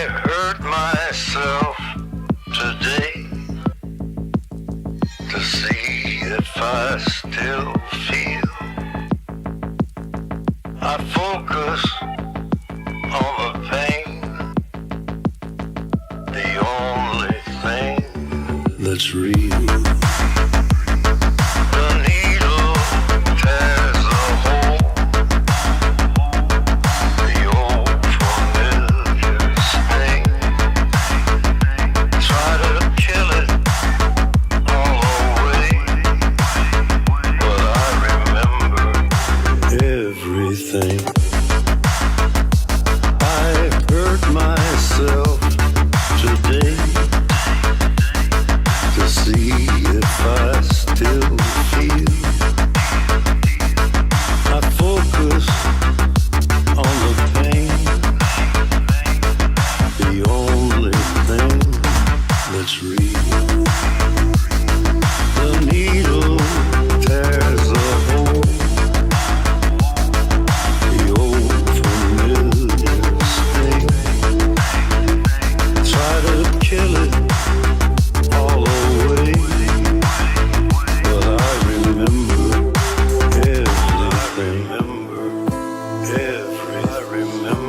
hurt myself today to see if I still feel. I focus on the pain, the only thing that's real. The needle tears a hole, the old familiar sting. Try to kill it all away, but I remember everything. I hurt myself today to see if I still feel. I focus on the pain, the only thing that's real. The needle tears a hole, the old familiar sting. Try to kill it all away, but I remember everything. I remember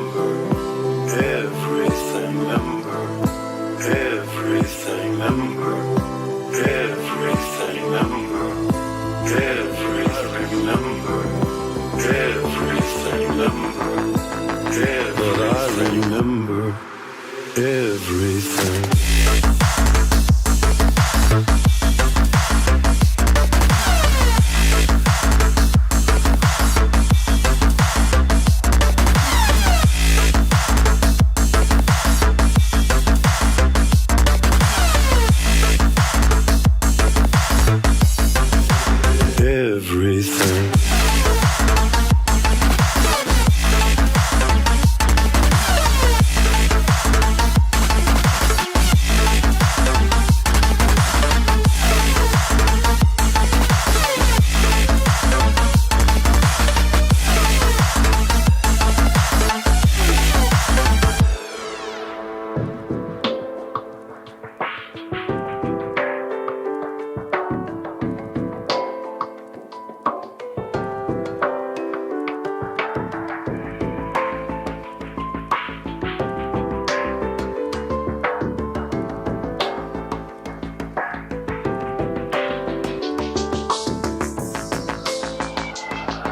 everything. Everything. Everything. But I remember everything. Everything.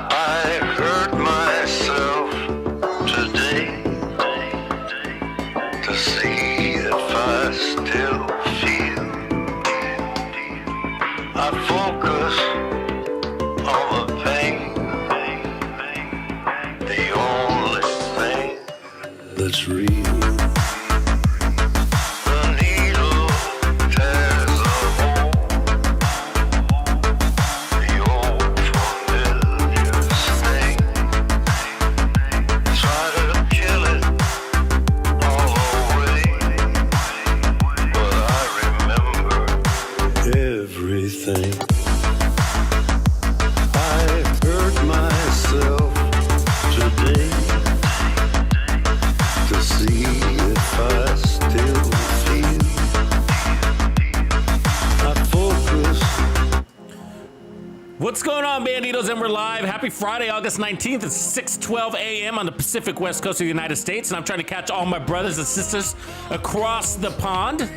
I hurt myself today to see if I still feel. I focus on the pain, the only thing that's real. The needle tears a hole, the old familiar sting. Try to kill it all away, but I remember everything. I hurt myself today to see if I still feel. I focus. What's going on, Banditos? And we're live. Happy Friday, August 19th. It's 6:12 a.m. on the Pacific West Coast of the United States, and I'm trying to catch all my brothers and sisters across the pond.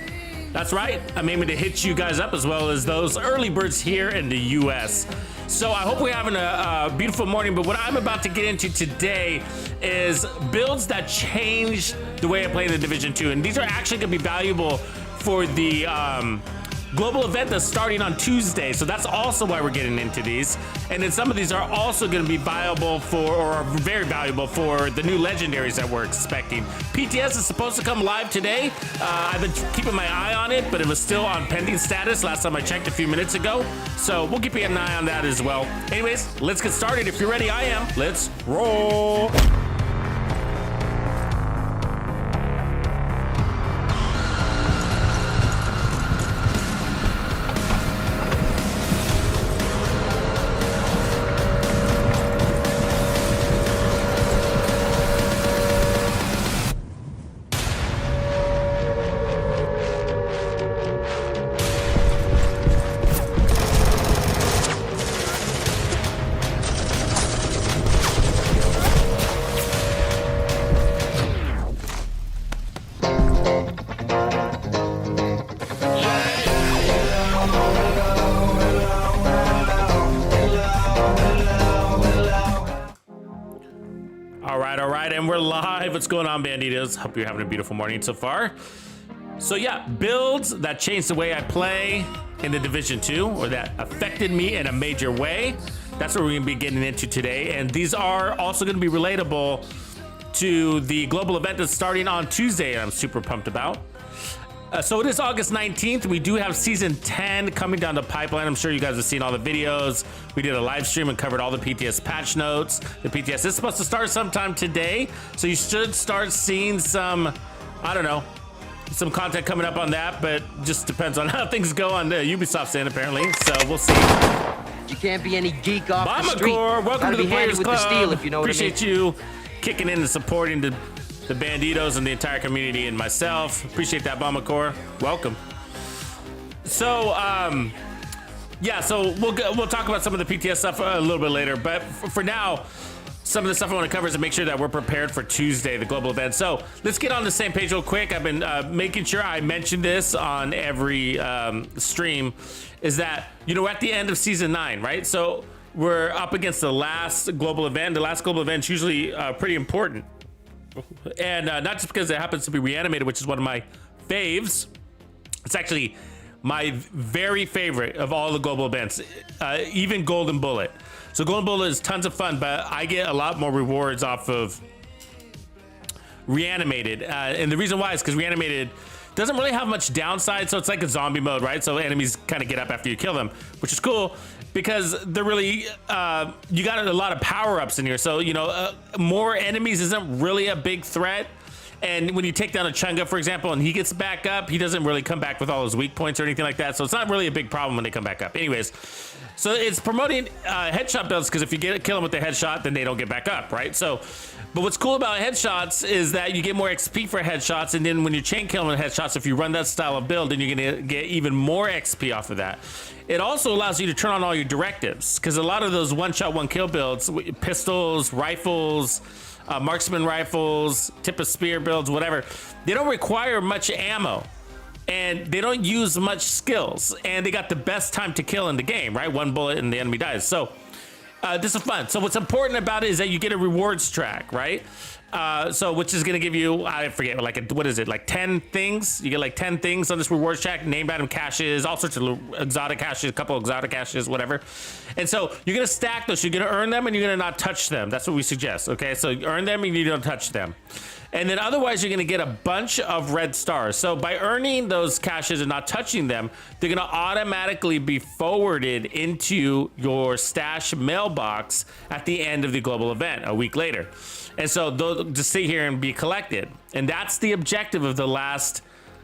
That's right. I'm aiming to hit you guys up as well as those early birds here in the U.S. So I hope we're having a beautiful morning, but what I'm about to get into today is builds that change the way I play in the Division 2, and these are actually going to be valuable for the global event that's starting on Tuesday. So that's also why we're getting into these. And then some of these are also going to be viable for, or are very valuable for, the new legendaries that we're expecting. PTS is supposed to come live today. I've been keeping my eye on it, but it was still on pending status last time I checked a few minutes ago. So we'll keep an eye on that as well. Anyways, let's get started. If you're ready, I am. Let's roll. right, and we're live. What's going on, Banditos? Hope you're having a beautiful morning so far. So yeah, builds that changed the way I play in the Division 2, or that affected me in a major way. That's what we're gonna be getting into today. And these are also gonna be relatable to the global event that's starting on Tuesday, and I'm super pumped about. So it is August 19th. We do have season 10 coming down the pipeline. I'm sure you guys have seen all the videos. We did a live stream and covered all the PTS patch notes. The PTS is supposed to start sometime today, so you should start seeing some, I don't know, some content coming up on that, but just depends on how things go on the Ubisoft end, apparently. So we'll see. You can't be any geek off the street. Welcome to the Players Club. The steel, if you know Appreciate what I mean. you kicking in and supporting the Bandidos and the entire community and myself. Appreciate that, Bombacore. Welcome. So, yeah, so we'll talk about some of the PTS stuff a little bit later, but for now, some of the stuff I want to cover is to make sure that we're prepared for Tuesday, the global event. So let's get on the same page real quick. I've been making sure I mention this on every stream, is that, you know, we're at the end of season 9, right? So we're up against the last global event. The last global event is usually pretty important. And not just because it happens to be reanimated, which is one of my faves. It's actually my very favorite of all the global events, even Golden Bullet. So Golden Bullet is tons of fun, but I get a lot more rewards off of reanimated. And the reason why is because reanimated doesn't really have much downside. So it's like a zombie mode, right? So enemies kind of get up after you kill them, which is cool because they're really, you got a lot of power-ups in here. So, you know, more enemies isn't really a big threat. And when you take down a Chunga, for example, and he gets back up, he doesn't really come back with all his weak points or anything like that. So it's not really a big problem when they come back up. Anyways, so it's promoting headshot builds because if you kill them with the headshot, then they don't get back up, right? So, but what's cool about headshots is that you get more XP for headshots, and then when you chain kill them with headshots, if you run that style of build, then you're gonna get even more XP off of that. It also allows you to turn on all your directives because a lot of those one-shot, one-kill builds, pistols, rifles, marksman rifles, tip of spear builds, whatever, they don't require much ammo and they don't use much skills, and they got the best time to kill in the game, right? One bullet and the enemy dies. So this is fun. So what's important about it is that you get a rewards track, right? So which is going to give you, I forget, like what is it, like 10 things? You get like 10 things on this rewards track, named item caches, all sorts of exotic caches, a couple of exotic caches, whatever. And so you're going to stack those. You're going to earn them and you're going to not touch them. That's what we suggest. Okay, so you earn them and you don't touch them. And then otherwise you're going to get a bunch of red stars. So by earning those caches and not touching them, they're going to automatically be forwarded into your stash mailbox at the end of the global event a week later. And so they'll just sit here and be collected. And that's the objective of the last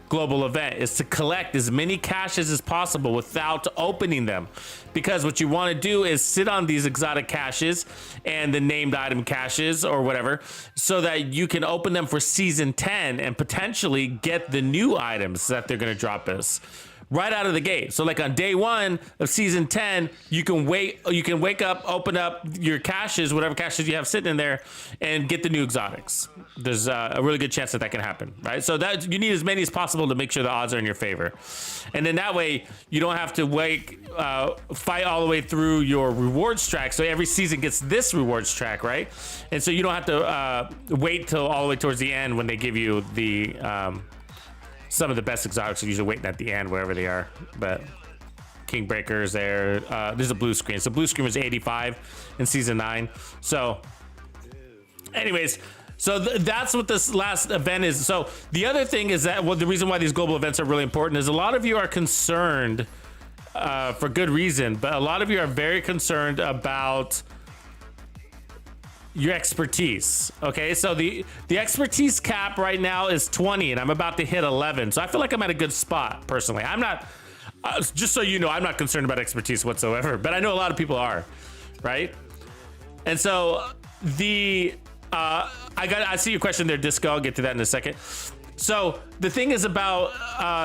global event, is to collect as many caches as possible without opening them. Because what you want to do is sit on these exotic caches and the named item caches or whatever, so that you can open them for season 10 and potentially get the new items that they're going to drop us right out of the gate. So like on day 1 of season 10, you can wake up, open up your caches, whatever caches you have sitting in there, and get the new exotics. There's a really good chance that that can happen, right? So that you need as many as possible to make sure the odds are in your favor. And then that way you don't have to fight all the way through your rewards track. So every season gets this rewards track, right? And so you don't have to wait till all the way towards the end when they give you the some of the best exotics are usually waiting at the end, wherever they are. But King Breaker is there. There's a blue screen. So blue screen was 85 in season 9. So anyways, so that's what this last event is. So the other thing is that, well, the reason why these global events are really important is a lot of you are concerned for good reason, but a lot of you are very concerned about your expertise. Okay, so the expertise cap right now is 20 and I'm about to hit 11, so I feel like I'm at a good spot personally. I'm not, just so you know, I'm not concerned about expertise whatsoever, but I know a lot of people are, right? And so I see your question there, Disco. I'll get to that in a second. So the thing is about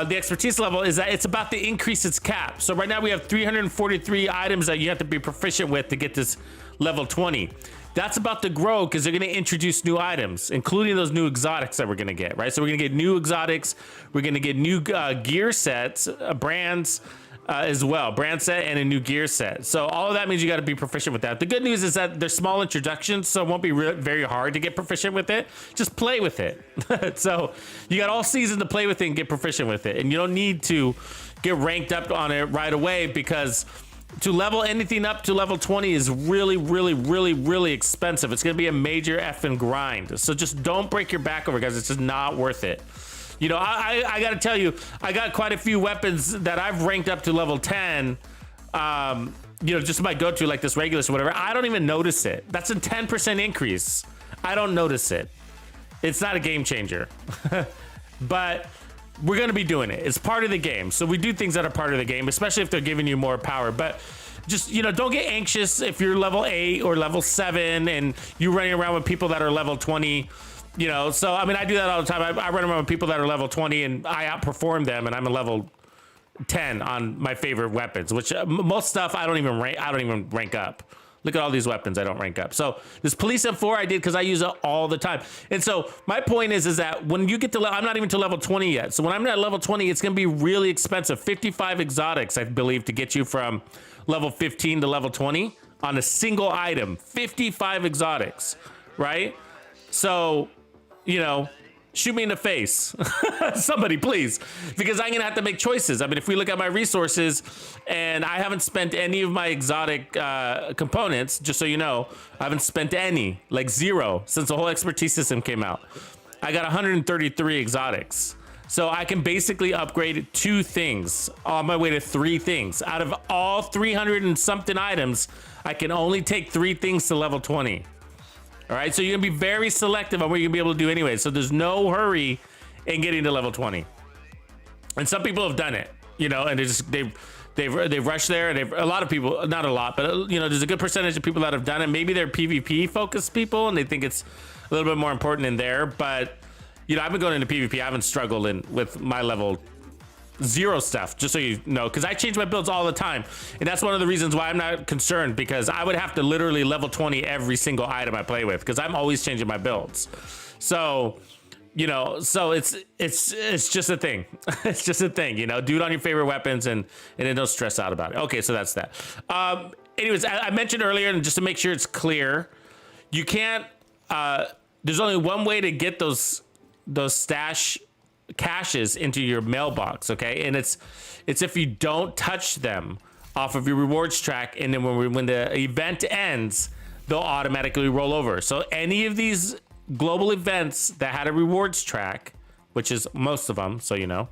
the expertise level is that it's about to increase its cap. So right now we have 343 items that you have to be proficient with to get this level 20. That's about to grow because they're going to introduce new items, including those new exotics that we're going to get, right? So we're going to get new exotics. We're going to get new gear sets, brands, as well, brand set and a new gear set. So all of that means you got to be proficient with that. The good news is that they're small introductions, so it won't be very hard to get proficient with it. Just play with it. So you got all season to play with it and get proficient with it, and you don't need to get ranked up on it right away, because to level anything up to level 20 is really expensive. It's going to be a major effing grind. So just don't break your back over, guys. It's just not worth it. You know, I got to tell you, I got quite a few weapons that I've ranked up to level 10. You know, just my go-to, like this Regulus or whatever. I don't even notice it. That's a 10% increase. I don't notice it. It's not a game changer. But we're going to be doing it. It's part of the game. So we do things that are part of the game, especially if they're giving you more power. But just, you know, don't get anxious if you're level 8 or level 7 and you're running around with people that are level 20. You know, so I mean, I do that all the time. I run around with people that are level 20 and I outperform them, and I'm a level 10 on my favorite weapons, which most stuff I don't even rank up. Look at all these weapons I don't rank up. So this police M4 I did because I use it all the time. And so my point is that when you get to I'm not even to level 20 yet. So when I'm at level 20, it's going to be really expensive. 55 exotics, I believe, to get you from level 15 to level 20 on a single item. 55 exotics, right? So, you know, shoot me in the face. Somebody, please. Because I'm going to have to make choices. I mean, if we look at my resources and I haven't spent any of my exotic components, just so you know, I haven't spent any, like 0, since the whole expertise system came out. I got 133 exotics. So I can basically upgrade 2 things on my way to 3 things. Out of all 300 and something items, I can only take 3 things to level 20. All right, so you're gonna be very selective on what you're gonna be able to do anyway. So there's no hurry in getting to level 20. And some people have done it, you know, and they've rushed there. And a lot of people, not a lot, but you know, there's a good percentage of people that have done it. Maybe they're PvP focused people, and they think it's a little bit more important in there. But you know, I've been going into PvP. I haven't struggled with my level 0 stuff, just so you know, because I change my builds all the time, and that's one of the reasons why I'm not concerned, because I would have to literally level 20 every single item I play with, because I'm always changing my builds. So you know, so it's just a thing. It's just a thing, you know. Do it on your favorite weapons, and then don't stress out about it. Okay, so that's that. Anyways, I mentioned earlier, and just to make sure it's clear, you can't there's only one way to get those stash caches into your mailbox, okay? And it's if you don't touch them off of your rewards track, and then when the event ends, they'll automatically roll over. So any of these global events that had a rewards track, which is most of them, so you know,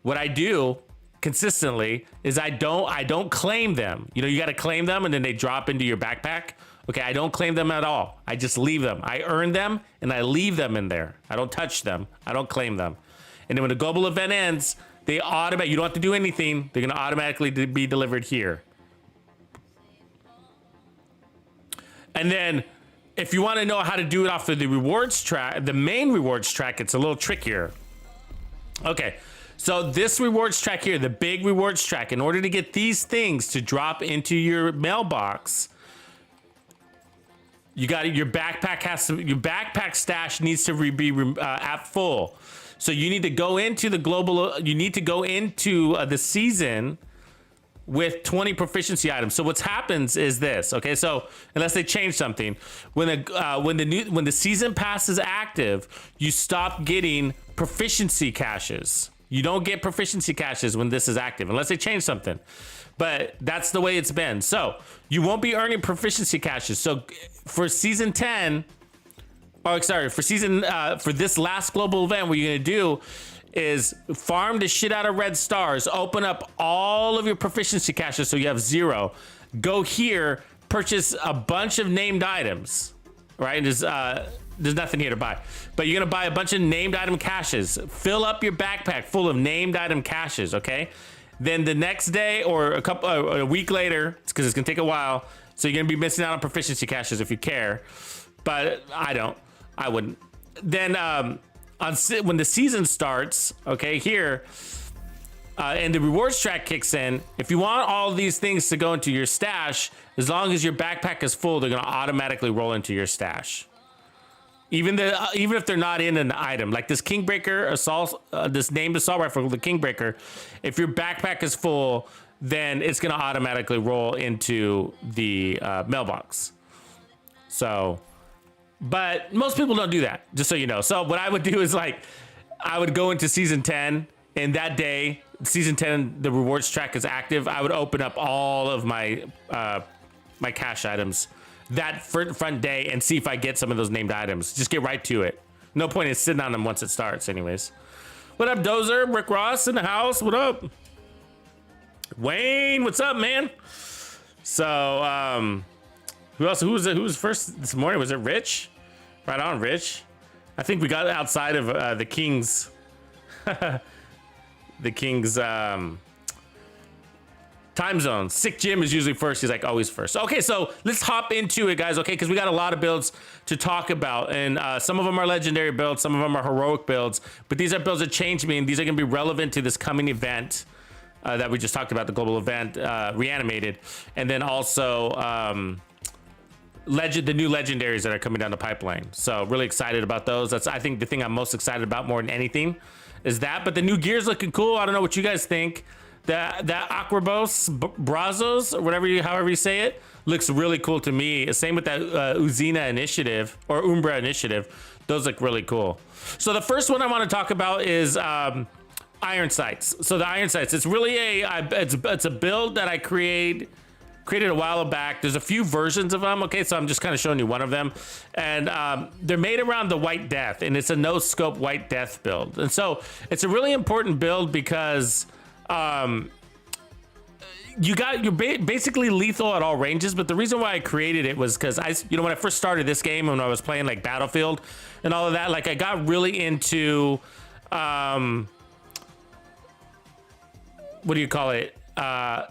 what I do consistently is I don't claim them. You know, you got to claim them, and then they drop into your backpack. Okay, I don't claim them at all. I just leave them. I earn them, and I leave them in there. I don't touch them. I don't claim them. And then when the global event ends, you don't have to do anything. They're going to automatically be delivered here. And then if you want to know how to do it off of the rewards track, the main rewards track, it's a little trickier. Okay, so this rewards track here, the big rewards track, in order to get these things to drop into your mailbox, you got your backpack stash needs to be at full. So you need to go into the global. You need to go into the season with 20 proficiency items. So what happens is this. Okay, so unless they change something, when the season pass is active, you stop getting proficiency caches. You don't get proficiency caches when this is active, unless they change something. But that's the way it's been. So you won't be earning proficiency caches. So for season 10, for this last global event, what you're gonna do is farm the shit out of red stars, open up all of your proficiency caches so you have 0. Go here, purchase a bunch of named items, right? There's nothing here to buy, but you're gonna buy a bunch of named item caches. Fill up your backpack full of named item caches, okay? Then the next day or a week later, because it's gonna take a while, so you're gonna be missing out on proficiency caches if you care, but I wouldn't. Then when the season starts, okay, here, and the rewards track kicks in, if you want all these things to go into your stash, as long as your backpack is full, they're gonna automatically roll into your stash. even if they're not in an item, like this Kingbreaker assault, this named assault rifle, the Kingbreaker. If your backpack is full, then it's gonna automatically roll into the mailbox. So, but most people don't do that, just so you know. So what I would do is like, I would go into season 10, and that day, season 10, the rewards track is active. I would open up all of my my cash items that front day and see if I get some of those named items. Just get right to it. No point in sitting on them once it starts anyways. What up, Dozer? Rick Ross in the house. What up? Wayne, what's up, man? So, who else? Who was first this morning? Was it Rich? Right on, Rich. I think we got outside of the King's the King's time zone. Sick Jim is usually first. He's like always first. Okay, so let's hop into it, guys. Okay, because we got a lot of builds to talk about, and some of them are legendary builds, some of them are heroic builds, but these are builds that change me, and these are going to be relevant to this coming event that we just talked about, the global event, Reanimated, and then also the new legendaries that are coming down the pipeline. So really excited about those. That's, I think, the thing I'm most excited about more than anything is that. But the new gear's looking cool. I don't know what you guys think. That Aquabos Brazos, or however you say it, looks really cool to me. Same with that Uzina initiative or Umbra initiative. Those look really cool. So the first one I want to talk about is iron sights. So the iron sights, it's really it's a build that I created a while back. There's a few versions of them. Okay, so I'm just kind of showing you one of them, and they're made around the White Death, and it's a no scope White Death build. And so it's a really important build because you're basically lethal at all ranges. But the reason why I created it was because when I first started this game, when I was playing like Battlefield and all of that, like I got really into what do you call it?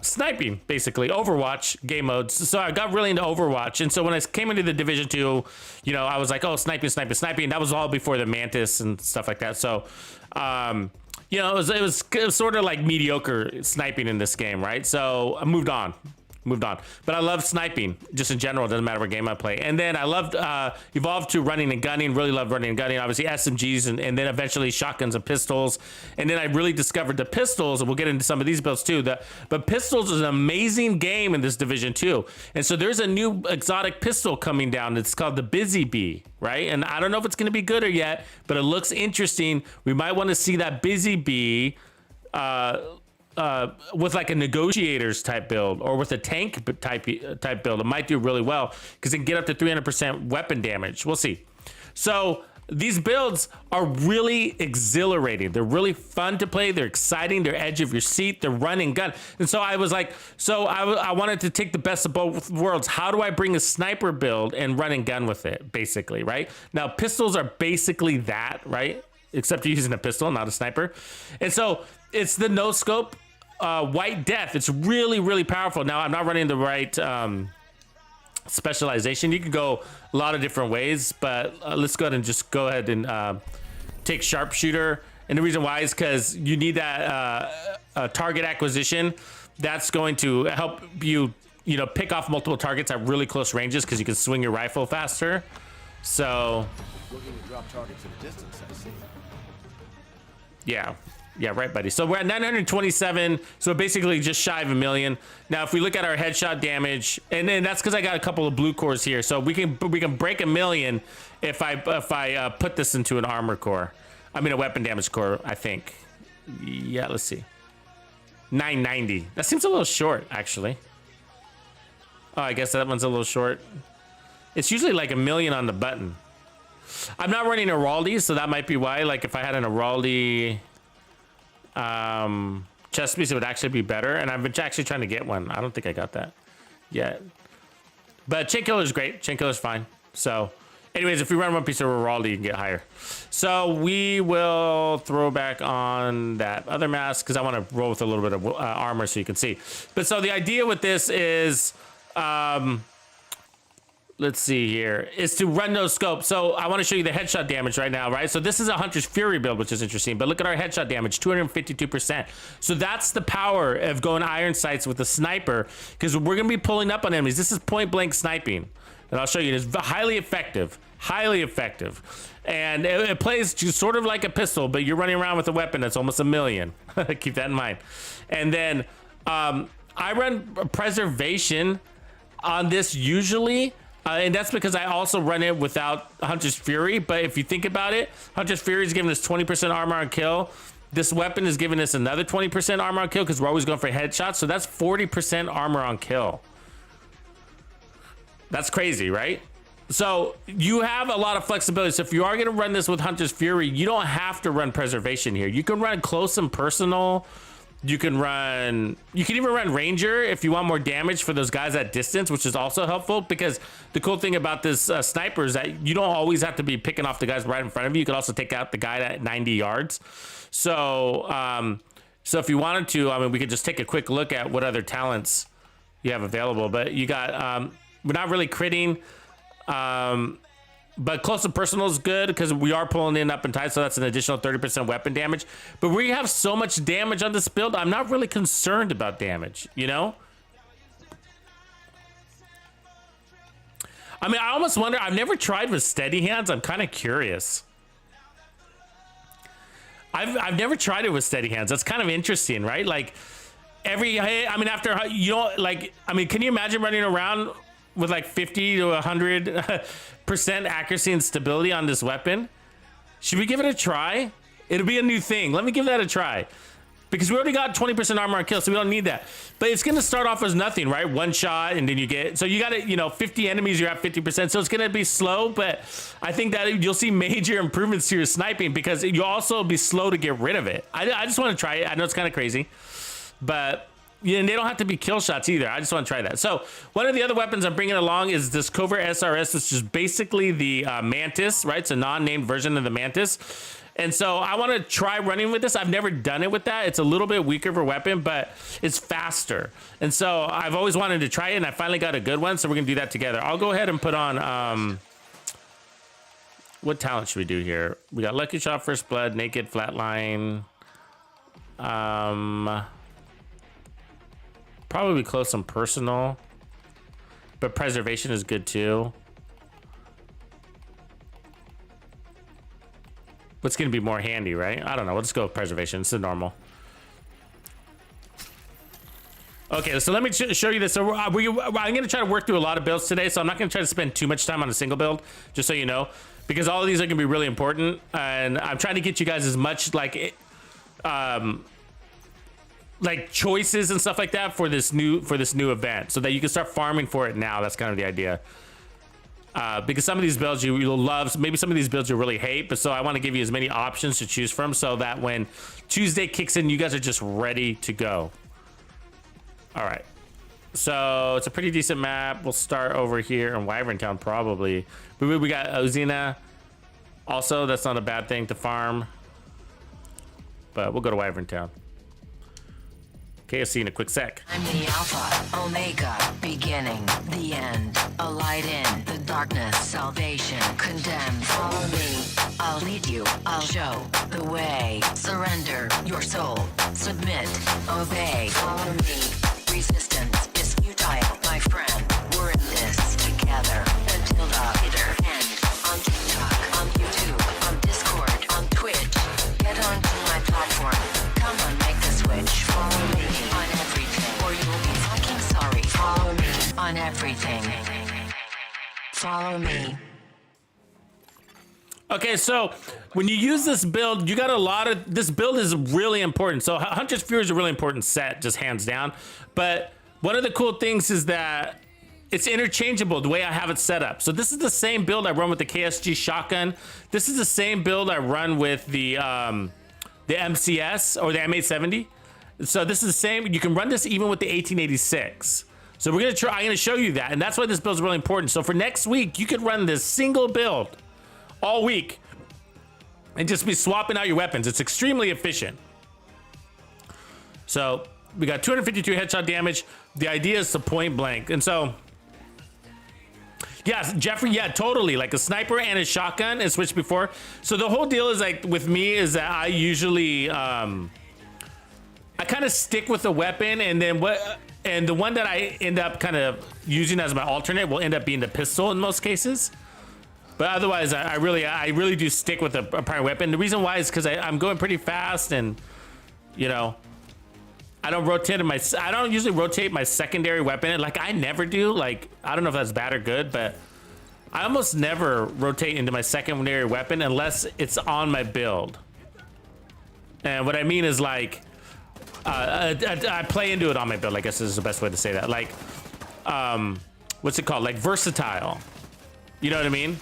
Sniping, basically Overwatch game modes. So I got really into Overwatch, and so when I came into the Division 2, I was like, oh, sniping. That was all before the Mantis and stuff like that. So it was sort of like mediocre sniping in this game, right? So I moved on. But I love sniping just in general. It doesn't matter what game I play. And then I loved evolved to running and gunning. Really loved running and gunning. Obviously SMGs and then eventually shotguns and pistols. And then I really discovered the pistols, and we'll get into some of these builds too. But pistols is an amazing game in this Division 2. And so there's a new exotic pistol coming down. It's called the Busy Bee, right? And I don't know if it's going to be good or yet, but it looks interesting. We might want to see that Busy Bee with like a negotiators type build or with a tank type build. It might do really well because it can get up to 300% weapon damage. We'll see. So these builds are really exhilarating. They're really fun to play. They're exciting. They're edge of your seat. They're run and gun. And so I was like, I wanted to take the best of both worlds. How do I bring a sniper build and run and gun with it, basically, right? Now, pistols are basically that, right? Except you're using a pistol, not a sniper. And so it's the no scope White Death. It's really, really powerful. Now, I'm not running the right specialization. You can go a lot of different ways, but let's go ahead and take sharpshooter. And the reason why is because you need that target acquisition. That's going to help you, pick off multiple targets at really close ranges because you can swing your rifle faster. So, looking to drop targets at a distance, I see. Yeah, right, buddy. So we're at 927, so basically just shy of 1 million. Now, if we look at our headshot damage, and then that's because I got a couple of blue cores here, so we can break 1 million if I put this into an armor core. I mean a weapon damage core, I think. Yeah, let's see. 990. That seems a little short, actually. Oh, I guess that one's a little short. It's usually like 1 million on the button. I'm not running Araldi, so that might be why. Like if I had an Araldi chest piece, it would actually be better. And I've been actually trying to get one. I don't think I got that yet. But Chain Killer's great. Chain Killer's fine. So anyways, if we run one piece of Araldi, you can get higher. So we will throw back on that other mask because I want to roll with a little bit of armor so you can see. But so the idea with this is let's see here, is to run no scope. So I want to show you the headshot damage right now, right? So this is a Hunter's Fury build, which is interesting, but look at our headshot damage, 252%. So that's the power of going iron sights with a sniper, because we're going to be pulling up on enemies. This is point blank sniping. And I'll show you, it's highly effective. highly effective. And it plays just sort of like a pistol, but you're running around with a weapon that's almost 1 million. Keep that in mind. And then I run preservation on this usually, and that's because I also run it without Hunter's Fury. But if you think about it, Hunter's Fury is giving us 20% armor on kill. This weapon is giving us another 20% armor on kill because we're always going for headshots. So that's 40% armor on kill. That's crazy, right? So you have a lot of flexibility. So if you are going to run this with Hunter's Fury, you don't have to run preservation here. You can run close and personal. You can even run Ranger if you want more damage for those guys at distance, which is also helpful because the cool thing about this sniper is that you don't always have to be picking off the guys right in front of you. You can also take out the guy at 90 yards. So, so if you wanted to, I mean, we could just take a quick look at what other talents you have available, but you got, we're not really critting. But close and personal is good because we are pulling in up and tight, so that's an additional 30% weapon damage. But we have so much damage on this build, I'm not really concerned about damage, you know? I mean, I almost wonder, I've never tried with steady hands. I'm kind of curious. I've never tried it with steady hands. That's kind of interesting, right? Like every hit, I mean, after, you know, like, I mean, can you imagine running around with like 50 to 100% accuracy and stability on this weapon? Should we give it a try? It'll be a new thing. Let me give that a try. Because we already got 20% armor on kill, so we don't need that. But it's gonna start off as nothing, right? One shot, and then you get, so you got it, you know, 50 enemies, you're at 50%. So it's gonna be slow, but I think that you'll see major improvements to your sniping because you'll also be slow to get rid of it. I just wanna try it. I know it's kind of crazy, but yeah, and they don't have to be kill shots either. I just want to try that. So one of the other weapons I'm bringing along is this Covert SRS, which is basically the Mantis, right? It's a non-named version of the Mantis. And so I want to try running with this. I've never done it with that. It's a little bit weaker of a weapon, but it's faster. And so I've always wanted to try it, and I finally got a good one. So we're going to do that together. I'll go ahead and put on... what talent should we do here? We got Lucky Shot, First Blood, Naked, Flatline... probably close and personal, but preservation is good too. What's going to be more handy, right? I don't know. Let's go with preservation. It's the normal. Okay, so let me show you this. So I'm going to try to work through a lot of builds today, so I'm not going to try to spend too much time on a single build, just so you know, because all of these are going to be really important, and I'm trying to get you guys as much like choices and stuff like that for this new event, so that you can start farming for it now. That's kind of the idea. Because some of these builds you'll love, maybe some of these builds you'll really hate, but so I want to give you as many options to choose from so that when Tuesday kicks in, you guys are just ready to go. All right, so it's a pretty decent map. We'll start over here in Wyvern Town probably. We got Ozina. Also, that's not a bad thing to farm, but we'll go to Wyvern Town. Okay, I'll see you in a quick sec. I'm the Alpha, Omega, beginning, the end. A light in the darkness, salvation, condemned. Follow me, I'll lead you, I'll show the way. Surrender your soul, submit, obey. Follow me, resistance is futile, my friend. We're in this together until the bitter end. On TikTok, on YouTube, on Discord, on Twitch. Get onto my platform. Come on, make the switch. Follow me on everything, or you'll be fucking sorry. Follow me on everything. Follow me. Okay, so when you use this build, you got a lot of, this build is really important. So Hunter's Fury is a really important set, just hands down. But one of the cool things is that it's interchangeable the way I have it set up. So this is the same build I run with the KSG shotgun. This is the same build I run with the MCS or the M870. So this is the same. You can run this even with the 1886. So we're gonna try. I'm gonna show you that, and that's why this build is really important. So for next week, you could run this single build all week and just be swapping out your weapons. It's extremely efficient. So we got 252 headshot damage. The idea is to point blank, and so. Yes, Jeffrey, yeah, totally. Like a sniper and a shotgun and switched before. So the whole deal is like with me is that I usually I kind of stick with the weapon, and then the one that I end up kind of using as my alternate will end up being the pistol in most cases. But otherwise, I really do stick with a primary weapon. The reason why is because I'm going pretty fast, and you know, I don't usually rotate my secondary weapon. Like I never do. Like I don't know if that's bad or good, but I almost never rotate into my secondary weapon unless it's on my build. And what I mean is like, I play into it on my build. I guess is the best way to say that. Like, what's it called? Like versatile. You know what I mean?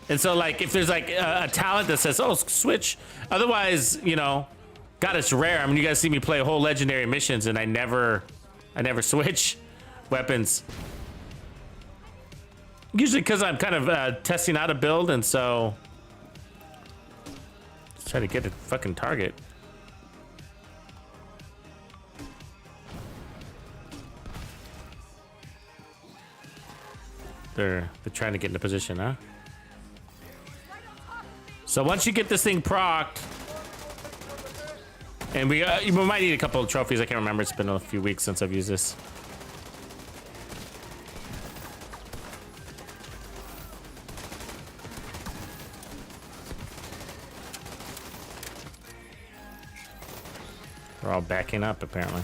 And so like, if there's like a talent that says, oh, switch. Otherwise, you know, God, it's rare. I mean, you guys see me play whole legendary missions and I never switch weapons. Usually because I'm kind of testing out a build, and so let's try to get a fucking target. They're trying to get into position, huh? So once you get this thing procced, and we might need a couple of trophies. I can't remember. It's been a few weeks since I've used this. We're all backing up, apparently.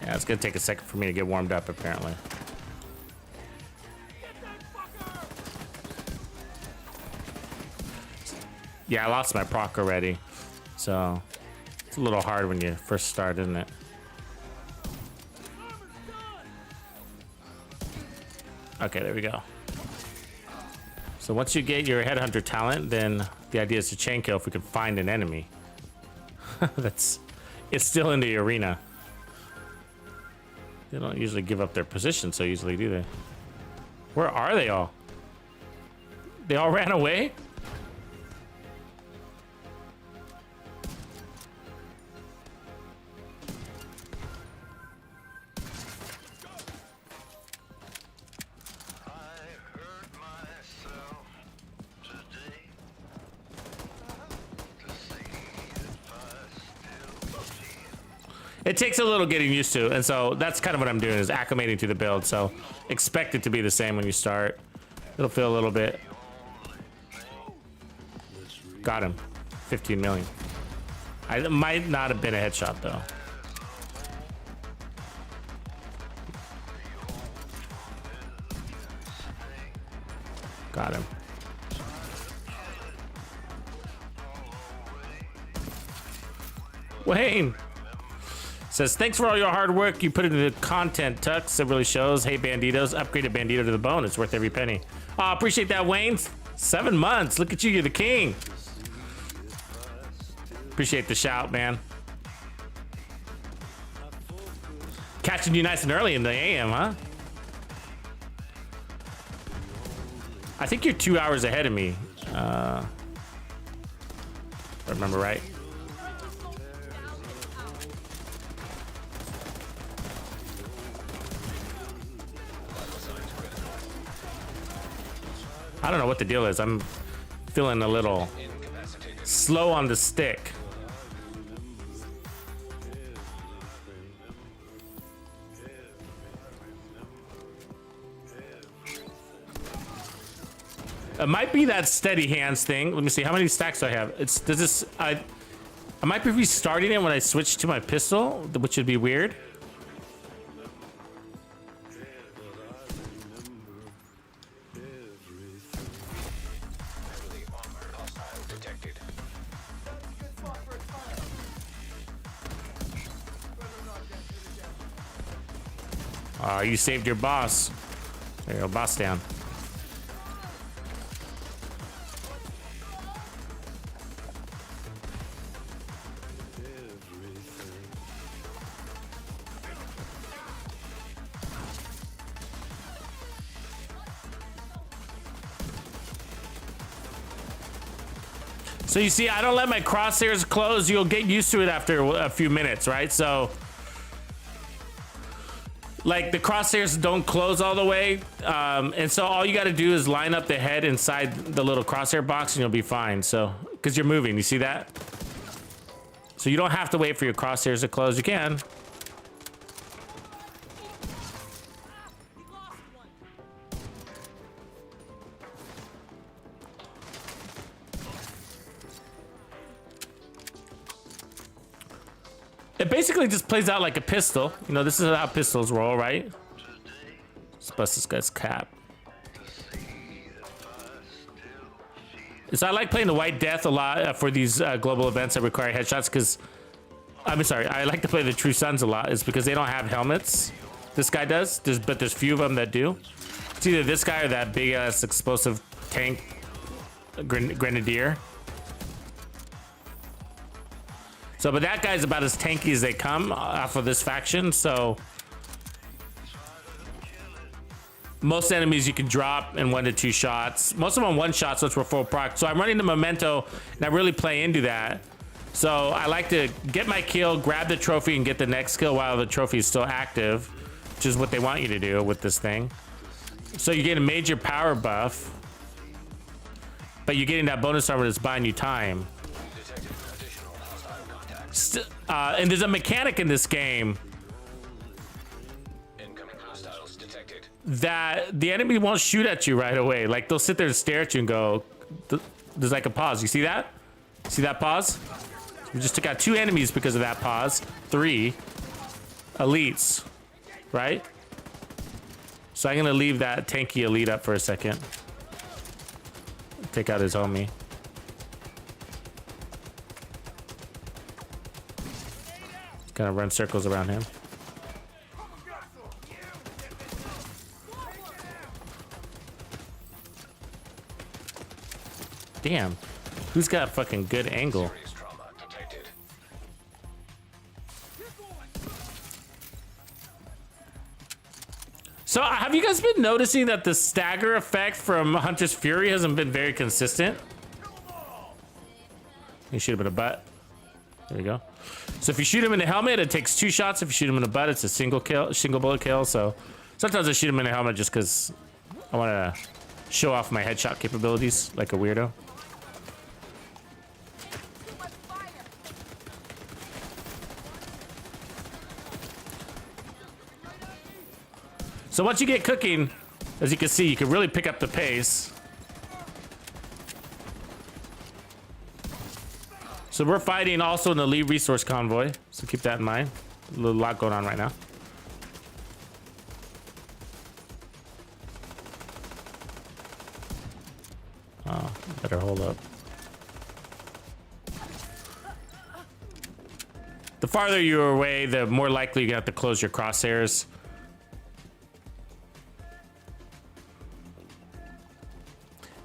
Yeah, it's gonna take a second for me to get warmed up, apparently. Yeah, I lost my proc already, so it's a little hard when you first start, isn't it? Okay, there we go. So once you get your headhunter talent, then the idea is to chain kill if we can find an enemy. It's still in the arena. They don't usually give up their position so easily, do they? Where are they all? They all ran away? It takes a little getting used to, and so that's kind of what I'm doing, is acclimating to the build. So expect it to be the same when you start. It'll feel a little bit. Got him. 15 million. I might not have been a headshot though. Got him. Wayne says, thanks for all your hard work you put into the content, Tux. It really shows. Hey, Bandidos, upgraded Bandito to the bone. It's worth every penny. Oh, appreciate that, Wayne. 7 months. Look at you. You're the king. Appreciate the shout, man. Catching you nice and early in the AM, huh? I think you're 2 hours ahead of me. If I remember right. I don't know what the deal is. I'm feeling a little slow on the stick. It might be that steady hands thing. Let me see. How many stacks do I have? I might be restarting it when I switch to my pistol, which would be weird. You saved your boss. There you go, boss down. So you see, I don't let my crosshairs close. You'll get used to it after a few minutes, right? So like the crosshairs don't close all the way. And so all you got to do is line up the head inside the little crosshair box and you'll be fine. So, cause you're moving, you see that? So you don't have to wait for your crosshairs to close. You can. It basically just plays out like a pistol. You know, this is how pistols roll, right? Let's bust this guy's cap. So I like playing the White Death a lot for these global events that require headshots because... I'm sorry, I like to play the True Sons a lot. It's because they don't have helmets. This guy does, but there's few of them that do. It's either this guy or that big-ass explosive tank grenadier. So, but that guy's about as tanky as they come off of this faction, so... Most enemies you can drop in 1 to 2 shots. Most of them 1 shots, which were full proc. So I'm running the memento, and I really play into that. So I like to get my kill, grab the trophy, and get the next kill while the trophy is still active, which is what they want you to do with this thing. So you get a major power buff, but you're getting that bonus armor that's buying you time. And there's a mechanic in this game that the enemy won't shoot at you right away. Like, they'll sit there and stare at you and go, there's like a pause. You see that? See that pause? We just took out 2 enemies because of that pause. 3 elites, right? So I'm gonna leave that tanky elite up for a second. Take out his homie. Gonna run circles around him. Damn, who's got a fucking good angle? So have you guys been noticing that the stagger effect from Hunter's Fury hasn't been very consistent? You shoot him in the butt. There we go. So if you shoot him in the helmet, it takes 2 shots. If you shoot him in the butt, it's a single bullet kill. So sometimes I shoot him in the helmet just because I want to show off my headshot capabilities like a weirdo. So once you get cooking, as you can see, you can really pick up the pace. So we're fighting also an elite resource convoy, so keep that in mind. A little lot going on right now. Oh, better hold up. The farther you're away, the more likely you're gonna have to close your crosshairs.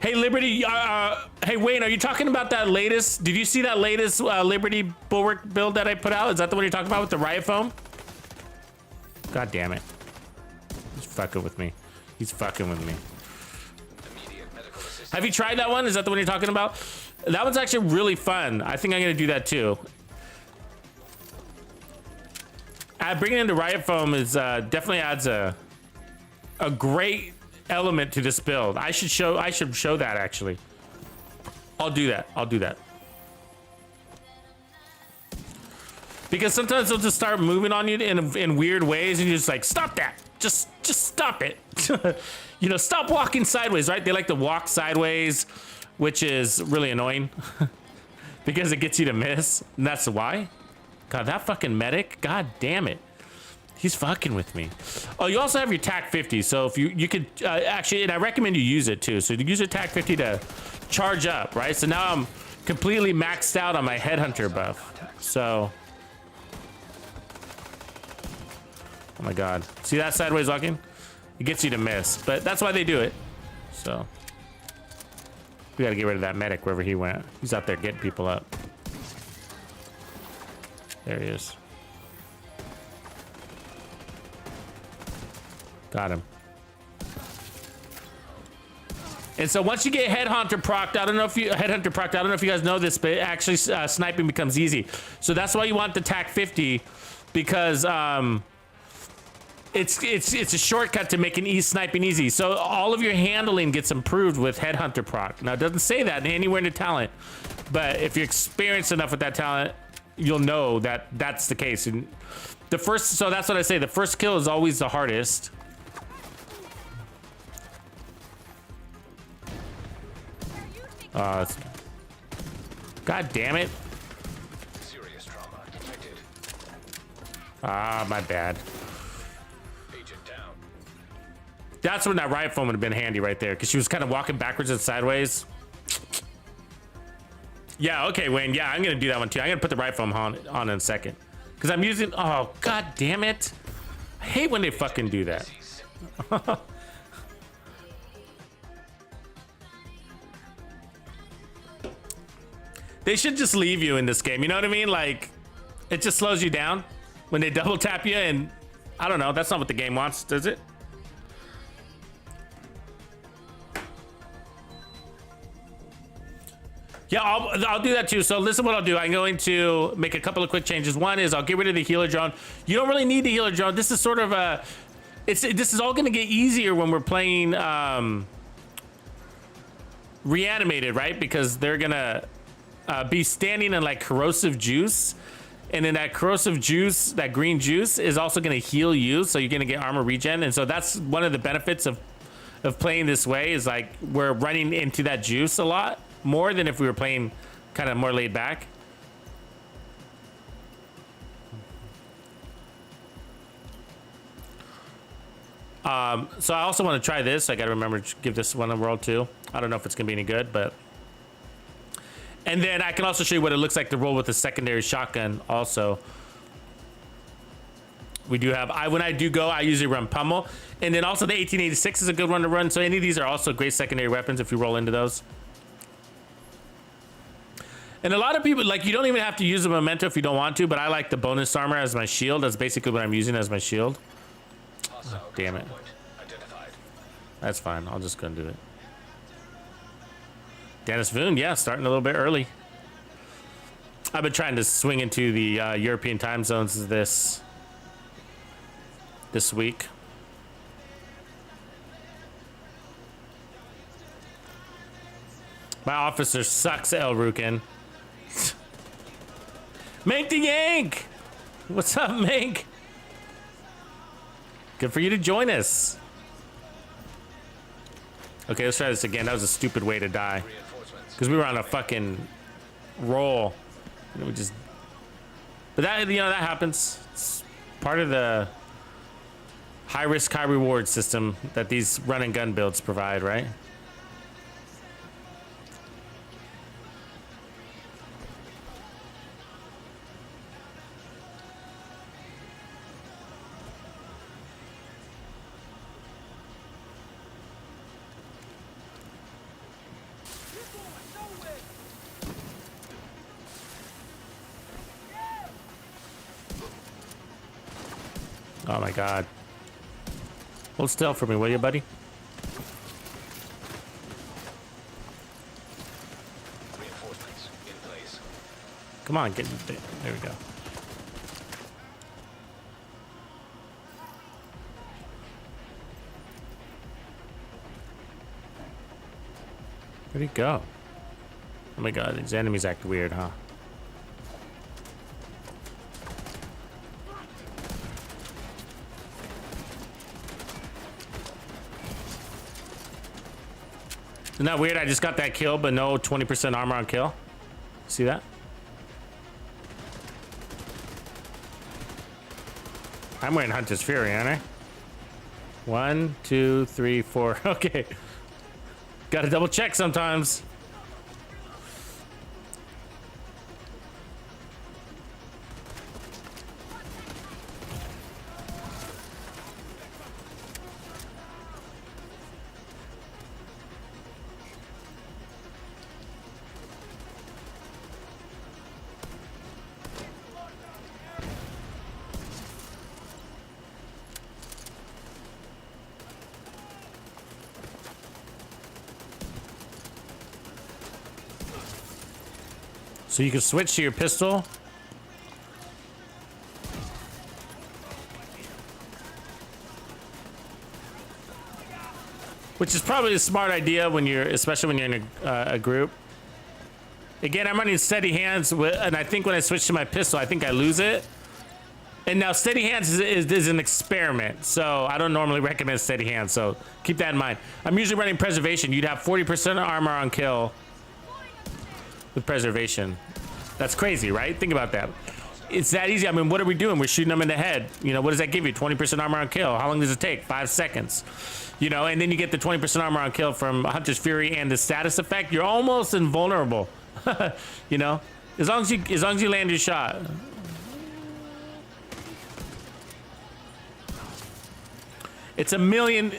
Hey, Liberty, hey, Wayne, are you talking about that latest? Did you see that latest Liberty Bulwark build that I put out? Is that the one you're talking about with the riot foam? God damn it. He's fucking with me. He's fucking with me. Have you tried that one? Is that the one you're talking about? That one's actually really fun. I think I'm gonna do that too. Bringing in the riot foam is definitely adds a great element to this build. I should show that actually. I'll do that. Because sometimes they'll just start moving on you in weird ways and you're just like, stop that. Just stop it. You know, stop walking sideways, right? They like to walk sideways, which is really annoying because it gets you to miss. And that's why. God, that fucking medic, god damn it. He's fucking with me. Oh, you also have your TAC 50. So if you could actually, and I recommend you use it too. So you use your TAC 50 to charge up, right? So now I'm completely maxed out on my headhunter buff. So, oh my God. See that sideways walking? It gets you to miss, but that's why they do it. So we gotta get rid of that medic wherever he went. He's out there getting people up. There he is. Got him. And so once you get Headhunter procced, I don't know if you guys know this, but actually sniping becomes easy. So that's why you want the TAC 50, because it's a shortcut to making sniping easy. So all of your handling gets improved with Headhunter proc. Now it doesn't say that anywhere in the talent, but if you're experienced enough with that talent, you'll know that that's the case. And the first, so that's what I say. The first kill is always the hardest. God damn it. Serious trauma detected. Ah, my bad. Agent down. That's when that riot foam would have been handy right there, because she was kind of walking backwards and sideways. Yeah, okay, Wayne. Yeah, I'm gonna do that one too. I'm gonna put the riot foam on in a second, because I'm using. Oh, god damn it! I hate when they fucking do that. They should just leave you in this game. You know what I mean? Like, it just slows you down when they double tap you, and I don't know. That's not what the game wants, does it? Yeah, I'll do that too. So listen what I'll do. I'm going to make a couple of quick changes. One is I'll get rid of the healer drone. You don't really need the healer drone. This is sort of a, this is all going to get easier when we're playing reanimated, right? Because they're going to be standing in like corrosive juice. And then that corrosive juice, that green juice is also going to heal you. So you're going to get armor regen. And so that's one of the benefits of playing this way, is like we're running into that juice a lot more than if we were playing kind of more laid back. So I also want to try this. I got to remember to give this one a whirl too. I don't know if it's gonna be any good, but. And then I can also show you what it looks like to roll with a secondary shotgun also. We do have, when I do go, I usually run pummel. And then also the 1886 is a good one to run. So any of these are also great secondary weapons if you roll into those. And a lot of people, like, you don't even have to use a memento if you don't want to, but I like the bonus armor as my shield. That's basically what I'm using as my shield. Oh, damn it. That's fine. I'll just go and do it. Dennis Voon, yeah, starting a little bit early. I've been trying to swing into the European time zones this week. My officer sucks, El Rukin. Mank the Yank! What's up, Mank? Good for you to join us. Okay, let's try this again. That was a stupid way to die. Because we were on a fucking roll. And we just... But that, you know, that happens. It's part of the high risk, high reward system that these run and gun builds provide, right? Oh my god. Hold still for me, will you, buddy? Reinforcements in place. Come on, get there. There we go. Where'd he go? Oh my god, these enemies act weird, huh? Isn't that weird? I just got that kill, but no 20% armor on kill. See that? I'm wearing Hunter's Fury, aren't I? 1, 2, 3, 4. Okay. Gotta double check sometimes. So you can switch to your pistol. Which is probably a smart idea when you're, especially when you're in a group. Again, I'm running steady hands, and I think when I switch to my pistol, I think I lose it. And now steady hands is an experiment, so I don't normally recommend steady hands, so keep that in mind. I'm usually running preservation. You'd have 40% armor on kill with preservation. That's crazy, right? Think about that. It's that easy. I mean, what are we doing? We're shooting them in the head. You know, what does that give you? 20% armor on kill. How long does it take? 5 seconds. You know, and then you get the 20% armor on kill from Hunter's Fury and the status effect. You're almost invulnerable. You know, as long as you land your shot. It's a million,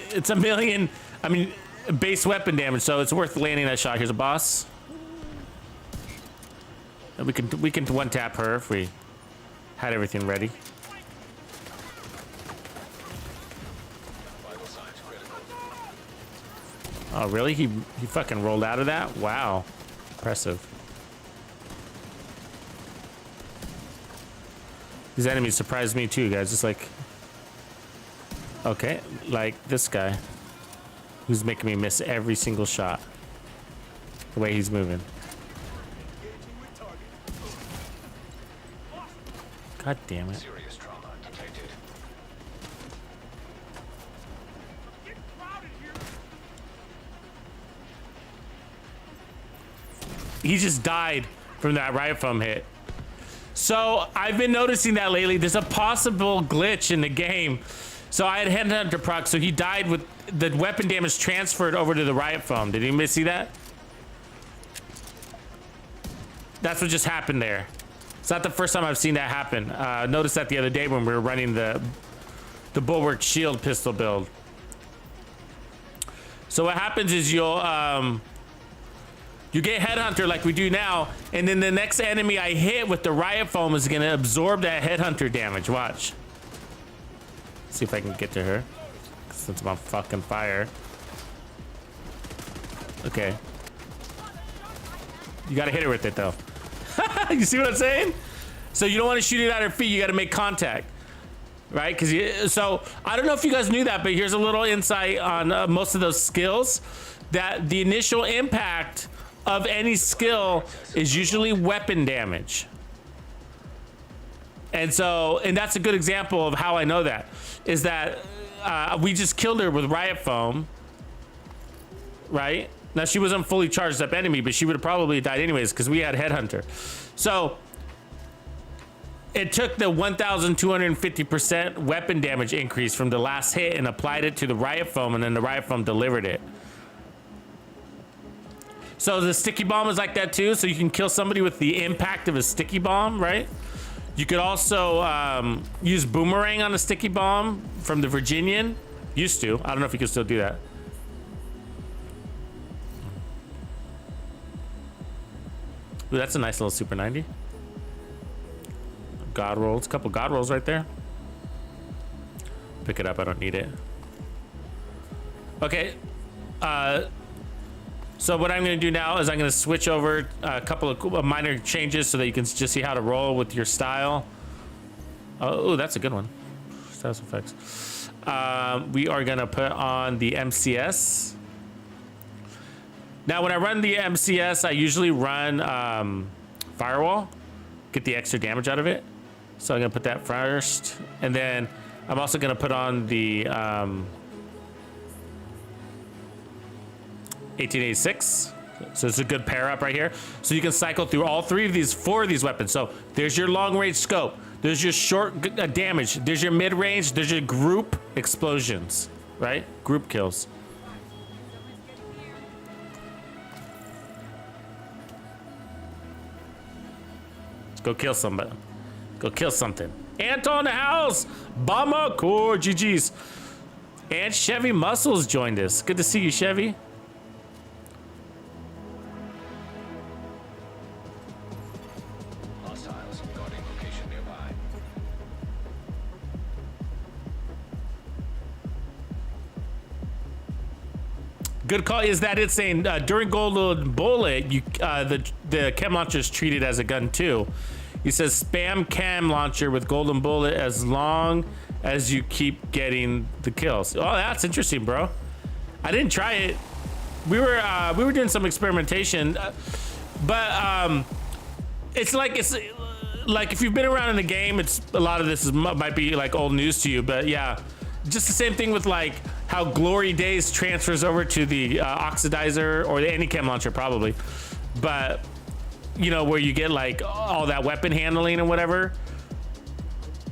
I mean, base weapon damage, so it's worth landing that shot. Here's a boss. And we can one tap her if we had everything ready. Oh, really? He fucking rolled out of that? Wow. Impressive. These enemies surprised me too, guys. Just like... Okay, like this guy. Who's making me miss every single shot. The way he's moving. God damn it. Serious trauma detected. He just died from that riot foam hit. So I've been noticing that lately. There's a possible glitch in the game. So I had Headhunter proc, so he died with the weapon damage transferred over to the riot foam. Did anybody see that? That's what just happened there. It's not the first time I've seen that happen. Noticed that the other day when we were running the Bulwark Shield pistol build. So what happens is you get Headhunter like we do now, and then the next enemy I hit with the riot foam is gonna absorb that Headhunter damage. Watch. See if I can get to her, since I'm on fucking fire. Okay. You gotta hit her with it though. You see what I'm saying? So you don't want to shoot it at her feet. You got to make contact, right? So I don't know if you guys knew that, but here's a little insight on most of those skills. That the initial impact of any skill is usually weapon damage. And that's a good example of how I know that. Is that we just killed her with riot foam, right? Now she wasn't fully charged up enemy, but she would have probably died anyways because we had Headhunter. So it took the 1,250% weapon damage increase from the last hit and applied it to the riot foam, and then the riot foam delivered it. So the sticky bomb is like that too. So you can kill somebody with the impact of a sticky bomb, right? You could also use boomerang on a sticky bomb from the Virginian. Used to. I don't know if you can still do that. Ooh, that's a nice little Super 90. God rolls, couple God rolls right there. Pick it up, I don't need it. Okay, so what I'm gonna do now is I'm gonna switch over a couple of minor changes so that you can just see how to roll with your style. Oh, that's a good one. Status effects. We are gonna put on the MCS. Now, when I run the MCS, I usually run Firewall, get the extra damage out of it. So I'm gonna put that first, and then I'm also gonna put on the 1886. So it's a good pair up right here. So you can cycle through all four of these weapons. So there's your long range scope. There's your short damage. There's your mid range. There's your group explosions, right? Group kills. Go kill somebody. Go kill something. Anton House, Bama Core, GG's. And Chevy Muscles joined us. Good to see you, Chevy. Hostiles guarding location nearby. Good call. Is that it's saying during Golden Bullet, the chem launcher is treated as a gun too. He says spam chem launcher with Golden Bullet as long as you keep getting the kills. Oh, that's interesting, bro. I didn't try it. We were doing some experimentation. But it's like if you've been around in the game, it's a lot of this might be like old news to you. But yeah, just the same thing with like how Glory Days transfers over to the Oxidizer or the Anycam launcher probably. But you know, where you get like all that weapon handling and whatever.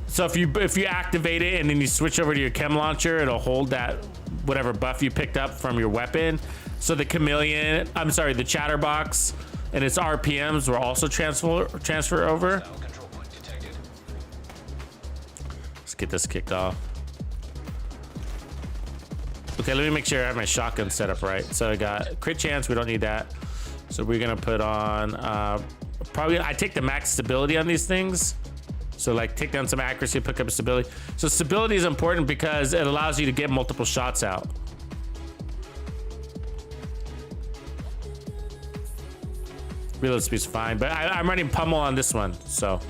So if you activate it and then you switch over to your chem launcher, it'll hold that whatever buff you picked up from your weapon. So the the Chatterbox and its RPMs will also transfer over. Control point detected. Let's get this kicked off. Okay, let me make sure I have my shotgun set up right. So I got crit chance, we don't need that. So we're gonna put on, probably, I take the max stability on these things. So like take down some accuracy, pick up stability. So stability is important because it allows you to get multiple shots out. Reload speed's fine, but I'm running pummel on this one, so.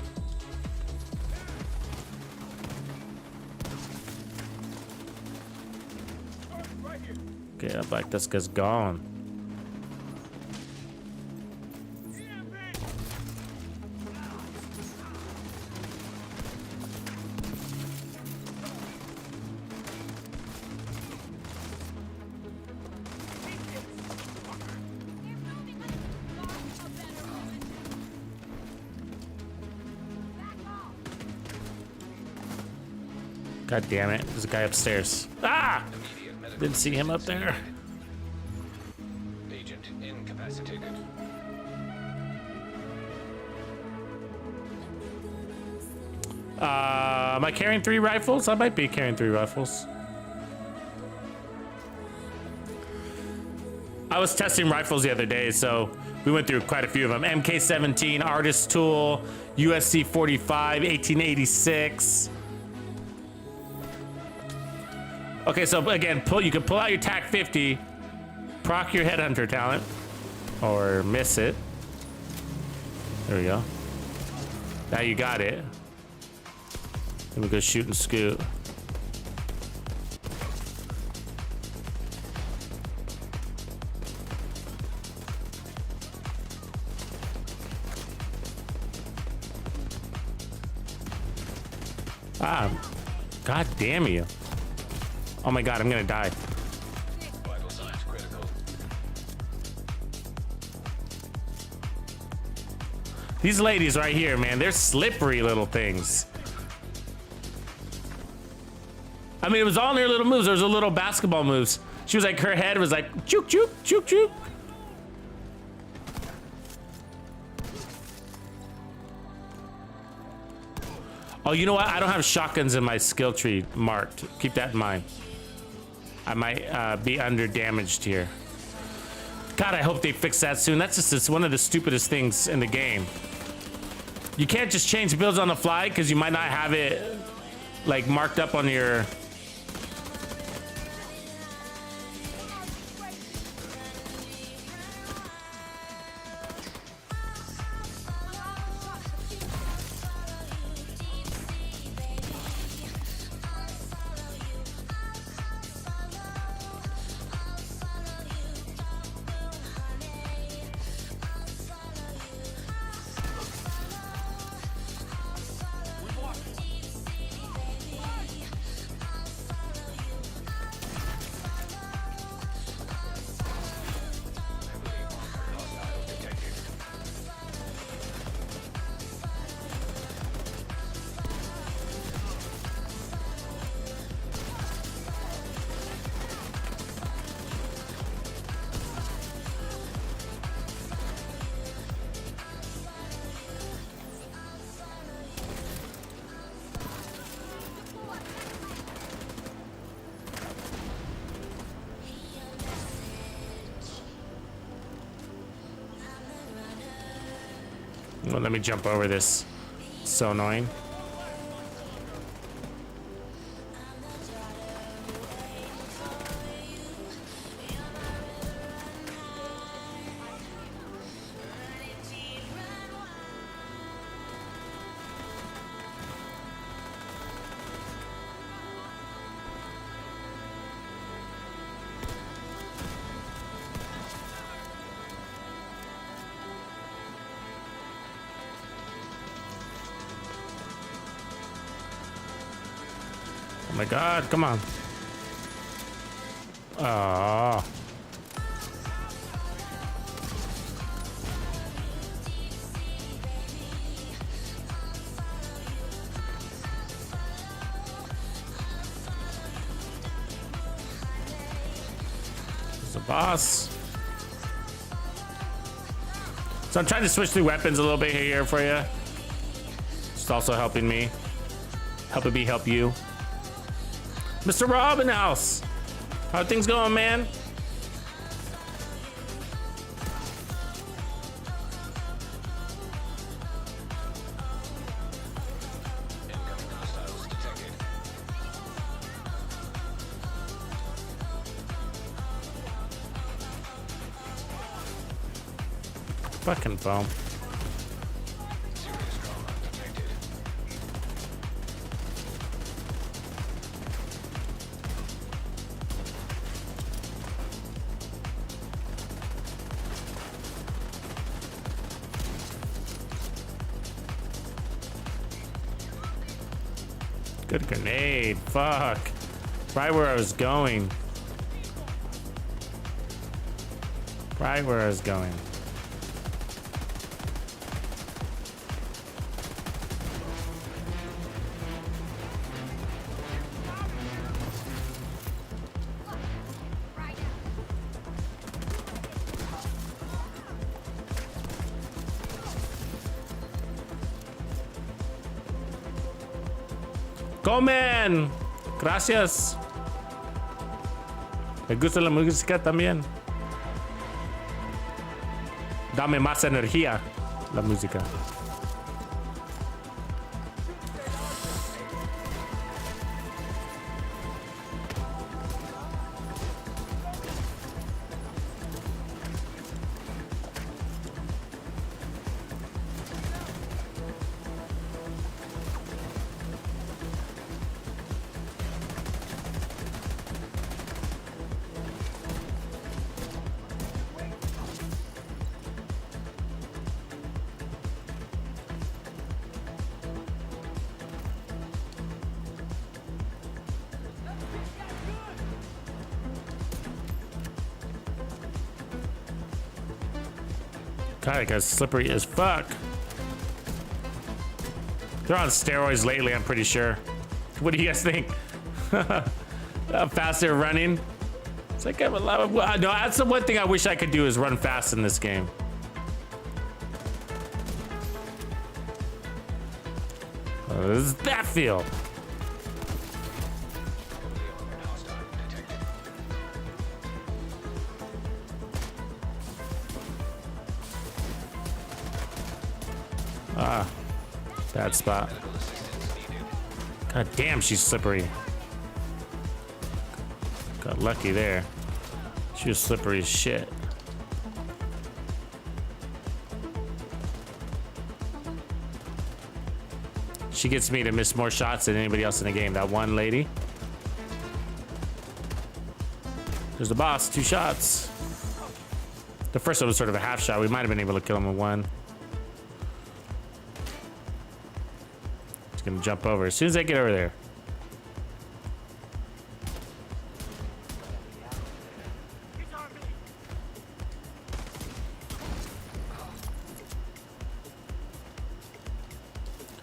Okay, like this guy's gone. God damn it, there's a guy upstairs. Ah! Immediate medical Didn't see him up there. Agent incapacitated. Am I carrying 3 rifles? I might be carrying 3 rifles. I was testing rifles the other day, so we went through quite a few of them. MK17, Artist Tool, USC 45, 1886. Okay, so again, you can pull out your TAC 50, proc your Headhunter talent, or miss it. There we go. Now you got it. Then we go shoot and scoot. Ah, god damn you. Oh my god, I'm gonna die. Vital signs critical. These ladies right here, man, they're slippery little things. I mean, it was all in her little moves. There was a little basketball moves. She was like, her head was like, chook, chook, chook, chook. Oh, you know what? I don't have shotguns in my skill tree marked. Keep that in mind. I might be under damaged here. God, I hope they fix that soon. That's just one of the stupidest things in the game. You can't just change builds on the fly because you might not have it like marked up on your... Well, let me jump over this. So annoying. Oh my god, come on. Oh. There's a boss. So I'm trying to switch through weapons a little bit here for you. It's also helping me. Helping me help you. Mr. Robin House. How are things going, man? Incoming hostiles detected. Fucking foam. Serious trauma detected. Good grenade. Fuck. Right where I was going. Right where I was going. Comen. Gracias. Me gusta la música también. Dame más energía. La música. God, it got slippery as fuck. They're on steroids lately, I'm pretty sure. What do you guys think? How fast they're running? It's like I'm a lot of, no, that's the one thing I wish I could do is run fast in this game. How does that feel? Hostile detected. Ah, bad spot. Medical assistance needed. God damn, she's slippery. Got lucky there. She was slippery as shit. She gets me to miss more shots than anybody else in the game. That one lady. There's the boss, 2 shots. The first one was sort of a half shot. We might have been able to kill him with 1. He's gonna jump over as soon as I get over there.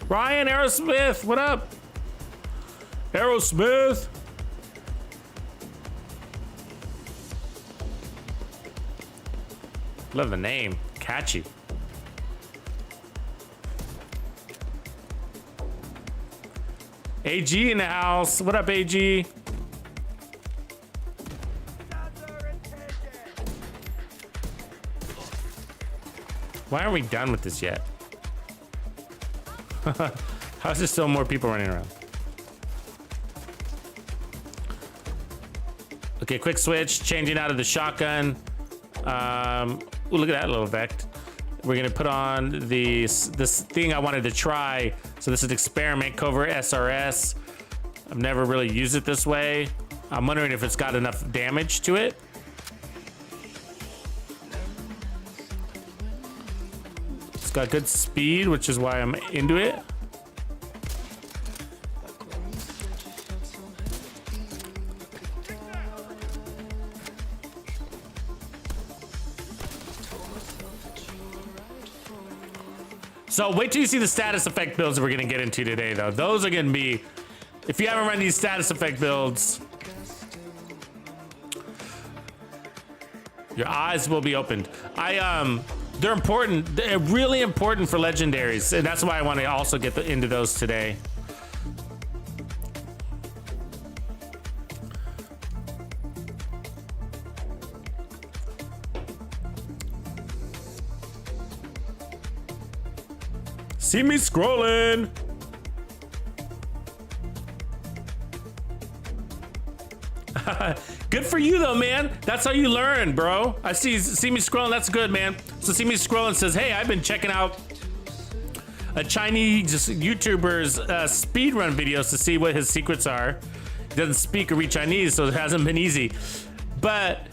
Ryan Aerosmith, what up? Aerosmith. Love the name, catchy. AG in the house. What up, AG? Why aren't we done with this yet? How's there still more people running around? Okay, quick switch, changing out of the shotgun. Ooh, look at that little vect. We're gonna put on this thing I wanted to try. So this is experiment covert SRS. I've never really used it this way. I'm wondering if it's got enough damage to it. It's got good speed, which is why I'm into it. So wait till you see the status effect builds that we're gonna get into today, though. Those are gonna be, if you haven't run these status effect builds, your eyes will be opened. They're important. They're really important for legendaries, and that's why I want to also get into those today. See me scrolling. Good for you though, man. That's how you learn, bro. I see me scrolling. That's good, man. So see me scrolling says, hey, I've been checking out a Chinese YouTuber's speedrun videos to see what his secrets are. He doesn't speak or read Chinese, so it hasn't been easy. But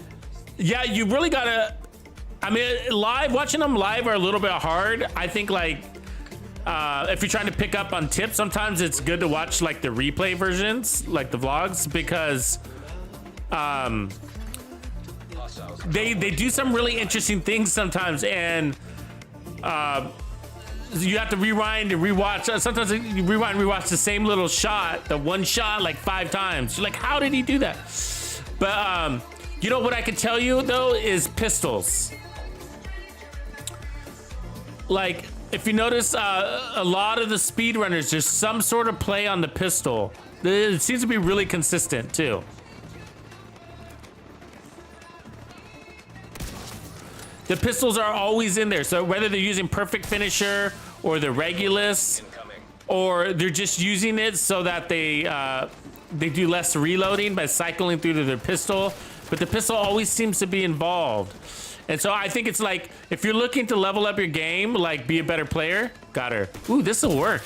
yeah, you really gotta. I mean, watching them live are a little bit hard. I think like if you're trying to pick up on tips, sometimes it's good to watch like the replay versions, like the vlogs, because they do some really interesting things sometimes, and you have to rewind and rewatch. Sometimes you rewind and rewatch the same little shot, the one shot, like 5 times. You're like, how did he do that? But you know what I can tell you though is pistols. Like if you notice, a lot of the speedrunners, there's some sort of play on the pistol. It seems to be really consistent too. The pistols are always in there. So whether they're using perfect finisher or the Regulus, or they're just using it so that they do less reloading by cycling through to their pistol, but the pistol always seems to be involved. And so I think it's like, if you're looking to level up your game, like be a better player, got her. Ooh, this will work.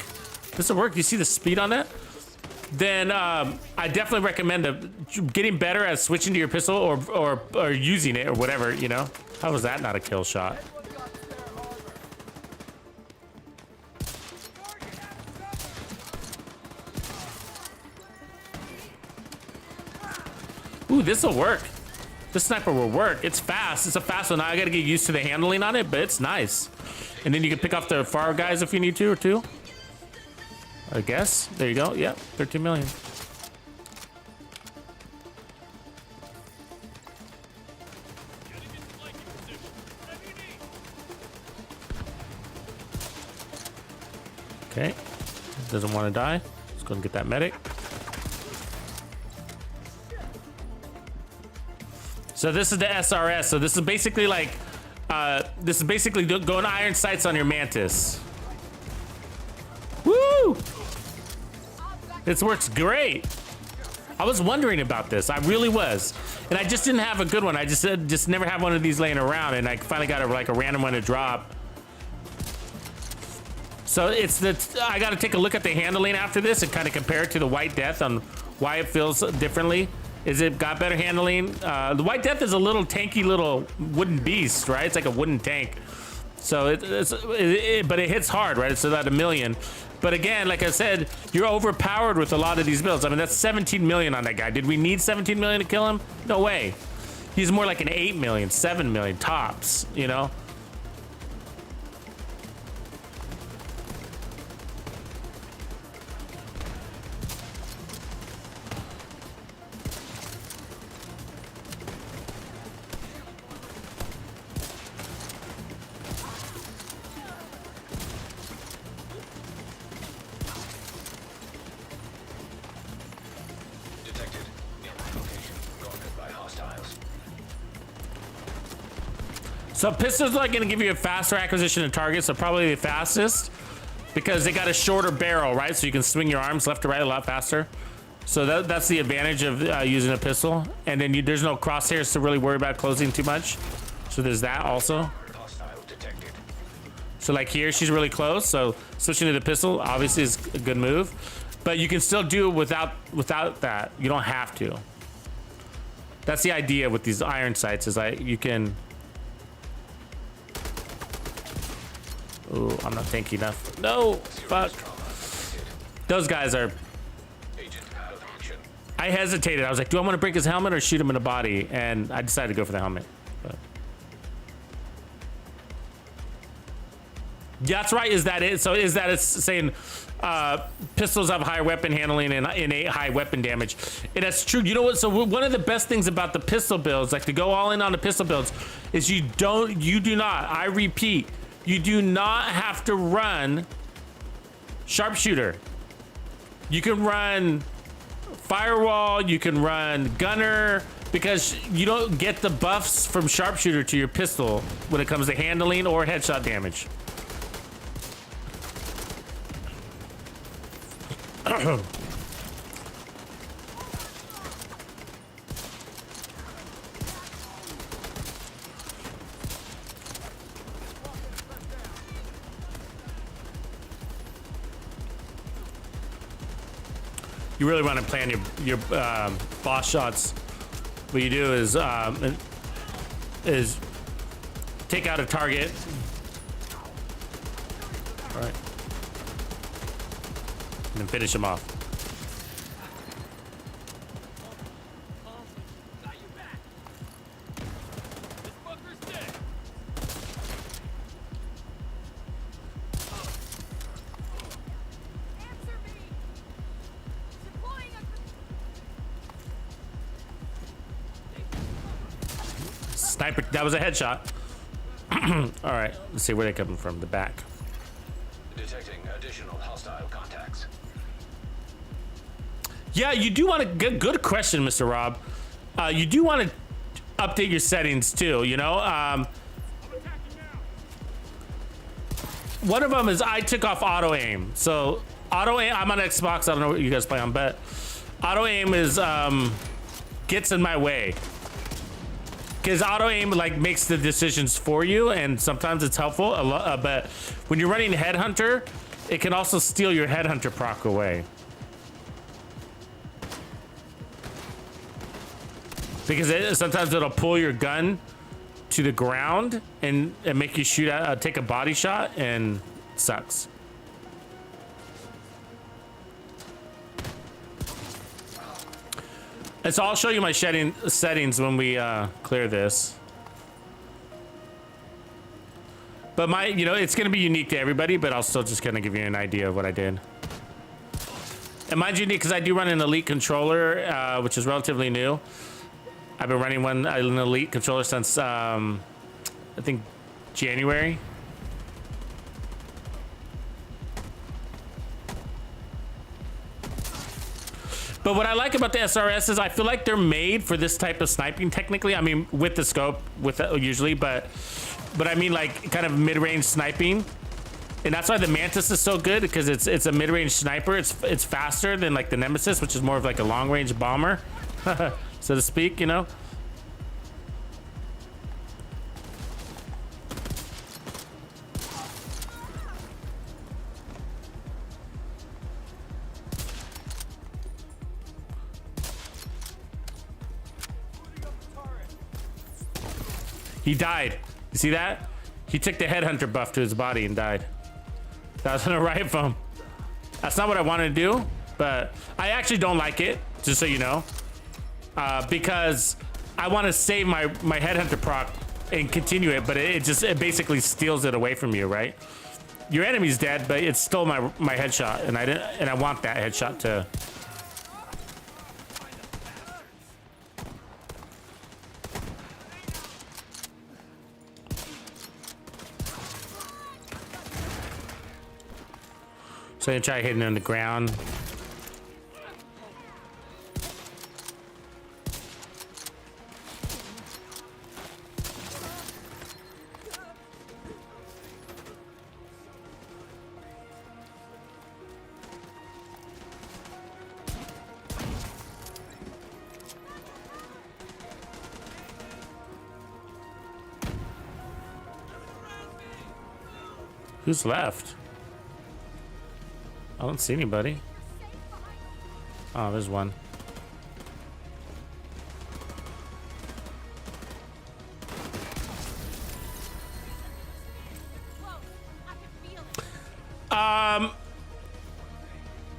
This will work. You see the speed on that? Then I definitely recommend getting better at switching to your pistol or using it or whatever, you know? How was that not a kill shot? Ooh, this will work. This sniper will work. It's fast. It's a fast one. Now I gotta get used to the handling on it, but it's nice. And then you can pick off the far guys if you need to, or two. I guess. There you go. Yep, 13 million. Okay. Doesn't want to die. Let's go and get that medic. So this is the SRS. So this is basically like, going iron sights on your Mantis. Woo! This works great. I was wondering about this. I really was, and I just didn't have a good one. I just never have one of these laying around, and I finally got a random one to drop. So I got to take a look at the handling after this and kind of compare it to the White Death on why it feels differently. Is it got better handling? The White Death is a little tanky little wooden beast, right? It's like a wooden tank. So but it hits hard, right? It's about 1 million. But again, like I said, you're overpowered with a lot of these builds. I mean, that's 17 million on that guy. Did we need 17 million to kill him? No way. He's more like an 8 million, 7 million tops, you know? So pistols are going to give you a faster acquisition of targets, so probably the fastest, because they got a shorter barrel, right? So you can swing your arms left to right a lot faster. So that's the advantage of using a pistol. And then there's no crosshairs to really worry about closing too much. So there's that also. So like here, she's really close. So switching to the pistol obviously is a good move, but you can still do it without that. You don't have to. That's the idea with these iron sights, is you can. Ooh, I'm not tanky enough. No, fuck. Those guys are. I hesitated. I was like, do I want to break his helmet or shoot him in the body? And I decided to go for the helmet. But. That's right. Is that it? So is that it's saying pistols have higher weapon handling and innate high weapon damage? And that's true. You know what? So one of the best things about the pistol builds, like to go all in on the pistol builds, is you do not, I repeat, you do not have to run sharpshooter. You can run firewall, you can run gunner, because you don't get the buffs from sharpshooter to your pistol when it comes to handling or headshot damage. You really want to plan your boss shots. What you do is take out a target. All right. And then finish him off. Sniper, that was a headshot. All right, let's see where they're coming from. The back. Detecting additional hostile contacts. Yeah, you do want to. Good question, Mr. Rob. You do want to update your settings too. You know, one of them is I took off auto aim. So auto aim. I'm on Xbox. I don't know what you guys play on, but auto aim is gets in my way. Because auto aim like makes the decisions for you, and sometimes it's helpful. But when you're running Headhunter, it can also steal your Headhunter proc away. Because sometimes it'll pull your gun to the ground and make you shoot at, take a body shot, and it sucks. And so I'll show you my settings when we clear this. But you know, it's gonna be unique to everybody, but I'll still just gonna give you an idea of what I did. And mine's unique because I do run an Elite controller, which is relatively new. I've been running an Elite controller since, I think, January. But what I like about the SRS is I feel like they're made for this type of sniping technically. I mean, with the scope, usually, but I mean like kind of mid-range sniping. And that's why the Mantis is so good, because it's a mid-range sniper. It's faster than like the Nemesis, which is more of like a long-range bomber, so to speak, you know? He died. You see that? He took the Headhunter buff to his body and died. That was on the right phone. That's not what I wanted to do, but I actually don't like it, just so you know. Because I want to save my Headhunter proc and continue it, but it basically steals it away from you, right? Your enemy's dead, but it stole my headshot, and I want that headshot to. So I'm gonna try hitting it on the ground. Who's left? I don't see anybody. Oh, there's one.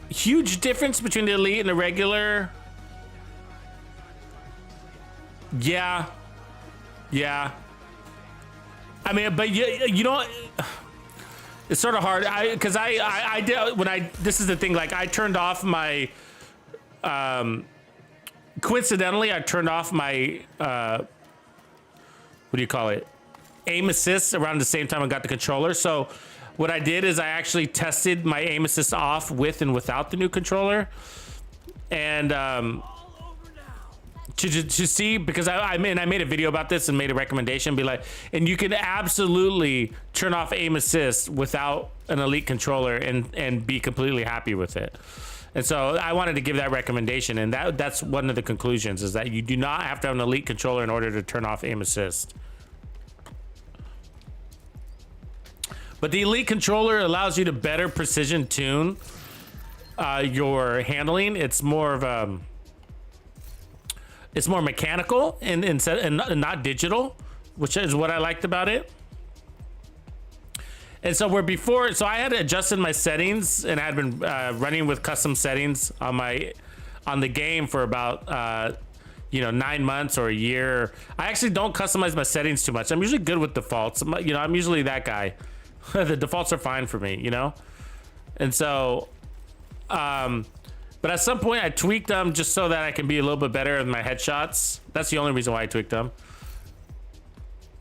Huge difference between the Elite and the regular. Yeah. I mean, but you know, It's sort of hard. Because I did when I. This is the thing. Like I turned off my. Coincidentally, I turned off my. What do you call it? Aim assist around the same time I got the controller. So what I did is I actually tested my aim assist off with and without the new controller, and to see, because I made a video about this and made a recommendation, be like, and you can absolutely turn off aim assist without an Elite controller and be completely happy with it. And so I wanted to give that recommendation, and that's one of the conclusions, is that you do not have to have an Elite controller in order to turn off aim assist. But the Elite controller allows you to better precision tune your handling. It's more of it's more mechanical and not digital, which is what I liked about it. And so so I had adjusted my settings, and I had been running with custom settings on the game for about 9 months or a year. I actually don't customize my settings too much. I'm usually good with defaults. I'm usually that guy. The defaults are fine for me, and so but at some point I tweaked them just so that I can be a little bit better with my headshots. That's the only reason why I tweaked them.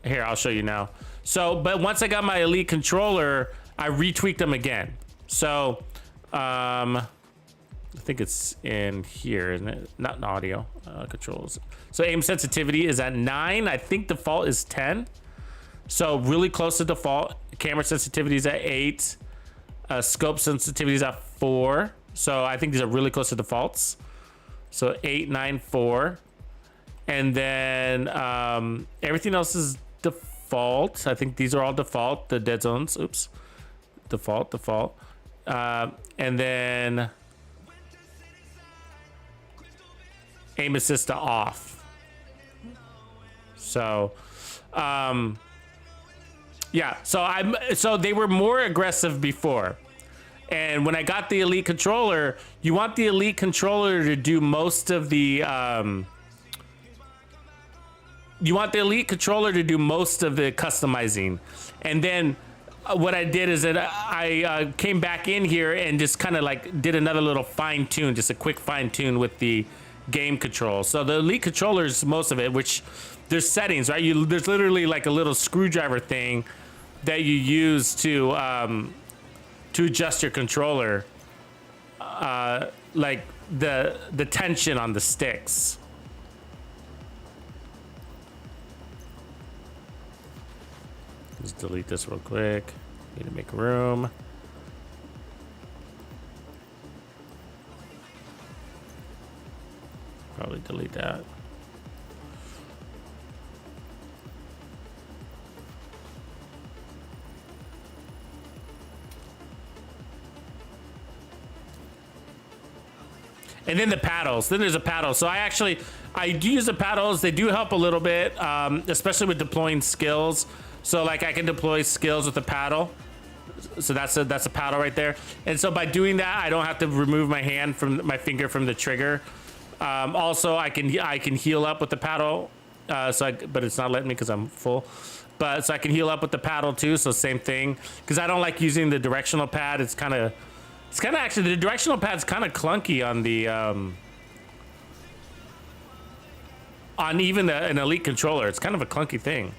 Here, I'll show you now. So, but once I got my Elite controller, I retweaked them again. So, I think it's in here, isn't it? Not in audio controls. So aim sensitivity is at 9. I think default is 10. So really close to default. Camera sensitivity is at 8. Scope sensitivity is at 4. So I think these are really close to defaults. So 8, 9, 4. And then everything else is default. I think these are all default. The dead zones. Oops. Default. And then aim assist to off. So yeah, so they were more aggressive before. And when I got the Elite controller, you want the Elite controller to do most of the customizing. And then what I did is that I came back in here and just kind of like did another little fine tune, just a quick fine tune with the game control. So the Elite controller is most of it, which there's settings, right? There's literally like a little screwdriver thing that you use to adjust your controller, like the tension on the sticks. Let's delete this real quick. Need to make room. Probably delete that. And then the paddles. Then there's a paddle. So I do use the paddles. They do help a little bit, especially with deploying skills. So like I can deploy skills with the paddle. So that's a paddle right there. And so by doing that, I don't have to remove my finger from the trigger. Also, I can heal up with the paddle. But it's not letting me because I'm full. But so I can heal up with the paddle too. So same thing. Because I don't like using the directional pad. It's kind of actually, the directional pad's kind of clunky on the on even an Elite controller. It's kind of a clunky thing.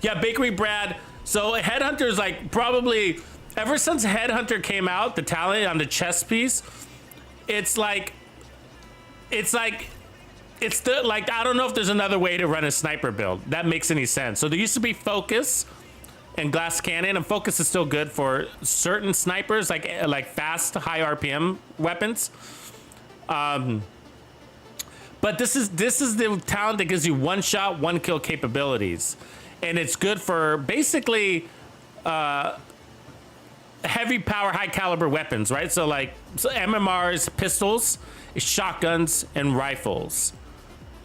Yeah, Bakery Brad. So Headhunter's like probably ever since Headhunter came out, the talent on the chest piece, it's I don't know if there's another way to run a sniper build that makes any sense. So there used to be Focus and Glass Cannon, and Focus is still good for certain snipers, like fast, high RPM weapons. But this is the talent that gives you one shot, one kill capabilities, and it's good for basically heavy power, high caliber weapons, right? So MMRs, pistols, shotguns, and rifles.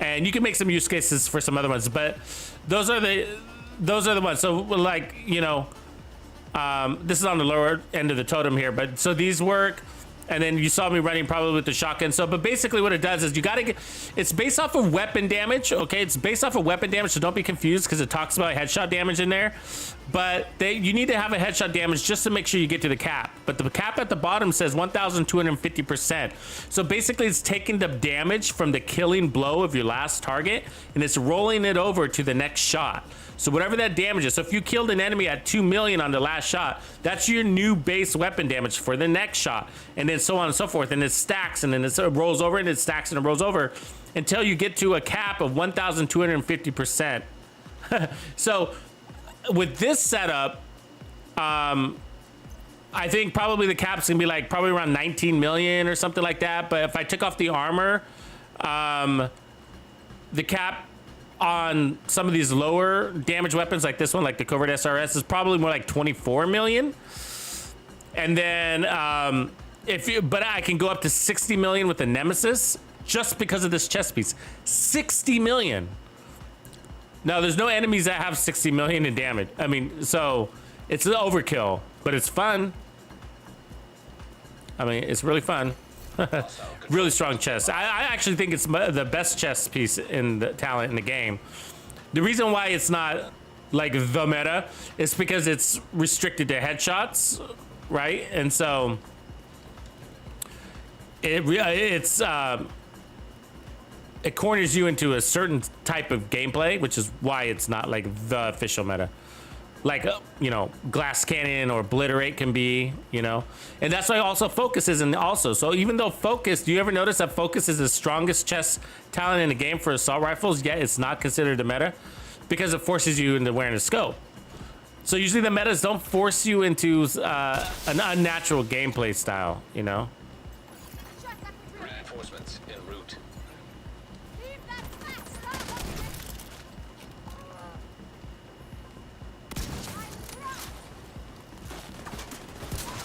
And you can make some use cases for some other ones, but those are the ones. So this is on the lower end of the totem here, but so these work. And then you saw me running probably with the shotgun. So, but basically what it does is you gotta get, it's based off of weapon damage, okay? It's based off of weapon damage, so don't be confused because it talks about headshot damage in there. But you need to have a headshot damage just to make sure you get to the cap. But the cap at the bottom says 1,250%. So basically it's taking the damage from the killing blow of your last target and it's rolling it over to the next shot. So whatever that damage is, so if you killed an enemy at 2 million on the last shot, that's your new base weapon damage for the next shot. And then so on and so forth. And it stacks and then it rolls over and it stacks and it rolls over until you get to a cap of 1,250%. So with this setup, I think probably the cap's gonna be like probably around 19 million or something like that. But if I took off the armor, the cap on some of these lower damage weapons like this one, like the Covert SRS, is probably more like 24 million. And then but I can go up to 60 million with the Nemesis just because of this chest piece. 60 million. Now there's no enemies that have 60 million in damage. I mean, so it's an overkill, but it's fun. I mean, it's really fun. Really strong chest. I actually think it's the best chest piece in the talent in the game. The reason why it's not like the meta is because it's restricted to headshots, right? And so it corners you into a certain type of gameplay, which is why it's not like the official meta. Like, you know, Glass Cannon or Obliterate can be, you know, and that's why also Focus isn't also. So even though Focus, do you ever notice that Focus is the strongest chest talent in the game for assault rifles, yet it's not considered a meta because it forces you into wearing a scope. So usually the metas don't force you into an unnatural gameplay style, you know? Reinforcements en route.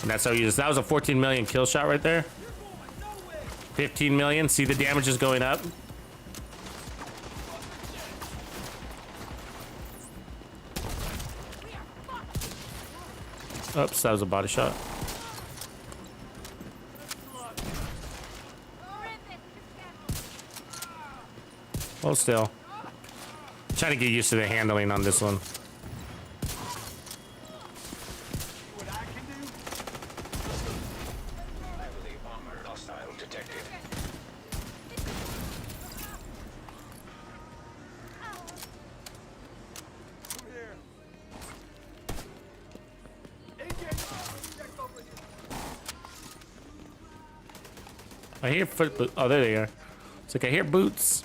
And that's how you just, that was a 14 million kill shot right there. 15 million, see the damage is going up. Oops, that was a body shot. Hold still. Trying to get used to the handling on this one. Heavily armored hostile detected. I hear foot boot. Oh, there they are. It's like I hear boots.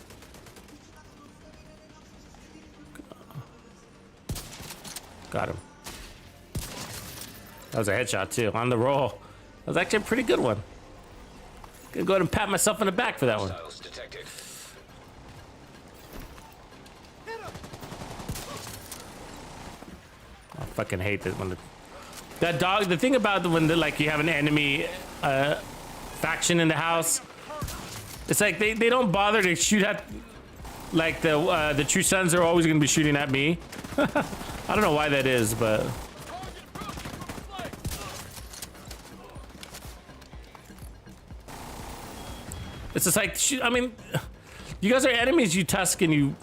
Got him. That was a headshot too, on the roll. That was actually a pretty good one. Gonna go ahead and pat myself on the back for that one. Hostiles detected. I fucking hate that when that dog. The thing about when like you have an enemy faction in the house, it's like they don't bother to shoot at, like the True Sons are always gonna be shooting at me. I don't know why that is, but it's just like, I mean, you guys are enemies, you Tusk and you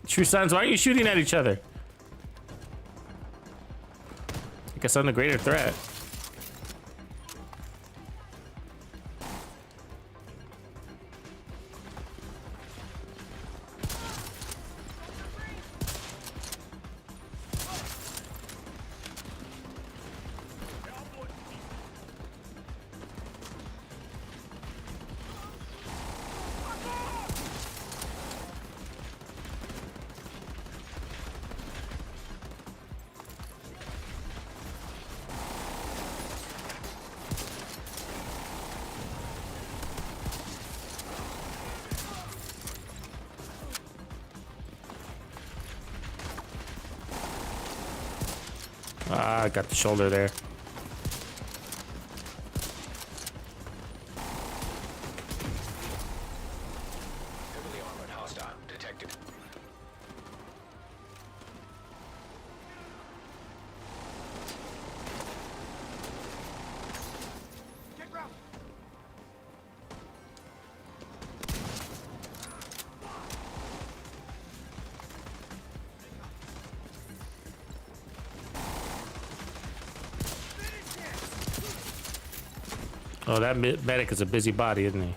True Sons. Why aren't you shooting at each other? I guess I'm the greater threat. Ah, I got the shoulder there. Heavily armored hostile detected. Oh, that medic is a busy body, isn't he?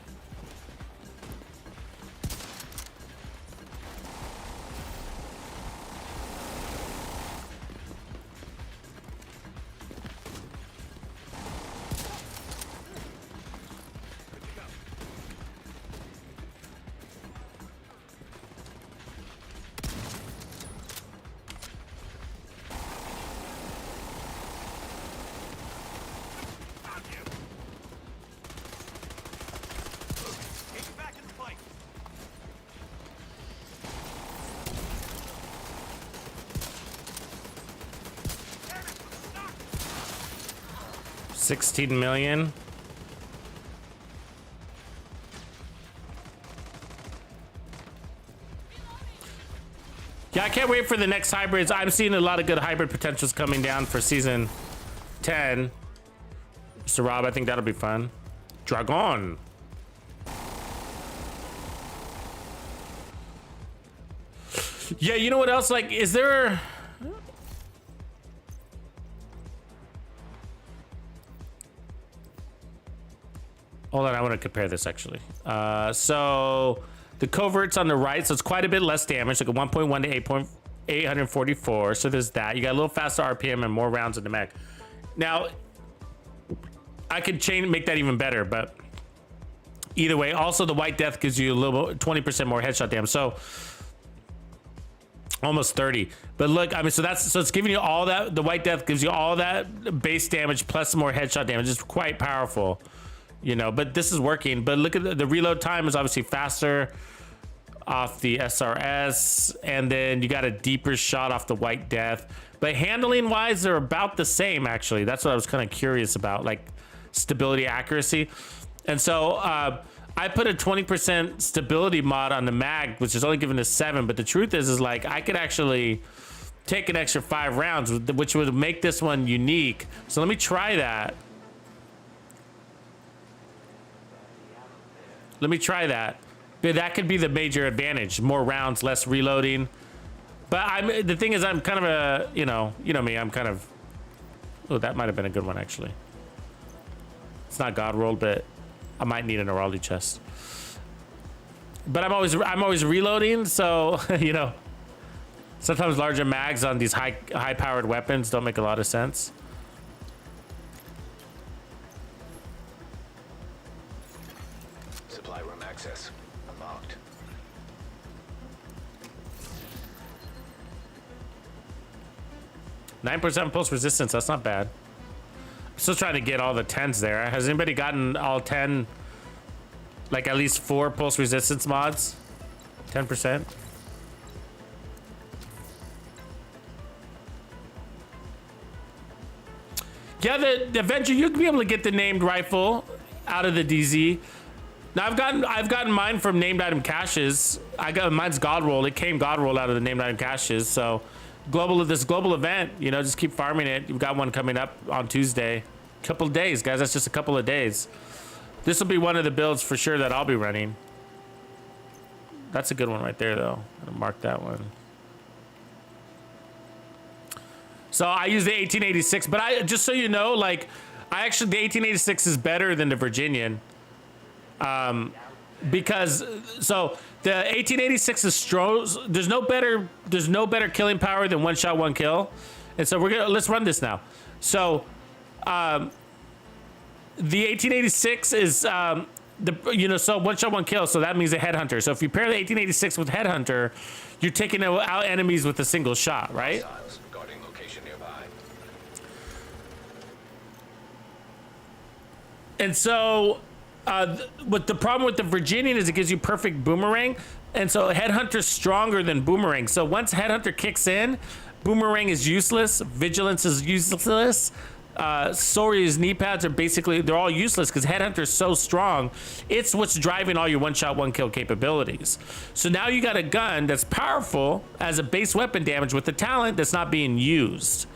$16 million. Yeah, I can't wait for the next hybrids. I'm seeing a lot of good hybrid potentials coming down for season 10. Mr. Rob, I think that'll be fun. Dragon. Yeah, you know what else? Like, is there... Hold on, I want to compare this actually. So the coverts on the right, so it's quite a bit less damage, like a 1.1 to 844. So there's that. You got a little faster RPM and more rounds in the mag. Now, I could make that even better, but either way. Also, the White Death gives you a little 20% more headshot damage. So almost 30. But look, I mean, so it's giving you all that. The White Death gives you all that base damage plus more headshot damage. It's quite powerful. You know, but this is working. But look at the reload time is obviously faster off the SRS, and then you got a deeper shot off the White Death. But handling wise, they're about the same actually. That's what I was kind of curious about, like stability, accuracy. And so I put a 20% stability mod on the mag, which is only given a 7. But the truth is like I could actually take an extra 5 rounds, which would make this one unique. So let me try that. Let me try that. But that could be the major advantage. More rounds, less reloading. But the thing is, I'm kind of a, you know me, I'm kind of, oh, that might have been a good one actually. It's not God rolled, but I might need an Oraldi chest. But I'm always reloading, so you know, sometimes larger mags on these high powered weapons don't make a lot of sense. Supply room access unlocked. %9 pulse resistance, that's not bad. I'm still trying to get all the 10s there. Has anybody gotten all 10, like at least 4 pulse resistance mods? 10%? Yeah, the Avenger, you'll be able to get the named rifle out of the DZ. Now I've gotten mine from named item caches. Mine's God rolled. It came God rolled out of the named item caches. So this global event, you know, just keep farming it. You've got one coming up on Tuesday. Couple of days, guys. That's just a couple of days. This will be one of the builds for sure that I'll be running. That's a good one right there, though. I'm gonna mark that one. So I use the 1886, but just so you know, like, the 1886 is better than the Virginian. Because so the 1886 is strong. There's no better killing power than one shot, one kill. And so let's run this now. So, the 1886 is, so one shot, one kill. So that means a headhunter. So if you pair the 1886 with headhunter, you're taking out enemies with a single shot, right? Hostiles regarding location nearby. And so, what the problem with the Virginian is it gives you perfect boomerang. And so Headhunter's stronger than Boomerang. So once Headhunter kicks in, Boomerang is useless, Vigilance is useless, Soria's knee pads are they're all useless because Headhunter's so strong. It's what's driving all your one shot, one kill capabilities. So now you got a gun that's powerful as a base weapon damage with the talent that's not being used.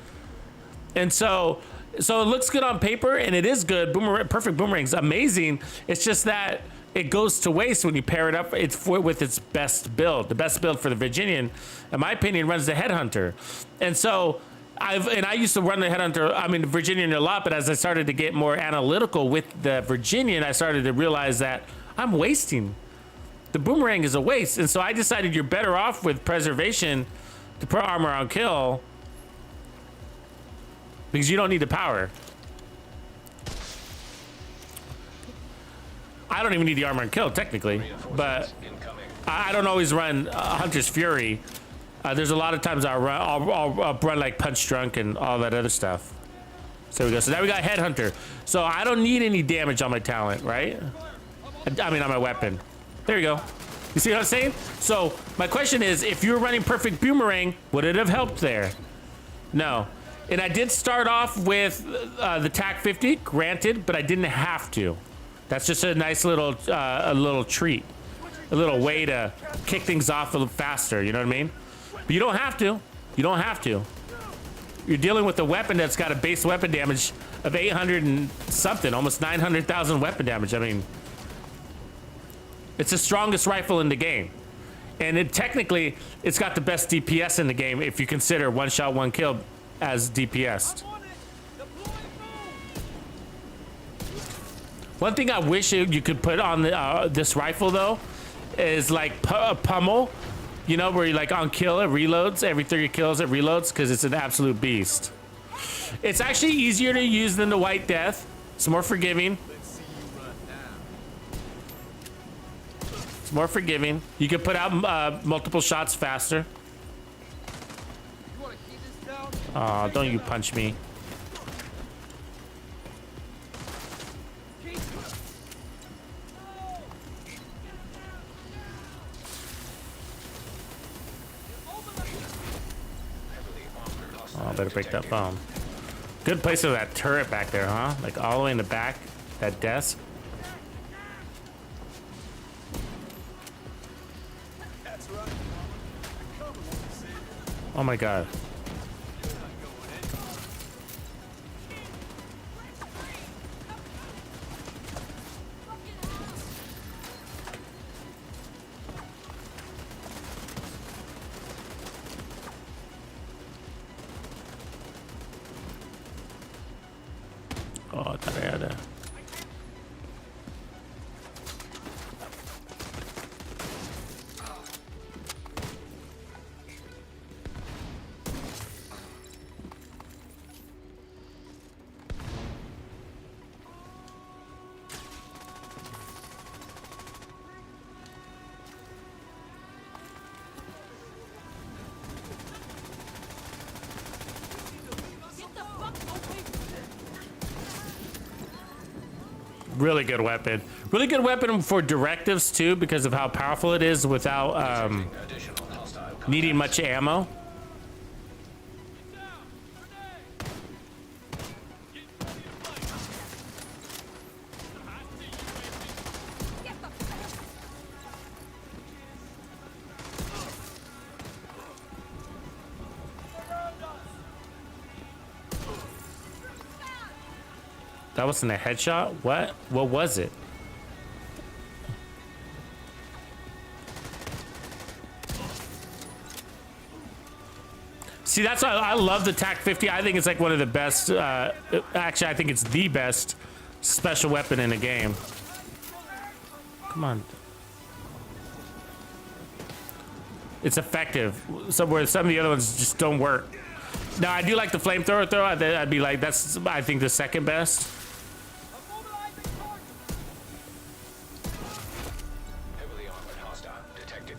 And so it looks good on paper, and it is good. Perfect Boomerang's amazing. It's just that it goes to waste when you pair it up. With its best build. The best build for the Virginian, in my opinion, runs the Headhunter. And so I used to run the headhunter, I mean, Virginian a lot, but as I started to get more analytical with the Virginian, I started to realize that I'm wasting. The boomerang is a waste, and so I decided you're better off with preservation to put armor on kill because you don't need the power. I don't even need the armor and kill technically, but I don't always run Hunter's Fury. There's a lot of times I'll run like Punch Drunk and all that other stuff. So we go. So now we got Headhunter. So I don't need any damage on my talent, right? I mean on my weapon. There you go. You see what I'm saying? So my question is, if you were running Perfect Boomerang, would it have helped there? No. And I did start off with the TAC 50, granted, but I didn't have to. That's just a nice little treat, a little way to kick things off a little faster. You know what I mean? But you don't have to. You don't have to. You're dealing with a weapon that's got a base weapon damage of 800 and something, almost 900,000 weapon damage. I mean, it's the strongest rifle in the game, and technically, it's got the best DPS in the game if you consider one shot, one kill as DPS. One thing I wish you could put on this rifle though is like a pummel, you know, where you like on kill it reloads every 30 kills it reloads because it's an absolute beast. It's actually easier to use than the White Death. It's more forgiving. It's more forgiving. You can put out multiple shots faster. Oh, don't you punch me. Oh, I better break that phone. Good place for that turret back there, huh? Like all the way in the back, that desk. Oh my god. Oh, tarada. Really good weapon. Really good weapon for directives too, because of how powerful it is without needing much ammo. That wasn't a headshot? What? What was it? See, that's why I love the TAC 50. I think it's like one of the best, actually, I think it's the best special weapon in the game. Come on. It's effective. Where some of the other ones just don't work. Now, I do like the flamethrower throw. I'd be like, that's, I think, the second best. Heavily armored hostile detected.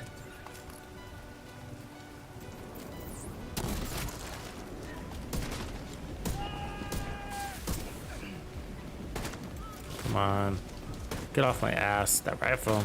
Come on. Get off my ass, that rifle.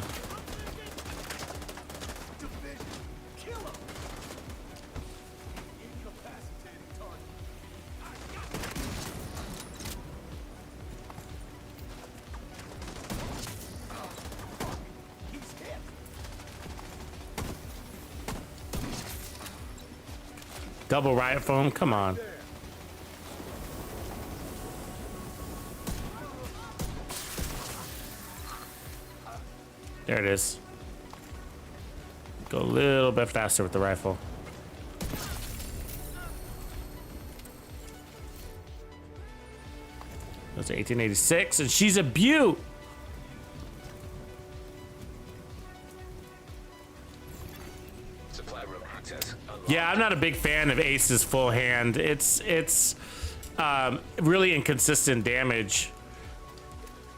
Double riot foam, come on. There it is. Go a little bit faster with the rifle. There's 1886, and she's a beaut. Supply room access unlocked. Yeah, I'm not a big fan of Ace's full hand. It's really inconsistent damage.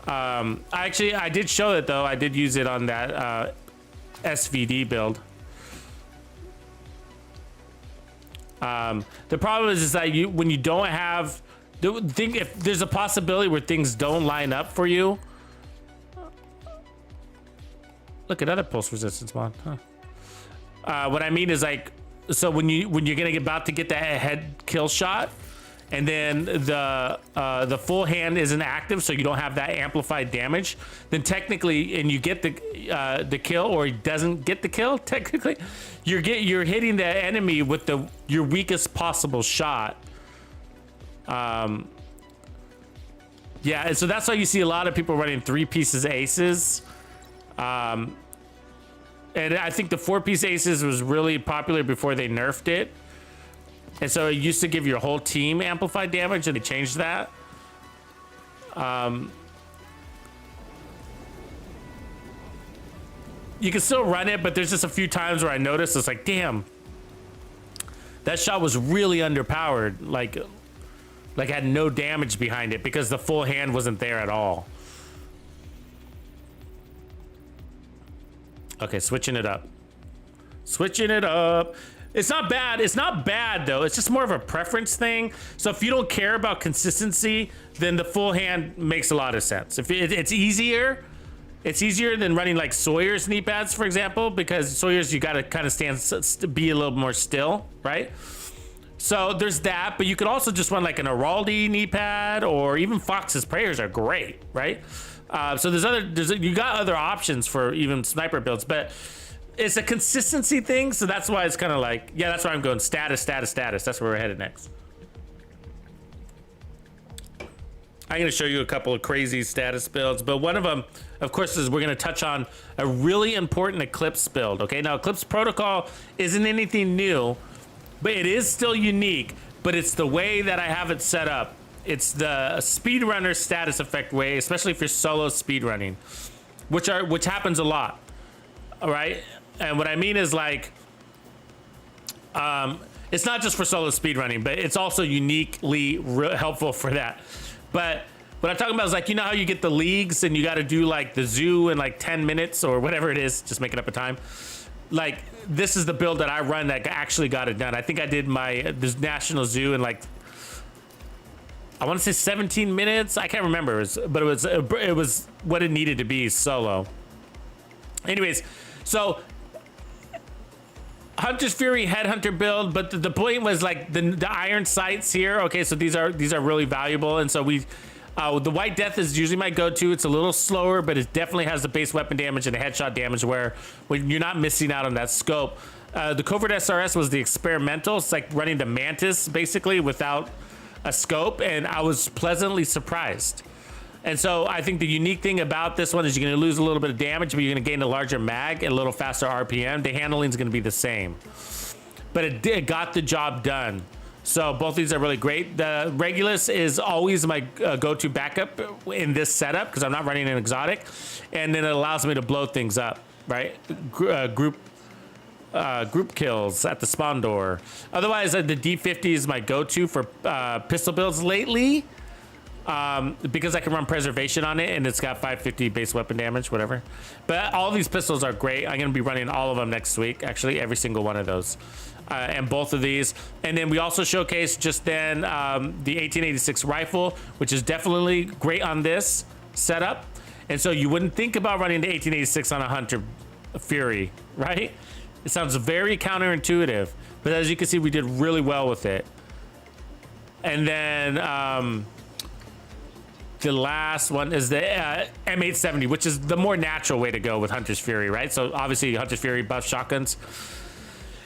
I did show it though. I did use it on that SVD build. The problem is that when you don't have if there's a possibility where things don't line up for you. Look at other pulse resistance mod. Huh. What I mean is like, so when you're about to get that head kill shot, and then the full hand isn't active, so you don't have that amplified damage, then technically, and you get the kill, or he doesn't get the kill, technically, you're hitting the enemy with your weakest possible shot. Yeah, and so that's why you see a lot of people running 3-pieces aces. And I think the 4-piece aces was really popular before they nerfed it. And so it used to give your whole team amplified damage, and they changed that. You can still run it, but there's just a few times where I noticed it's like, damn, that shot was really underpowered. Like had no damage behind it because the full hand wasn't there at all. Okay, switching it up. Switching it up. It's not bad. It's not bad though. It's just more of a preference thing. So if you don't care about consistency, then the full hand makes a lot of sense. If it's easier than running like Sawyer's knee pads, for example, because Sawyer's you got to kind of be a little more still, right? So there's that, but you could also just run like an Araldi knee pad, or even Fox's prayers are great, right? So you got other options for even sniper builds, but it's a consistency thing. So that's why it's kind of like, yeah, that's why I'm going status. That's where we're headed next. I'm going to show you a couple of crazy status builds, but one of them, of course, is we're going to touch on a really important Eclipse build. Okay, now Eclipse Protocol isn't anything new, but it is still unique, but it's the way that I have it set up. It's the speedrunner status effect way, especially if you're solo speedrunning, which happens a lot. All right, and what I mean is like, it's not just for solo speedrunning, but it's also uniquely helpful for that. But what I'm talking about is like, you know how you get the leagues and you got to do like the zoo in like 10 minutes or whatever it is, just making up a time. Like this is the build that I run that actually got it done. I think I did this national zoo in like, I want to say 17 minutes. I can't remember, but it was what it needed to be solo. Anyways, so Hunter's Fury Headhunter build, but the point was like the iron sights here. Okay, so these are really valuable, and so the White Death is usually my go-to. It's a little slower, but it definitely has the base weapon damage and the headshot damage where when you're not missing out on that scope. The Covert SRS was the experimental. It's like running the Mantis basically without a scope, and I was pleasantly surprised. And so I think the unique thing about this one is you're going to lose a little bit of damage, but you're going to gain a larger mag and a little faster RPM. The handling is going to be the same, but it got the job done. So both these are really great. The Regulus is always my go-to backup in this setup because I'm not running an exotic, and then it allows me to blow things up, right? Group kills at the spawn door. Otherwise, the D50 is my go-to for pistol builds lately. Because I can run preservation on it and it's got 550 base weapon damage, whatever. But all these pistols are great. I'm going to be running all of them next week, actually, every single one of those. And both of these. And then we also showcased just then the 1886 rifle, which is definitely great on this setup. And so you wouldn't think about running the 1886 on a Hunter Fury, right? It sounds very counterintuitive, but as you can see, we did really well with it. And then the last one is the M870, which is the more natural way to go with Hunter's Fury, right? So obviously Hunter's Fury buffs shotguns.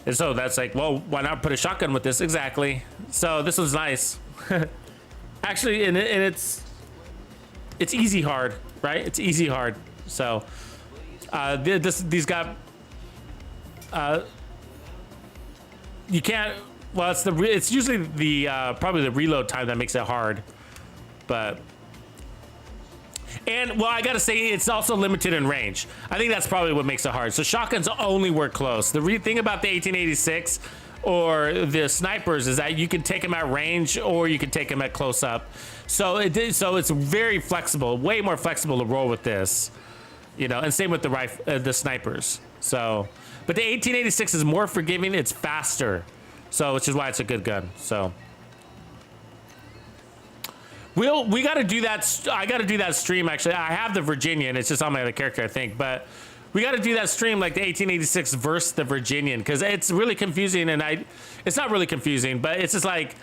And so that's like, well, why not put a shotgun with this? Exactly. So this was nice. Actually, and it's easy hard, right? It's easy hard. So these got, you can't, well, it's usually the, probably the reload time that makes it hard, but And well, I gotta say, it's also limited in range. I think that's probably what makes it hard. So shotguns only work close. The thing about the 1886 or the snipers is that you can take them at range or you can take them at close up. So it's very flexible, way more flexible to roll with this, you know. And same with the snipers. So, but the 1886 is more forgiving. It's faster, so which is why it's a good gun. So. We got to do that. I got to do that stream. Actually, I have the Virginian. It's just on my other character, I think. But we got to do that stream like the 1886 versus the Virginian, because it's really confusing. And it's not really confusing, but it's just like,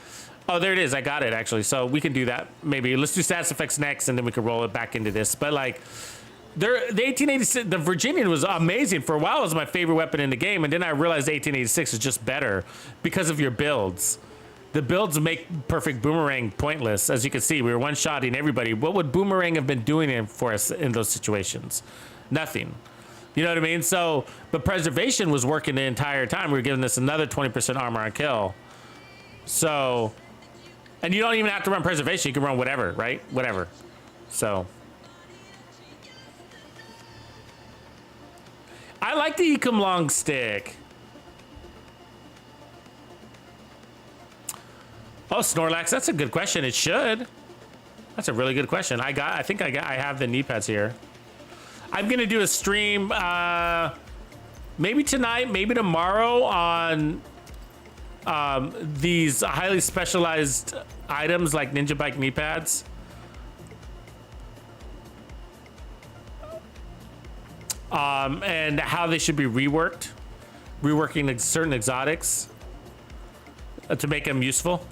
oh, there it is. I got it actually. So we can do that. Maybe let's do status effects next, and then we can roll it back into this. But like, the 1886, the Virginian was amazing for a while. It was my favorite weapon in the game, and then I realized the 1886 is just better because of your builds. The builds make perfect boomerang pointless. As you can see, we were one-shotting everybody. What would boomerang have been doing for us in those situations? Nothing. You know what I mean? So, but preservation was working the entire time. We were giving this another 20% armor on kill. So, and you don't even have to run preservation. You can run whatever, right? Whatever. So, I like the Ecom long stick. Oh, Snorlax, that's a good question. It should. That's a really good question. I have the knee pads here. I'm gonna do a stream, maybe tonight, maybe tomorrow on these highly specialized items like Ninja Bike knee pads. And how they should be reworking certain exotics to make them useful.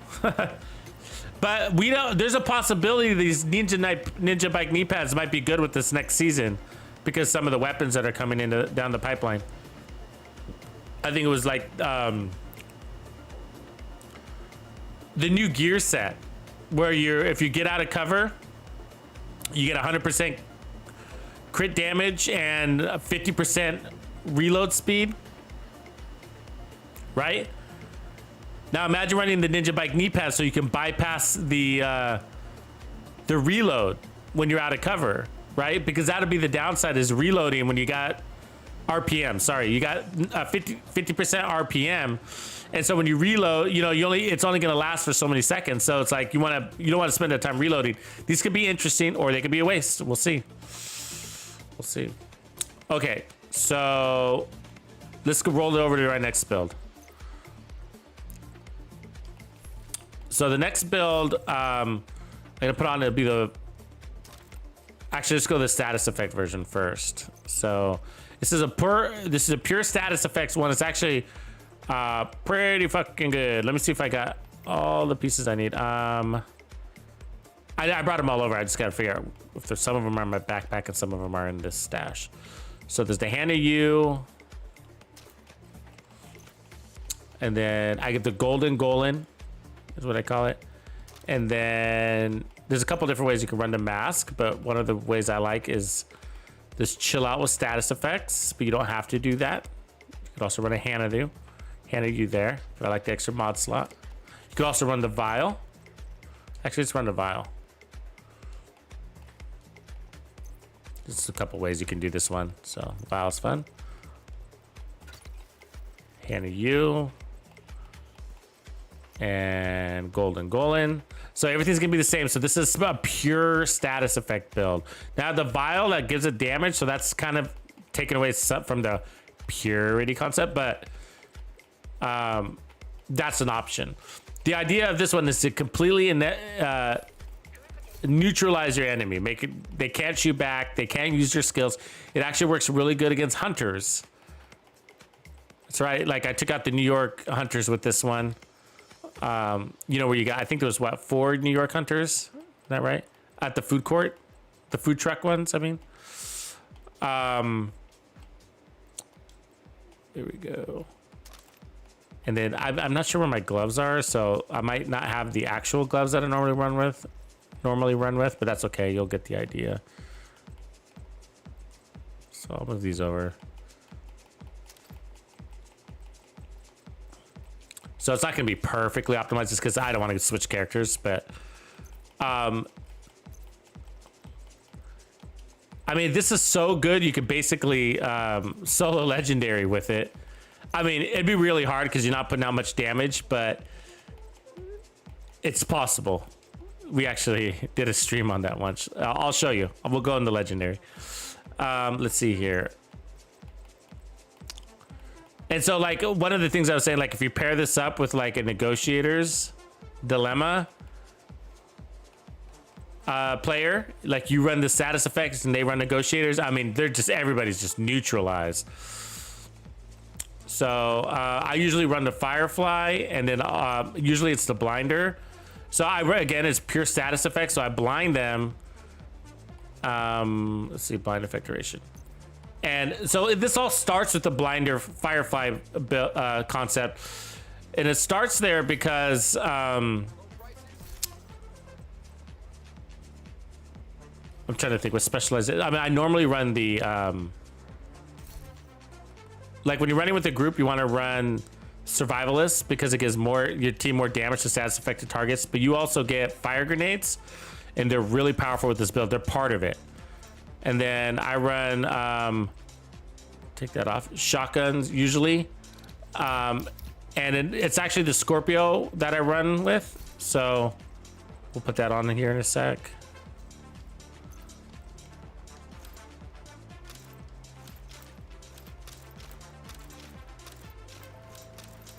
But we don't. There's a possibility these Ninja Bike knee pads might be good with this next season, because some of the weapons that are coming in down the pipeline. I think it was like the new gear set, where if you get out of cover, you get 100% crit damage and 50% reload speed. Right? Now imagine running the Ninja Bike knee pads so you can bypass the reload when you're out of cover, right? Because that'll be the downside, is reloading when you got RPM. Sorry, you got 50% RPM, and so when you reload, you know, it's only going to last for so many seconds. So it's like you don't want to spend that time reloading. These could be interesting, or they could be a waste. We'll see. We'll see. Okay, so let's go roll it over to our next build. So the next build, I'm gonna put on, it'll be actually, let's go the status effect version first. So this is a pure status effects one. It's actually pretty fucking good. Let me see if I got all the pieces I need. I brought them all over. I just gotta figure out if there's some of them are in my backpack and some of them are in this stash. So there's the hand of you, and then I get the golden golem, is what I call it. And then there's a couple different ways you can run the mask, but one of the ways I like is this chill out with status effects, but you don't have to do that. You could also run a Hanadu there, but I like the extra mod slot. You could also run the vial. Actually, let's run the vial. There's a couple ways you can do this one. So the vial's fun. Hanadu. And golden golem. So everything's gonna be the same. So this is a pure status effect build. Now the vial, that gives it damage, so that's kind of taken away from the purity concept, but that's an option. The idea of this one is to completely neutralize your enemy. They can't shoot back, they can't use your skills. It actually works really good against hunters. That's right. Like I took out the New York hunters with this one. You know, where you got, I think there was 4 New York hunters, is that right? At the food court, the food truck ones, I mean. There we go. And then I'm not sure where my gloves are, so I might not have the actual gloves that I normally run with, but that's okay. You'll get the idea. So I'll move these over. So it's not going to be perfectly optimized just because I don't want to switch characters, but I mean, this is so good. You could basically solo legendary with it. I mean, it'd be really hard because you're not putting out much damage, but it's possible. We actually did a stream on that once. I'll show you. We'll go in the legendary. Let's see here. And so, like, one of the things I was saying, like, if you pair this up with, like, a negotiator's dilemma player, like, you run the status effects and they run negotiators. I mean, they're just, everybody's just neutralized. So I usually run the Firefly, and then usually it's the Blinder. So again, it's pure status effects. So I blind them. Let's see, blind effect duration. And so this all starts with the Blinder Firefly concept. And it starts there because I'm trying to think what specialized. I mean, I normally run the like when you're running with a group, you want to run Survivalist because it gives your team more damage to status affected targets. But you also get fire grenades, and they're really powerful with this build. They're part of it. And then I run take that off, shotguns usually, and it's actually the Scorpio that I run with. So we'll put that on here in a sec.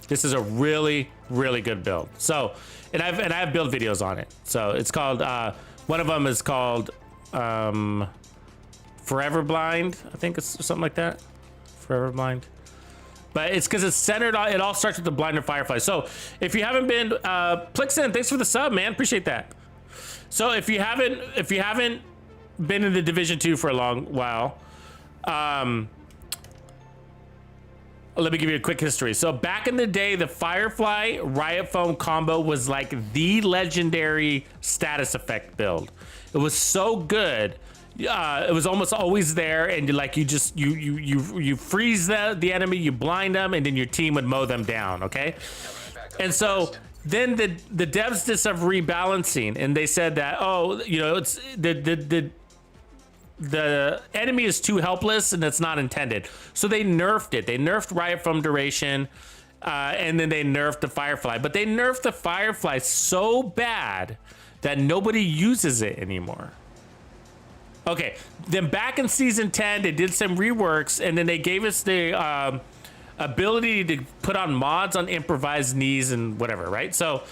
This is a really, really good build. So, and I have build videos on it. So it's called, one of them is called Forever Blind. I think it's something like that. Forever Blind. But it's because it's centered on, it all starts with the Blinder Firefly. So if you haven't been, Plixen, thanks for the sub, man. Appreciate that. So if you haven't been in the Division 2 for a long while, let me give you a quick history. So back in the day, the Firefly Riot Foam combo was like the legendary status effect build. It was so good. It was almost always there, and you freeze the enemy, you blind them, and then your team would mow them down. Okay, and so then the devs did some rebalancing, and they said that it's the enemy is too helpless and it's not intended. So they nerfed it. They nerfed Riot Foam duration, and then they nerfed the Firefly. But they nerfed the Firefly so bad that nobody uses it anymore. Okay, then back in season 10, they did some reworks, and then they gave us the ability to put on mods on improvised knees and whatever, right? So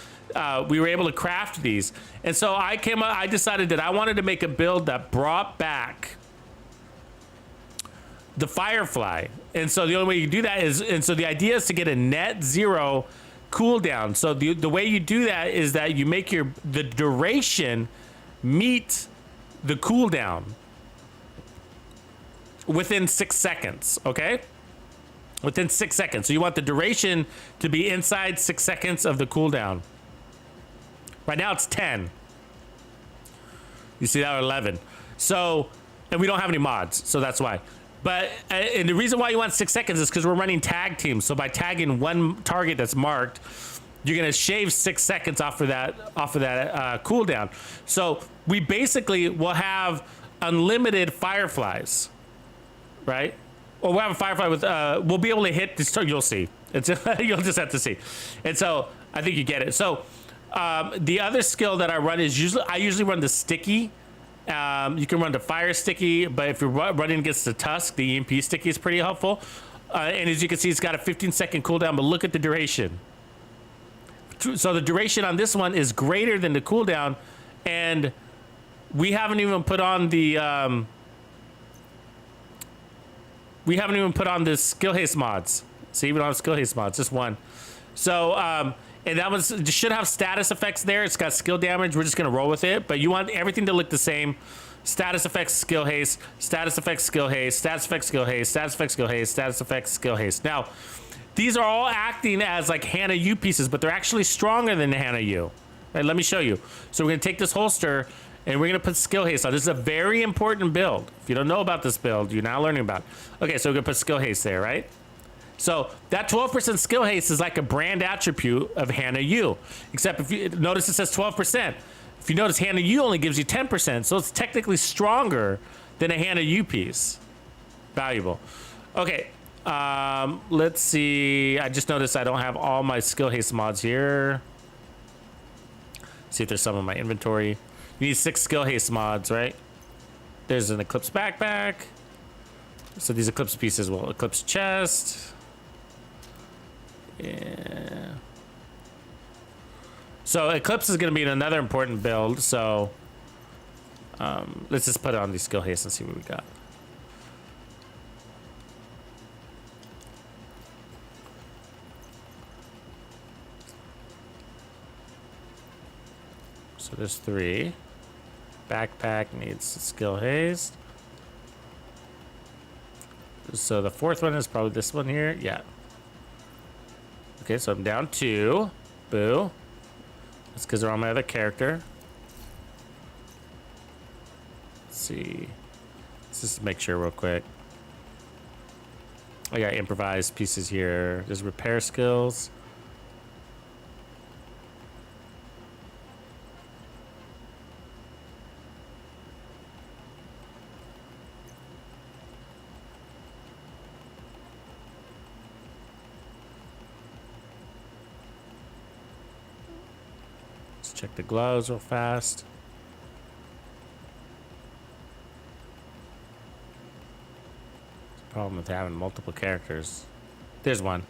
we were able to craft these. And so I decided that I wanted to make a build that brought back the Firefly. And so the only way you do that is, and so the idea is to get a net zero cooldown. So the way you do that is that you make the duration meet the cooldown within 6 seconds, okay? Within 6 seconds. So you want the duration to be inside 6 seconds of the cooldown. Right now it's 10. You see that, or 11. So, and we don't have any mods, so that's why. But, and the reason why you want 6 seconds is because we're running tag teams. So by tagging one target that's marked, you're gonna shave 6 seconds off of that cooldown. So we basically will have unlimited Fireflies, right? Or we'll have a Firefly with, we'll be able to hit this, you'll see. You'll just have to see. And so I think you get it. So the other skill that I run is I usually run the sticky. You can run the fire sticky, but if you're running against the Tusk, the EMP sticky is pretty helpful. And as you can see, it's got a 15-second cooldown, but look at the duration. So the duration on this one is greater than the cooldown, and we haven't even put on the skill haste mods. See, we don't have skill haste mods, just one. So and that was should have status effects there. It's got skill damage. We're just gonna roll with it, but you want everything to look the same. Status effects, skill haste, status effects, skill haste, status effects, skill haste, status effects, skill haste, status effects, skill haste. Now, these are all acting as like Hannah U pieces, but they're actually stronger than the Hannah U. Right, let me show you. So we're gonna take this holster and we're gonna put skill haste on. This is a very important build. If you don't know about this build, you're now learning about it. Okay, so we're gonna put skill haste there, right? So that 12% skill haste is like a brand attribute of Hannah U. Except if you notice it says 12%. If you notice, Hannah U only gives you 10%, so it's technically stronger Then a hand of U piece. Valuable. Okay. Let's see. I just noticed I don't have all my skill haste mods here. See if there's some in my inventory. You need 6 skill haste mods, right? There's an eclipse backpack. So these eclipse pieces will eclipse chest. Yeah. So eclipse is going to be another important build. So let's just put it on these skill haste and see what we got. So there's 3. Backpack needs skill haste. So the 4th one is probably this one here. Yeah. Okay, so I'm down 2. Boo. That's because they're on my other character. Let's see. Let's just make sure real quick. I got improvised pieces here. There's repair skills. Check the gloves real fast. Problem with having multiple characters. There's one.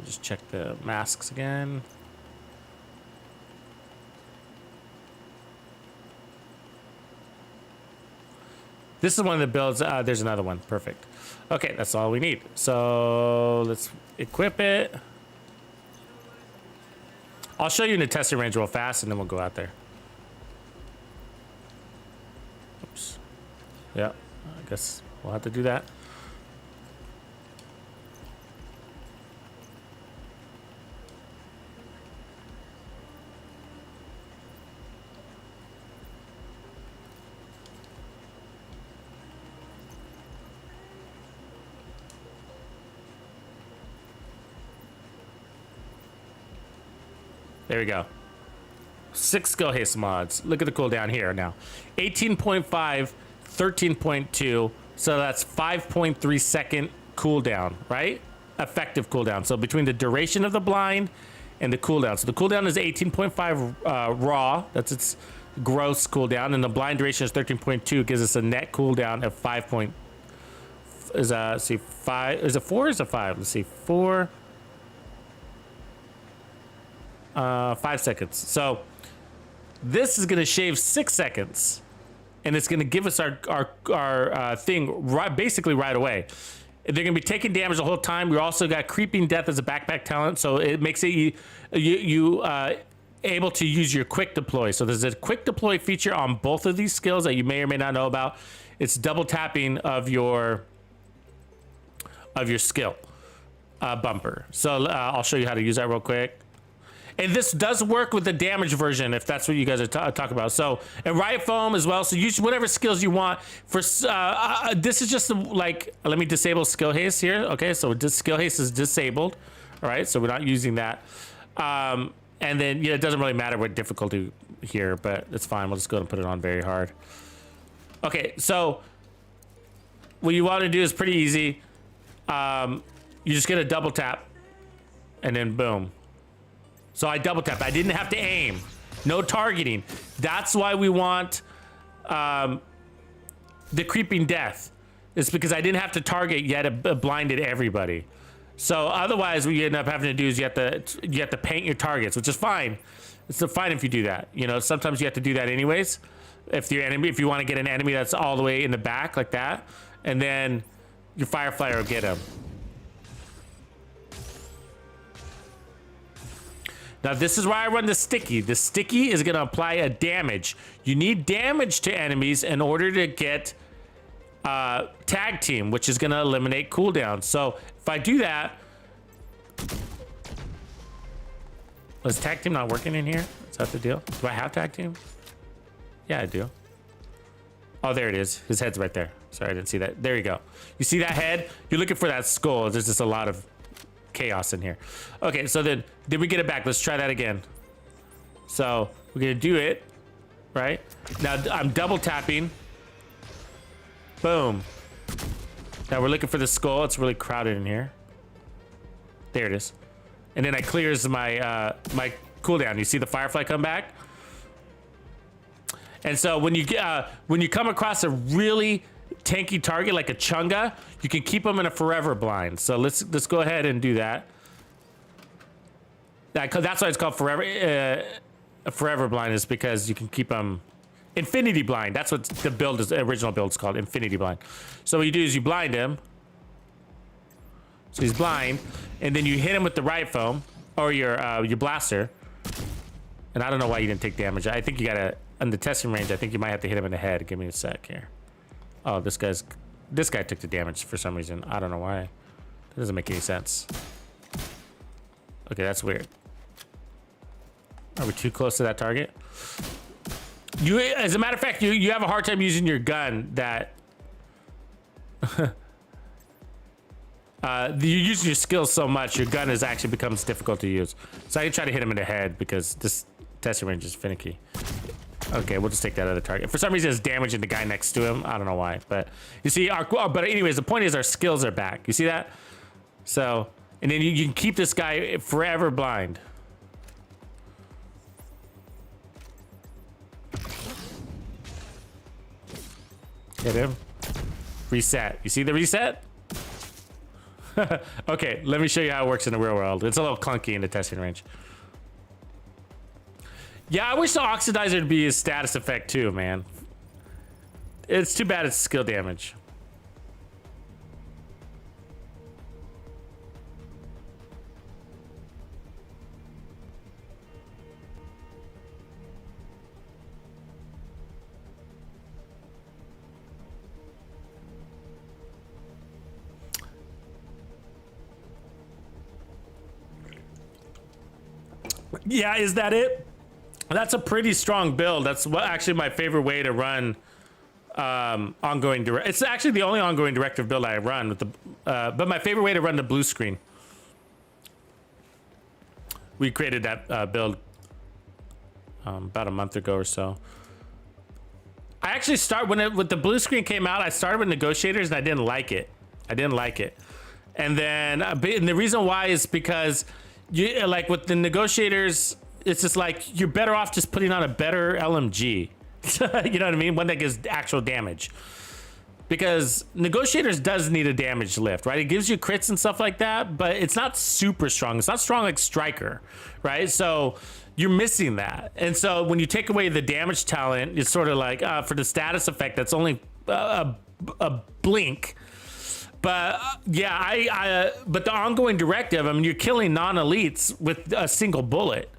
Just check the masks again. This is one of the builds. There's another one. Perfect. Okay, that's all we need. So let's equip it. I'll show you in the testing range real fast, and then we'll go out there. Oops. Yeah, I guess we'll have to do that. There we go. 6 skill haste mods. Look at the cooldown here now. 18.5, 13.2. So that's 5.3 second cooldown, right? Effective cooldown. So between the duration of the blind and the cooldown. So the cooldown is 18.5 raw. That's its gross cooldown. And the blind duration is 13.2. Gives us a net cooldown of 5. See, 5. Is it 4 or is it 5? Let's see. 4. 5 seconds. So this is going to shave 6 seconds, and it's going to give us our thing basically right away. They're going to be taking damage the whole time. We also got creeping death as a backpack talent, so it makes it you able to use your quick deploy. So there's a quick deploy feature on both of these skills that you may or may not know about. It's double tapping of your skill bumper. So I'll show you how to use that real quick. And this does work with the damage version, if that's what you guys are talking about. So, and riot foam as well. So use whatever skills you want. For this is just like, let me disable skill haste here. Okay, so skill haste is disabled. All right, so we're not using that. And then, yeah, it doesn't really matter what difficulty here, but it's fine. We'll just go and put it on very hard. Okay, so what you want to do is pretty easy. You just get a double tap, and then boom. So I double tap. I didn't have to aim. No targeting. That's why we want the creeping death. It's because I didn't have to target yet. It blinded everybody. So otherwise, what you end up having to do is you have to paint your targets, which is fine. It's fine if you do that. You know, sometimes you have to do that anyways. If you want to get an enemy that's all the way in the back like that, and then your firefly will get him. Now, this is why I run the sticky. The sticky is going to apply a damage. You need damage to enemies in order to get tag team, which is going to eliminate cooldown. So if I do that... Is tag team not working in here? Is that the deal? Do I have tag team? Yeah, I do. Oh, there it is. His head's right there. Sorry, I didn't see that. There you go. You see that head? You're looking for that skull. There's just a lot of chaos in here. Okay, so then did we get it back? Let's try that again. So We're gonna do it, right? Now I'm double tapping. Boom. Now we're looking for the skull. It's really crowded in here. There it is. And then I clears my my cooldown. You see the firefly come back? And so when you come across a really tanky target like a chunga, you can keep them in a forever blind. So let's go ahead and do that. That's why it's called forever. A forever blind is because you can keep them infinity blind. That's what the build is. The original build is called infinity blind. So what you do is you blind him. So he's blind, and then you hit him with the right foam or your blaster. And I don't know why you didn't take damage. I think you gotta, on the testing range, I think you might have to hit him in the head. Give me a sec here. Oh, this guy took the damage for some reason. I don't know why. That doesn't make any sense. Okay, that's weird. Are we too close to that target? You, as a matter of fact, you have a hard time using your gun that you're using your skills so much, your gun actually becomes difficult to use. So I can try to hit him in the head because this testing range is finicky. Okay, we'll just take that other target. For some reason, it's damaging the guy next to him. I don't know why, but you see, but anyways, the point is our skills are back. You see that? So, and then you can keep this guy forever blind. Hit him. Reset. You see the reset? Okay, let me show you how it works in the real world. It's a little clunky in the testing range. Yeah, I wish the oxidizer would be a status effect too, man. It's too bad it's skill damage. Yeah, is that it? That's a pretty strong build. That's actually my favorite way to run ongoing direct. It's actually the only ongoing directive build I run with the, but my favorite way to run the blue screen. We created that build about a month ago or so. I actually when the blue screen came out, I started with negotiators and I didn't like it. And then and the reason why is because you like with the negotiators, it's just like you're better off just putting on a better LMG. You know what I mean? One that gives actual damage. Because negotiators does need a damage lift, right? It gives you crits and stuff like that, but it's not super strong. It's not strong like Striker, right? So you're missing that. And so when you take away the damage talent, it's sort of like for the status effect, that's only a blink. But yeah, but the ongoing directive, I mean, you're killing non-elites with a single bullet,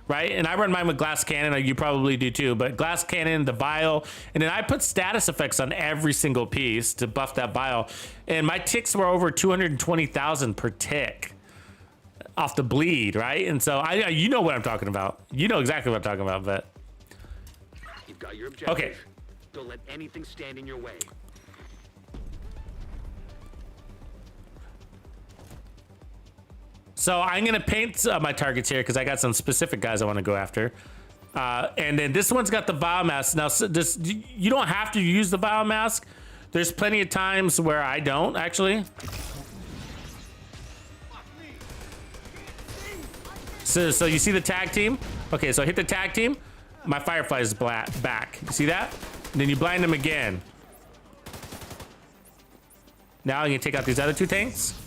right? And I run mine with glass cannon, you probably do too, but glass cannon, the vial, and then I put status effects on every single piece to buff that vial. And my ticks were over 220,000 per tick off the bleed, right? And so you know what I'm talking about. You know exactly what I'm talking about, but. You've got your objective. Okay. Don't let anything stand in your way. So I'm gonna paint my targets here because I got some specific guys I want to go after. And then this one's got the vial mask. Now, you don't have to use the vial mask. There's plenty of times where I don't actually. So you see the tag team? Okay, so I hit the tag team. My firefly is back. You see that? And then you blind them again. Now I'm gonna take out these other two tanks.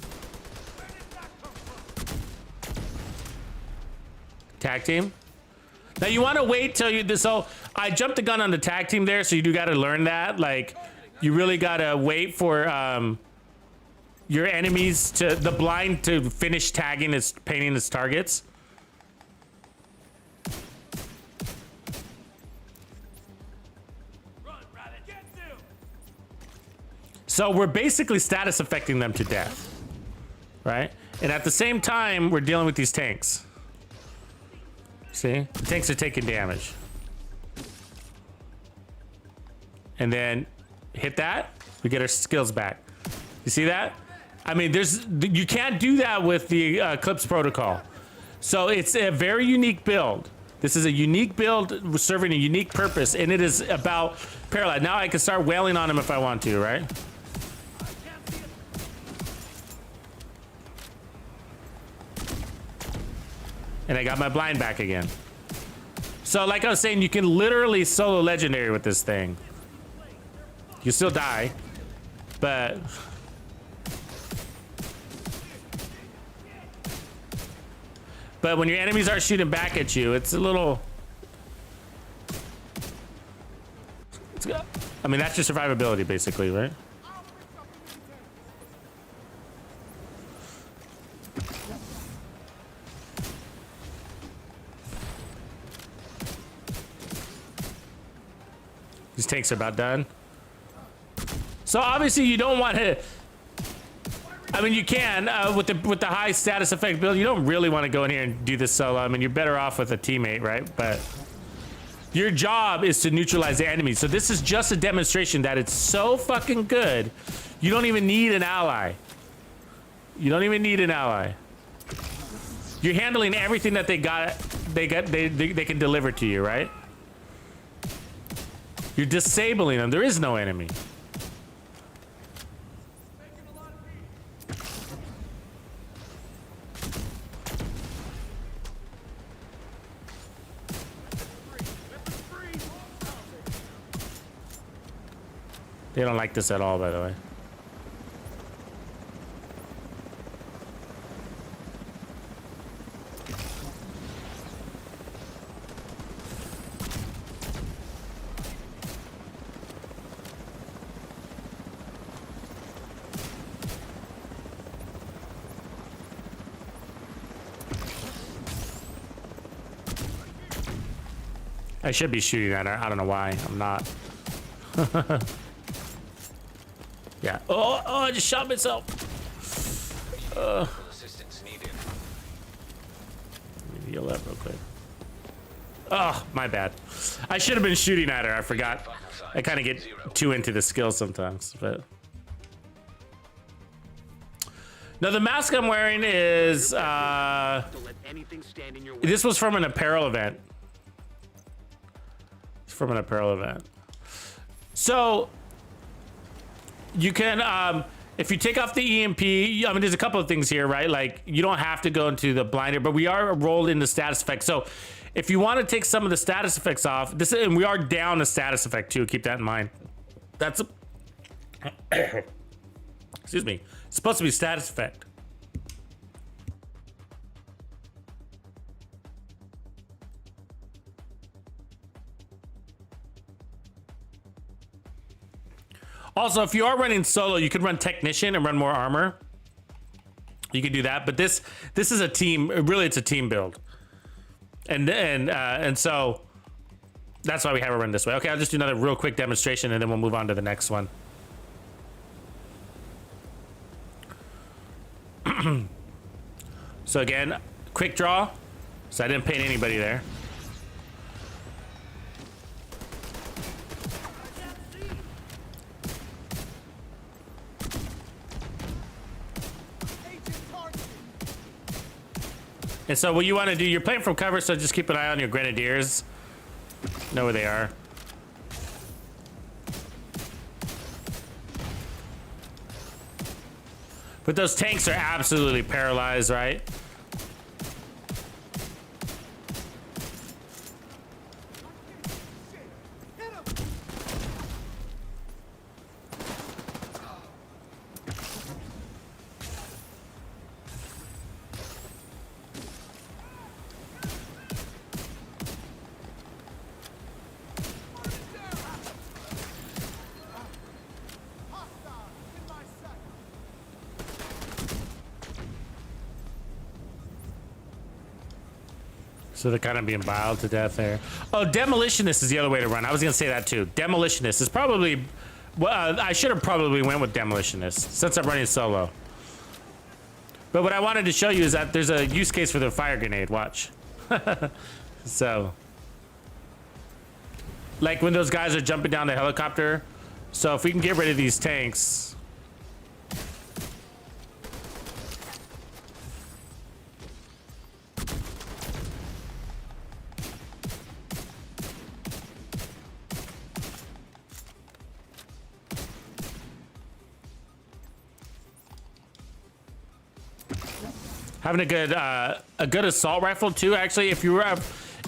Tag team. Now you want to wait till you. So I jumped the gun on the tag team there, so you do got to learn that. Like, you really got to wait for your enemies the blind to finish tagging painting its targets. So we're basically status affecting them to death, right? And at the same time, we're dealing with these tanks. See, the tanks are taking damage. And then hit that, we get our skills back. You see that? I mean, you can't do that with the Eclipse protocol. So it's a very unique build, This is a unique build serving a unique purpose, and it is about paralyzed. Now I can start wailing on him if I want to, right? And I got my blind back again. So like I was saying, you can literally solo legendary with this thing. You still die, but when your enemies are shooting back at you, it's a little... I mean, that's your survivability, basically, right? These tanks are about done. So obviously you don't want to... I mean, you can with the high status effect build. You don't really want to go in here and do this solo. I mean, you're better off with a teammate, right? But your job is to neutralize the enemy. So this is just a demonstration that it's so fucking good. You don't even need an ally. You don't even need an ally. You're handling everything that they can deliver to you, right? You're disabling them. There is no enemy. They don't like this at all, by the way. I should be shooting at her. I don't know why. I'm not. Yeah. Oh, I just shot myself. Assistance needed. Let me heal up real quick. Oh, my bad. I should have been shooting at her. I forgot. I kind of get too into the skill sometimes, but. Now the mask I'm wearing is this was from an apparel event. It's from an apparel event. So you can if you take off the EMP, I mean there's a couple of things here, right? Like you don't have to go into the blinder, but we are rolled into status effects. So if you want to take some of the status effects off, this and we are down a status effect too, keep that in mind. That's a excuse me. It's supposed to be status effect. Also, if you are running solo, you could run technician and run more armor. You can do that, but this is a team. Really, it's a team build, and so that's why we have it run this way. Okay, I'll just do another real quick demonstration, and then we'll move on to the next one. So again, quick draw. So I didn't paint anybody there. And so what you want to do, you're playing from cover, so just keep an eye on your grenadiers. Know where they are. But those tanks are absolutely paralyzed, right? So they're kind of being biled to death there. Oh, Demolitionist is the other way to run. I was going to say that too. Demolitionist is probably... Well, I should have probably went with Demolitionist since I'm running solo. But what I wanted to show you is that there's a use case for the fire grenade. Watch. So... Like when those guys are jumping down the helicopter. So if we can get rid of these tanks... Having a good assault rifle too. Actually, if you were,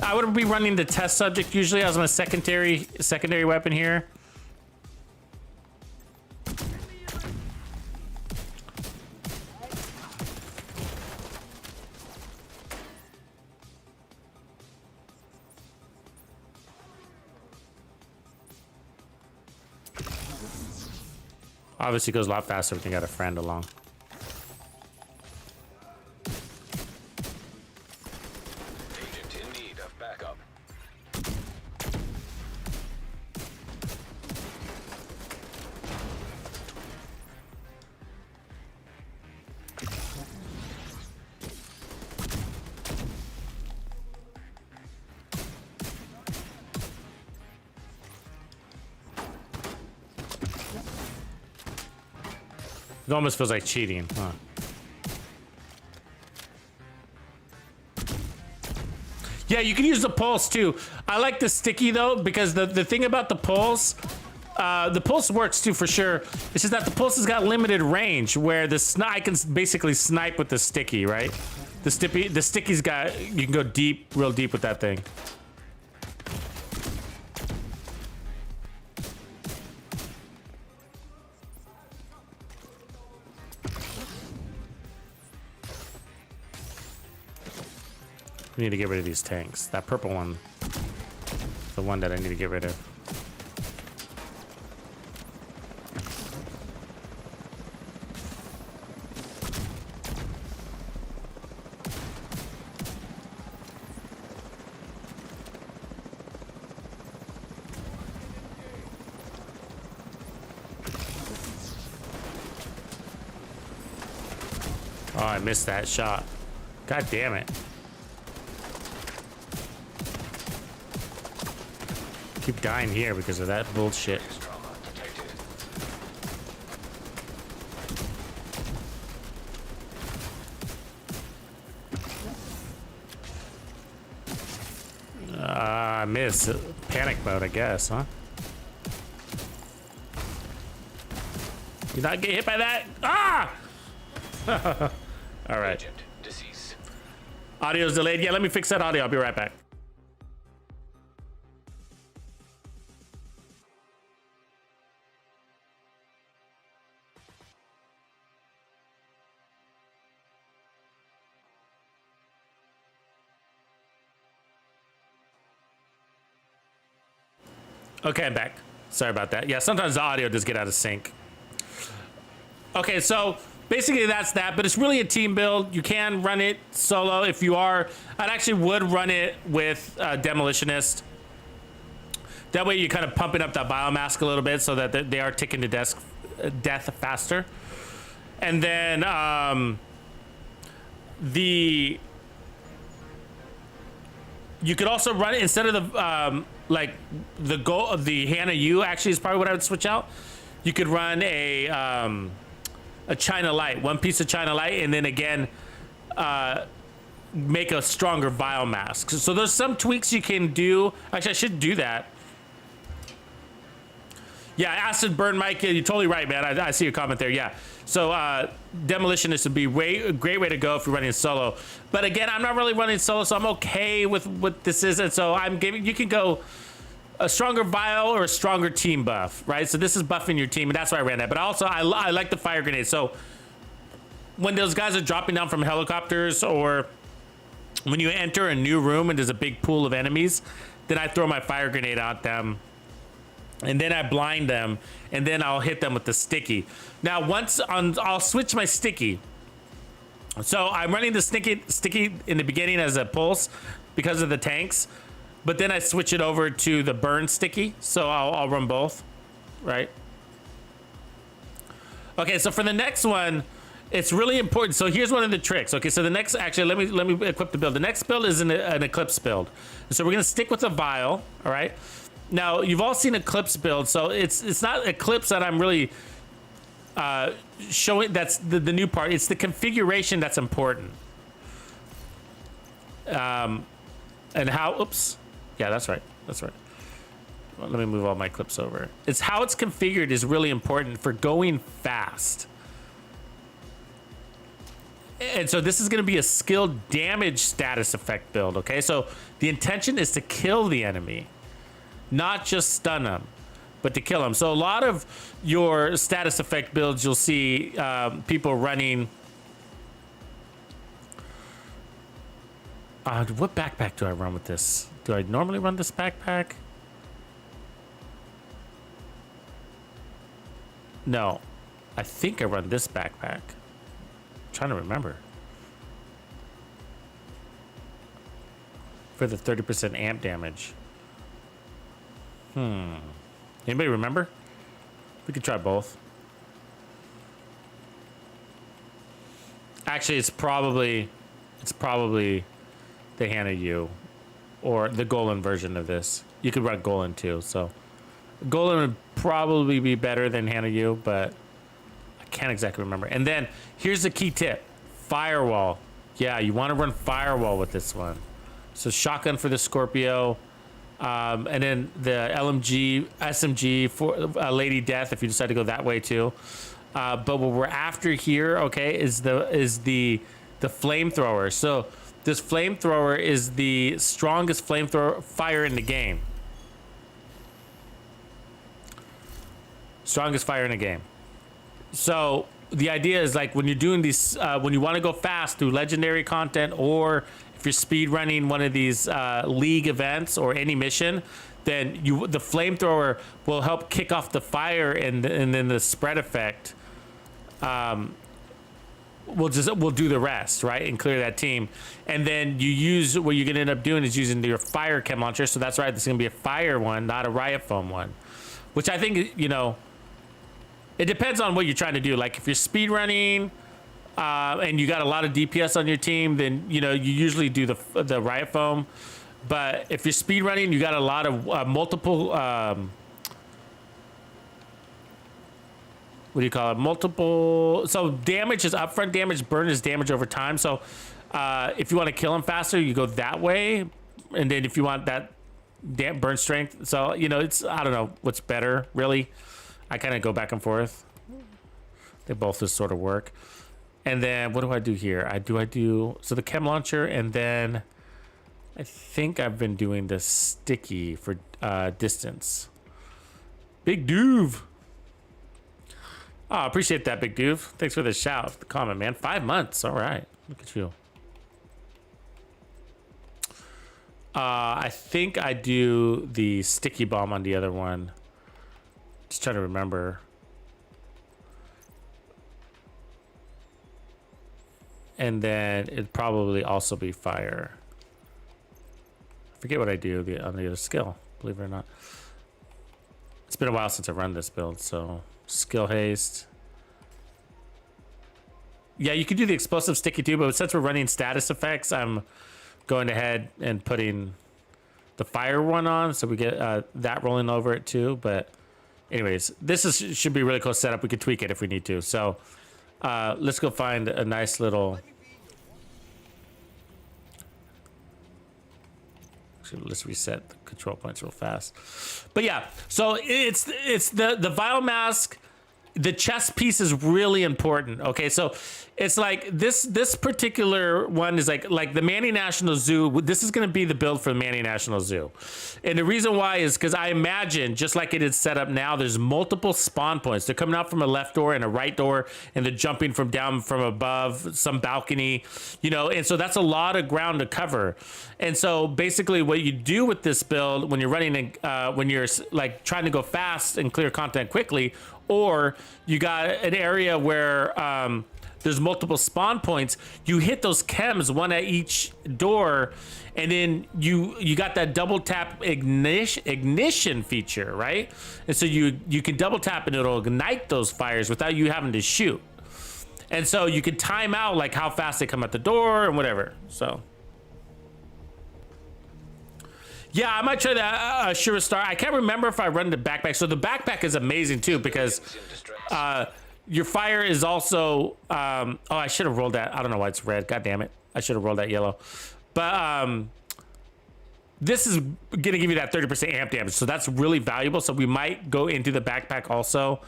I would be running the test subject usually as my secondary weapon here. Obviously, it goes a lot faster if you got a friend along. Agent in need of backup. It almost feels like cheating, huh? Yeah, you can use the pulse too. I like the sticky though, because the thing about the pulse works too for sure. It's just that the pulse has got limited range, where I can basically snipe with the sticky, right? The sticky's got, you can go deep, real deep with that thing. We need to get rid of these tanks. That purple one, the one that I need to get rid of. Oh, I missed that shot. God damn it. Keep dying here because of that bullshit. I missed. Panic mode, I guess, huh? You not get hit by that? Ah! All right. Agent deceased. Audio's delayed. Yeah, let me fix that audio. I'll be right back. Okay, I'm back. Sorry about that. Yeah, sometimes the audio does get out of sync. Okay, so basically that's that, but it's really a team build. You can run it solo if you are. I actually would run it with Demolitionist. That way you're kind of pumping up that biomass a little bit so that they are ticking to death faster. And then you could also run it instead of the like the goal of the Hannah U actually is probably what I would switch out. You could run a China Light, one piece of China Light, and then again make a stronger biomass. So there's some tweaks you can do. Actually, I should do that. Yeah, acid burn, Mike. You're totally right, man. I see your comment there. Yeah. So Demolitionist would be a great way to go if you're running solo. But again, I'm not really running solo, so I'm okay with what this is. And so you can go a stronger bio or a stronger team buff, right? So this is buffing your team, and that's why I ran that. But also, I like the fire grenade. So when those guys are dropping down from helicopters, or when you enter a new room and there's a big pool of enemies, then I throw my fire grenade at them. And then I blind them, and then I'll hit them with the sticky. Now, I'll switch my sticky. So I'm running the sticky in the beginning as a pulse because of the tanks, but then I switch it over to the burn sticky. So I'll run both, right? Okay, so for the next one, it's really important. So here's one of the tricks. Okay, so the next, actually, let me equip the build. The next build is an Eclipse build. So we're gonna stick with a vial, all right? Now, you've all seen Eclipse build, so it's not Eclipse that I'm really showing. That's the new part. It's the configuration that's important. And how, oops. Yeah, that's right. That's right. Well, let me move all my clips over. It's how it's configured is really important for going fast. And so this is going to be a skill damage status effect build, okay? So the intention is to kill the enemy, not just stun them, but to kill them. So a lot of your status effect builds, you'll see people running. What backpack do I run with this? Do I normally run this backpack? No, I think I run this backpack. Trying to remember. For the 30% amp damage. Anybody remember? We could try both. Actually, it's probably the Hannah U or the Golan version of this. You could run Golan too, so Golan would probably be better than Hannah U, but can't exactly remember. And then here's the key tip: firewall. Yeah, you want to run firewall with this one. So shotgun for the Scorpio, and then the LMG, SMG for Lady Death if you decide to go that way too. But what we're after here, okay, is the flamethrower. So this flamethrower is the strongest flamethrower fire in the game. Strongest fire in the game. So the idea is like when you're doing these, when you want to go fast through legendary content, or if you're speed running one of these league events or any mission, then the flamethrower will help kick off the fire, and then the spread effect will do the rest, right, and clear that team. And then you use, what you're gonna end up doing is using your fire chem launcher. So that's right, this is gonna be a fire one, not a riot foam one, which I think, you know, it depends on what you're trying to do. Like if you're speed running and you got a lot of DPS on your team, then you know you usually do the riot foam. But if you're speed running, you got a lot of multiple. What do you call it? Multiple. So damage is upfront damage. Burn is damage over time. So if you want to kill him faster, you go that way. And then if you want that burn strength, so you know it's, I don't know what's better really. I kind of go back and forth. They both just sort of work. And then what do I do here? I do so the chem launcher, and then I think I've been doing the sticky for distance. Big Doov. Oh, appreciate that, Big Doov. Thanks for the shout, the comment, man. 5 months. All right. Look at you. I think I do the sticky bomb on the other one. Just trying to remember. And then it'd probably also be fire. I forget what I do on the other skill, believe it or not. It's been a while since I've run this build, so skill haste. Yeah, you could do the explosive sticky too, but since we're running status effects, I'm going ahead and putting the fire one on, so we get that rolling over it too. But anyways, should be really close setup. We could tweak it if we need to. So let's go find a nice little. Actually, let's reset the control points real fast. But yeah, so it's the vial mask. The chest piece is really important. Okay, so it's like this particular one is like the Manny National Zoo. This is going to be the build for the Manny National Zoo, and the reason why is because I imagine, just like it is set up now, there's multiple spawn points. They're coming out from a left door and a right door, and they're jumping from down from above some balcony, you know. And so that's a lot of ground to cover. And so basically, what you do with this build when you're running, when you're like trying to go fast and clear content quickly, or you got an area where there's multiple spawn points, you hit those chems one at each door, and then you got that double tap ignition feature, right? And so you can double tap and it'll ignite those fires without you having to shoot. And so you can time out like how fast they come at the door and whatever. So yeah, I might try that Shura Star. I can't remember if I run the backpack. So the backpack is amazing too, because your fire is also, oh, I should have rolled that. I don't know why it's red. God damn it. I should have rolled that yellow. But this is going to give you that 30% amp damage. So that's really valuable. So we might go into the backpack also.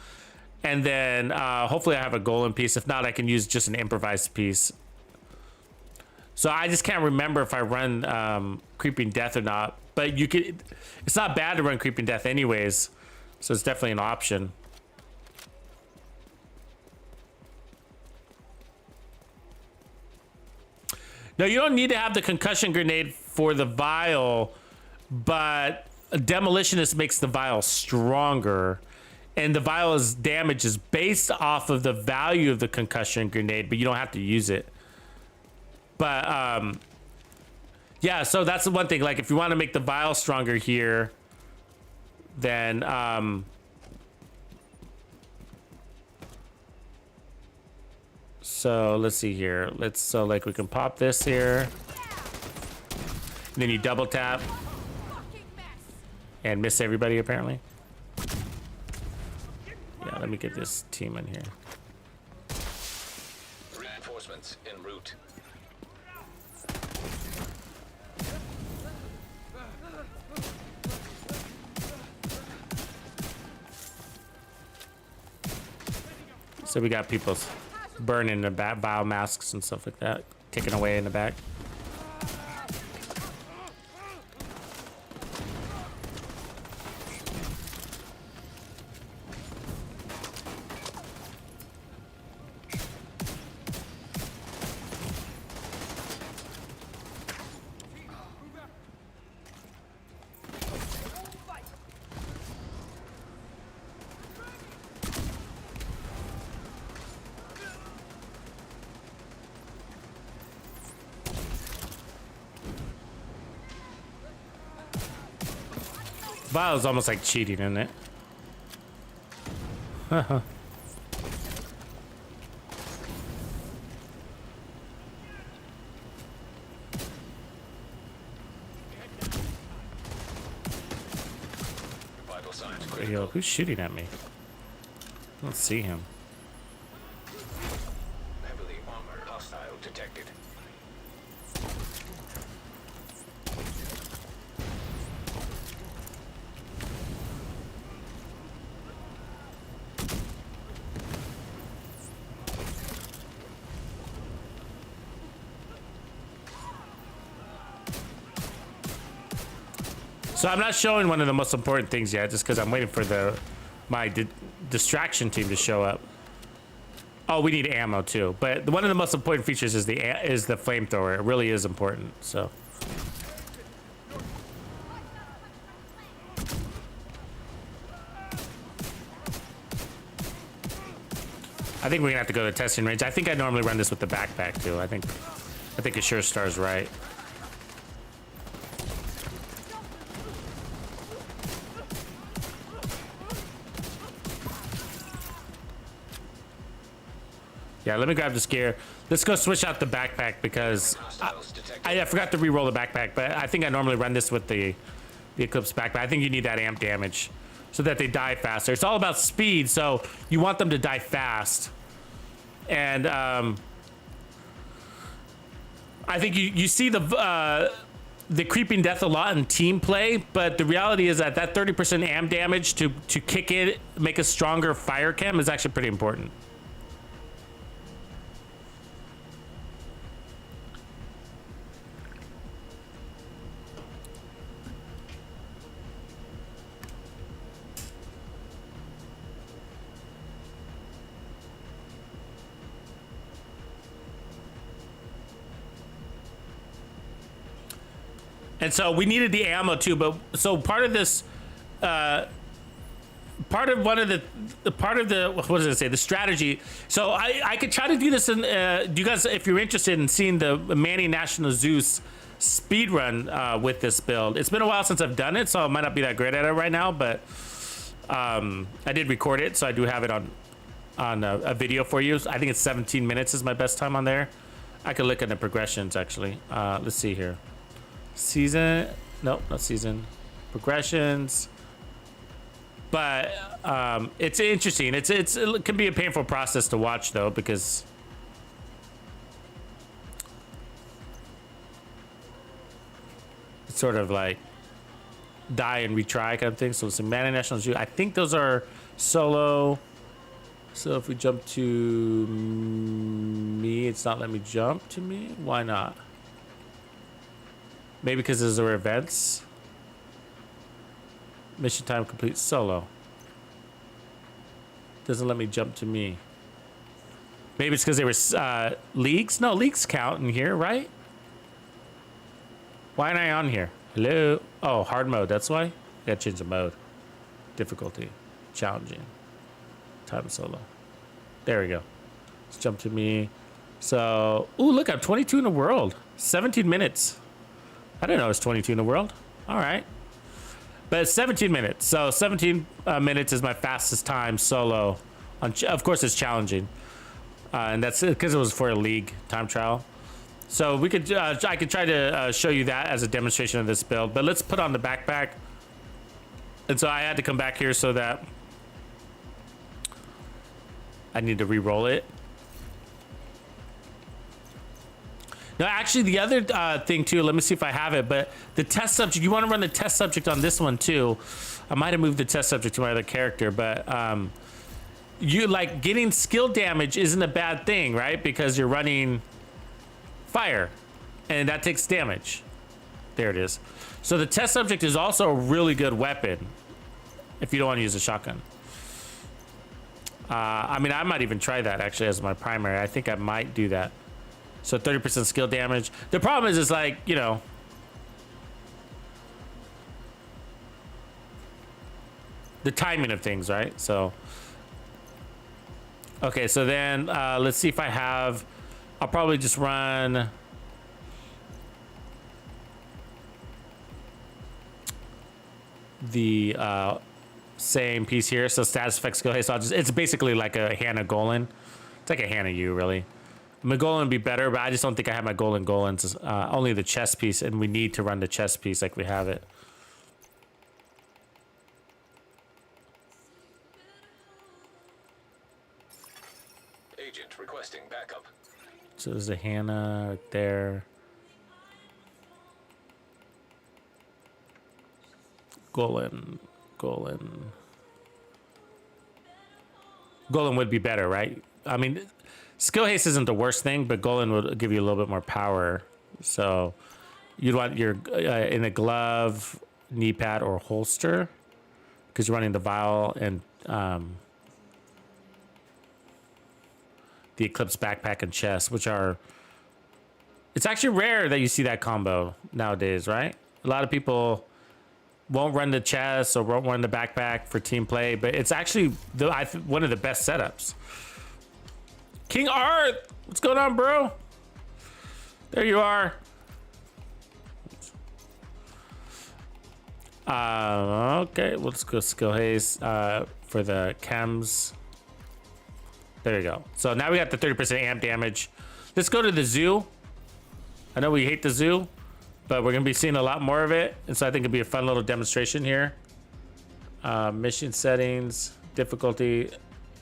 And then hopefully I have a golden piece. If not, I can use just an improvised piece. So I just can't remember if I run Creeping Death or not. But you could. It's not bad to run Creeping Death anyways. So it's definitely an option. No, you don't need to have the concussion grenade for the vial, but Demolitionist makes the vial stronger, and the vial's damage is based off of the value of the concussion grenade, but you don't have to use it. But yeah, so that's the one thing. Like, if you want to make the vial stronger here, then so let's see here. So like we can pop this here. And then you double tap and miss everybody apparently. Yeah, let me get this team in here. Reinforcements en route. So we got people burning the biomasks and stuff like that, taken away in the back. Vial is almost like cheating, isn't it? Vital signs Yo, critical. who's shooting at me? I don't see him. Heavily armored hostile detected. So I'm not showing one of the most important things yet, just because I'm waiting for my distraction team to show up. Oh, we need ammo too, but one of the most important features is the flamethrower. It really is important. So. I think we're gonna have to go to testing range. I think I normally run this with the backpack too. I think it sure stars right. Yeah, let me grab this gear. Let's go switch out the backpack because Hostiles detected. I forgot to re-roll the backpack, but I think I normally run this with the Eclipse backpack. I think you need that amp damage so that they die faster. It's all about speed, so you want them to die fast. And I think you see the creeping death a lot in team play, but the reality is that 30% amp damage to kick it, make a stronger fire chem is actually pretty important. And so we needed the ammo too, but so part of this, part of what does it say? The strategy. So I could try to do this in, do you guys, if you're interested in seeing the Manny National Zeus speed run with this build, it's been a while since I've done it, so I might not be that great at it right now, but I did record it, so I do have it on a video for you. I think it's 17 minutes is my best time on there. I could look at the progressions actually. Let's see here. Season, nope, not season. Progressions. But it's interesting. It can be a painful process to watch though, because it's sort of like die and retry kind of thing. So it's a Manny National Zoo. I think those are solo. So if we jump to me, it's not letting me jump to me. Why not? Maybe because there were events. Mission time complete solo. Doesn't let me jump to me. Maybe it's because they were leagues. No, leagues count in here, right? Why am I on here? Hello? Oh, hard mode. That's why? Gotta change the mode. Difficulty. Challenging. Time solo. There we go. Let's jump to me. So, ooh, look, I'm 22 in the world. 17 minutes. I didn't know it was 22 in the world. All right. But it's 17 minutes. So 17 minutes is my fastest time solo. Of course, it's challenging. And that's because it was for a league time trial. So we could, I could try to show you that as a demonstration of this build. But let's put on the backpack. And so I had to come back here so that I need to re-roll it. Now, actually, the other thing too, let me see if I have it, but the test subject, you want to run the test subject on this one too. I might have moved the test subject to my other character, but you like getting skill damage isn't a bad thing, right? Because you're running fire and that takes damage. There it is. So the test subject is also a really good weapon if you don't want to use a shotgun. I mean, I might even try that actually as my primary. I think I might do that. So 30% skill damage. The problem is like, you know, the timing of things, right? So, okay, so then let's see if I have, I'll probably just run the same piece here. So status effect skill. Hey, so I'll just, it's basically like a Hannah Golan. It's like a Hannah U, really. My Golan would be better, but I just don't think I have my Golans. Only the chest piece, and we need to run the chest piece like we have it. Agent requesting backup. So there's a Hannah right there. Golan would be better, right? I mean, skill haste isn't the worst thing, but Golan would give you a little bit more power. So you'd want your in a glove, knee pad, or holster because you're running the vial and the Eclipse backpack and chest, which are, it's actually rare that you see that combo nowadays, right? A lot of people won't run the chest or won't run the backpack for team play, but it's actually one of the best setups. King Art, what's going on, bro? There you are. Okay, let's go skill haste for the chems. There you go. So now we got the 30% amp damage. Let's go to the zoo. I know we hate the zoo, but we're gonna be seeing a lot more of it, and so I think it'd be a fun little demonstration here. Mission settings, difficulty.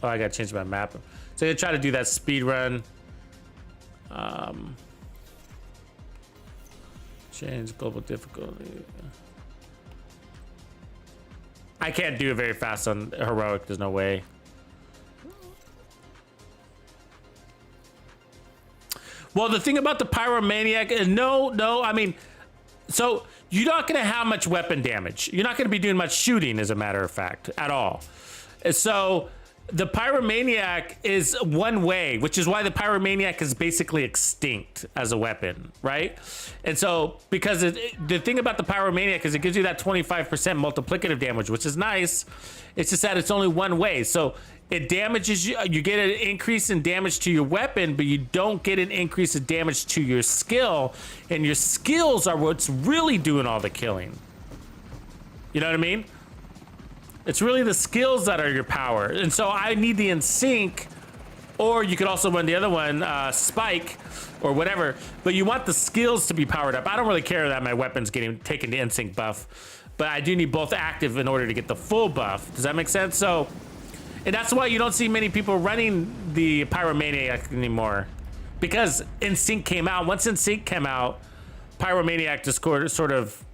Oh, I gotta change my map. So I'm gonna try to do that speed run. Change global difficulty. I can't do it very fast on heroic. There's no way. Well, the thing about the pyromaniac is no, I mean, so you're not going to have much weapon damage. You're not going to be doing much shooting, as a matter of fact, at all. So the pyromaniac is one way, which is why the pyromaniac is basically extinct as a weapon, right? And so because the thing about the pyromaniac is it gives you that 25% multiplicative damage, which is nice. It's just that it's only one way. So it damages you. You get an increase in damage to your weapon, but you don't get an increase in damage to your skill. And your skills are what's really doing all the killing. You know what I mean? It's really the skills that are your power. And so I need the in sync, or you could also run the other one, spike or whatever, but you want the skills to be powered up. I don't really care that my weapon's getting taken to in sync buff, but I do need both active in order to get the full buff. Does that make sense? So, and that's why you don't see many people running the pyromaniac anymore, because in sync came out. Once in sync came out, pyromaniac just sort of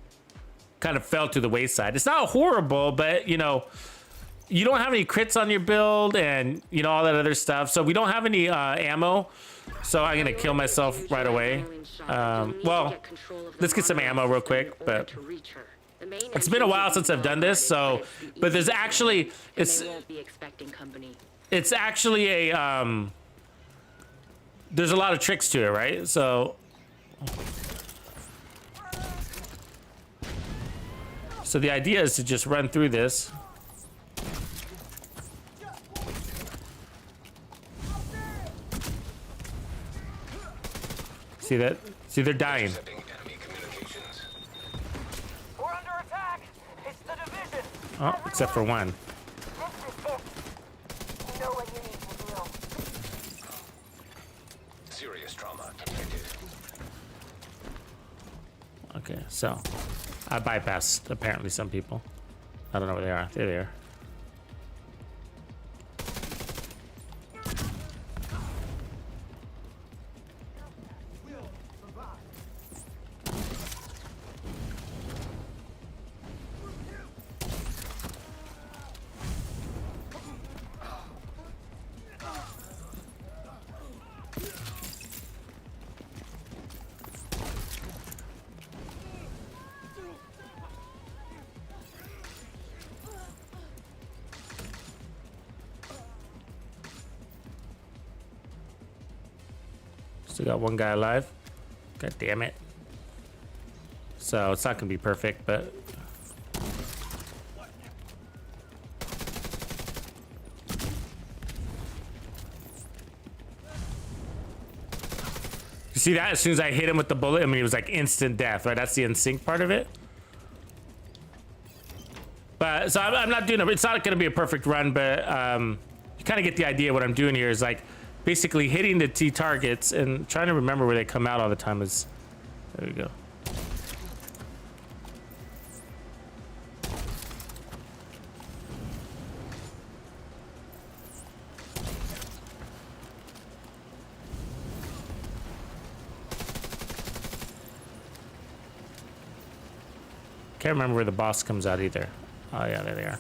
kind of fell to the wayside. It's not horrible, but you know, you don't have any crits on your build and, you know, all that other stuff. So we don't have any ammo. So I'm going to kill myself right away. Well, let's get some ammo real quick. But it's been a while since I've done this. So, but there's actually, it's actually a, there's a lot of tricks to it, right? So the idea is to just run through this. See that? See, they're dying. We're under attack. It's the division. Oh, except for one. You know what you need to do. Serious trauma detected. Okay, so I bypassed apparently some people. I don't know where they are. There they are. Still got one guy alive. God damn it. So it's not gonna be perfect, but you see that? As soon as I hit him with the bullet, I mean, it was like instant death, right? That's the in-sync part of it. But so I'm not doing it. It's not gonna be a perfect run, but you kind of get the idea. What I'm doing here is like basically hitting the T targets and trying to remember where they come out all the time. Is there we go. Can't remember where the boss comes out either. Oh yeah, there they are.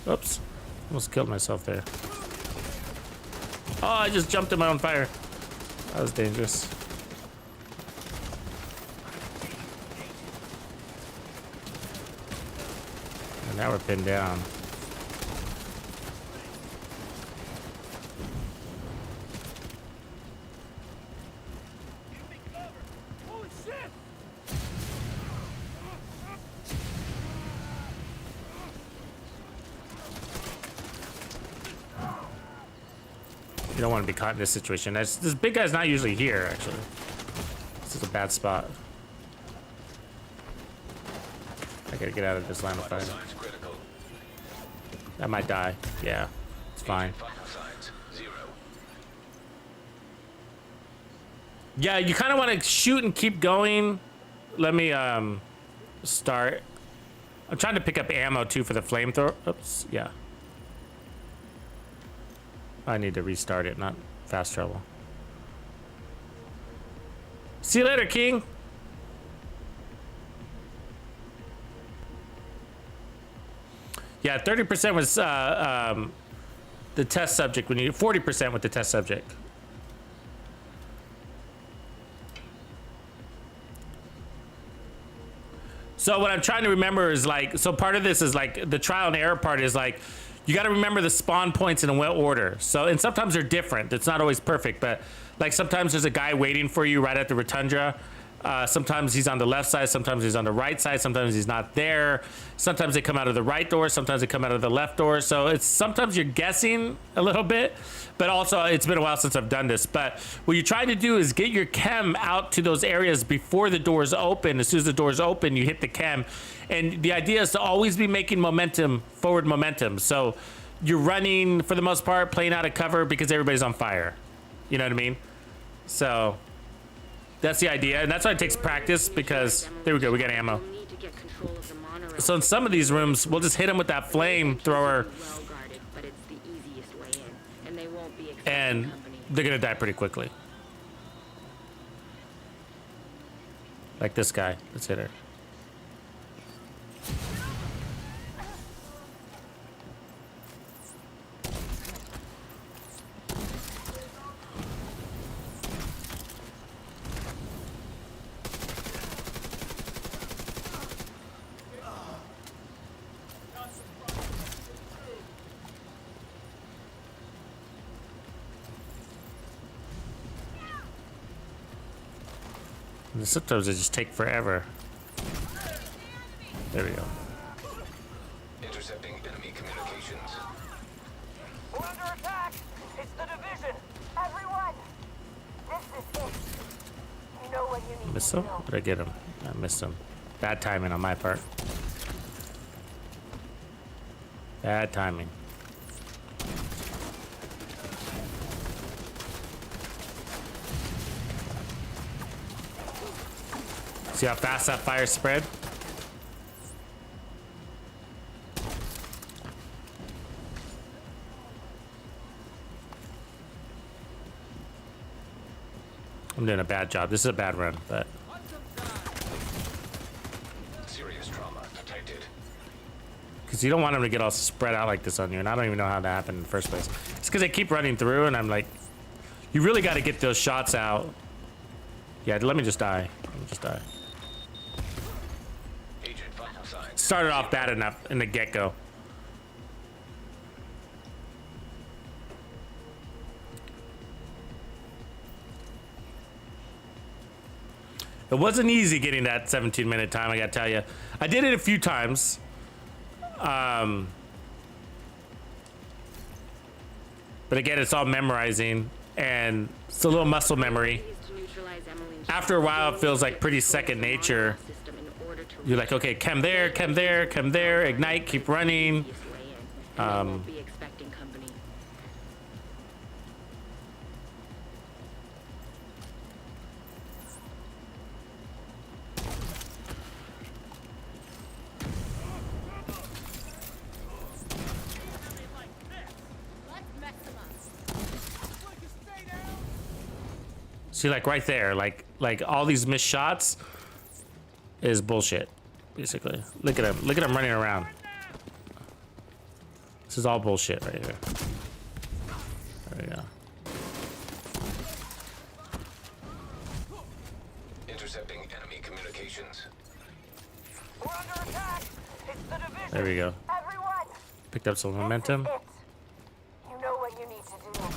Oops, almost killed myself there. Oh, I just jumped in my own fire. That was dangerous. And now we're pinned down. You don't want to be caught in this situation. This big guy's not usually here, actually. This is a bad spot. I gotta get out of this line of fire. I might die. Yeah, it's fine. Yeah, you kind of want to shoot and keep going. Let me start. I'm trying to pick up ammo too for the flamethrower. Oops, yeah. I need to restart it, not fast travel. See you later, King. Yeah, 30% was the test subject. When you 40% with the test subject. So what I'm trying to remember is like, so part of this is like the trial and error part is like, you got to remember the spawn points in a well order. So, and sometimes they're different. It's not always perfect, but like sometimes there's a guy waiting for you right at the rotunda. Sometimes he's on the left side. Sometimes he's on the right side. Sometimes he's not there. Sometimes they come out of the right door. Sometimes they come out of the left door. So it's sometimes you're guessing a little bit, but also it's been a while since I've done this. But what you're trying to do is get your chem out to those areas before the doors open. As soon as the doors open, you hit the chem. And the idea is to always be making momentum, forward momentum. So you're running for the most part, playing out of cover because everybody's on fire. You know what I mean? So that's the idea, and that's why it takes practice, because there we go, we got ammo. So in some of these rooms, we'll just hit them with that flamethrower, and they're gonna die pretty quickly. Like this guy. Let's hit her. Sometimes they just take forever. There we go. Intercepting enemy communications. We're under attack. It's the division. Everyone, this is it. You know what you need Missed to him? know. Did I get him? I missed him. Bad timing on my part. Bad timing. See how fast that fire spread? I'm doing a bad job. This is a bad run, but Serious trauma detected. because you don't want them to get all spread out like this on you, and I don't even know how that happened in the first place. It's because they keep running through, and I'm like, you really got to get those shots out. Yeah, let me just die. Let me just die. Agent vital signs. Started off bad enough in the get-go. It wasn't easy getting that 17-minute time, I gotta tell you. I did it a few times. But again, it's all memorizing, and it's a little muscle memory. After a while, it feels like pretty second nature. You're like, okay, chem there, chem there, chem there, ignite, keep running. See, like right there, like all these missed shots is bullshit, basically. Look at him running around. This is all bullshit right here. There we go. Intercepting enemy communications. We're under attack. It's the division. There we go. Everyone, Picked up some momentum. this is it. You know what you need to do.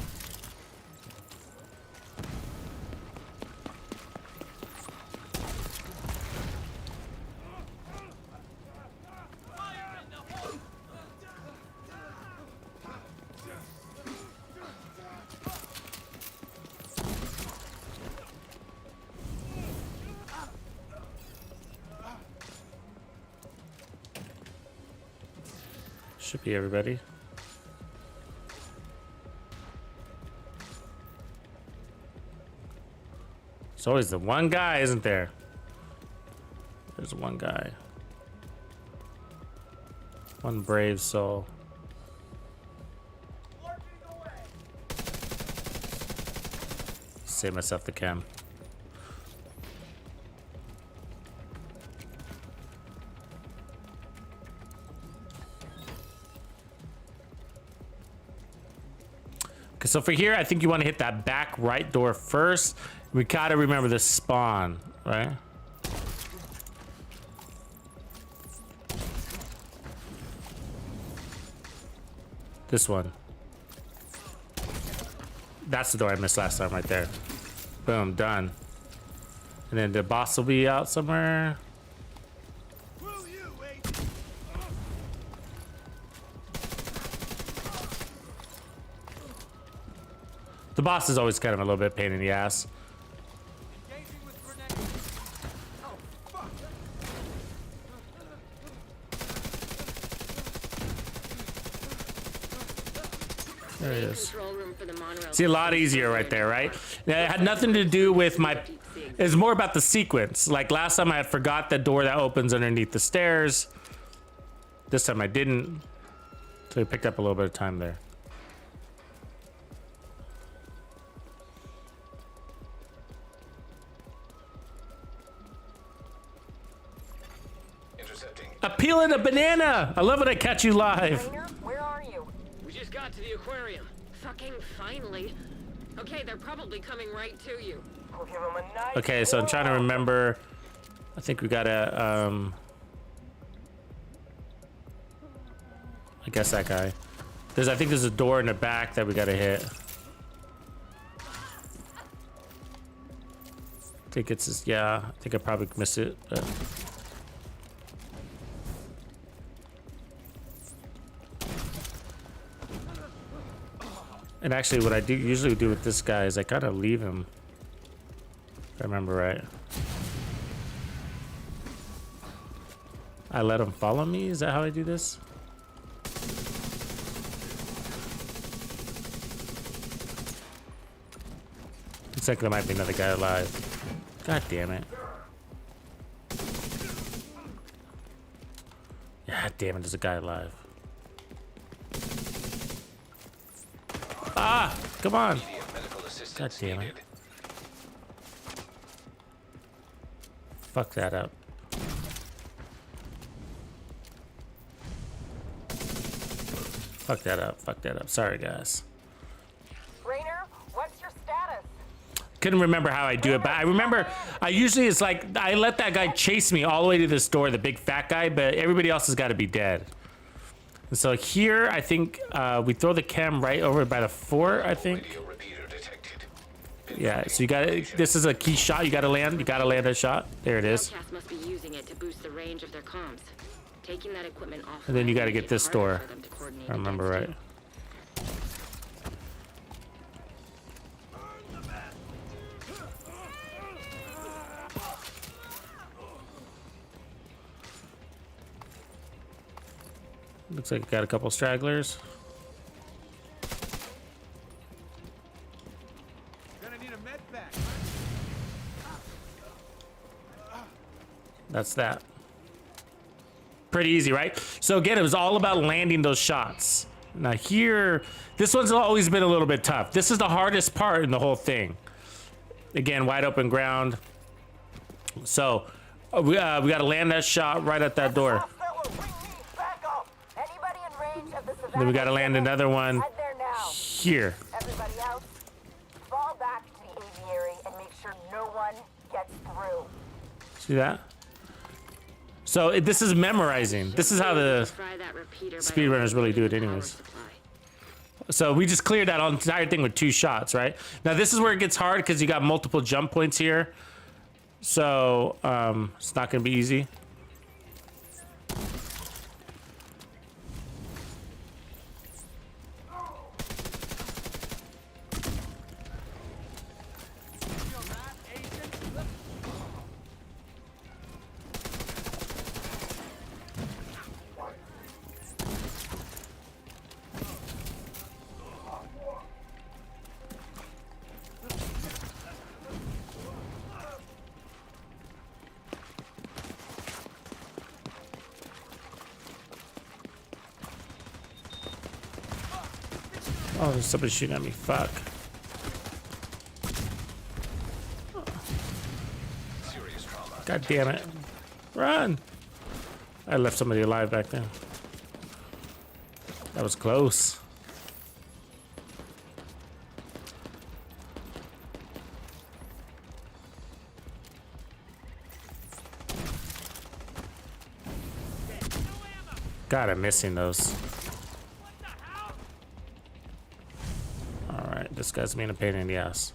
Should be everybody. It's always the one guy, isn't there? There's one guy. One brave soul. Save myself the chem. Okay, so for here, I think you want to hit that back right door first. We gotta remember the spawn, right? This one. That's the door I missed last time right there. Boom, done. And then the boss will be out somewhere. The boss is always kind of a little bit pain in the ass. There he is. See, a lot easier right there, right? Now, it had nothing to do with my... It's more about the sequence. Like last time I had forgot the door that opens underneath the stairs. This time I didn't. So we picked up a little bit of time there. Peeling a banana. I love when I catch you live. Rainer, where are you? We just got to the aquarium. Fucking finally. Okay, they're probably coming right to you. We'll give him a nice Okay, so I'm trying to remember. I think we gotta, I guess that guy. I think there's a door in the back that we gotta hit. think it's his, yeah, I think I probably missed it. But. And actually what I do usually do with this guy is I kind of leave him. If I remember right. I let him follow me? Is that how I do this? Looks like there might be another guy alive. God damn it. God damn it, there's a guy alive. Ah! Come on! God damn it. Fuck that up. Fuck that up. Fuck that up. Sorry, guys. Rainer, what's your status? Couldn't remember how I do it, but I remember I usually it's like I let that guy chase me all the way to this door, the big fat guy, but everybody else has got to be dead. And so here, I think we throw the cam right over by the fort, I think. Yeah, so you got this is a key shot you got to land. You got to land that shot. There it is. Outcasts must be using it to boost the range of their comms. Taking that equipment off. And then you got to get this door. I remember right. Looks like you got a couple stragglers. Gonna need a med pack. That's that. Pretty easy, right? So again, it was all about landing those shots. Now here, this one's always been a little bit tough. This is the hardest part in the whole thing. Again, wide open ground. So we got to land that shot right at that door. And then we got to land another one here. Everybody else, fall back to the aviary and make sure no one gets through. See that? So this is memorizing. This is how the speedrunners really do it anyways. So we just cleared that entire thing with 2 shots, right? Now this is where it gets hard because you got multiple jump points here. So it's not going to be easy. Oh, there's somebody shooting at me. Fuck. God damn it. Run! I left somebody alive back there. That was close. God, I'm missing those. Alright, this guy's being a pain in the ass.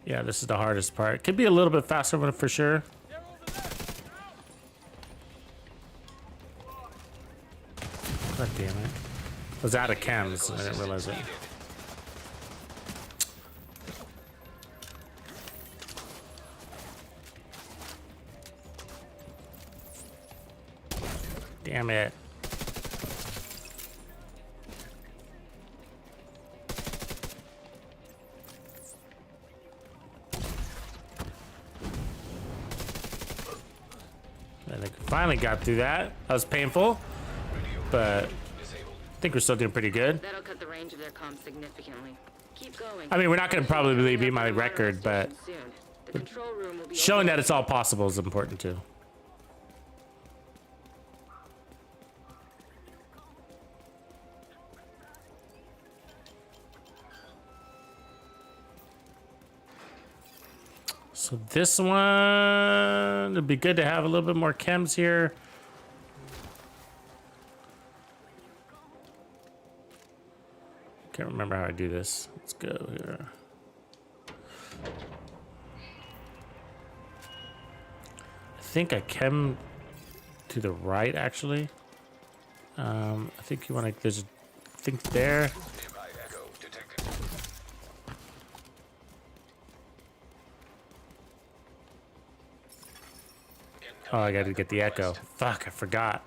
Yeah, this is the hardest part. Could be a little bit faster one for sure. God damn it. I was out of cams. I didn't realize it. Damn it. And I finally got through that. That was painful, but I think we're still doing pretty good. That'll cut the range of their comms significantly. Keep going. I mean, we're not going to probably beat my record, but Soon. The control room will be showing that it's all possible is important too. So this one, it'd be good to have a little bit more chems here. Can't remember how I do this. Let's go here. I think I chem to the right, actually. I think you want to, there's a thing there. Nearby echo detected. Oh, I got to get the echo. Fuck, I forgot.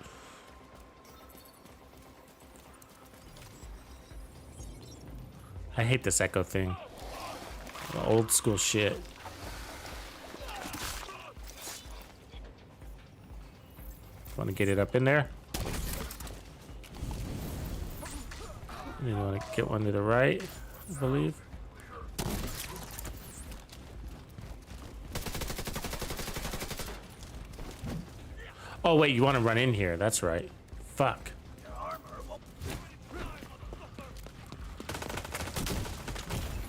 I hate this echo thing. The old school shit. Want to get it up in there? You want to get one to the right, I believe. Oh wait, you want to run in here? That's right. Fuck.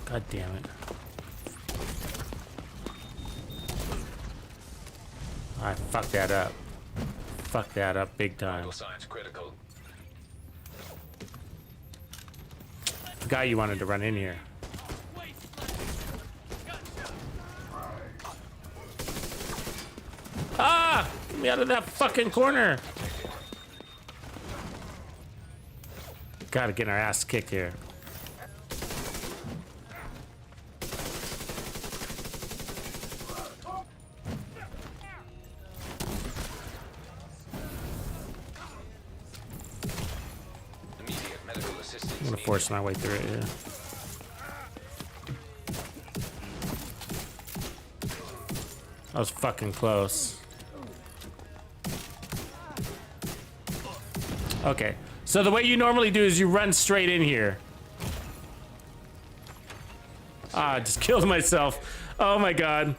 God damn it. I fucked that up. Fuck that up big time. Vital signs critical. Forgot you wanted to run in here. Ah! Get me out of that fucking corner. Gotta get our ass kicked here. Immediate medical assistance. I'm gonna force my way through it, yeah. That was fucking close. Okay, so the way you normally do is you run straight in here. Ah, I just killed myself. Oh my god.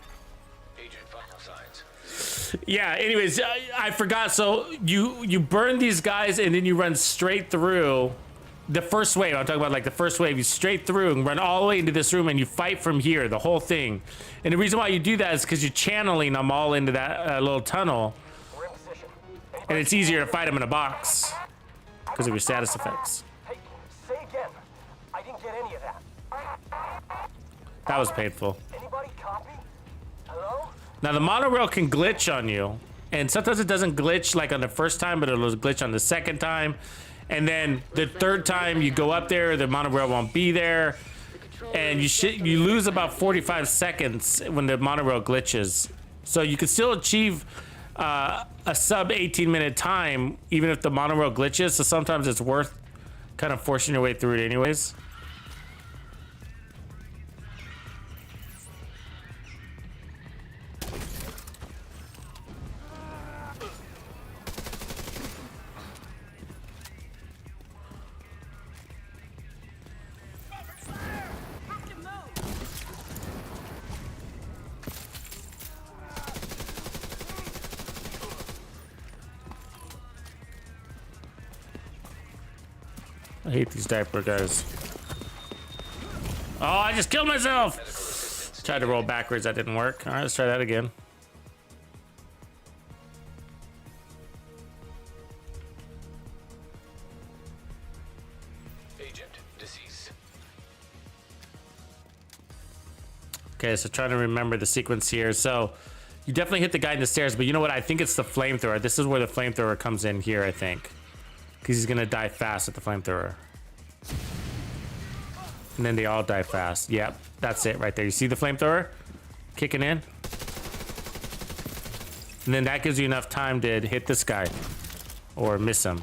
Agent vital signs. Yeah, anyways, I forgot. So you burn these guys and then you run straight through the first wave. I'm talking about like the first wave. You straight through and run all the way into this room and you fight from here, the whole thing. And the reason why you do that is because you're channeling them all into that little tunnel. We're in position. And it's easier to fight them in a box because of your status effects. Hey, say again. I didn't get any of that. That was painful. Anybody copy? Hello? Now the monorail can glitch on you, and sometimes it doesn't glitch like on the first time, but it'll glitch on the second time. And then the third time you go up there, the monorail won't be there. And you lose about 45 seconds when the monorail glitches. So you can still achieve a sub 18-minute time even if the monorail glitches. So sometimes it's worth kind of forcing your way through it anyways. I hate these diaper guys. Oh, I just killed myself! Tried to roll backwards, that didn't work. All right, let's try that again. Agent deceased. Okay, so trying to remember the sequence here. So you definitely hit the guy in the stairs, but you know what? I think it's the flamethrower. This is where the flamethrower comes in here, I think. Because he's gonna die fast with the flamethrower. And then they all die fast. Yep, that's it right there. You see the flamethrower kicking in? And then that gives you enough time to hit this guy or miss him.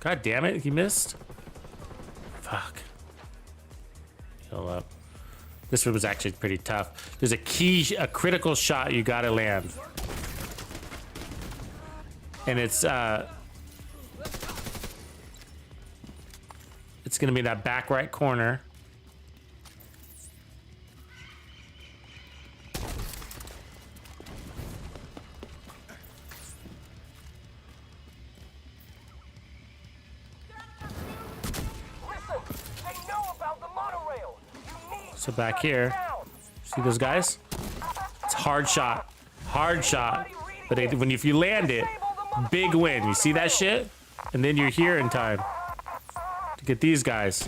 God damn it, he missed. Fuck. Heal up. This one was actually pretty tough. There's a critical shot you gotta land. And it's gonna be that back right corner. So back here, see those guys? It's hard shot, but if you land it, big win. You see that shit? And then you're here in time to get these guys.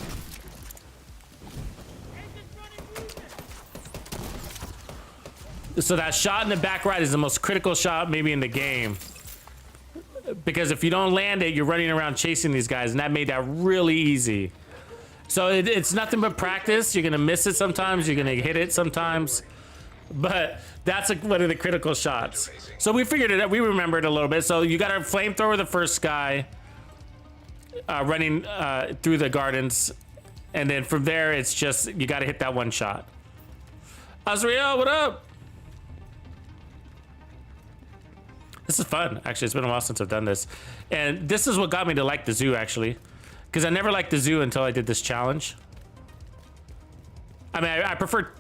So that shot in the back right is the most critical shot maybe in the game. Because if you don't land it, you're running around chasing these guys, and that made that really easy. So it's nothing but practice. You're gonna miss it sometimes, you're gonna hit it sometimes. But that's one of the critical shots. So we figured it out, we remembered a little bit. So you got our flamethrower, the first guy, running through the gardens. And then from there, it's just, you gotta hit that one shot. Azrael, what up? This is fun. Actually, it's been a while since I've done this. And this is what got me to like the zoo, actually. Because I never liked the zoo until I did this challenge. I mean, I prefer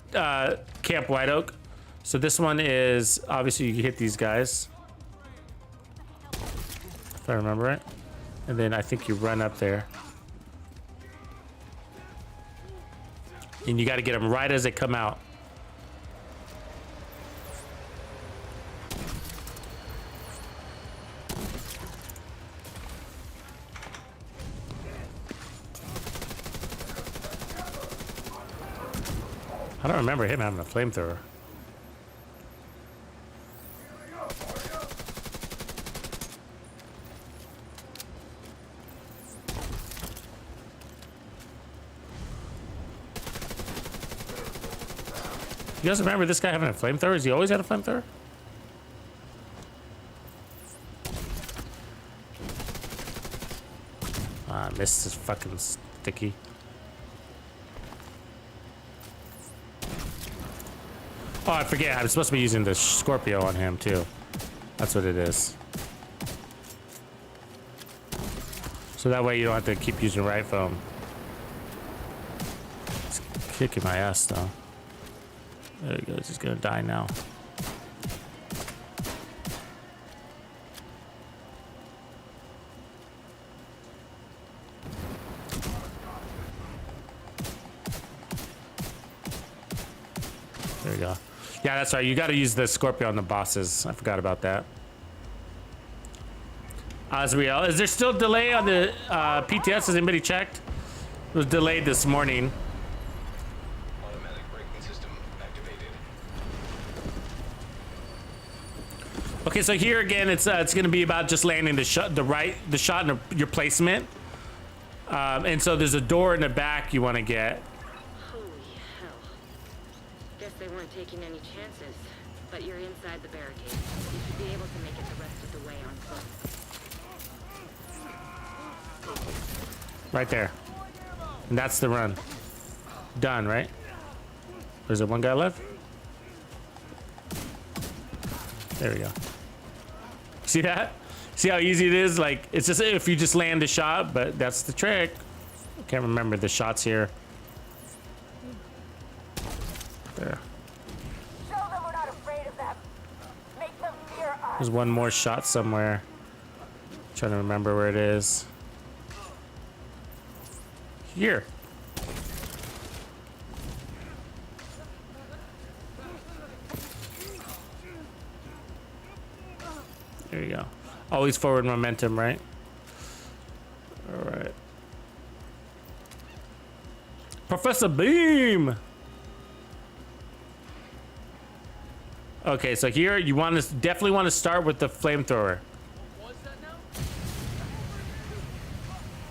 Camp White Oak. So this one is, obviously you hit these guys. If I remember it. And then I think you run up there. And you got to get them right as they come out. I don't remember him having a flamethrower. You guys remember this guy having a flamethrower? Has he always had a flamethrower? Ah, I missed his fucking sticky. Oh, I forget. I'm supposed to be using the Scorpio on him, too. That's what it is. So that way you don't have to keep using right foam. It's kicking my ass, though. There he goes. He's gonna die now. There we go. Yeah, that's right. You got to use the Scorpio on the bosses. I forgot about that. Azrael, is there still delay on the PTS? Has anybody checked? It was delayed this morning. Automatic braking system activated. Okay, so here again, it's going to be about just landing the shot and your placement. And so there's a door in the back you want to get. Holy hell. Guess they weren't taking any chances. But you're inside the barricade. You should be able to make it the rest of the way on foot. Right there. And that's the run. Done, right? There's there one guy left? There we go. See that? See how easy it is? Like, it's just if you just land a shot, but that's the trick. I can't remember the shots here. There. Show them we're not afraid of them. Make them fear us. There's one more shot somewhere. Trying to remember where it is. Here. There you go. Always forward momentum, right? All right. Professor Beam. Okay, so here you want to definitely want to start with the flamethrower.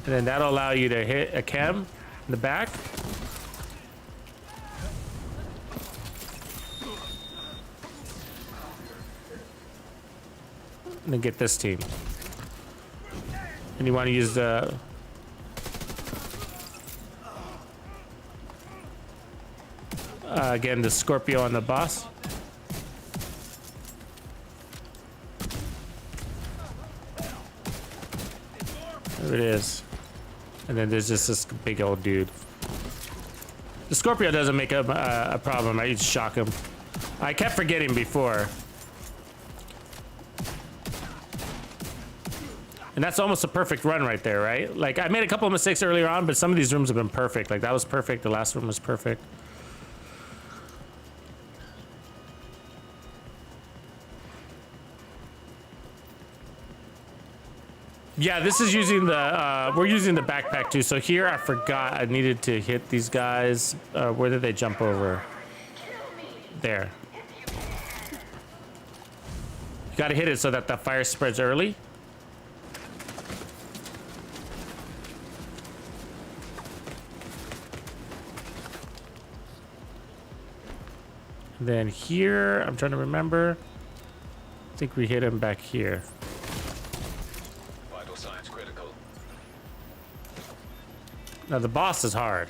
And then that'll allow you to hit a chem in the back. And then get this team. And you want to use the... Again, the Scorpio on the boss. There it is. And then there's just this big old dude. The Scorpio doesn't make a problem. I just shock him. I kept forgetting before. And that's almost a perfect run right there, right? Like, I made a couple of mistakes earlier on, but some of these rooms have been perfect. Like, that was perfect. The last room was perfect. Yeah, this is using the, we're using the backpack too. So here, I forgot I needed to hit these guys. Where did they jump over? There. You gotta hit it so that the fire spreads early. And then here, I'm trying to remember. I think we hit him back here. Vital signs critical. Now the boss is hard.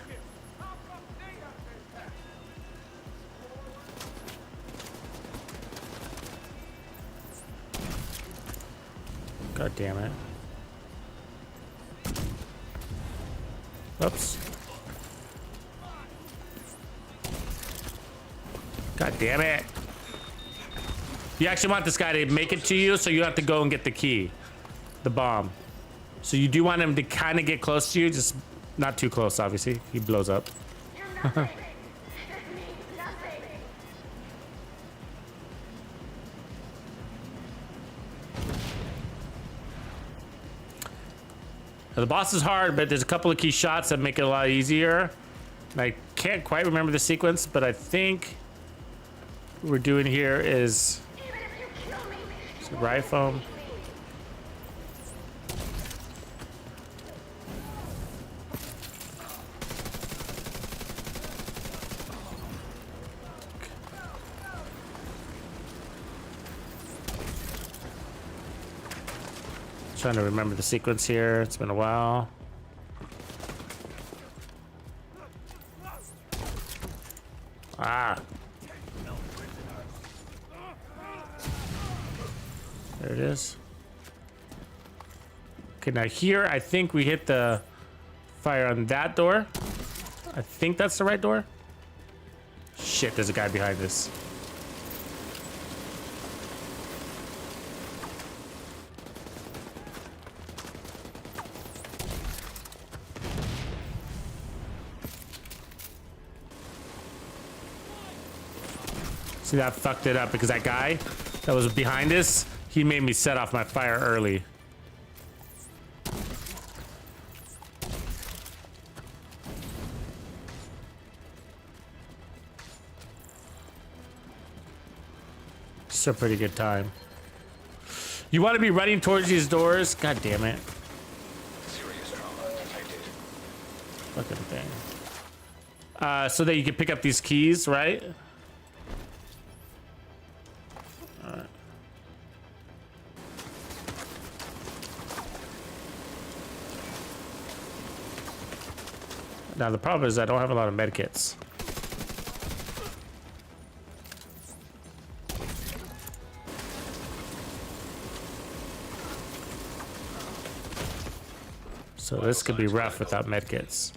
God damn it. Oops. God damn it. You actually want this guy to make it to you, so you have to go and get the key. The bomb. So you do want him to kind of get close to you, just not too close, obviously. He blows up. Now, the boss is hard, but there's a couple of key shots that make it a lot easier. And I can't quite remember the sequence, but I think what we're doing here is rifle. Trying to remember the sequence here. It's been a while. Ah. There it is. Okay, now here I think we hit the fire on that door. I think that's the right door. Shit, there's a guy behind us. See, that fucked it up because that guy that was behind us, he made me set off my fire early. It's a pretty good time. You want to be running towards these doors? God damn it. Serious trauma detected. Fucking thing. So that you can pick up these keys, right? Alright. Now the problem is I don't have a lot of medkits. So this could be rough without medkits.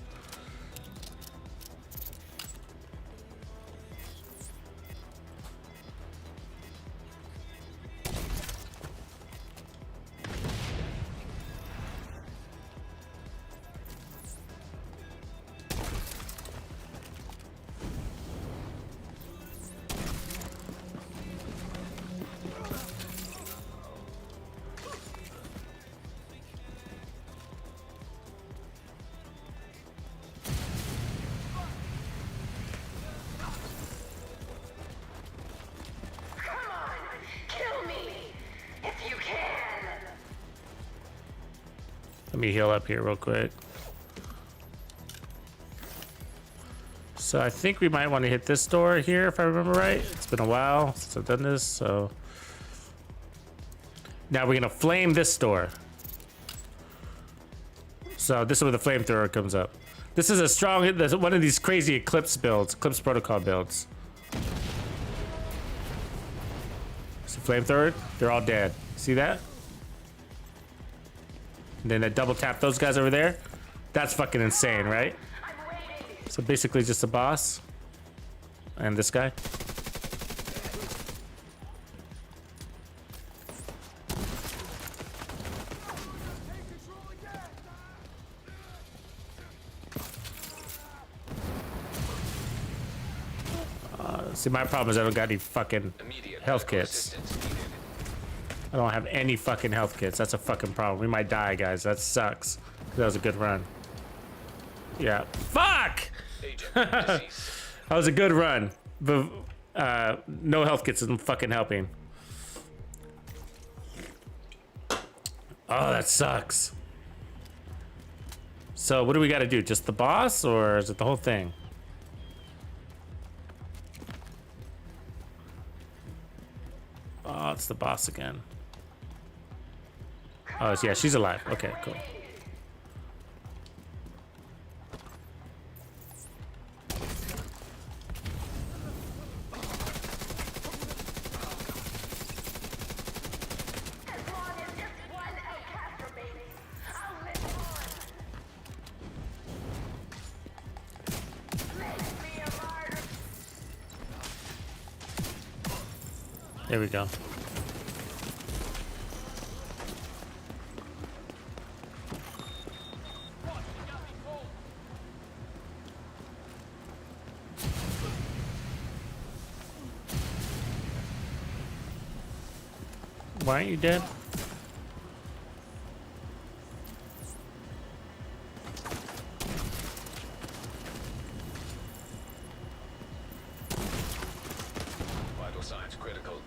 Let me heal up here real quick. So I think we might want to hit this door here if I remember right. It's been a while since I've done this, so. Now we're gonna flame this door. So this is where the flamethrower comes up. This is a strong, one of these crazy Eclipse builds, Eclipse Protocol builds. See flamethrower? They're all dead. See that? And then I double tap those guys over there. That's fucking insane, right? So basically just a boss. And this guy. See, my problem is I don't got any fucking Immediate health medical kits. assistance needed. I don't have any fucking health kits. That's a fucking problem. We might die, guys. That sucks. That was a good run. Yeah. Fuck! Agent deceased. That was a good run. But no health kits isn't fucking helping. Oh, that sucks. So what do we got to do? Just the boss, or is it the whole thing? Oh, it's the boss again. Oh, yeah, she's alive. Okay, cool. There we go. Why aren't you dead? Vital signs critical.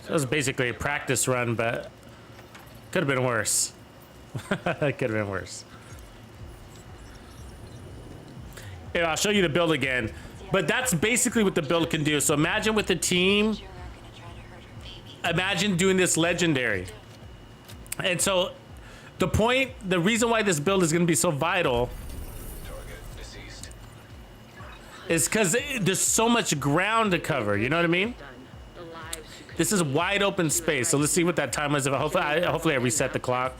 So that was basically a practice run, but could have been worse. Could have been worse. Here, I'll show you the build again. But that's basically what the build can do. So imagine with the team, imagine doing this legendary. And so the reason why this build is going to be so vital Target deceased. is because there's so much ground to cover. You know what I mean? The lives you could This is wide open space. So let's see what that time is. Hopefully I reset the clock.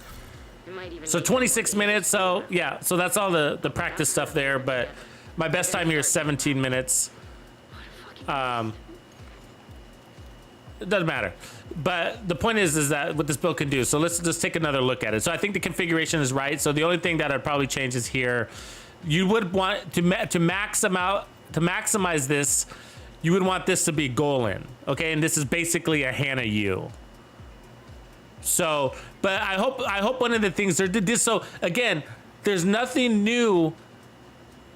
you might even So 26 minutes. So yeah, so that's all the practice stuff there. But my best time here is 17 minutes. It doesn't matter. But the point is that what this build can do. So let's just take another look at it. So I think the configuration is right. So the only thing that I'd probably change is here. You would want to maximize this. You would want this to be Golan, okay? And this is basically a Hannah U. So, but I hope one of the things they did this. So again, there's nothing new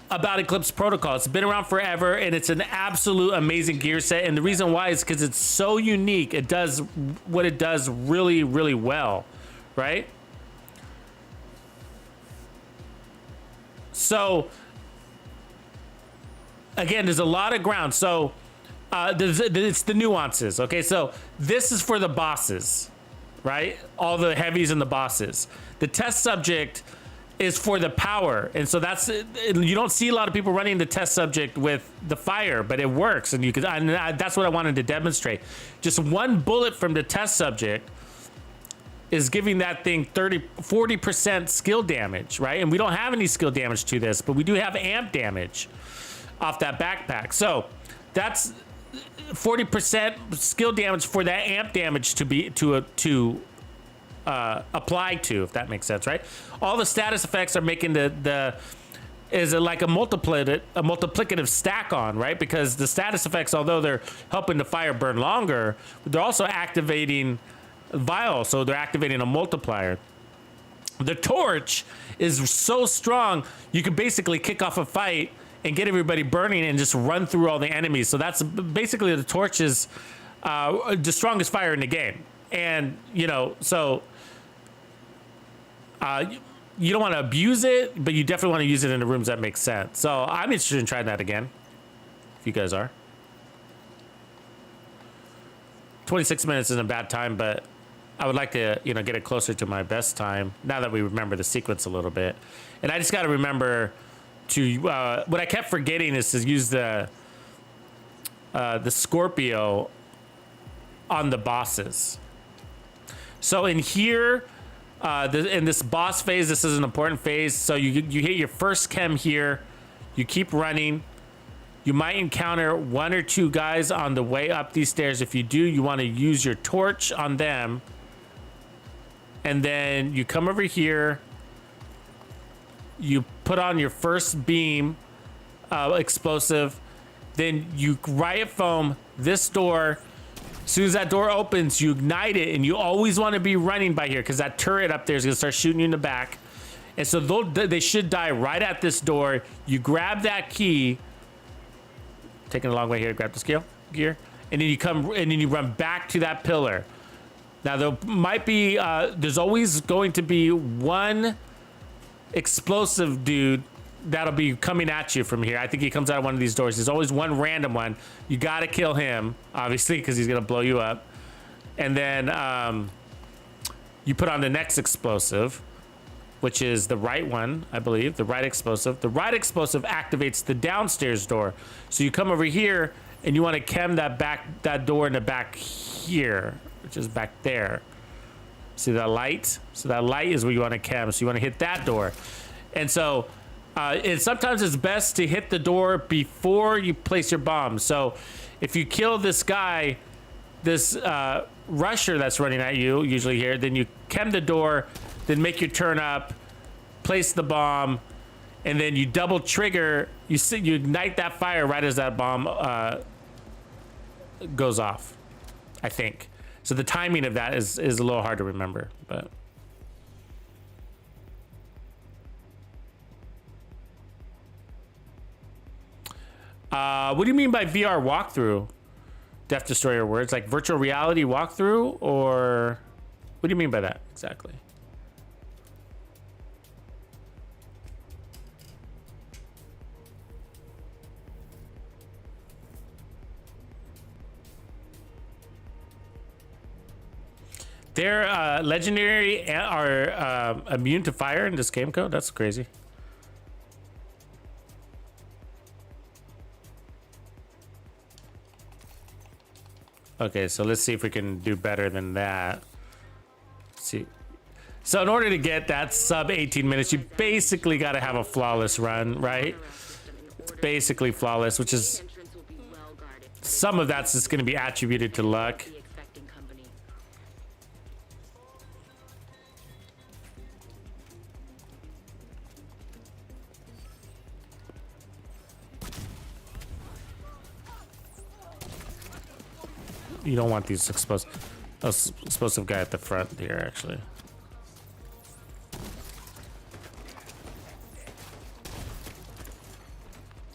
about Eclipse Protocol. It's been around forever, and it's an absolute amazing gear set. And the reason why is because it's so unique. It does what it does really, really well, right? So again, there's a lot of ground. So it's the nuances. Okay, so this is for the bosses, right? All the heavies and the bosses. The test subject is for the power, and so you don't see a lot of people running the test subject with the fire, but it works, and that's what I wanted to demonstrate. Just one bullet from the test subject is giving that thing 40% skill damage, right? And we don't have any skill damage to this, but we do have amp damage off that backpack. So that's 40% skill damage for that amp damage to apply to, if that makes sense, right? All the status effects are making is like a multiplicative stack on, right? Because the status effects, although they're helping the fire burn longer, they're also activating vial, so they're activating a multiplier. The torch is so strong, you can basically kick off a fight and get everybody burning and just run through all the enemies. So that's basically the torch is the strongest fire in the game. And, so you don't want to abuse it, but you definitely want to use it in the rooms that make sense. So I'm interested in trying that again, if you guys are. 26 minutes isn't a bad time, but I would like to, you know, get it closer to my best time now that we remember the sequence a little bit. And I just got to remember to, what I kept forgetting is to use the Scorpio on the bosses. So in here, in this boss phase, this is an important phase. So you hit your first chem here, you keep running. You might encounter 1 or 2 guys on the way up these stairs. If you do, you want to use your torch on them. And then you come over here. You put on your first beam explosive. Then you riot foam this door. As soon as that door opens, you ignite it. And you always want to be running by here because that turret up there is going to start shooting you in the back. And so they should die right at this door. You grab that key. Taking a long way here to grab the gear, and then you come and then you run back to that pillar. Now there might be, there's always going to be one explosive dude that'll be coming at you from here. I think he comes out of one of these doors. There's always one random one. You got to kill him, obviously, because he's gonna blow you up. And then you put on the next explosive, which is the right one, I believe, the right explosive. The right explosive activates the downstairs door. So you come over here and you want to chem that door in the back here, which is back there. See that light? So that light is where you want to chem. So you want to hit that door. And so sometimes it's best to hit the door before you place your bomb. So if you kill this guy, this rusher that's running at you, usually here, then you chem the door, then make your turn up, place the bomb, and then you double trigger. You ignite that fire right as that bomb goes off, I think. So the timing of that is a little hard to remember, but. What do you mean by VR walkthrough? Death Destroyer words, like virtual reality walkthrough, or what do you mean by that exactly? They're legendary are immune to fire in this game code. That's crazy. Okay, so let's see if we can do better than that. Let's see. So in order to get that sub 18 minutes, you basically got to have a flawless run, right? It's basically flawless, which is some of that's just going to be attributed to luck. You don't want these explosive guy at the front here, actually.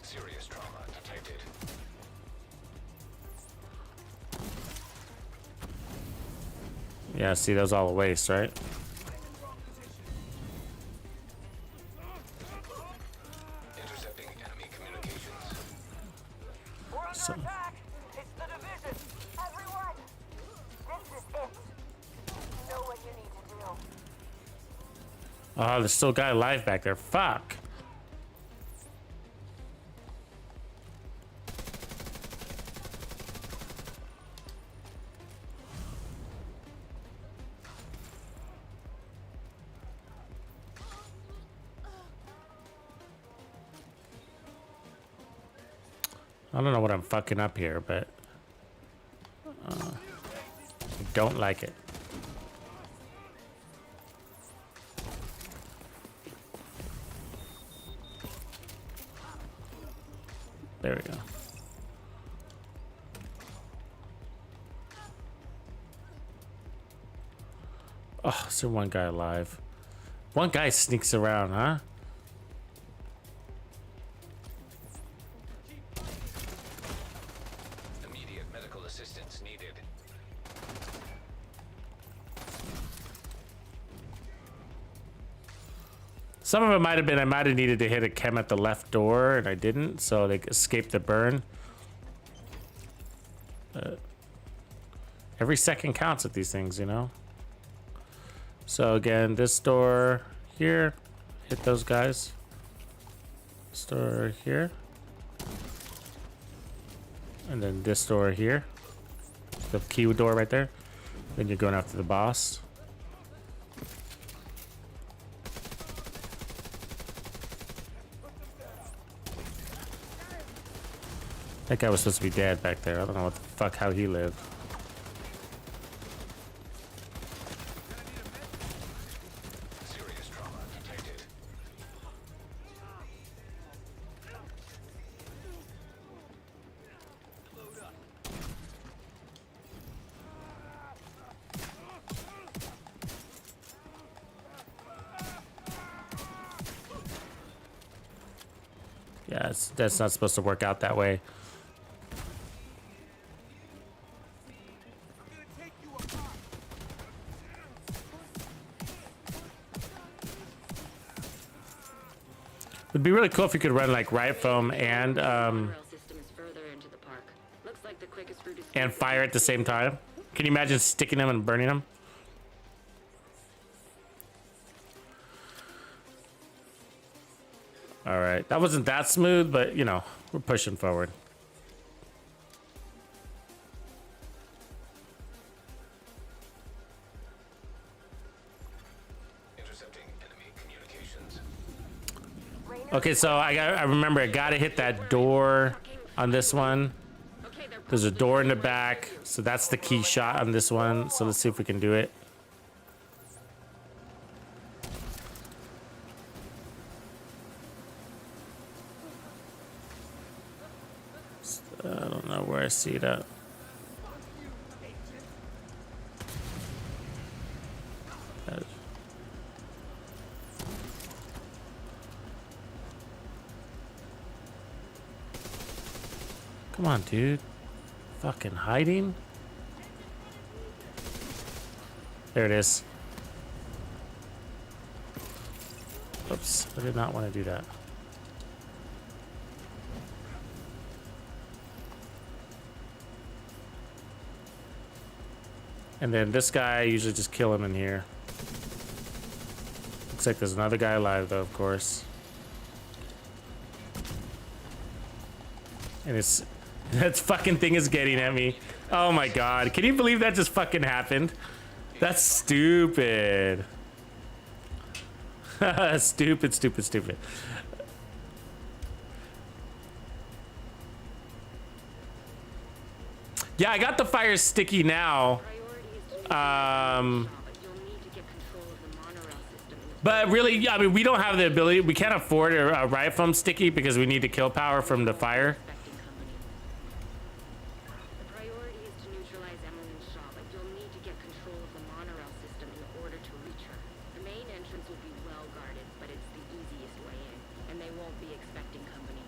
Serious trauma detected. Yeah, see, that was all a waste, right? Intercepting enemy communications. We're under So- attack. It's the division. Everyone, this is it. You know what you need to do. Oh, there's still a guy alive back there. Fuck. I don't know what I'm fucking up here, but I don't like it. There we go. Oh, is there one guy alive? One guy sneaks around, huh? Immediate medical assistance needed. Some of it might have been I might have needed to hit a chem at the left door, and I didn't, so they escaped the burn. Every second counts at these things, you know? So again, this door here, hit those guys. This door here. And then this door here. The key door right there. Then you're going after the boss. That guy was supposed to be dead back there. I don't know what the fuck, how he lived. Serious trauma detected. Yeah, that's not supposed to work out that way. It'd be really cool if you could run like riot foam and Monorail system is further into the park. Looks like the quickest route is fire at the same time. Can you imagine sticking them and burning them? All right, that wasn't that smooth, but you know, we're pushing forward. Intercepting enemy communications. Okay, so I remember I gotta hit that door on this one. There's a door in the back, so that's the key shot on this one. So let's see if we can do it. I don't know where I see it at. Come on, dude. Fucking hiding? There it is. Oops, I did not want to do that. And then this guy, I usually just kill him in here. Looks like there's another guy alive though, of course. And it's that fucking thing is getting at me. Oh my god. Can you believe that just fucking happened? That's stupid. Stupid, stupid, stupid. Yeah, I got the fire sticky now. But really, I mean, we don't have the ability. We can't afford a riot foam sticky because we need the kill power from the fire. The priority is to neutralize Emmeline's Shaw, but you'll need to get control of the monorail system in order to reach her. The main entrance will be well guarded, but it's the easiest way in, and they won't be expecting company.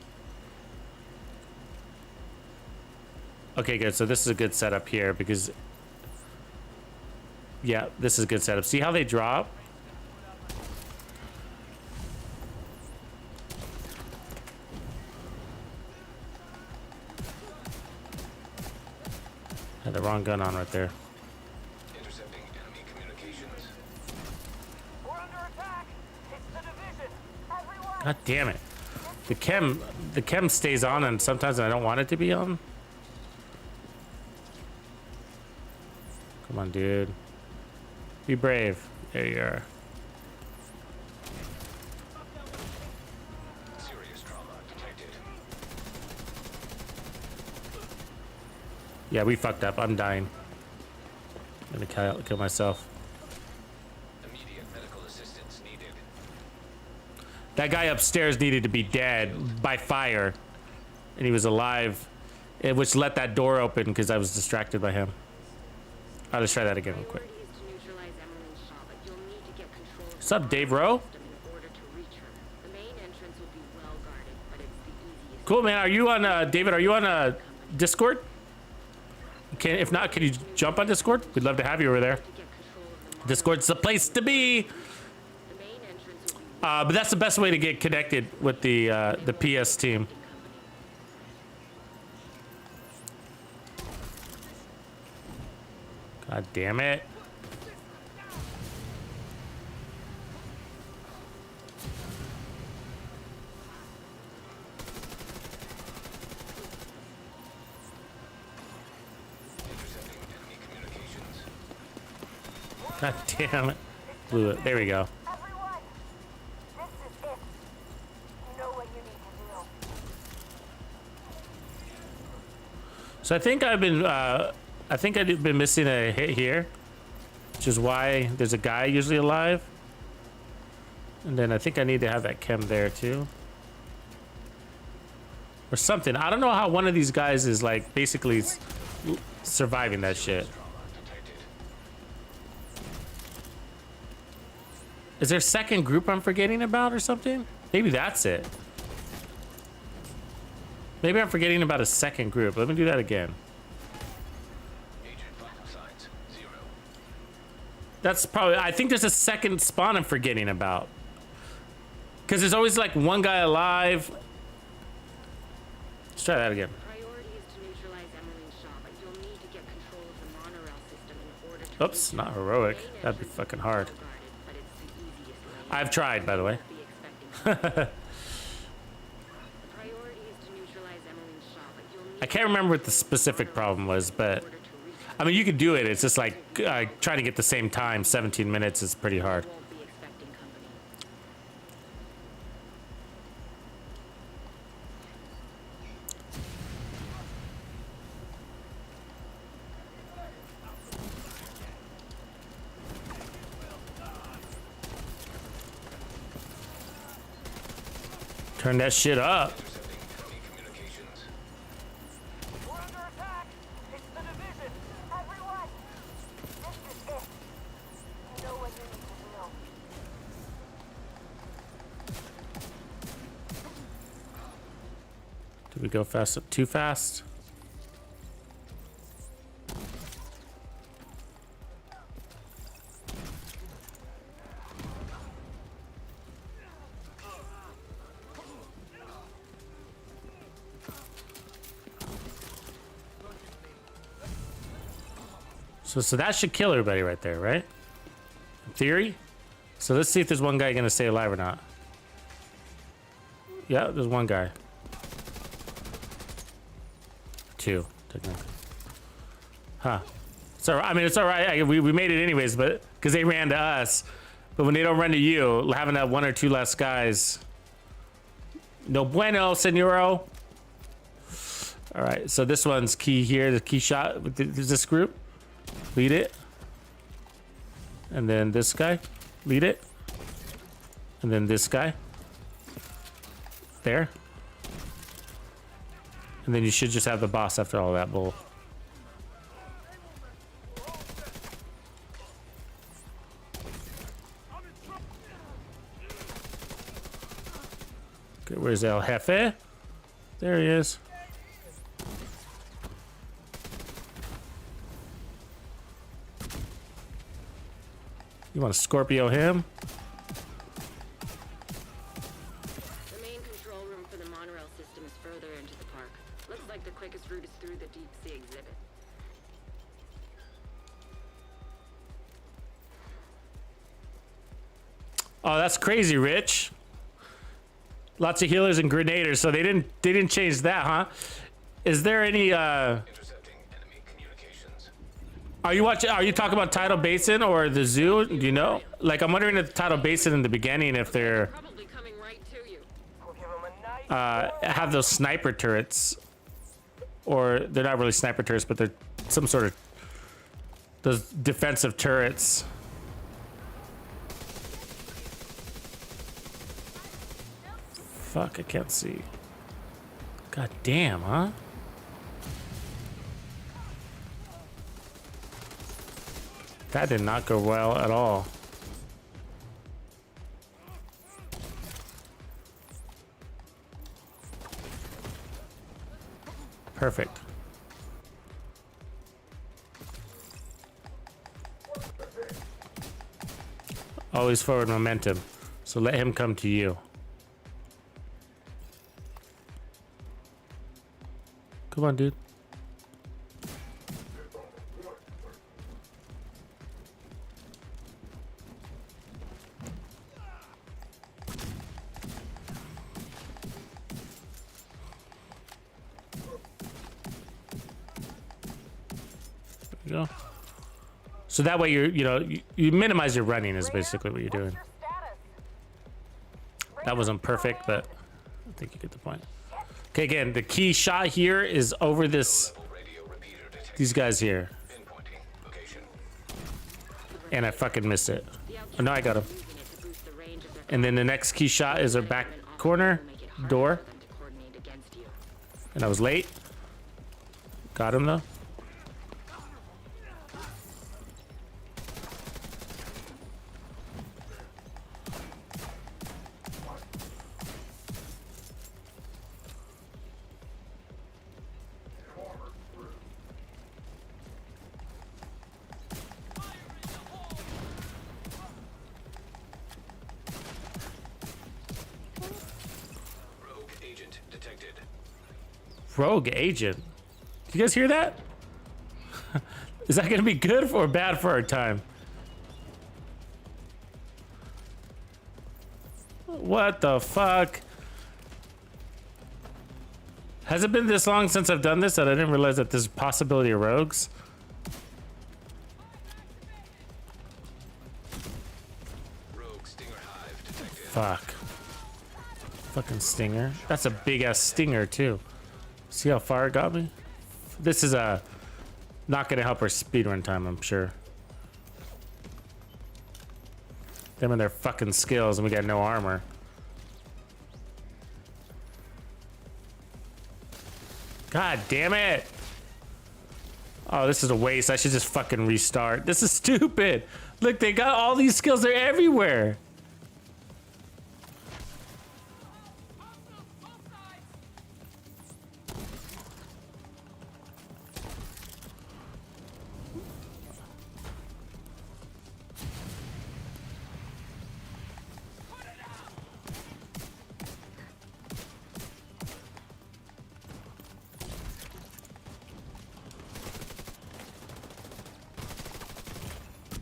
Okay, good. So this is a good setup here because, yeah, this is a good setup. See how they drop? Had the wrong gun on right there. Intercepting enemy communications. We're under attack. It's the division. Everyone. God damn it. The chem stays on and sometimes I don't want it to be on. Come on, dude. Be brave. There you are. Serious trauma detected. Yeah, we fucked up. I'm dying. I'm gonna kill myself. Immediate medical assistance needed. That guy upstairs needed to be dead by fire. And he was alive. Which let that door open because I was distracted by him. Alright, let's try that again real quick. Priority is to neutralize Emmeline's Shaw, but you'll need to get control of What's up, Dave Rowe? the system in order to reach her. The main entrance will be well guarded, but it's the easiest. Cool, man. Are you on, David, are you on Discord? If not, can you jump on Discord? We'd love to have you over there. To get control of the Discord's the place to be. The main entrance will be But that's the best way to get connected with the PS team. God damn it. God damn it. Blew it. There we go. Everyone, this is it. You know what you need to do. So I think I've been missing a hit here, which is why there's a guy usually alive. And then I think I need to have that chem there too. Or something. I don't know how one of these guys is like basically surviving that shit. Is there a second group I'm forgetting about or something? Maybe that's it. Maybe I'm forgetting about a second group. Let me do that again. That's probably, I think there's a second spawn I'm forgetting about. Because there's always like one guy alive. Let's try that again. Priority is to neutralize Emmeline's shop, but you'll need to get control of the monorail system in order to Oops, not heroic. That'd be fucking hard. but it's the easiest way. I've tried, by the way. Be expecting. The priority is to neutralize Emmeline's shop, but you'll need I can't remember what the specific problem was, but I mean, you could do it. It's just like trying to get the same time. 17 minutes is pretty hard. won't be expecting company. Turn that shit up. We're under attack. It's the division. Everyone, this is it. You know what you need to do. Did we go fast? Too fast? So that should kill everybody right there, right? In theory. So let's see if there's one guy gonna stay alive or not. Yeah, there's one guy. Two, technically. Huh. So I mean, it's all right. We made it anyways, but because they ran to us. But when they don't run to you, having that one or two less guys. No bueno, senoro. All right, so this one's key here. The key shot with this group. Lead it. And then this guy. Lead it. And then this guy. There. And then you should just have the boss after all that bull. Okay, where's El Jefe? There he is. You want to Scorpio him? The main control room for the monorail system is further into the park. Looks like the quickest route is through the deep sea exhibit. Oh, that's crazy, Rich. Lots of healers and grenaders, so they didn't change that, huh? Is there any Intercepting enemy communications. Are you talking about Tidal Basin or the zoo? Do you know? Like, I'm wondering if Tidal Basin in the beginning, if they're Probably coming right to you. We'll give him a nice have those sniper turrets, or they're not really sniper turrets, but they're some sort of those defensive turrets. Fuck, I can't see. God damn, huh? That did not go well at all. Perfect. Always forward momentum. So let him come to you. Come on, dude. There we go. So that way you minimize your running is basically what you're doing. Your status? That wasn't perfect, but I think you get the point. Okay, again, the key shot here is over this, Radio repeater detected. these guys here. Pinpointing location. And I fucking missed it. Oh, no, I got him. Using it to boost the range of their And then the next key shot is our back corner door. for them to coordinate against you. And I was late. Got him though. Rogue agent detected. Rogue agent. Do you guys hear that? Is that gonna be good or bad for our time? What the fuck? Has it been this long since I've done this that I didn't realize that there's a possibility of rogues? Rogue stinger hive detected. Fuck. Fucking stinger. That's a big ass stinger too. See how far it got me? This is not gonna help our speedrun time, I'm sure. Them and their fucking skills, and we got no armor. God damn it! Oh, this is a waste. I should just fucking restart. This is stupid. Look, they got all these skills. They're everywhere.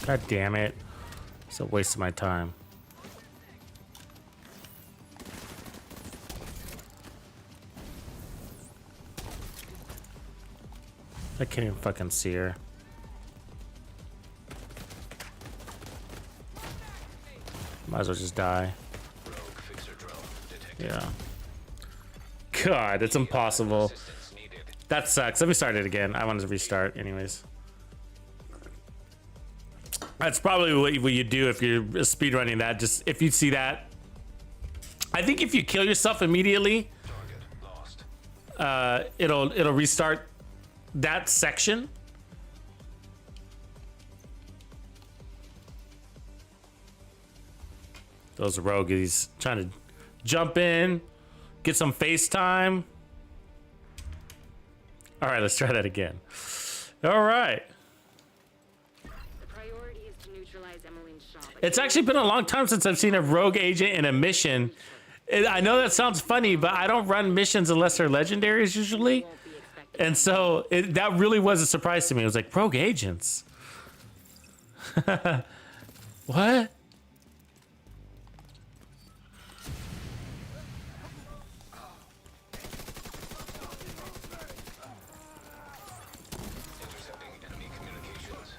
God damn it. It's a waste of my time. I can't even fucking see her. Might as well just die. Rogue fixer drone detected. Yeah. God, it's impossible. Assistance needed. That sucks. Let me start it again. I wanted to restart anyways. That's probably what you do if you're speedrunning that. Just if you see that. I think if you kill yourself immediately, Target lost. it'll restart that section. Those rogues trying to jump in, get some FaceTime. All right, let's try that again. All right. The priority is to neutralize Emmeline's shop. It's actually been a long time since I've seen a rogue agent in a mission. I know that sounds funny, but I don't run missions unless they're legendaries usually. Won't be expected. And so that really was a surprise to me. It was like, rogue agents. What? Intercepting enemy communications.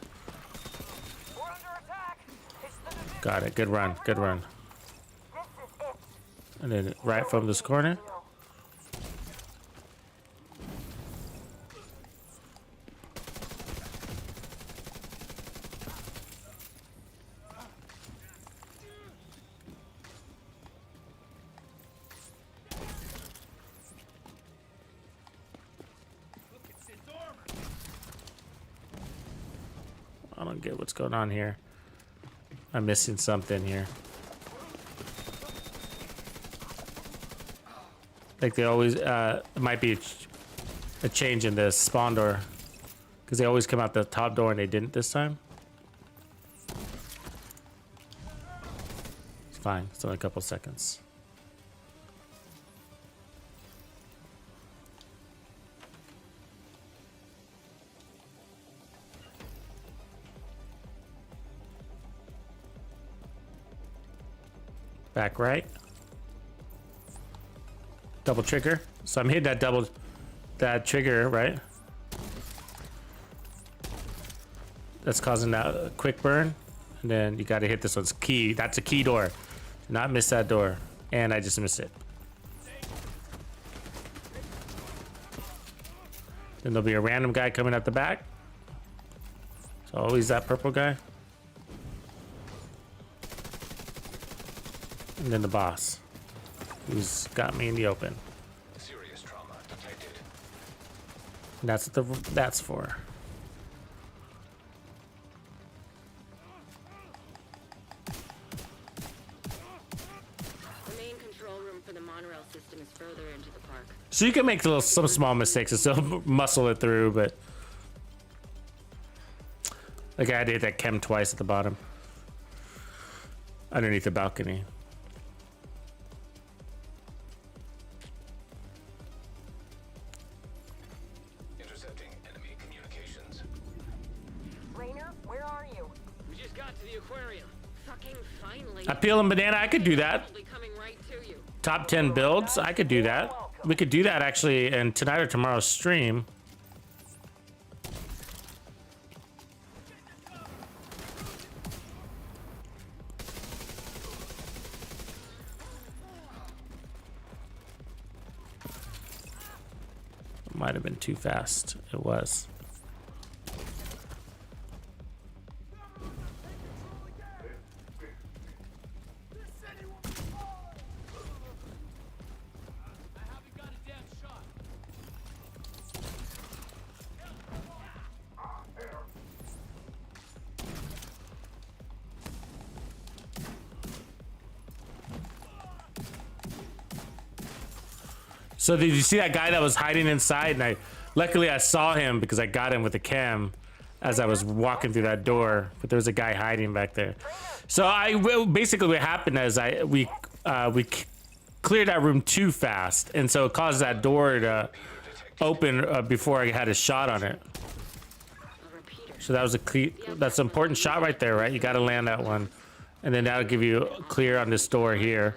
We're under attack. It's the division. Got it. Good run. Good run. This is it. And then right from this corner. I don't get what's going on here. I'm missing something here. Like they always, it might be a change in the spawn door. Because they always come out the top door and they didn't this time. It's fine, it's only a couple seconds. Back right. Double trigger. So I'm hitting that trigger, right? that's causing that quick burn. And then you got to hit this one's key. That's a key door. Do not miss that door. And I just missed it. Then there'll be a random guy coming at the back. So always that purple guy. And then the boss, who's got me in the open. Serious trauma detected. And that's what that's for. The main control room for the monorail system is further into the park. So you can make some small mistakes and still muscle it through, but like I did that chem twice at the bottom, underneath the balcony. Intercepting enemy communications. Rainer, where are you? We just got to the aquarium. Fucking finally. I peel and banana. I could do that. Probably coming right to you. Top 10 builds. I could do that. We could do that actually in tonight or tomorrow's stream. Might have been too fast. It was. So did you see that guy that was hiding inside? And luckily I saw him because I got him with a cam as I was walking through that door. But there was a guy hiding back there. So basically what happened is we cleared that room too fast, and so it caused that door to open before I had a shot on it. So that was that's an important shot right there, right? You got to land that one, and then that'll give you clear on this door here.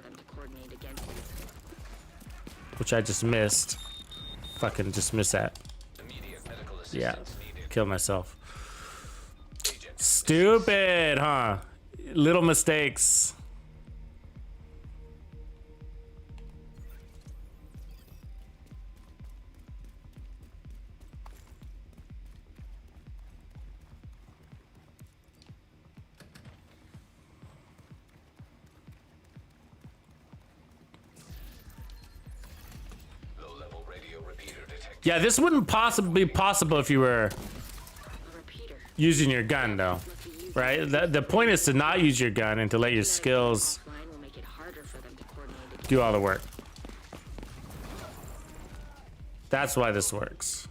Which I just missed. Fucking just missed that. Yeah, killed myself. Stupid, huh? Little mistakes. Yeah, this wouldn't possibly be possible if you were using your gun, though, right? The point is to not use your gun and to let your skills do all the work. That's why this works.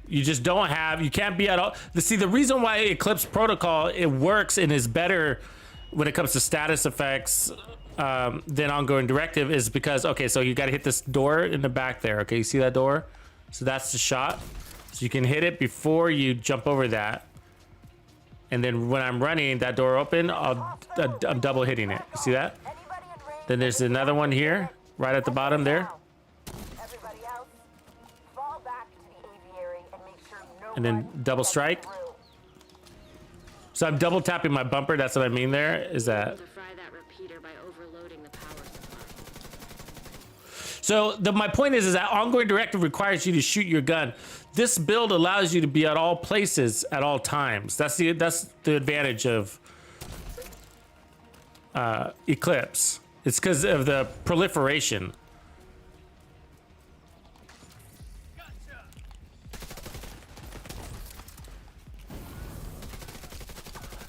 You just don't have, you can't be at all. See, the reason why Eclipse Protocol, it works and is better when it comes to status effects than Ongoing Directive is because, okay, so you got to hit this door in the back there. Okay, you see that door? So that's the shot. So you can hit it before you jump over that. And then when I'm running that door open, I'm double hitting it. You see that? Then there's another one here, right at the bottom there. And then double strike. So I'm double tapping my bumper. That's what I mean there, is that. So my point is that Ongoing Directive requires you to shoot your gun. This build allows you to be at all places at all times. That's the advantage of Eclipse. It's because of the proliferation.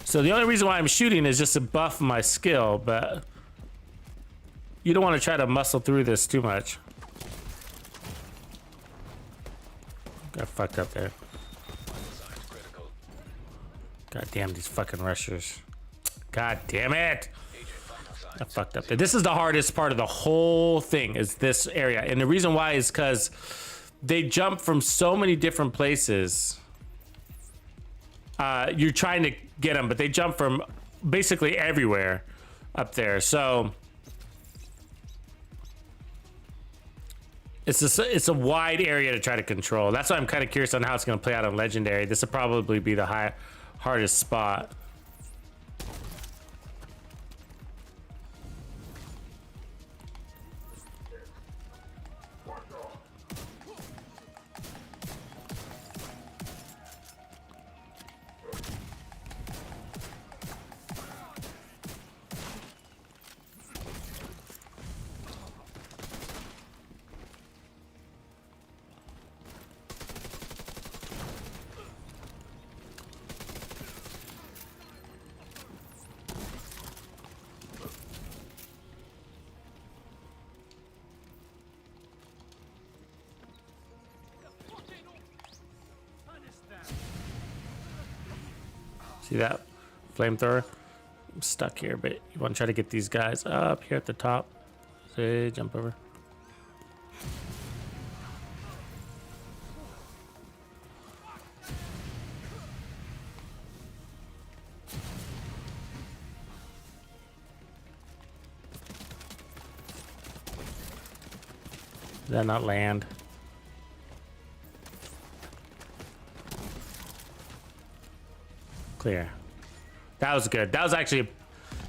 So the only reason why I'm shooting is just to buff my skill, but you don't want to try to muscle through this too much. Got fucked up there. God damn these fucking rushers. God damn it. I fucked up there. This is the hardest part of the whole thing, is this area. And the reason why is because they jump from so many different places. you're trying to get them, but they jump from basically everywhere up there. So it's a wide area to try to control. That's why I'm kind of curious on how it's going to play out on Legendary. This will probably be the hardest spot. See that flamethrower? I'm stuck here, but you want to try to get these guys up here at the top. Say, jump over. Did that not land? Clear. That was good. That was actually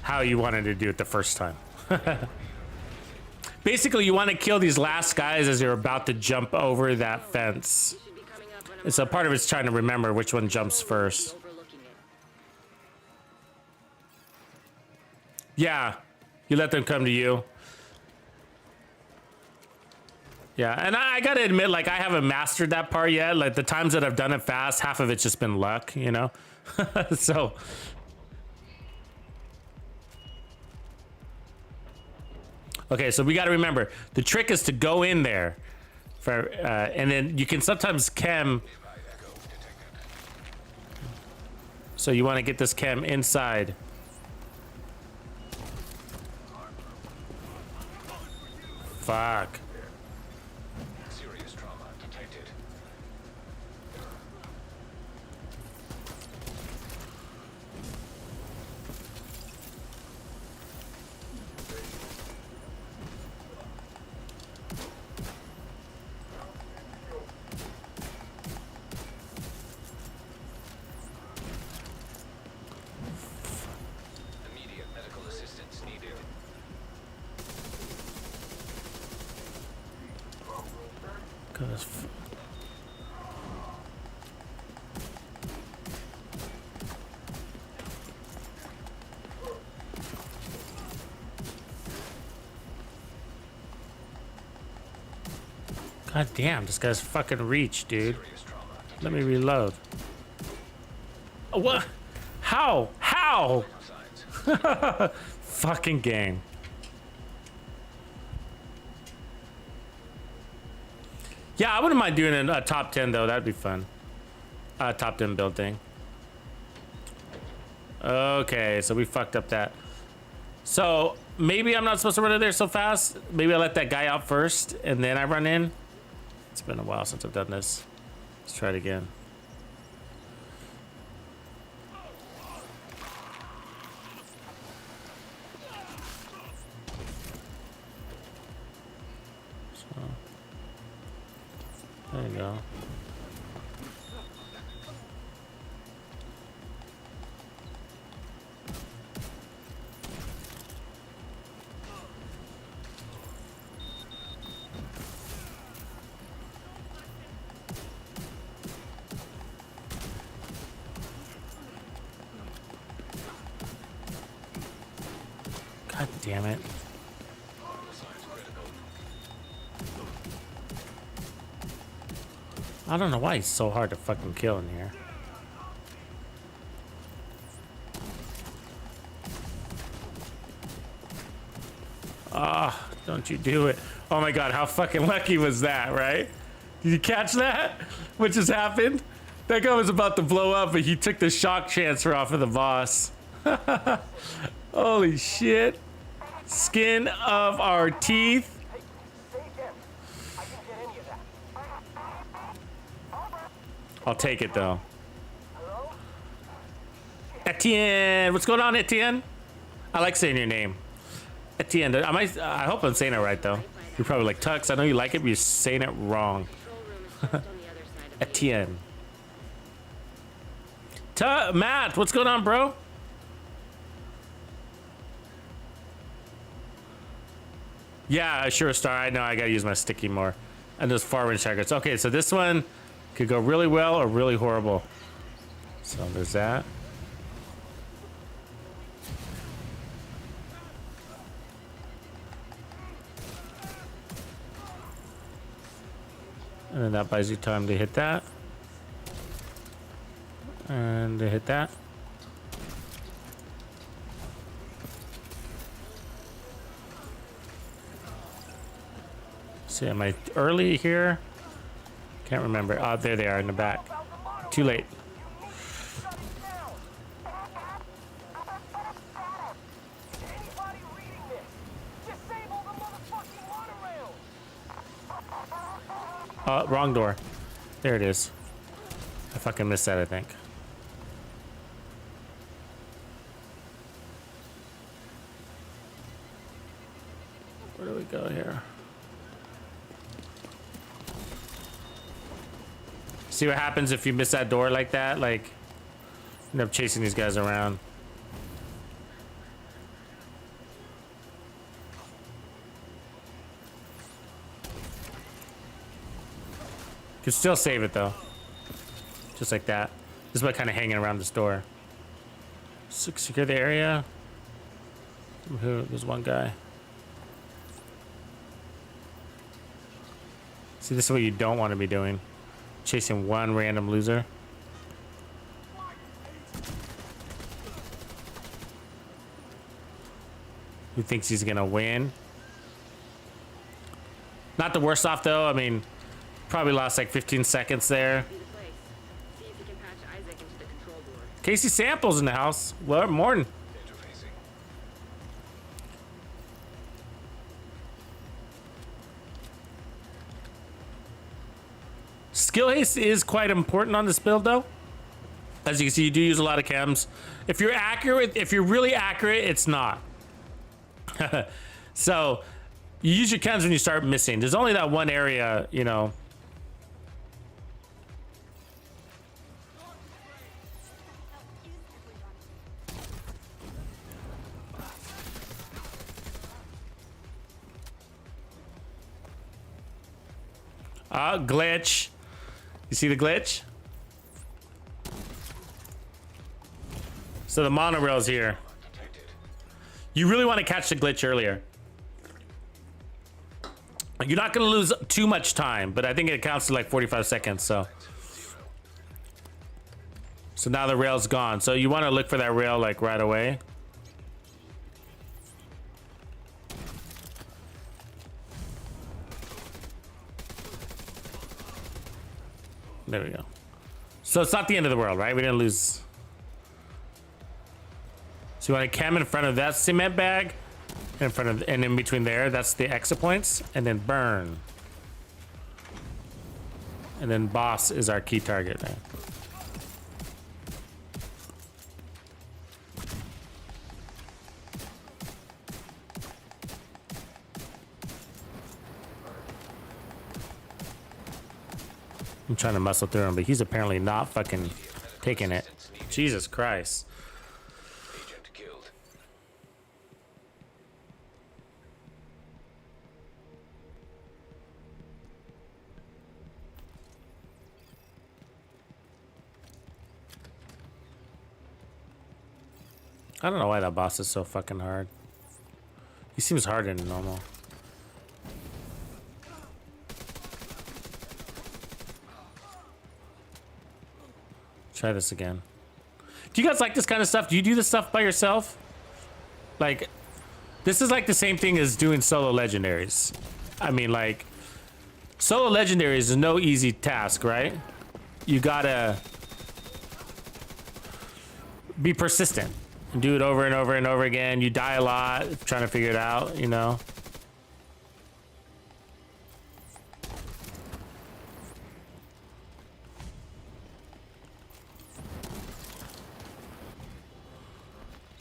how you wanted to do it the first time. Basically, you want to kill these last guys as you're about to jump over that fence. And so part of it's trying to remember which one jumps first. Yeah, you let them come to you. Yeah, and I gotta admit, like, I haven't mastered that part yet. Like, the times that I've done it fast, half of it's just been luck, you know? So... Okay, so we gotta remember, the trick is to go in there. And then you can sometimes chem... So you want to get this chem inside. Fuck. Serious trauma detected. Immediate medical assistance needed. God damn, this guy's fucking reach, dude. Serious trauma detected. Let me reload. What? How? How? Signs. Fucking game. Yeah, I wouldn't mind doing a top 10 though. That'd be fun. Top 10 build thing. Okay, so we fucked up that. So maybe I'm not supposed to run in there so fast. Maybe I let that guy out first and then I run in. It's been a while since I've done this. Let's try it again. So, there you go. God damn it. I don't know why he's so hard to fucking kill in here. Ah, don't you do it. Oh my god, how fucking lucky was that, right? Did you catch that? What just happened? That guy was about to blow up, but he took the shock transfer off of the boss. Holy shit. Skin of our teeth. I'll take it though. Etienne, what's going on, Etienne? I like saying your name, Etienne. I hope I'm saying it right though. You're probably like Tux. I know you like it, but you're saying it wrong. Etienne. Matt, what's going on, bro? Yeah, sure, Star. I know I gotta use my sticky more. And those far range targets. Okay, so this one could go really well or really horrible. So there's that. And then that buys you time to hit that. And to hit that. See, am I early here? Can't remember. Oh, there they are in the back. Too late. Anybody reading this? Disable the motherfucking monorail! Wrong door. There it is. I fucking missed that, I think. Where do we go here? See what happens if you miss that door like that? Like, you end up chasing these guys around. You can still save it though. Just like that. Just by kind of hanging around this door. Secure the area. There's one guy. See, this is what you don't want to be doing. Chasing one random loser. Who thinks he's gonna win. Not the worst off though. I mean, probably lost like 15 seconds there. Casey Samples in the house. Well, morning. Skill haste is quite important on this build though. As you can see, you do use a lot of chems. If you're accurate, if you're really accurate, it's not. So you use your chems when you start missing. There's only that one area, you know. Glitch. You see the glitch? So the monorail's here. You really want to catch the glitch earlier. You're not going to lose too much time, but I think it counts to like 45 seconds, so. So now the rail's gone. So you want to look for that rail like right away. There we go. So it's not the end of the world, right? We didn't lose. So you want to cam in front of that cement bag, in front of, and in between there, that's the exit points, and then burn. And then boss is our key target there. I'm trying to muscle through him, but he's apparently not fucking taking it. Jesus Christ. Agent killed. I don't know why that boss is so fucking hard. He seems harder than normal. Try this again. Do you guys like this kind of stuff? Do you do this stuff by yourself? Like, this is like the same thing as doing solo legendaries. I mean, like, solo legendaries is no easy task, right? You gotta be persistent and do it over and over and over again. You die a lot trying to figure it out, you know?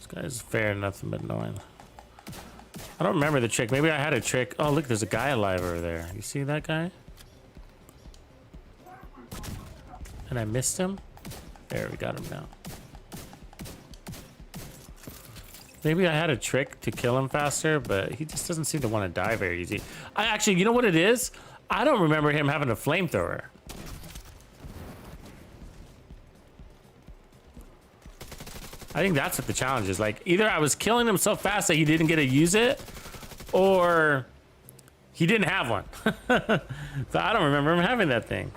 guy's fair, nothing but annoying. I don't remember the trick. Maybe I had a trick. Oh, look, there's a guy alive over there. You see that guy? And I missed him? There, we got him now. Maybe I had a trick to kill him faster, but he just doesn't seem to want to die very easy. I actually, you know what it is? I don't remember him having a flamethrower. I think that's what the challenge is. Like, either I was killing him so fast that he didn't get to use it, or he didn't have one. So I don't remember him having that thing.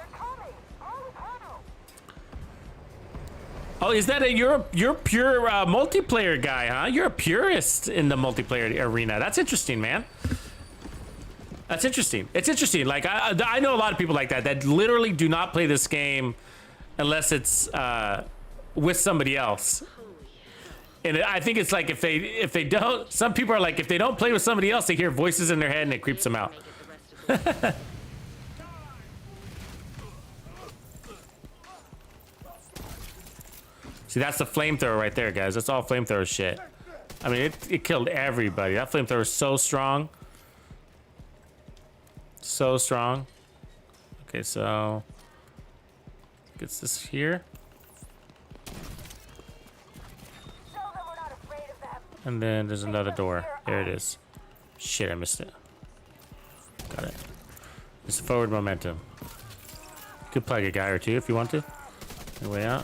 Oh, is that you're pure multiplayer guy, huh? You're a purist in the multiplayer arena. That's interesting, man. That's interesting. It's interesting. Like, I know a lot of people like that literally do not play this game unless it's with somebody else. And I think it's like if they don't, some people are like, if they don't play with somebody else, they hear voices in their head and it creeps them out. See, that's the flamethrower right there, guys. That's all flamethrower shit. I mean, it killed everybody. That flamethrower is so strong. So strong. Okay, so gets this here. And then there's another door. There it is. Shit, I missed it. Got it. It's forward momentum. You could plug a guy or two if you want to. On the way out.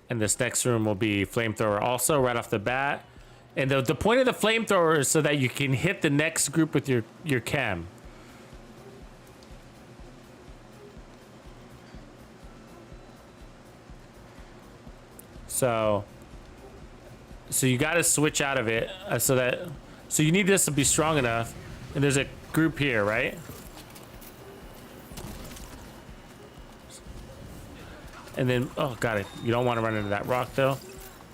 And this next room will be flamethrower also right off the bat. And the point of the flamethrower is so that you can hit the next group with your chem. So you got to switch out of it so you need this to be strong enough. And there's a group here, right? And then, oh, got it. You don't want to run into that rock though.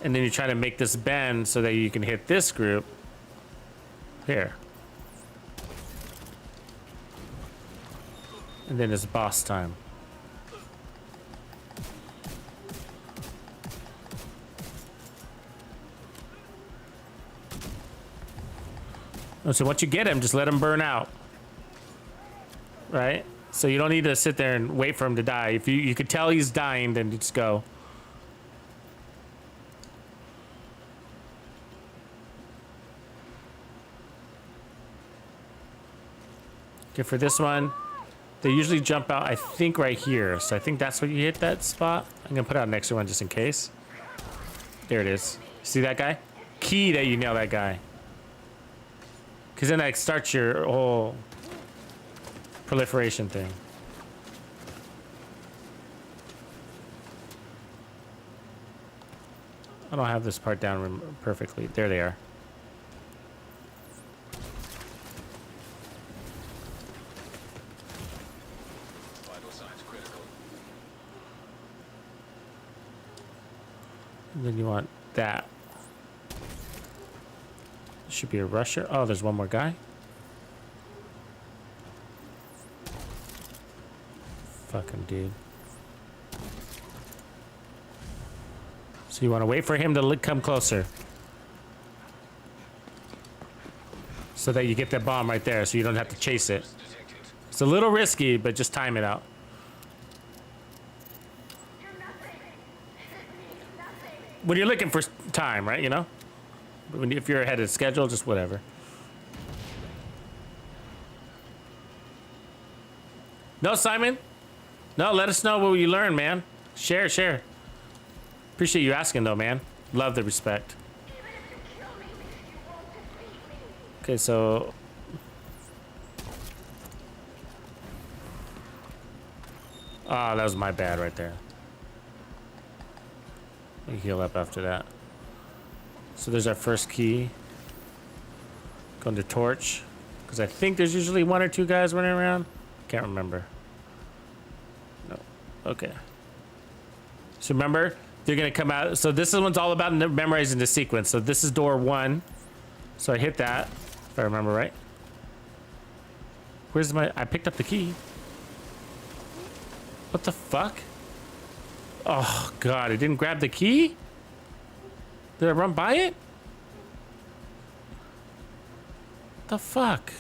And then you try to make this bend so that you can hit this group here. And then it's boss time. So once you get him, just let him burn out. Right? So you don't need to sit there and wait for him to die. If you could tell he's dying, then you just go. Okay, for this one, they usually jump out, I think, right here. So I think that's where you hit that spot. I'm gonna put out an extra one just in case. There it is. See that guy? Key that you nail that guy. Because then that starts your whole proliferation thing. I don't have this part down perfectly. There they are. Vital signs critical. And then you want that. Should be a rusher. Oh, there's one more guy. Fucking dude. So you want to wait for him to come closer. So that you get that bomb right there so you don't have to chase it. It's a little risky, but just time it out. When you're looking for time, right? You know? If you're ahead of schedule, just whatever. No, Simon? No, let us know what you learn, man. Share. Appreciate you asking, though, man. Love the respect. Okay, so... Ah, that was my bad right there. Let me heal up after that. So there's our first key. Going to torch. Because I think there's usually one or two guys running around. Can't remember. No. Okay. So remember, they're going to come out. So this one's all about memorizing the sequence. So this is door 1. So I hit that, if I remember right. Where's my... I picked up the key. What the fuck? Oh God, I didn't grab the key? Did I run by it? The fuck?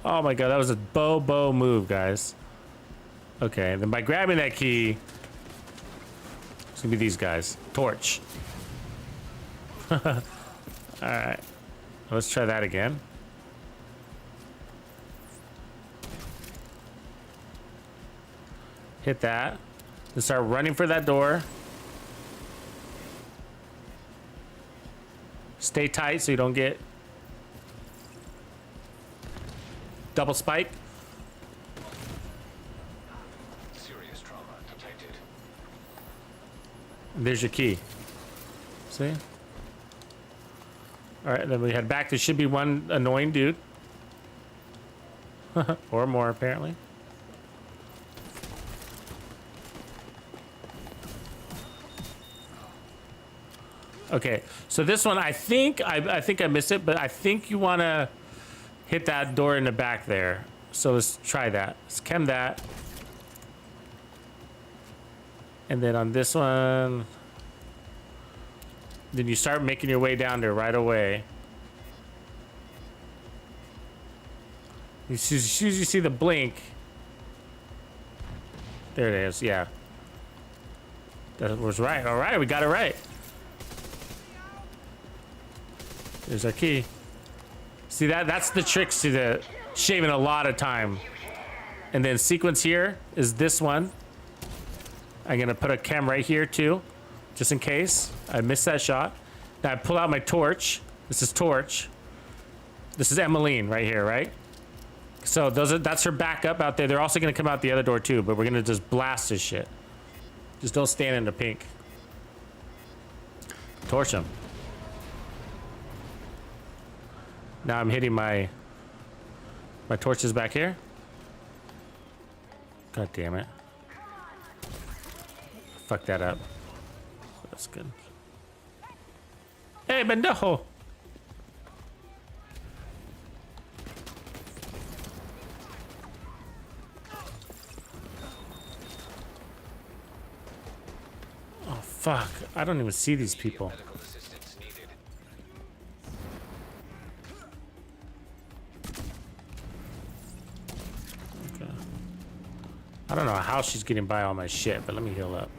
Oh my God, that was a bow move, guys. Okay, then by grabbing that key, it's gonna be these guys. Torch. Alright. Let's try that again. Hit that. Then start running for that door. Stay tight so you don't get double spike. Serious trauma detected. And there's your key. See? Alright, then we head back. There should be one annoying dude. Or more, apparently. Okay, so this one, I think I missed it, but I think you want to hit that door in the back there. So let's try that. Let's chem that. And then on this one, then you start making your way down there right away. As soon as you see the blink, there it is. Yeah, that was right. All right, we got it right. There's our key. See that? That's the tricks to the shaving a lot of time. And then sequence here is this one. I'm gonna put a cam right here too, just in case I miss that shot. Now I pull out my torch. This is torch. This is Emmeline right here, right? So that's her backup out there. They're also gonna come out the other door too, but we're gonna just blast this shit. Just don't stand in the pink. Torch them. Now I'm hitting my torches back here. God damn it. Fuck that up. That's good. Hey, pendejo. Oh, fuck. I don't even see these people. Medical assistance needed. Okay. I don't know how she's getting by all my shit, but let me heal up.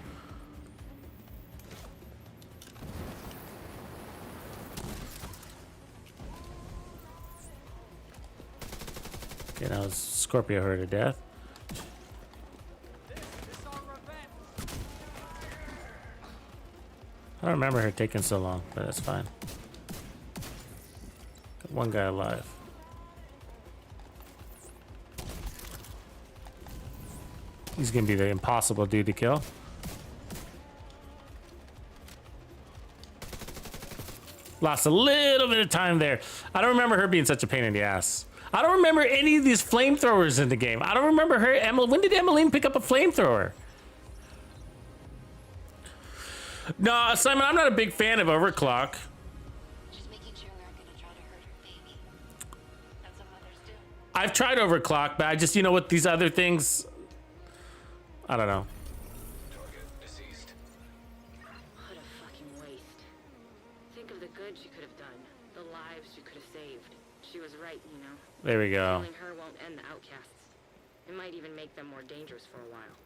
Okay, now Scorpio her to death. I don't remember her taking so long, but that's fine. Got one guy alive. He's gonna be the impossible dude to kill. Lost a little bit of time there. I don't remember her being such a pain in the ass. I don't remember any of these flamethrowers in the game. I don't remember her. When did Emmeline pick up a flamethrower? No, Simon, I'm not a big fan of Overclock. Just making sure we aren't gonna try to hurt her baby. That's what mothers do. I've tried Overclock, but I just, you know, with these other things, I don't know. Target deceased. What a fucking waste. Think of the good she could have done, the lives she could have saved. She was right, you know. There we go. Killing her won't end the outcasts. It might even make them more dangerous for a while.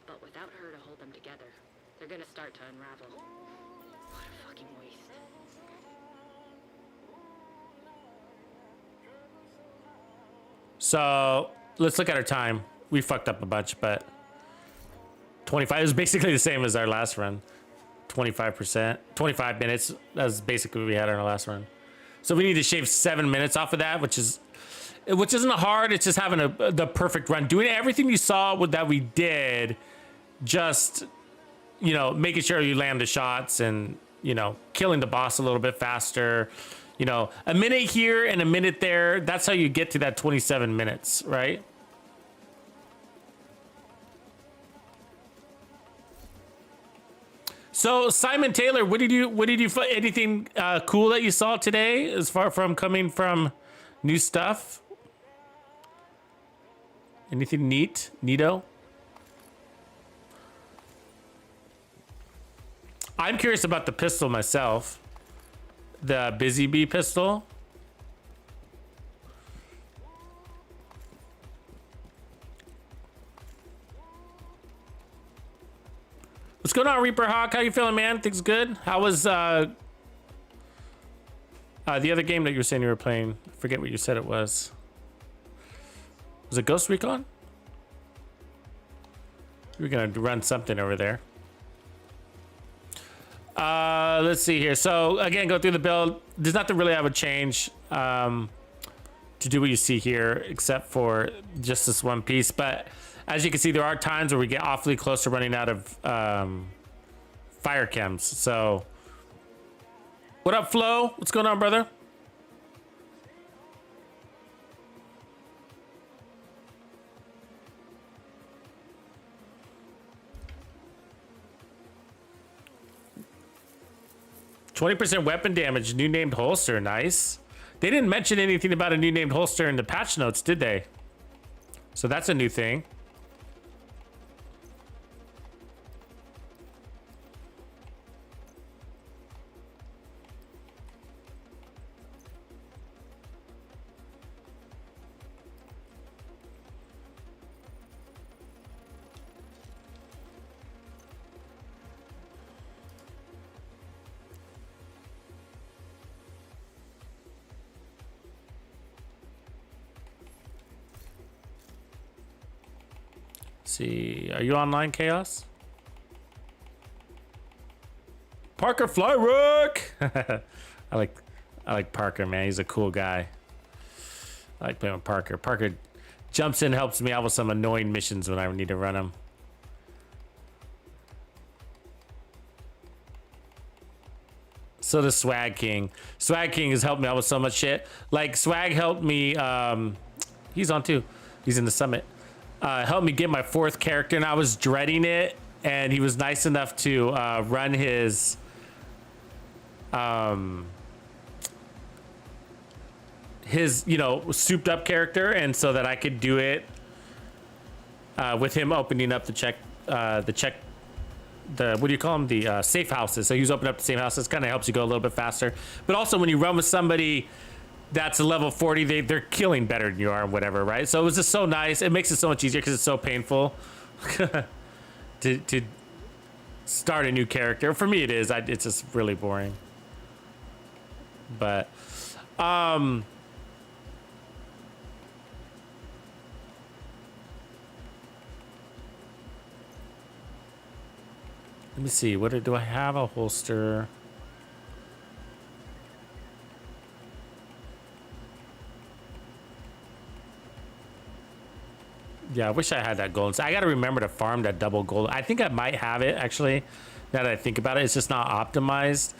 But without her to hold them together, they're gonna start to unravel. What a fucking waste. So let's look at our time. We fucked up a bunch, but 25 is basically the same as our last run. 25%, 25 minutes. That's basically what we had on our last run. So we need to shave 7 minutes off of that, which isn't hard. It's just having the perfect run, doing everything you saw with that we did. Just, you know, making sure you land the shots and, you know, killing the boss a little bit faster. You know, a minute here and a minute there. That's how you get to that 27 minutes, right? So Simon Taylor, what did you anything cool that you saw today as far from coming from new stuff? Anything neato? I'm curious about the pistol myself. The Busy Bee pistol. What's going on, Reaper Hawk? How you feeling, man? Things good? How was the other game that you were saying you were playing? I forget what you said it was. Was it Ghost Recon? You were gonna run something over there. Let's see here. So again, go through the build. There's nothing really I would change to do what you see here, except for just this one piece. But as you can see, there are times where we get awfully close to running out of fire chems. So, what up, Flo? What's going on, brother? %20 weapon damage, new named holster, nice. They didn't mention anything about a new named holster in the patch notes, did they? So that's a new thing. See, are you online, Chaos? Parker Flyrook. I like Parker, man. He's a cool guy. I like playing with Parker. Parker jumps in, helps me out with some annoying missions when I need to run them. So does Swag King. Swag King has helped me out with so much shit. Like Swag helped me. He's on too. He's in the summit. Helped me get my 4th character, and I was dreading it. And he was nice enough to run his souped up character, and so that I could do it with him opening up the what do you call them, the safe houses. So he was opening up the safe houses. Kind of helps you go a little bit faster. But also when you run with somebody that's a level 40, they're killing better than you are, or whatever, right? So it was just so nice. It makes it so much easier because it's so painful to start a new character. For me, it is. It's just really boring. But let me see. Do I have a holster? Yeah, I wish I had that gold. I got to remember to farm that double gold. I think I might have it, actually, now that I think about it. It's just not optimized.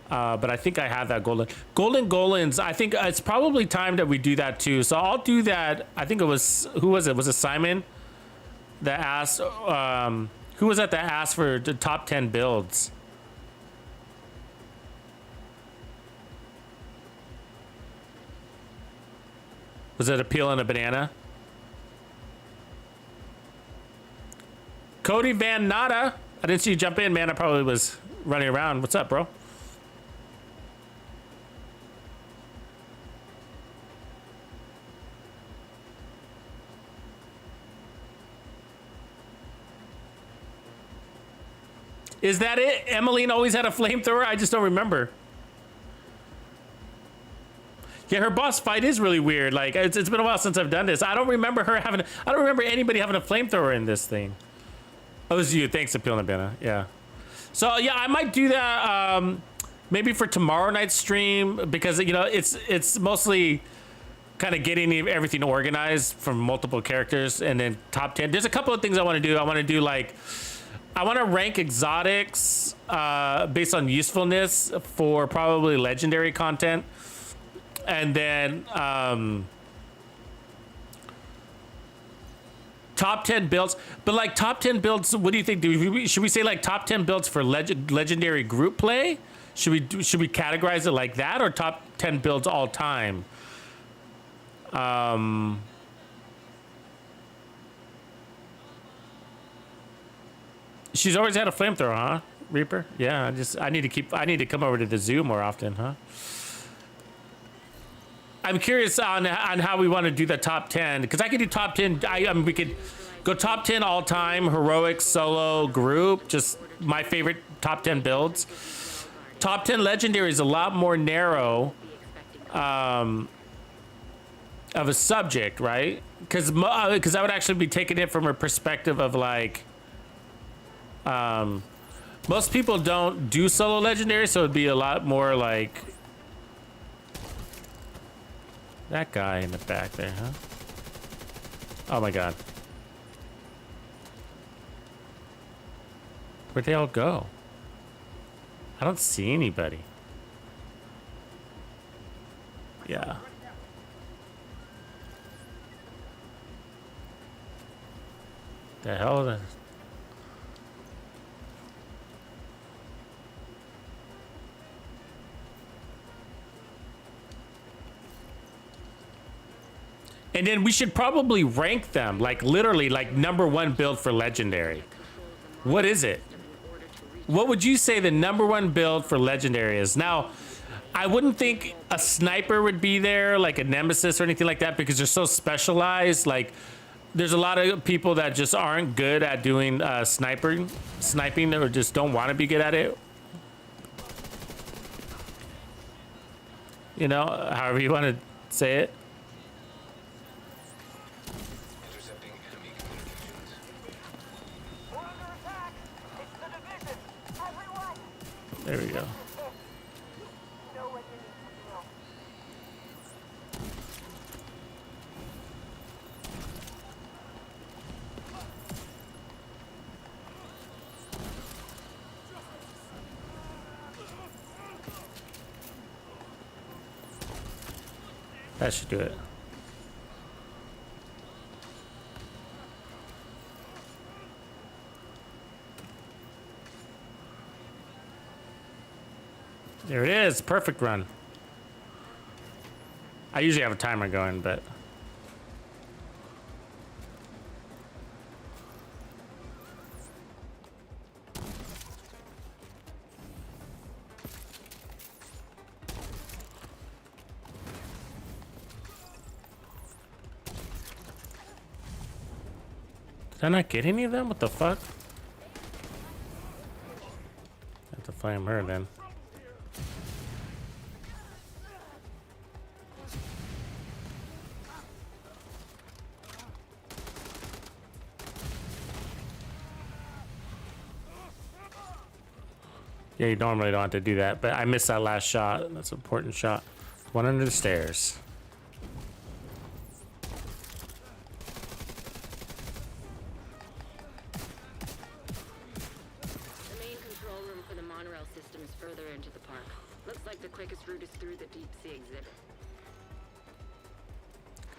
But I think I have that golden. Golden Golans, I think it's probably time that we do that, too. So I'll do that. I think it was... Who was it? Was it Simon that asked... who was that asked for the top 10 builds? Was it a peel and a banana? Cody Van Nada. I didn't see you jump in, man. I probably was running around. What's up, bro? Is that it? Emmeline always had a flamethrower? I just don't remember. Yeah, her boss fight is really weird. Like, it's been a while since I've done this. I don't remember anybody having a flamethrower in this thing. Oh, it was you. Thanks, Appeal Nabana. Yeah. So, yeah, I might do that maybe for tomorrow night's stream because, it's mostly kind of getting everything organized from multiple characters and then top 10. There's a couple of things I want to do. I want to do, I want to rank exotics based on usefulness for probably legendary content. And then top 10 builds. But top 10 builds, what do you think? Should we say top 10 builds for legendary group play? Should we categorize it like that, or top 10 builds all time? She's always had a flamethrower, huh? Reaper? Yeah, I need to come over to the zoo more often, huh? I'm curious on how we want to do the top 10 because I could do top 10. I mean, we could go top 10 all time, heroic, solo, group. Just my favorite top 10 builds. Top 10 legendary is a lot more narrow of a subject, right? Because I would actually be taking it from a perspective of like, most people don't do solo legendary, so it'd be a lot more like. That guy in the back there, huh? Oh my god. Where'd they all go? I don't see anybody. Yeah. The hell? And then we should probably rank them, like literally like #1 build for legendary. What is it? What would you say the #1 build for legendary is? Now, I wouldn't think a sniper would be there, like a nemesis or anything like that, because they're so specialized. Like, there's a lot of people that just aren't good at doing sniping, or just don't want to be good at it. You know, however you want to say it. Intercepting enemy communications. We're under attack. It's the division. Everyone, There we go. you know what you need to know. That should do it. There it is. Perfect run. I usually have a timer going, but did I not get any of them? What the fuck? I have to flame her then. Yeah, you normally don't have to do that, but I missed that last shot. That's an important shot. One under the stairs. The main control room for the monorail system is further into the park. Looks like the quickest route is through the deep sea exhibit.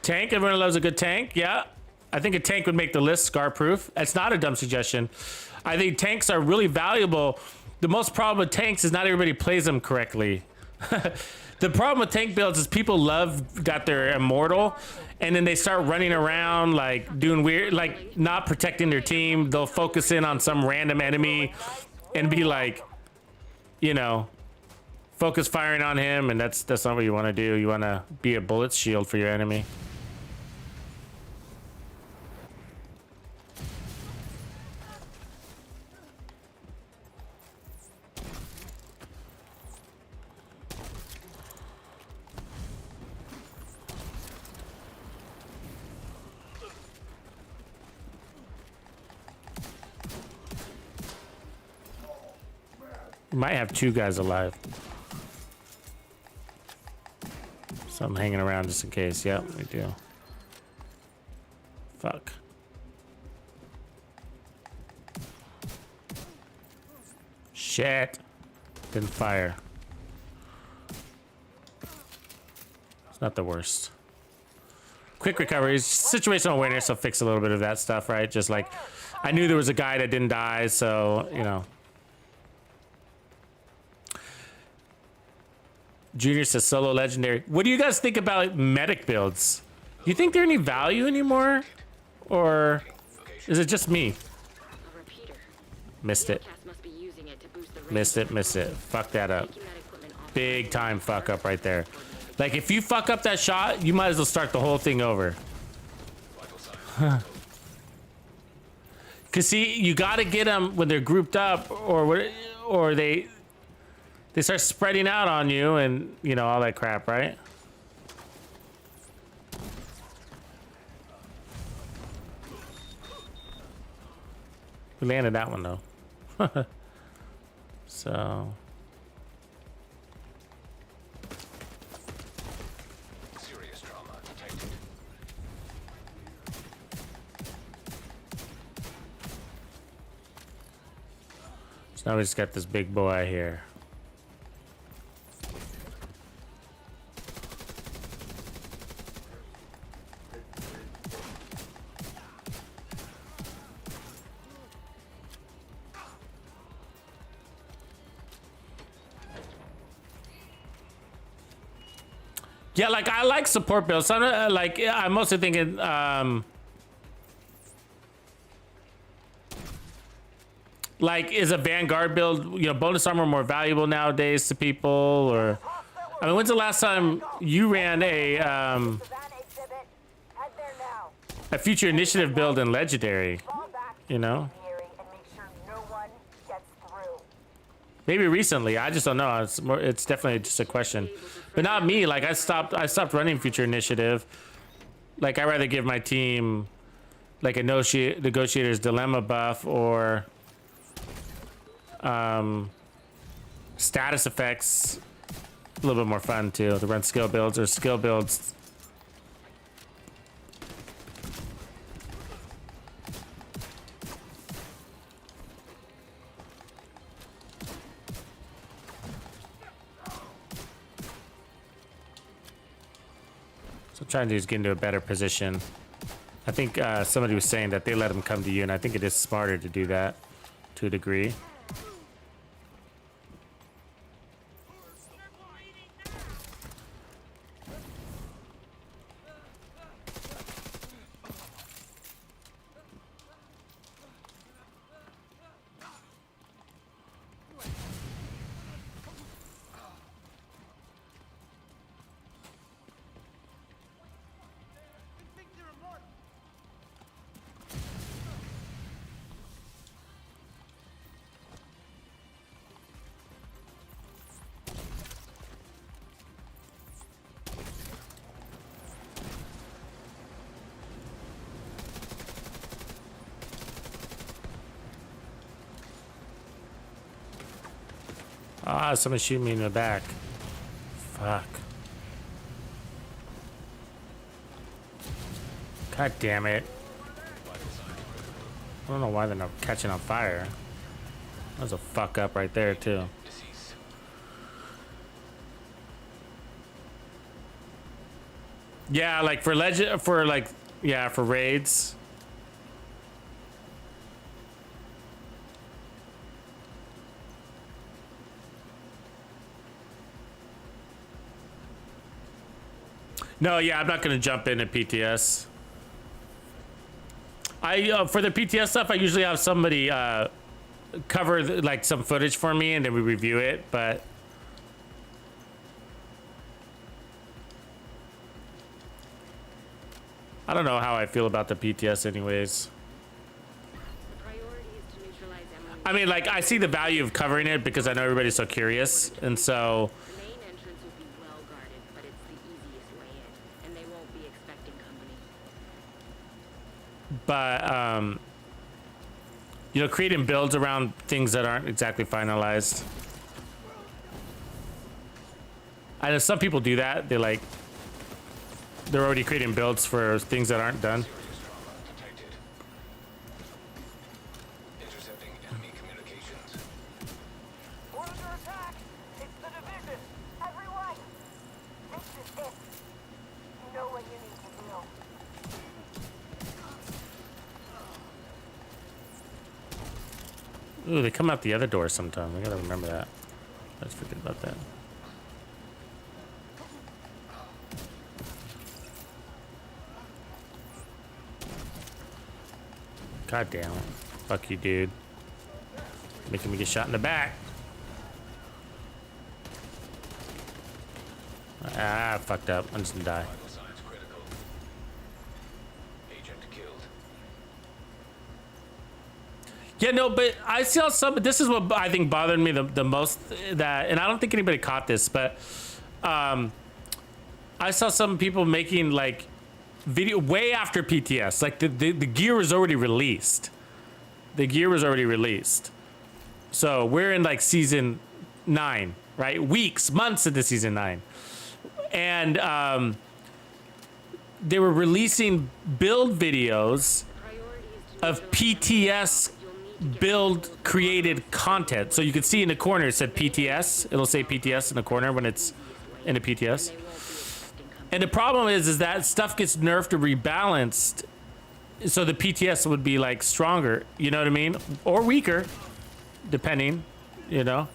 Tank, everyone loves a good tank. Yeah, I think a tank would make the list. Scar proof. That's not a dumb suggestion. I think tanks are really valuable. The most problem with tanks is not everybody plays them correctly. The problem with tank builds is people love that they're immortal, and then they start running around like doing weird, like not protecting their team. They'll focus in on some random enemy and be like, you know, focus firing on him, and that's not what you want to do. You want to be a bullet shield for your enemy. Might have 2 guys alive. So I'm hanging around just in case. Yep, we do. Fuck. Shit. Didn't fire. It's not the worst. Quick recovery. Situational awareness will fix a little bit of that stuff, right? Just like, I knew there was a guy that didn't die, so, you know. Junior says solo legendary. What do you guys think about medic builds? Do you think they're any value anymore? Or is it just me? A repeater. Missed it. Cast must be using it to boost Missed it, missed it. Fuck that up. Big time fuck up right there. Like, if you fuck up that shot, you might as well start the whole thing over. Cause see, you gotta get them when they're grouped up, or they start spreading out on you, and you know all that crap, right? We landed that one though. So. Serious trauma detected. So now we just got this big boy here. Yeah, like I like support builds. So like I'm mostly thinking like, is a Vanguard build, you know, bonus armor more valuable nowadays to people? Or, I mean, when's the last time you ran a future initiative build in Legendary? You know? Maybe recently. I just don't know. It's definitely just a question. But not me. Like, I stopped running future initiative. Like, I'd rather give my team like a negotiator's dilemma buff, or status effects. A little bit more fun too to run skill builds, or skill builds. So I'm trying to just get into a better position. I think somebody was saying that they let him come to you, and I think it is smarter to do that to a degree. Ah, someone's shooting me in the back. Fuck. God damn it. I don't know why they're not catching on fire. That was a fuck up right there, too. Yeah, like for for raids. No, yeah, I'm not gonna jump into PTS. For the PTS stuff, I usually have somebody cover like some footage for me, and then we review it. But I don't know how I feel about the PTS, anyways. I mean, like, I see the value of covering it because I know everybody's so curious, and so. But, you know, creating builds around things that aren't exactly finalized. I know some people do that. They're already creating builds for things that aren't done. Intercepting enemy communications. We're under attack! It's the division! Everyone! This is it! You know what you need to do. Ooh, they come out the other door sometime. I gotta remember that. Let's forget about that. God damn it. Fuck you, dude. Making me get shot in the back. Ah, fucked up. I'm just gonna die. Vital signs critical. Agent killed. Yeah, no, but I saw some. This is what I think bothered me the most. That, and I don't think anybody caught this, but I saw some people making like video way after PTS. Like the gear was already released. The gear was already released. So we're in like season 9, right? Weeks, months into season 9, and they were releasing build videos of PTS build created content. So you could see in the corner it said PTS. It'll say PTS in the corner when it's in a PTS. And the problem is that stuff gets nerfed or rebalanced, so the PTS would be like stronger. You know what I mean? Or weaker, depending. You know.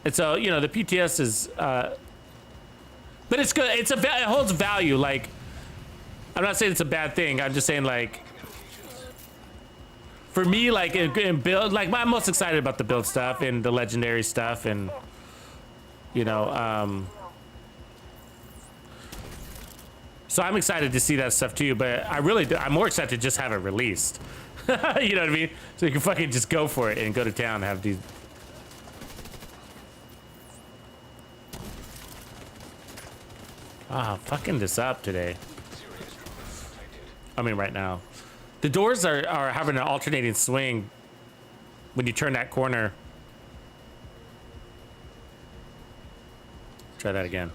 And so the PTS is, but it's good. It holds value. Like, I'm not saying it's a bad thing. I'm just saying, like, for me, like in build, like I'm most excited about the build stuff and the legendary stuff, and so I'm excited to see that stuff too. But I'm more excited to just have it released. You know what I mean? So you can fucking just go for it and go to town and have these. Fucking this up today. I mean, right now. The doors are having an alternating swing when you turn that corner. Try that again.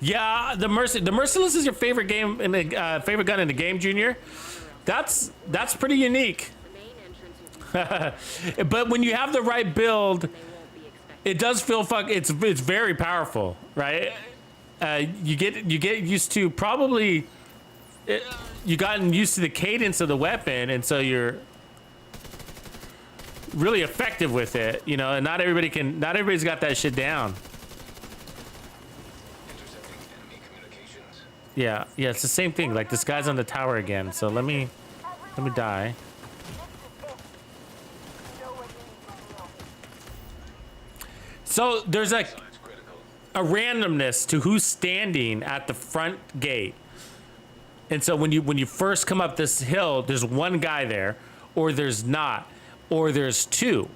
Yeah, the Merciless is your favorite game in the favorite gun in the game, Junior. That's pretty unique. But when you have the right build, it does feel it's very powerful, right? You get used to you gotten used to the cadence of the weapon, and so you're really effective with it, and not everybody's got that shit down. Yeah, it's the same thing. Like, this guy's on the tower again, so let me die. So there's a randomness to who's standing at the front gate. And so when you first come up this hill, there's one guy there, or there's not, or there's two.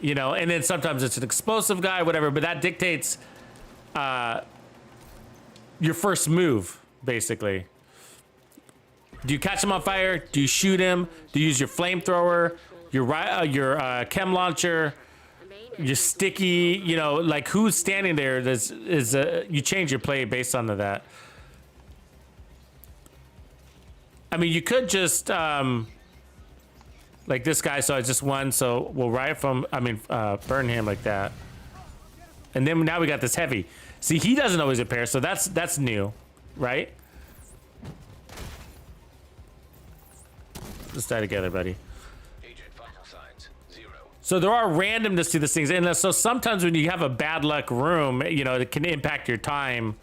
And then sometimes it's an explosive guy, whatever, but that dictates your first move, basically. Do you catch him on fire? Do you shoot him? Do you use your flamethrower, your chem launcher, your sticky? Like, who's standing there? You change your play based on that. I mean, you could just like this guy. So I just won. So we'll burn him like that, and then now we got this heavy. See, he doesn't always appear, so that's new, right? Let's die together, buddy. Agent vital signs 0. So there are randomness to these things, and so sometimes when you have a bad luck room, it can impact your time.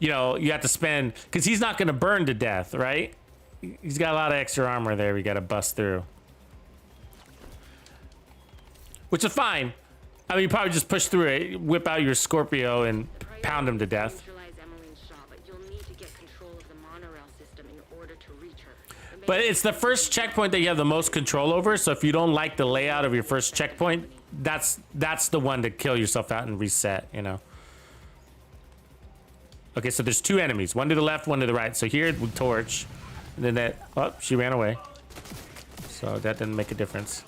You have to spend, because he's not going to burn to death, right? He's got a lot of extra armor there we got to bust through, which is fine. I mean, you probably just push through it, whip out your Scorpio, and pound him to death. But it's the first checkpoint that you have the most control over. So if you don't like the layout of your first checkpoint, that's the one to kill yourself out and reset. Okay, so there's two enemies, one to the left, one to the right. So here with torch, and then she ran away. So that didn't make a difference.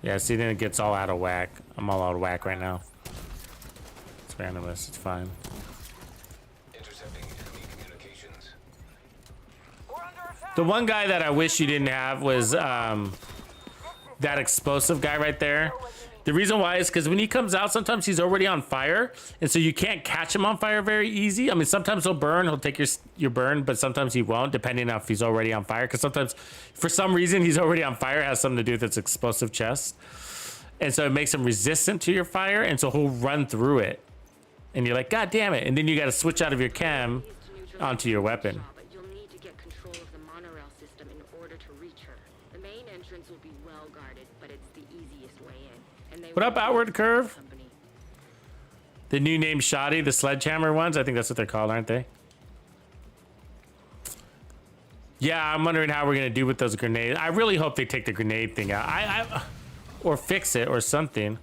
Yeah, see, then it gets all out of whack. I'm all out of whack right now. It's randomness. It's fine. Intercepting enemy communications. The one guy that I wish you didn't have was that explosive guy right there. The reason why is because when he comes out, sometimes he's already on fire, and so you can't catch him on fire very easy. I mean, sometimes he'll burn, he'll take your burn, but sometimes he won't, depending on if he's already on fire. Because sometimes, for some reason, he's already on fire. It has something to do with its explosive chest, and so it makes him resistant to your fire, and so he'll run through it, and you're like, God damn it! And then you got to switch out of your chem onto your weapon. But you'll need to get control of the monorail system in order to reach her. The main entrance will be well guarded, but it's the easiest way in. And they What up, Outward Curve? company. The new name Shoddy, the sledgehammer ones. I think that's what they're called, aren't they? Yeah, I'm wondering how we're gonna do with those grenades. I really hope they take the grenade thing out. Or fix it or something.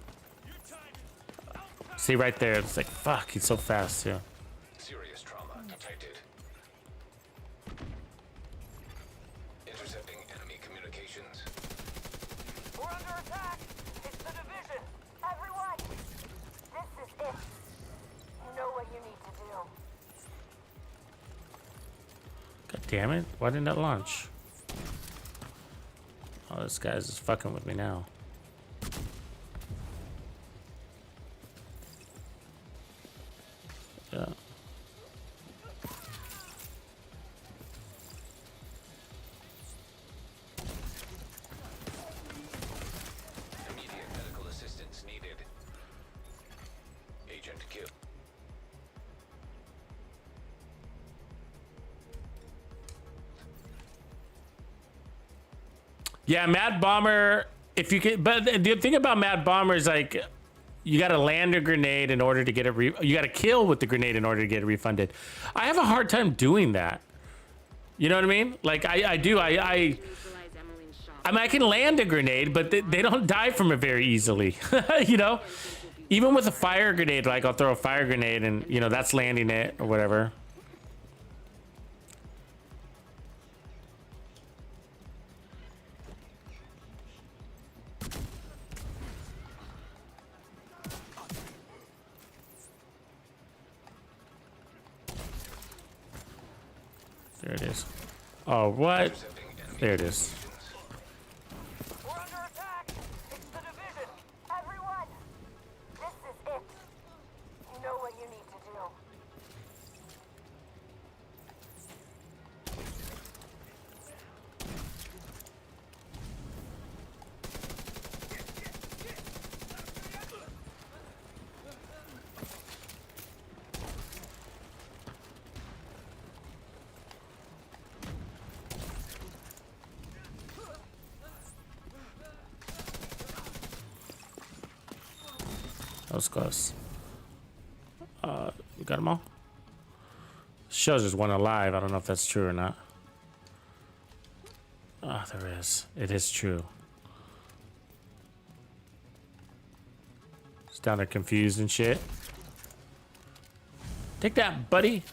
See right there, it's like, fuck, he's so fast too. Serious trauma detected. Intercepting enemy communications. We're under attack. It's the division. Everyone, this is it. You know what you need to do. God damn it, why didn't that launch? Oh, this guy's just fucking with me now. Yeah. Immediate medical assistance needed. Agent kill. Yeah, Mad Bomber, if you could, but the thing about Mad Bomber is like, you gotta land a grenade in order to get it, you gotta kill with the grenade in order to get it refunded. I have a hard time doing that. You know what I mean? Like, I do, I Neutralize Emmeline's shop. mean, I can land a grenade, but they don't die from it very easily, you know? Even with a fire grenade, like, I'll throw a fire grenade and, you know, that's landing it or whatever. There it is. Oh, what? There it is. We're under attack. It's the division. Everyone, this is it. You know what you need to do. That was close. We got them all? Shows there's one alive. I don't know if that's true or not. Oh, there is. It is true. It's down there confused and shit. Take that, buddy.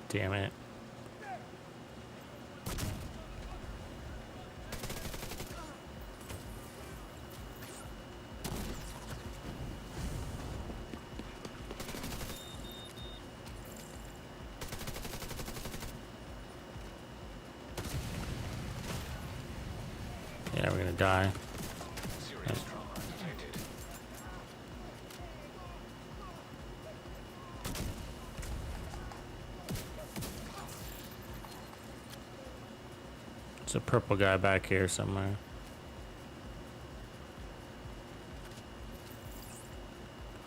Damn it. Yeah, we're gonna die. Serious trauma detected. There's a purple guy back here somewhere.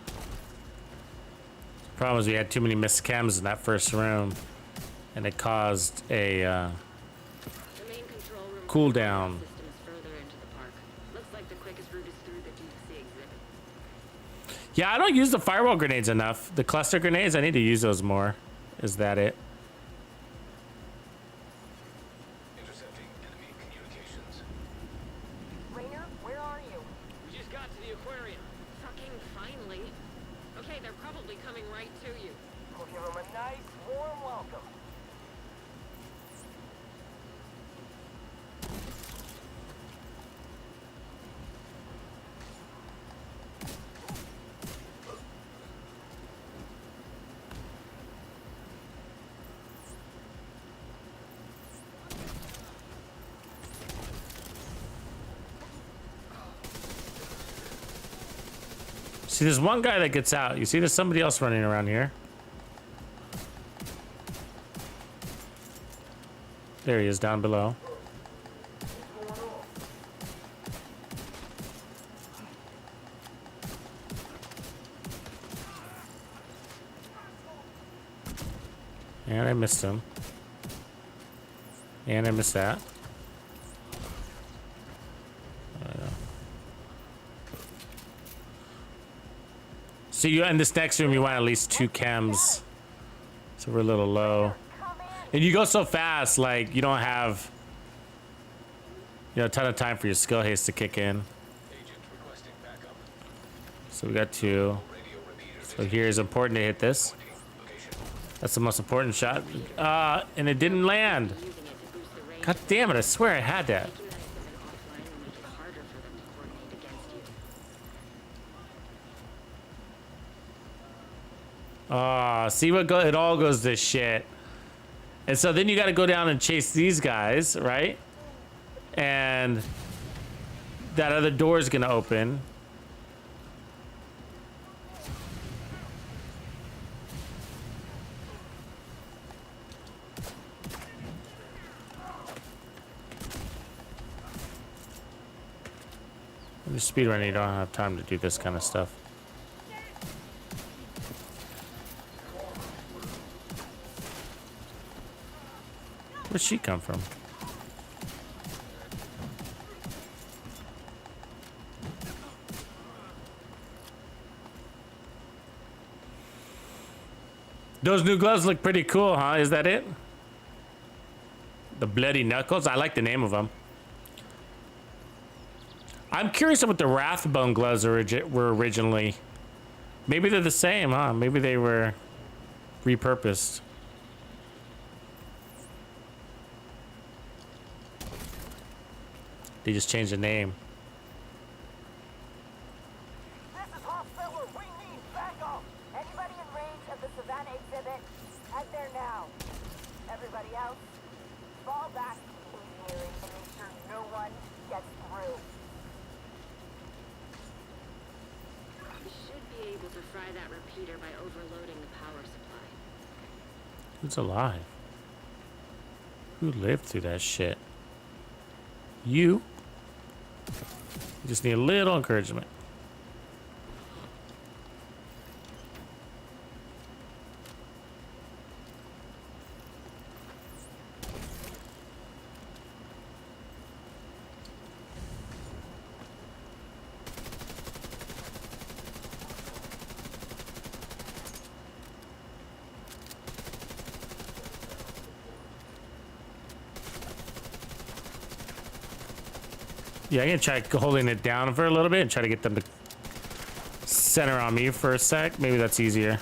The problem is we had too many missed chems in that first room, and it caused a The main control room cooldown. system is further into the park. Looks like the quickest route is through the DTC exhibit. Yeah, I don't use the firewall grenades enough. The cluster grenades, I need to use those more. Is that it? Intercepting enemy communications. Rainer, where are you? We just got to the aquarium. Fucking finally. Okay, they're probably coming right to you. We'll give them a nice, warm welcome. See, there's one guy that gets out. You see, there's somebody else running around here. There he is, down below. And I missed him. And I missed that. So you in this next room, you want at least 2 chems. So we're a little low. And you go so fast, like you don't have, you know, a ton of time for your skill haste to kick in. Agent requesting backup. So we got 2. Radio repeater. So here is important to hit this. Location. That's the most important shot. And it didn't land. Using it to boost the range. God damn it! I swear I had that. Taking that equipment offline will make it harder for them to coordinate against you. See what it all goes to shit. And so then you got to go down and chase these guys, right? And that other door is gonna open. With speedrunning, you don't have time to do this kind of stuff. Where'd she come from? Those new gloves look pretty cool, huh? Is that it? The Bloody Knuckles? I like the name of them. I'm curious what the Wrathbone gloves were originally. Maybe they're the same, huh? Maybe they were repurposed. They just changed the name. This is Hospital. We need backup. Anybody in range of the Savannah exhibit, head there now. Everybody else, fall back to engineering and make sure no one gets through. You should be able to fry that repeater by overloading the power supply. Who's alive? Who lived through that shit? You? You just need a little encouragement. Yeah, I'm gonna try holding it down for a little bit and try to get them to center on me for a sec. Maybe that's easier.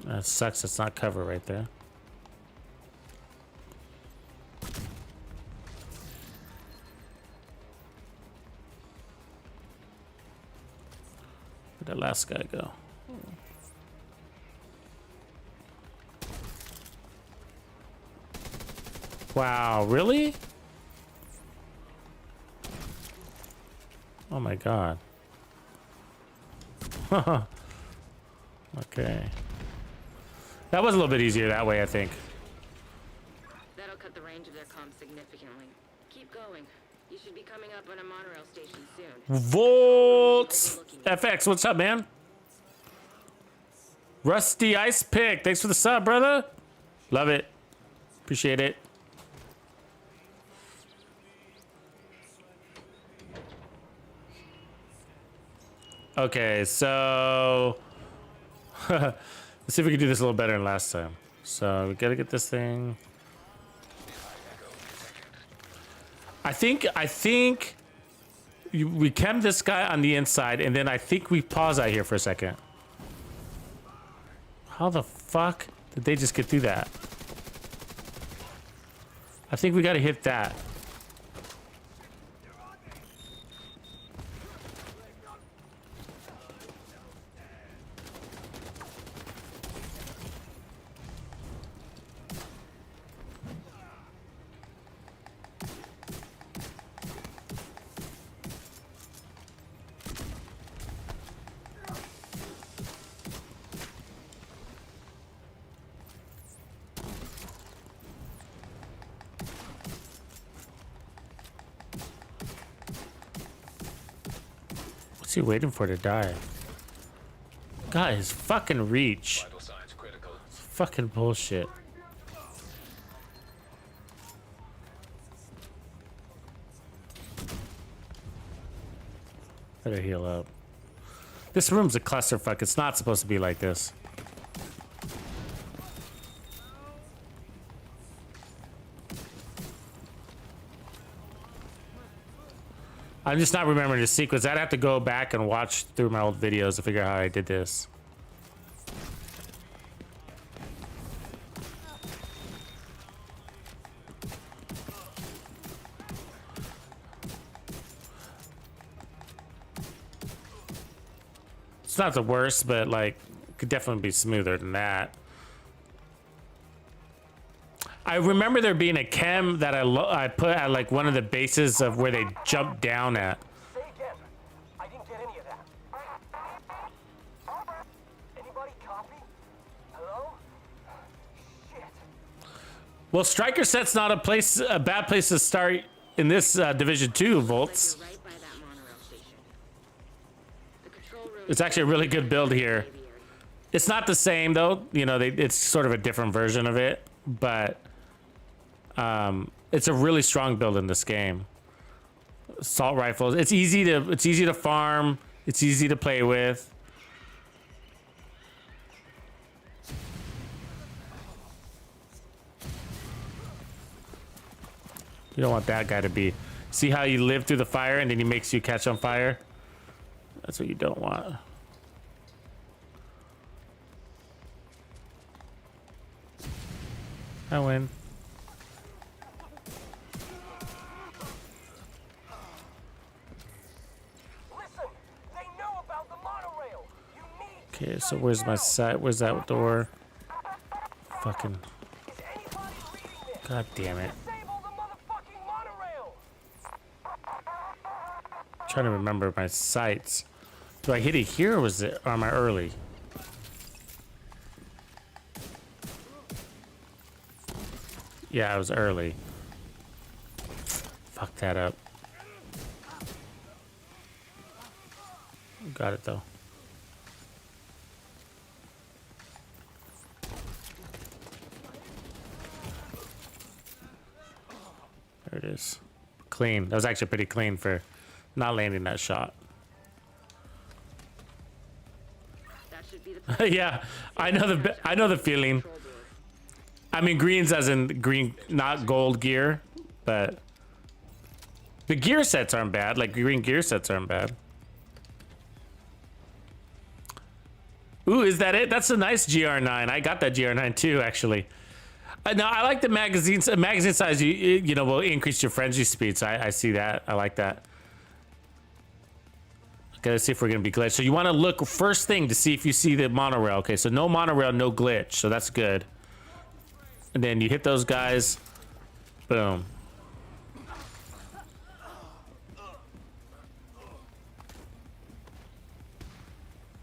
That sucks. It's not cover right there. Where'd the last guy go? Wow, really? Oh my god. Okay. That was a little bit easier that way, I think. That'll cut the range of their comms significantly. Keep going. You should be coming up on a monorail station soon. Volts FX, what's up, man? Rusty Ice Pick, thanks for the sub, brother. Love it. Appreciate it. Okay, so let's see if we can do this a little better than last time. So we gotta get this thing. I think we chem this guy on the inside, and then I think we pause out here for a second. How the fuck did they just get through that? I think we gotta hit that. What's he waiting for to die? God, his fucking reach. Vital signs critical. It's fucking bullshit. Better heal up. This room's a clusterfuck. It's not supposed to be like this. I'm just not remembering the sequence. I'd have to go back and watch through my old videos to figure out how I did this. It's not the worst, but like, it could definitely be smoother than that. I remember there being a chem that I put at like one of the bases of where they jumped down at. Say again. I didn't get any of that. Anybody copy? Hello? Shit. Well, Striker Set's not a bad place to start in this Division 2, Volts. You're right by that monorail station. The control room It's actually a really good build here. It's not the same though, you know, it's sort of a different version of it, but it's a really strong build in this game. Assault rifles. It's easy to farm. It's easy to play with. You don't want that guy to be. See how you live through the fire and then he makes you catch on fire? That's what you don't want. I win. Listen, they know about the monorail. You need Okay, so where's my site? Where's that door? Fucking. Is anybody reading this? God damn it. Disable the motherfucking monorail. I'm trying to remember my sights. Do I hit it here or or am I early? Yeah, I was early. Fuck that up. Got it though. There it is. Clean. That was actually pretty clean for not landing that shot. That should be the Yeah, I know the feeling. control door. I mean, greens as in green, not gold gear, but the gear sets aren't bad. Like, green gear sets aren't bad. Ooh, is that it? That's a nice GR9. I got that GR9 too, actually. No, I like the magazines. Magazine size, you know, will increase your frenzy speed. So I see that. I like that. Gotta see if we're gonna be glitched. So you want to look first thing to see if you see the monorail. Okay, so no monorail, no glitch. So that's good. And then you hit those guys. Boom.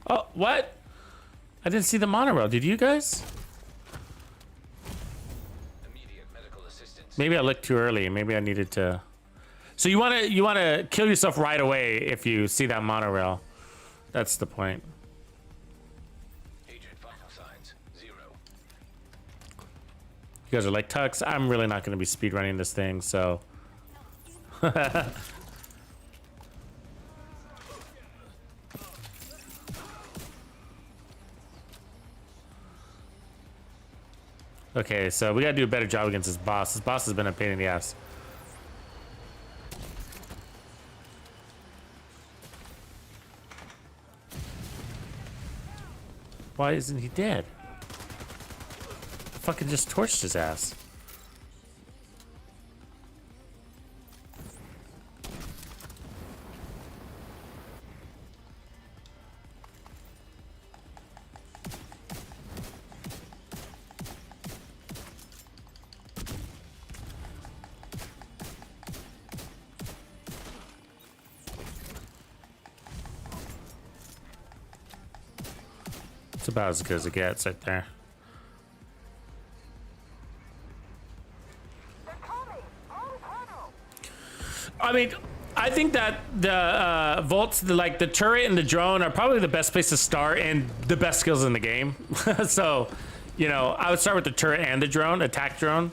Oh, what? I didn't see the monorail. Did you guys? Immediate medical assistance. Maybe I looked too early. Maybe I needed to. So you wanna kill yourself right away if you see that monorail. That's the point. Agent vital signs 0. You guys are like, Tux, I'm really not gonna be speedrunning this thing, so. Okay, so we gotta do a better job against this boss. This boss has been a pain in the ass. Why isn't he dead? Fucking just torched his ass. It's about as good as it gets right there. I mean, I think that the Volts, the turret and the drone are probably the best place to start and the best skills in the game. So, you know, I would start with the turret and the drone, attack drone.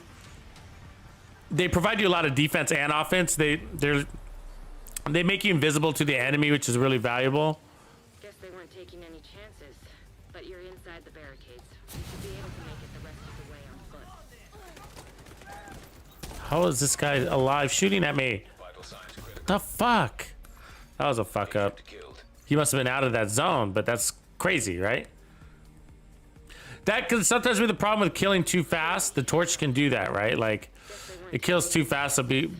They provide you a lot of defense and offense. They make you invisible to the enemy, which is really valuable. Guess they weren't taking any chances. But you're inside the barricades. You should be able to make it the rest of the way on foot. How is this guy alive shooting at me? Vital signs critical. The fuck? That was a fuck up. Killed. He must have been out of that zone, but that's crazy, right? That can sometimes be the problem with killing too fast. The torch can do that, right? Like, it kills too fast, so be.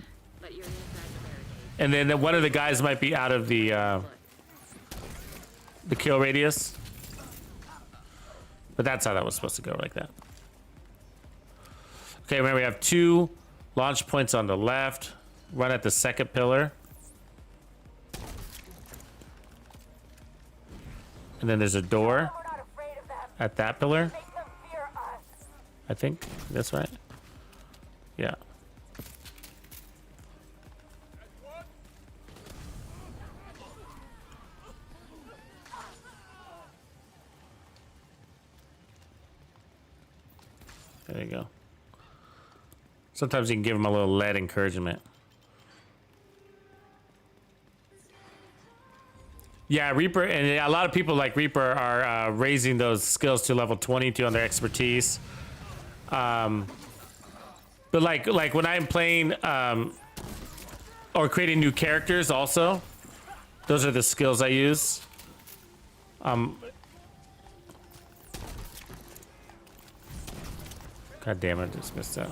But you're inside the barricades. And then one of the guys might be out of the kill radius. But that's how that was supposed to go, like that. Okay, remember we have 2 launch points on the left. Run at the second pillar. And then there's a door We're not afraid of them. at that pillar. Make them fear us. I think that's right. Yeah. There you go. Sometimes you can give them a little lead encouragement. Yeah, Reaper, and a lot of people like Reaper are raising those skills to level 22 on their expertise. But like when I'm playing or creating new characters, also, those are the skills I use. God damn it, I just missed that.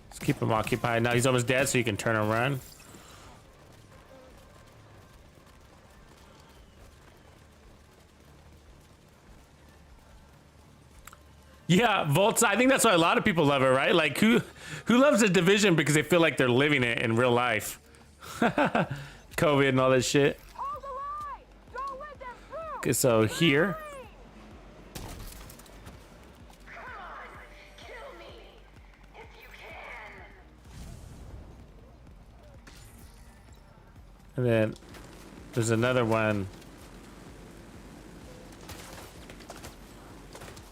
Let's keep him occupied. Now he's almost dead, so you can turn and run. Yeah, Volts. I think that's why a lot of people love it, right? Like, who loves a Division because they feel like they're living it in real life? COVID and all that shit. Hold the line. Don't let them through. Okay, so here. And then there's another one.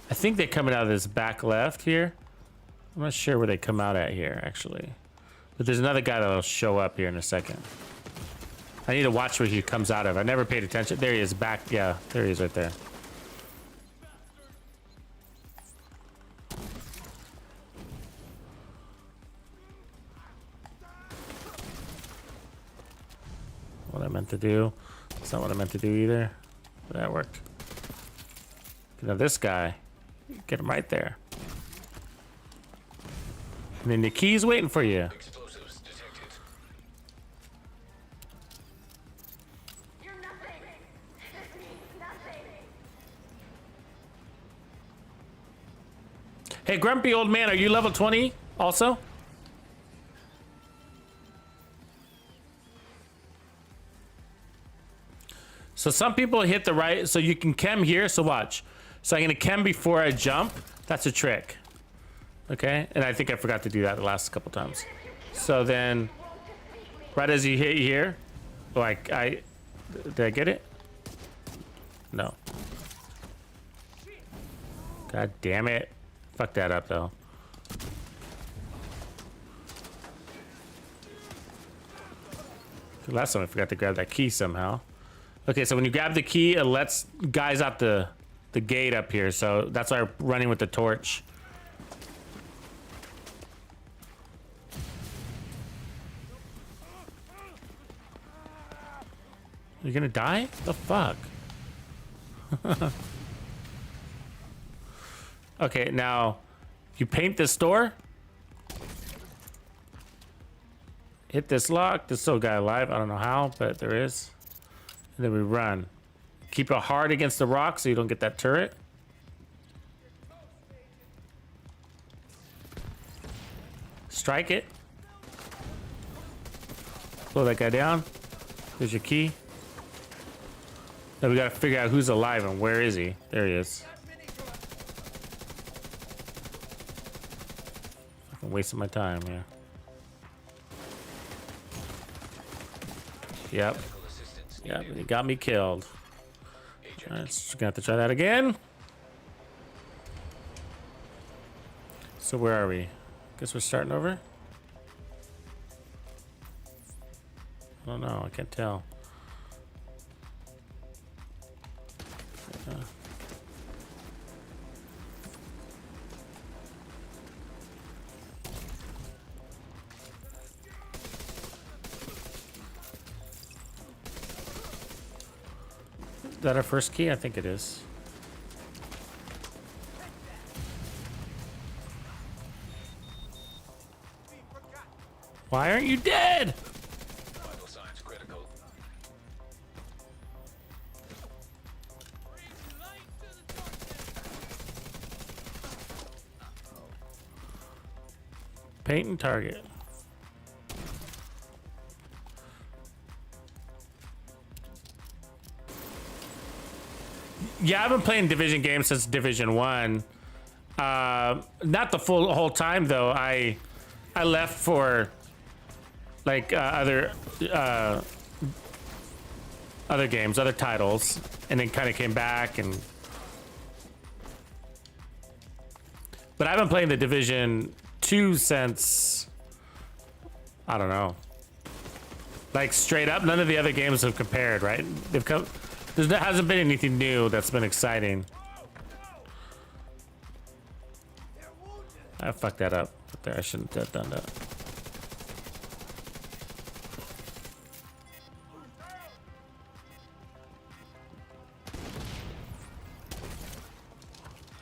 I think they're coming out of this back left here. I'm not sure where they come out at here, actually. But there's another guy that'll show up here in a second. I need to watch where he comes out of. I never paid attention. There he is, back. Yeah, there he is right there. What I meant to do. That's not what I meant to do either. But that worked. Now this guy, get him right there. And then the key's waiting for you. Explosives detected. You're nothing. This means nothing. Hey, grumpy old man, are you level 20 also? So some people hit the right, so you can chem here, so watch. So I'm gonna chem before I jump. That's a trick. Okay, and I think I forgot to do that the last couple times. So then, right as you hit here, like did I get it? No. God damn it. Fuck that up though. Last time I forgot to grab that key somehow. Okay, so when you grab the key, it lets guys out the gate up here. So that's why I'm running with the torch. You gonna die? The fuck? Okay, now you paint this door. Hit this lock. There's still a guy alive. I don't know how, but there is. And then we run. Keep it hard against the rock so you don't get that turret. Strike it. Blow that guy down. There's your key. Now we gotta figure out who's alive and where is he. There he is. I'm wasting my time here. Yep. Yep, he got me killed. Alright, just gonna have to try that again. So where are we? Guess we're starting over? I don't know, I can't tell. Is that our first key? I think it is. Why aren't you dead? Vital signs critical. Paint and target. Yeah, I've been playing Division games since Division 1. Not the whole time though. I left for like other games, other titles, and then kind of came back and. But I've been playing the Division 2 since I don't know. Like straight up, none of the other games have compared, right? They've come. There hasn't been anything new that's been exciting. I fucked that up. There, I shouldn't have done that.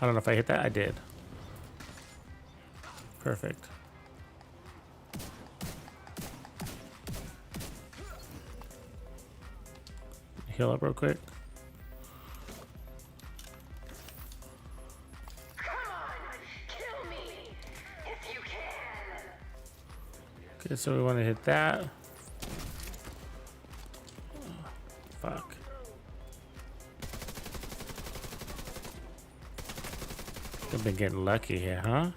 I don't know if I hit that. I did. Perfect. Heal up real quick. Okay, so we want to hit that. Fuck. I've been getting lucky here, huh?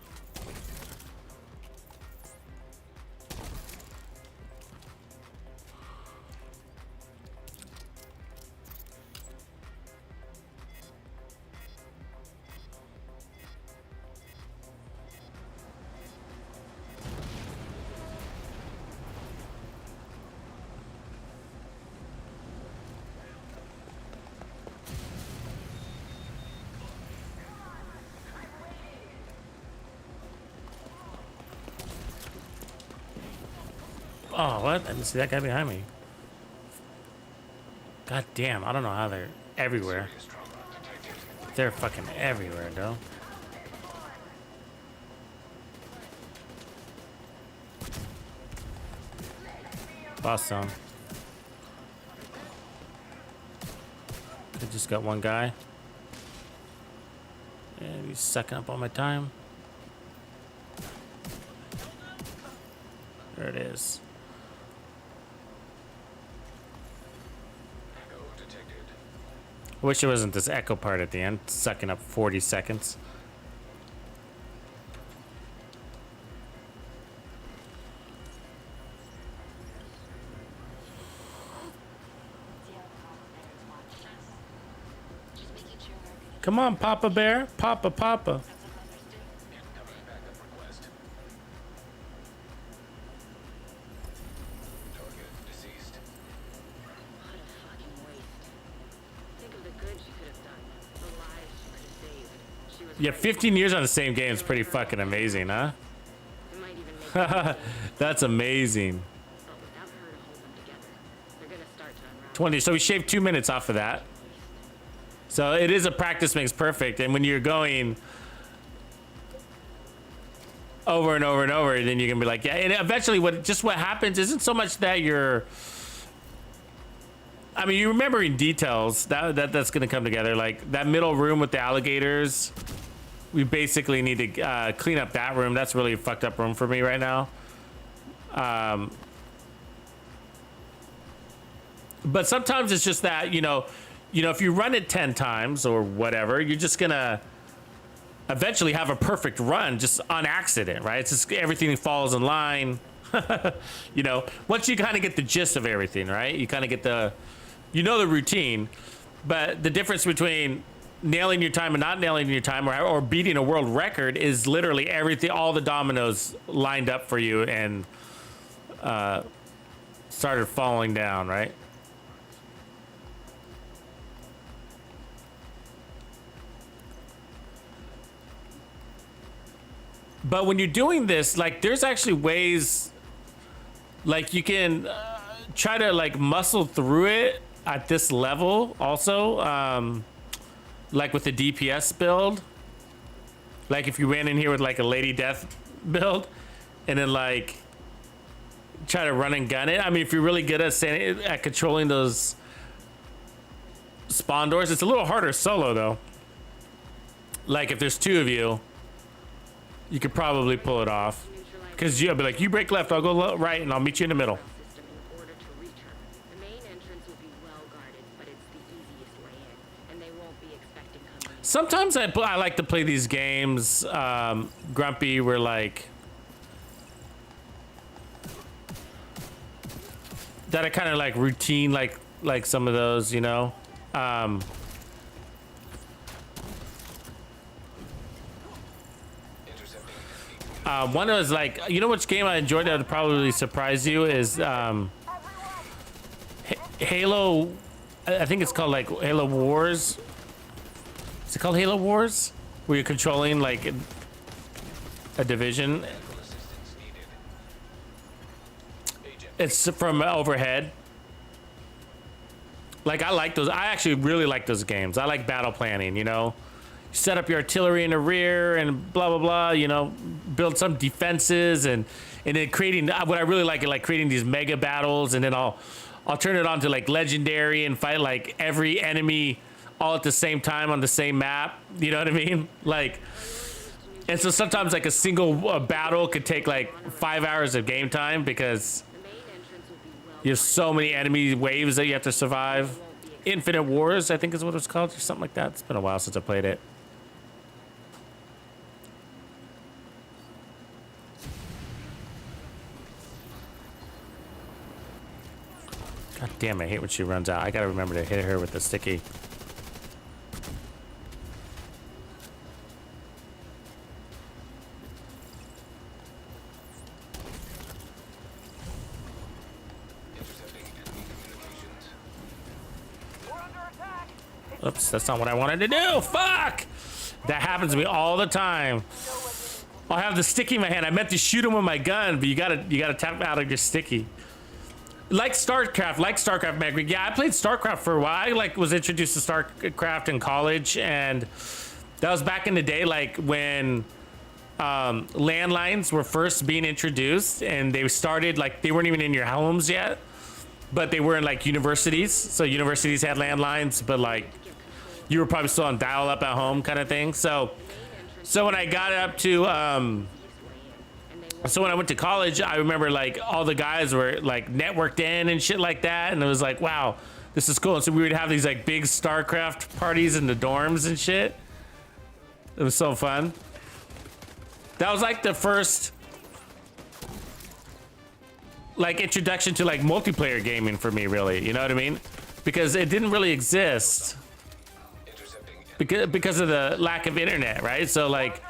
Oh, what? I didn't see that guy behind me. God damn, I don't know how they're everywhere. They're fucking everywhere, though. Boss zone. I just got one guy. And he's sucking up all my time. There it is. Echo detected. I wish it wasn't this echo part at the end, sucking up 40 seconds. Come on, Papa Bear. Papa, Papa. Incoming backup request. Target deceased. What a fucking waste. Think of the good she could have done. The lives she could have saved. She was Yeah, 15 years on the same game is pretty fucking amazing, huh? It might even make That's amazing. but without her to hold them together, they're gonna start to unravel. 20. So we shaved 2 minutes off of that. So it is a practice makes perfect. And when you're going over and over and over, then you can be like, yeah. And eventually what happens isn't so much that you're, I mean, you remember in details that's going to come together. Like that middle room with the alligators, we basically need to clean up that room. That's really a fucked up room for me right now. But sometimes it's just that, you know, if you run it 10 times or whatever, you're just gonna eventually have a perfect run just on accident, right? It's just everything falls in line. You know, once you kind of get the gist of everything, right? You kind of get the routine, but the difference between nailing your time and not nailing your time or beating a world record is literally everything, all the dominoes lined up for you and started falling down, right? But when you're doing this, like, there's actually ways, like, you can try to, like, muscle through it at this level also, like with the DPS build. Like, if you ran in here with, like, a Lady Death build, and then, like, try to run and gun it. I mean, if you're really good at controlling those spawn doors, it's a little harder solo, though. Like, if there's 2 of you, you could probably pull it off. Because you'll be like, you break left, I'll go right, and I'll meet you in the middle. System in order to reach her. The main entrance will be well guarded, but it's the easiest way in, and they won't be expecting company. Sometimes I like to play these games, Grumpy, where like, that are kind of like routine, like some of those, you know? One was like, you know which game I enjoyed that would probably surprise you is Halo. I think it's called like Halo Wars. Is it called Halo Wars? Where you're controlling like a division. It's from overhead. Like, I like those. I actually really like those games. I like battle planning, you know? Set up your artillery in the rear and blah, blah, blah, you know? Build some defenses and then creating, what I really like creating these mega battles, and then I'll turn it on to, like, legendary and fight, like, every enemy all at the same time on the same map. You know what I mean? Like, and so sometimes, like, a single battle could take, like, 5 hours of game time because you have so many enemy waves that you have to survive. Infinite Wars, I think is what it's called, or something like that. It's been a while since I played it. God damn, I hate when she runs out. I gotta remember to hit her with the sticky. Oops, that's not what I wanted to do. Fuck! That happens to me all the time. I'll have the sticky in my hand. I meant to shoot him with my gun, but you gotta tap out of your sticky. Like StarCraft, Meg. Yeah, I played StarCraft for a while. I was introduced to StarCraft in college, and that was back in the day, like when landlines were first being introduced, and they started like they weren't even in your homes yet, but they were in like universities. So universities had landlines, but like you were probably still on dial-up at home, kind of thing. So when I got up to So when I went to college, I remember like all the guys were like networked in and shit like that, and it was like, wow, this is cool. And so we would have these like big StarCraft parties in the dorms and shit. It was so fun. That was like the first like introduction to like multiplayer gaming for me, really. You know what I mean? Because it didn't really exist because of the lack of internet, right? So like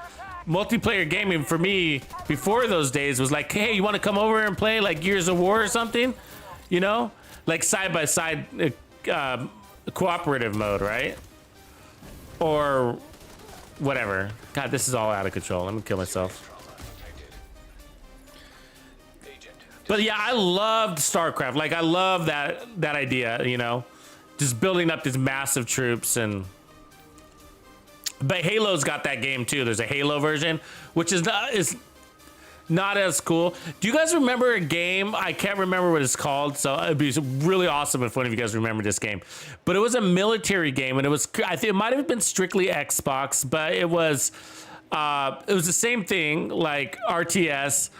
multiplayer gaming for me before those days was like, hey, you want to come over and play like Gears of War or something? You know, like side by side cooperative mode, right? Or whatever. God, this is all out of control. Let me kill myself. But yeah, I loved StarCraft. Like I love that idea, you know, just building up these massive troops. And but Halo's got that game too. There's a Halo version, which is not as cool. Do you guys remember a game? I can't remember what it's called, so it'd be really awesome if one of you guys remember this game. But it was a military game, and it was, I think it might have been strictly Xbox, but it was the same thing like RTS,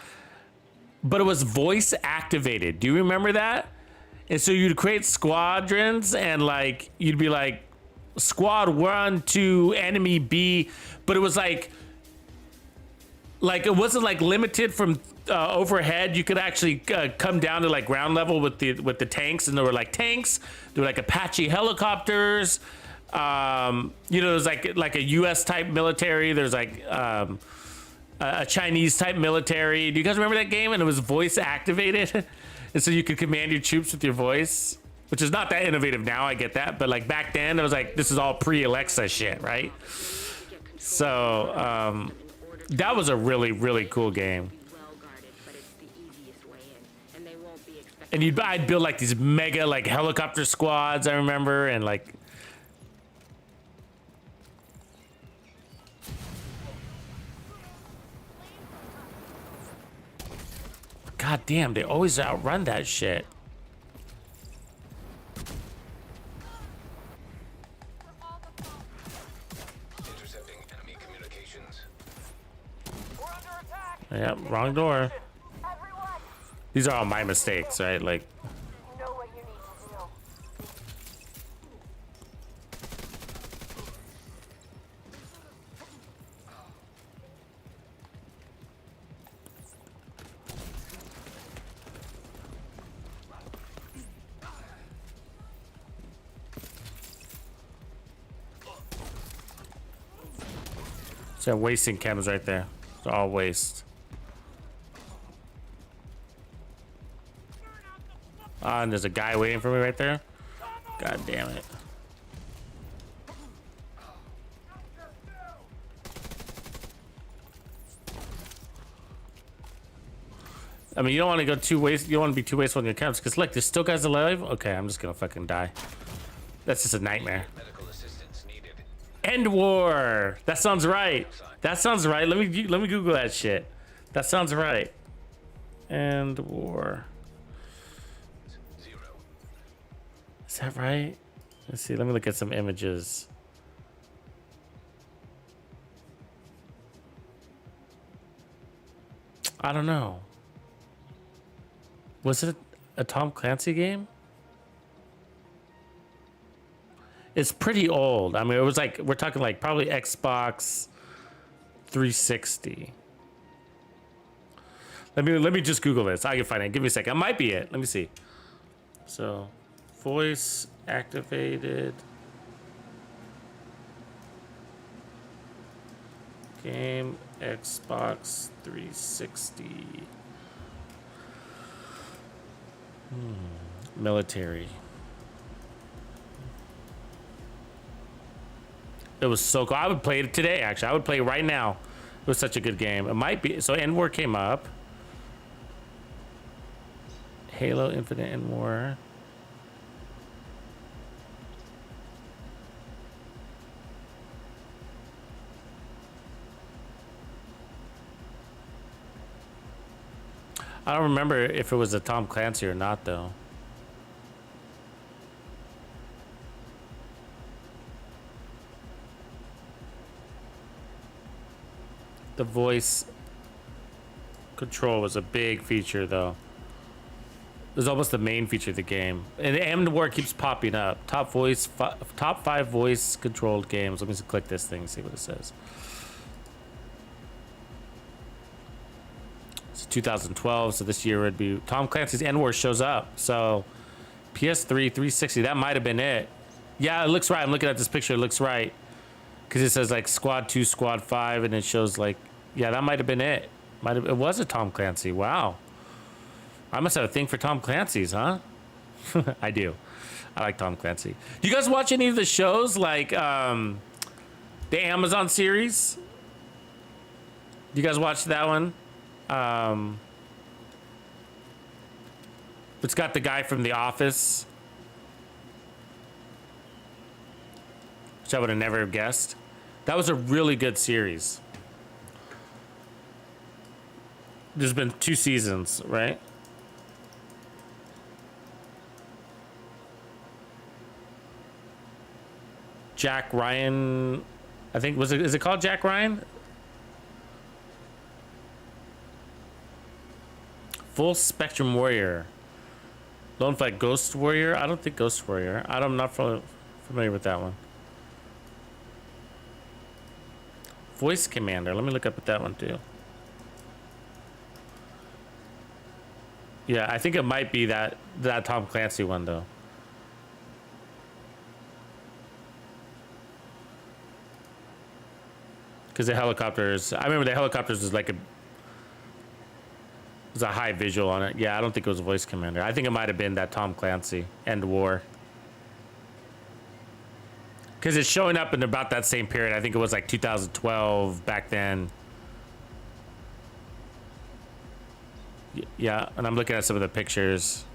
but it was voice activated. Do you remember that? And so you'd create squadrons, and like you'd be like squad 1 to enemy B, but it was like it wasn't like limited from overhead. You could actually come down to like ground level with the tanks, and there were like tanks. There were like Apache helicopters. You know, there's like a U.S. type military. There's like a Chinese type military. Do you guys remember that game? And it was voice activated, and so you could command your troops with your voice, which is not that innovative now. I get that, but like back then, it was like this is all pre-Alexa shit, right? So. That was a really, really cool game. And I'd build like these mega like helicopter squads, I remember, and like God damn, they always outrun that shit. Yep, wrong door. These are all my mistakes, right? Like, You know what you need to do. so wasting chems right there. It's all waste. And there's a guy waiting for me right there. God damn it. I mean, you don't want to go too waste. You don't want to be too wasteful on your camps, because look, there's still guys alive. Okay, I'm just gonna fucking die. That's just a nightmare. End war. That sounds right. That sounds right. Let me Google that shit. That sounds right. End war. Is that right? Let's see. Let me look at some images. I don't know. Was it a Tom Clancy game? It's pretty old. I mean, it was like, we're talking like probably Xbox 360. Let me just Google this. I can find it. Give me a second. It might be it. Let me see. So, voice activated game, Xbox 360. Military. It was so cool. I would play it today, actually. I would play it right now. It was such a good game. It might be. So End War came up. Halo Infinite End War. I don't remember if it was a Tom Clancy or not, though. The voice Control was a big feature, though. It was almost the main feature of the game. And the M keeps popping up. Top 5 voice controlled games. Let me just click this thing and see what it says. It's 2012, so this year would be Tom Clancy's End War shows up. So PS3, 360, that might have been it. Yeah, it looks right. I'm looking at this picture. It looks right. Because it says like Squad 2, Squad 5, and it shows like, yeah, that might have been it. It was a Tom Clancy. Wow. I must have a thing for Tom Clancy's, huh? I do. I like Tom Clancy. You guys watch any of the shows like the Amazon series? You guys watch that one? It's got the guy from The Office, which I would have never guessed. That was a really good series. There's been 2 seasons, right? Jack Ryan, I think, is it called Jack Ryan? Full Spectrum Warrior. Lone Fight Ghost Warrior? I don't think Ghost Warrior. I'm not familiar with that one. Voice Commander. Let me look up at that one too. Yeah, I think it might be that Tom Clancy one though. Because the helicopters, I remember the helicopters was like a high visual on it. Yeah, I don't think it was Voice Commander. I think it might have been that Tom Clancy End War. Because it's showing up in about that same period. I think it was like 2012 back then. Yeah, and I'm looking at some of the pictures.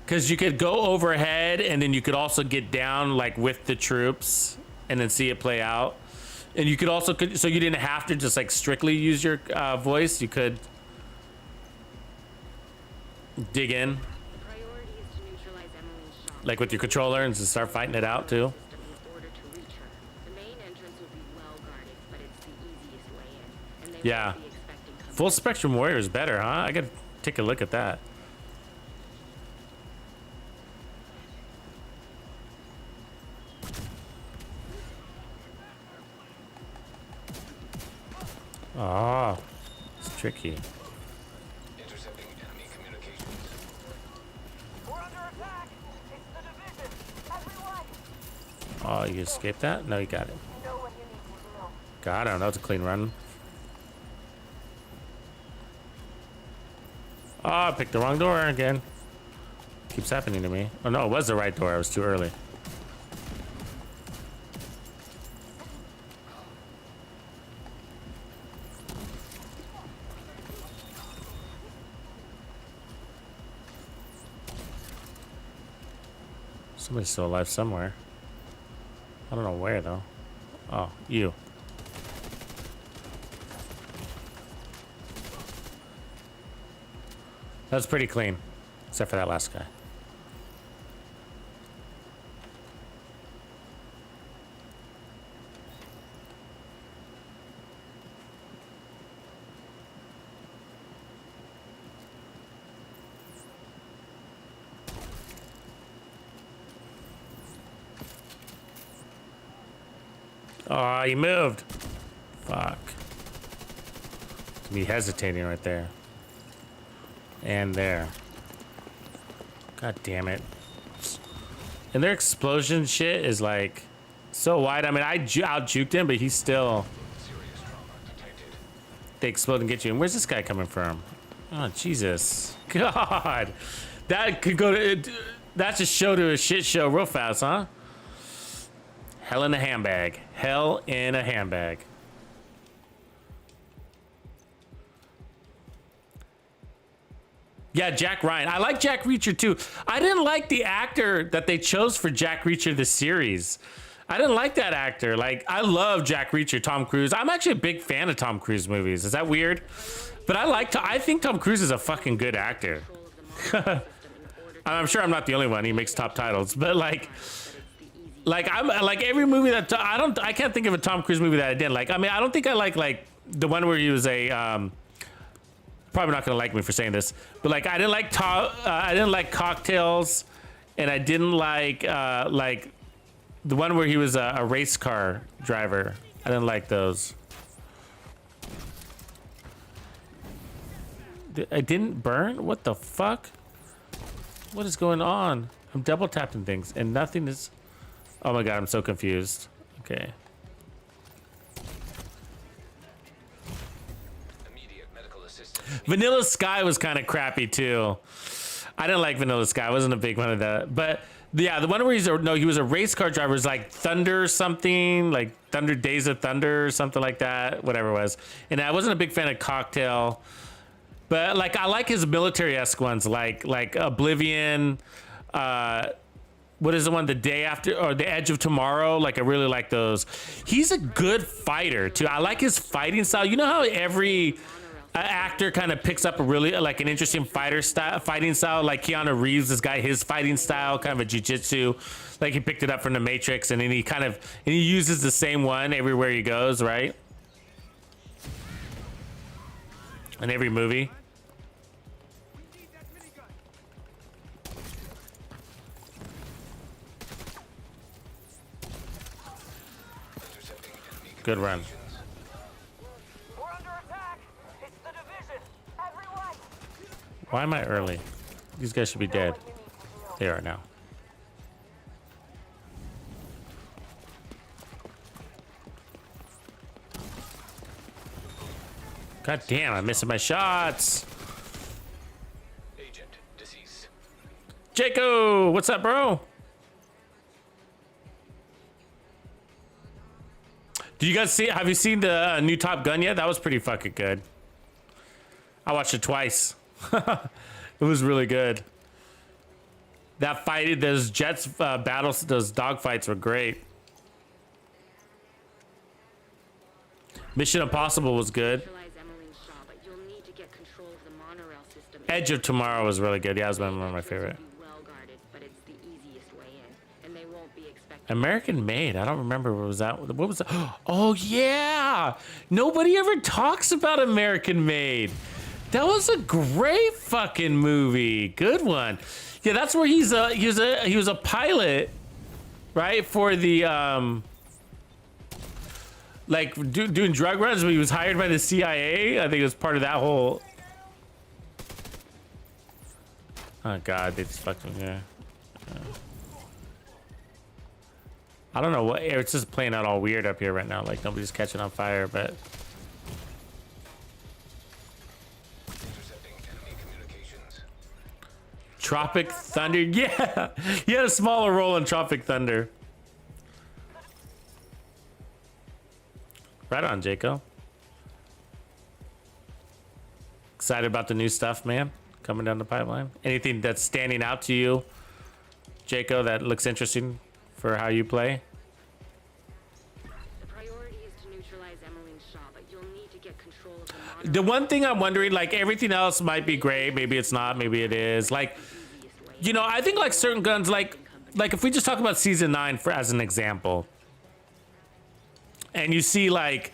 Because you could go overhead and then you could also get down like with the troops and then see it play out. And you could also, so you didn't have to just like strictly use your voice. You could dig in. Like with your controller and just start fighting it out too. Yeah. Full Spectrum Warrior is better, huh? I gotta take a look at that. Oh, it's tricky. Intercepting enemy communications. We're under attack. It's the division. Everyone, Oh, you escaped that? No, you got it. You know what you need to do. God, I don't know. It's a clean run. Oh, I picked the wrong door again. Keeps happening to me. Oh, no, it was the right door. I was too early. Somebody's still alive somewhere. I don't know where, though. Oh, you. That's pretty clean, except for that last guy. Oh, he moved. Fuck. Me hesitating right there. And there. God damn it. And their explosion shit is like so wide. I mean, I out-juked him, but he's still. Serious trauma detected. They explode and get you. And where's this guy coming from? Oh, Jesus. God. That could go to. That's a show to a shit show real fast, huh? Hell in a handbag. Hell in a handbag. Yeah, Jack Ryan. I like Jack Reacher too. I didn't like the actor that they chose for Jack Reacher the series. I didn't like that actor. Like, I love Jack Reacher, Tom Cruise. I'm actually a big fan of Tom Cruise movies. Is that weird? But I think Tom Cruise is a fucking good actor. I'm sure I'm not the only one. He makes top titles, but like I'm like every movie that I can't think of a Tom Cruise movie that I didn't like. I mean, I don't think I like the one where he was a probably not gonna like me for saying this, but like I didn't like cocktails, and I didn't like the one where he was a race car driver. I didn't like those. I didn't burn? What the fuck? What is going on? I'm double tapping things and nothing is... Oh my god, I'm so confused. Okay. Immediate medical assistance. Vanilla Sky was kind of crappy too. I didn't like Vanilla Sky. I wasn't a big fan of that. But yeah, the one where he was a race car driver. It was like Thunder something, like Thunder Days of Thunder or something like that. Whatever it was. And I wasn't a big fan of Cocktail. But like I like his military-esque ones, like Oblivion. What is the one, The Day After, or The Edge of Tomorrow? Like I really like those. He's a good fighter too. I like his fighting style. You know how every actor kind of picks up a really like an interesting fighting style. Like Keanu Reeves, this guy, his fighting style, kind of a jiu-jitsu. Like he picked it up from The Matrix, and then he uses the same one everywhere he goes, right? In every movie. Good run. We're under attack. It's the division. Everyone. Why am I early? These guys should be dead. They are now. God damn, I'm missing my shots. Agent deceased. Jaco, what's up, bro? Do you guys see? Have you seen the new Top Gun yet? That was pretty fucking good. I watched it twice. It was really good. That fight, those jets battles, those dogfights were great. Mission Impossible was good. Edge of Tomorrow was really good. Yeah, it was one of my favorite. American Made. I don't remember what was that. What was that? Oh yeah. Nobody ever talks about American Made. That was a great fucking movie. Good one. Yeah, that's where he was a pilot, right? For the like doing drug runs, but he was hired by the CIA. I think it was part of that whole. Oh god, they just fucked me there. I don't know what, it's just playing out all weird up here right now. Like nobody's catching on fire, but. Intercepting enemy communications. Tropic Thunder, yeah. He had a smaller role in Tropic Thunder. Right on, Jaco. Excited about the new stuff, man. Coming down the pipeline. Anything that's standing out to you, Jaco, that looks interesting for how you play? The priority is to neutralize Emmeline's Shaw, but you'll need to get control of the monorail. The one thing I'm wondering, like everything else might be great, maybe it's not, maybe it is. Like, you know, I think like certain guns, like if we just talk about season 9 for as an example, and you see like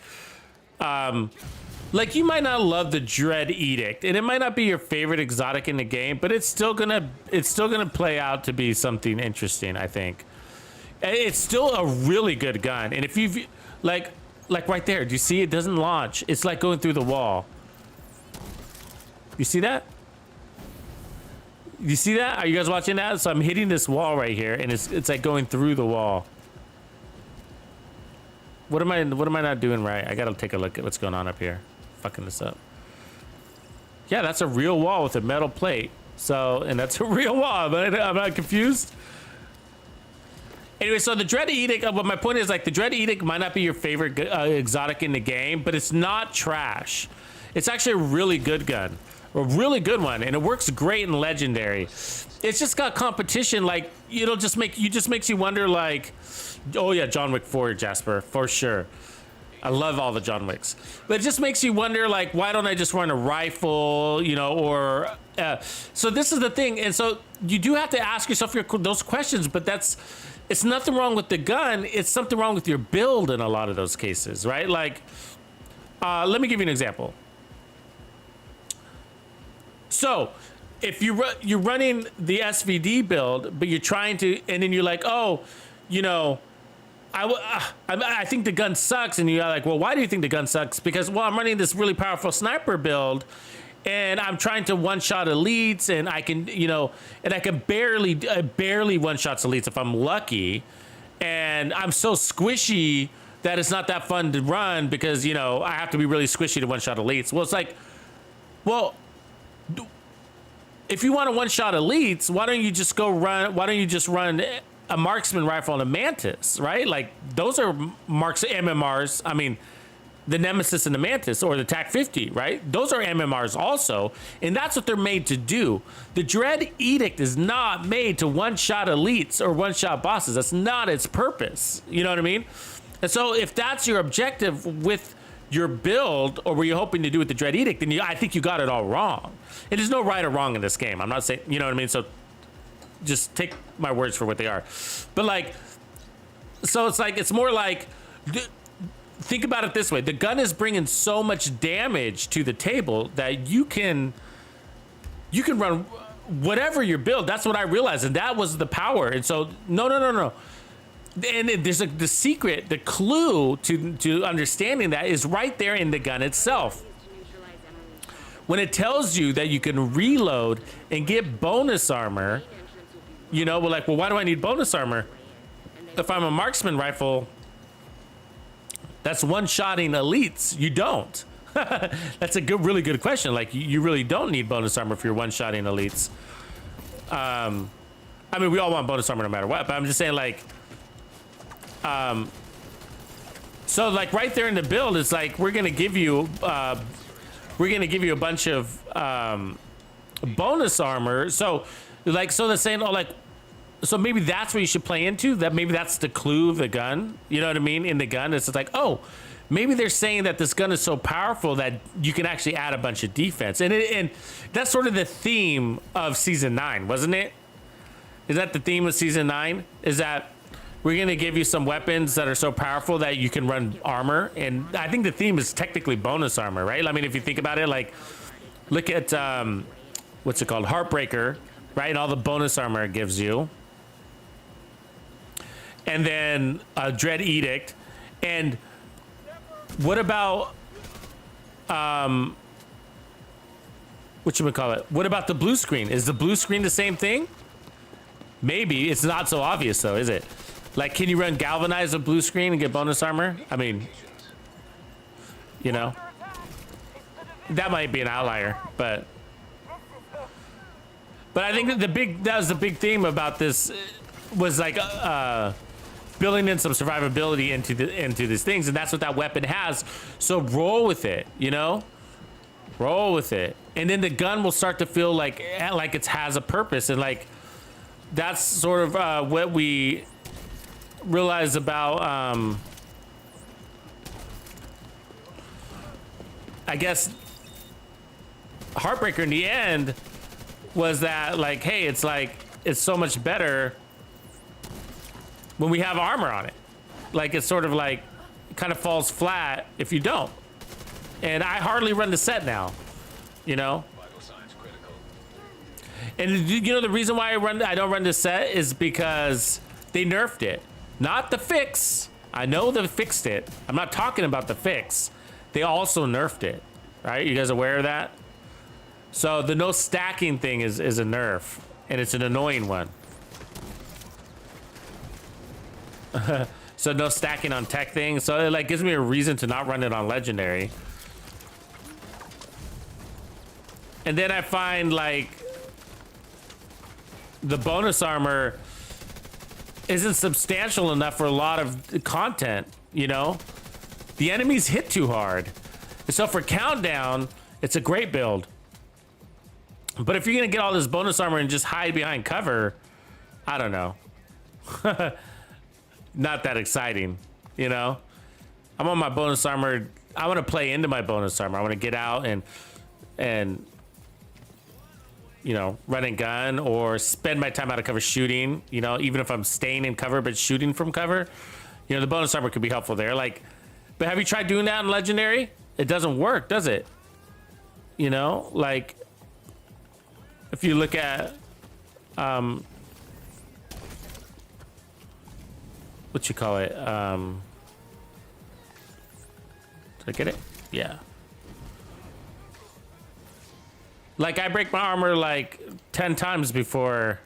you might not love the Dread Edict, and it might not be your favorite exotic in the game, but it's still gonna play out to be something interesting, I think. It's still a really good gun, and if you've like right there, do you see it doesn't launch? It's like going through the wall. You see that? You see that? Are you guys watching that? So I'm hitting this wall right here, and it's like going through the wall. What am I not doing right? I gotta take a look at what's going on up here. Fucking this up. Yeah, that's a real wall with a metal plate. So, and that's a real wall, but I'm not confused. Anyway, so the Dread Edict, but my point is like the Dread Edict might not be your favorite exotic in the game, but it's not trash. It's actually a really good gun, a really good one, and it works great in Legendary. It's just got competition, like it'll just makes you wonder, like, oh yeah, John Wick 4, Jasper, for sure. I love all the John Wicks, but it just makes you wonder, like, why don't I just run a rifle, you know, or so this is the thing, and so you do have to ask yourself those questions, but it's nothing wrong with the gun, it's something wrong with your build in a lot of those cases, right? Like, let me give you an example. So if you're running the SVD build, but you're trying to, and then you're like, oh, you know, I think the gun sucks, and you're like, well, why do you think the gun sucks? Because, well, I'm running this really powerful sniper build, and I'm trying to one-shot elites, and I can, you know, and I can barely one-shot elites if I'm lucky, and I'm so squishy that it's not that fun to run because, you know, I have to be really squishy to one-shot elites. Well, it's like, well, if you want to one-shot elites, why don't you just run a marksman rifle and a mantis, right? Like, those are MMRs. I mean, the Nemesis and the Mantis, or the TAC-50, right? Those are MMRs also, and that's what they're made to do. The Dread Edict is not made to one-shot elites or one-shot bosses. That's not its purpose. You know what I mean? And so if that's your objective with your build, or what you're hoping to do with the Dread Edict, then I think you got it all wrong. And there's no right or wrong in this game. I'm not saying, you know what I mean? So just take my words for what they are. But like, so it's like, it's more like, think about it this way. The gun is bringing so much damage to the table that you can run whatever your build. That's what I realized. And that was the power. And so, no. And there's the secret, the clue to understanding that is right there in the gun itself. When it tells you that you can reload and get bonus armor, you know, we're like, well, why do I need bonus armor? If I'm a marksman rifle, that's one-shotting elites. You don't. That's a really good question. Like, you really don't need bonus armor if you're one-shotting elites. I mean, we all want bonus armor no matter what, but I'm just saying, like, so like right there in the build, it's like, we're gonna give you a bunch of bonus armor. So like, so they're saying, oh, like, so maybe that's what you should play into. That maybe that's the clue of the gun. You know what I mean? In the gun, it's like, oh, maybe they're saying that this gun is so powerful that you can actually add a bunch of defense. And that's sort of the theme of season 9, wasn't it? Is that the theme of season 9? Is that we're gonna give you some weapons that are so powerful that you can run armor? And I think the theme is technically bonus armor, right? I mean, if you think about it, like, look at what's it called, Heartbreaker, right? And all the bonus armor it gives you. And then Dread Edict. And what about whatchamacallit? What about the blue screen? Is the blue screen the same thing? Maybe. It's not so obvious though, is it? Like, can you run galvanize a blue screen and get bonus armor? I mean, you know, that might be an outlier, but I think that was the big theme about this was like building in some survivability into these things, and that's what that weapon has. So roll with it, you know, roll with it, and then the gun will start to feel like it has a purpose, and like that's sort of what we realize about I guess Heartbreaker in the end was that, like, hey, it's like, it's so much better when we have armor on it. Like, it's sort of like, it kind of falls flat if you don't. And I hardly run the set now, you know? And you know, the reason why I don't run the set is because they nerfed it. Not the fix. I know they fixed it. I'm not talking about the fix. They also nerfed it, right? You guys aware of that? So the no stacking thing is a nerf, and it's an annoying one. So no stacking on tech things. So it like gives me a reason to not run it on legendary. And then I find like the bonus armor isn't substantial enough for a lot of content, you know? The enemies hit too hard. And so for Countdown, it's a great build. But if you're gonna get all this bonus armor and just hide behind cover, I don't know. Not that exciting, you know? I'm on my bonus armor. I wanna play into my bonus armor. I wanna get out and you know, run and gun, or spend my time out of cover shooting, you know, even if I'm staying in cover but shooting from cover. You know, the bonus armor could be helpful there. Like, but have you tried doing that in legendary? It doesn't work, does it? You know, like If you look at what you call it, did I get it? Yeah. Like, I break my armor like 10 times before.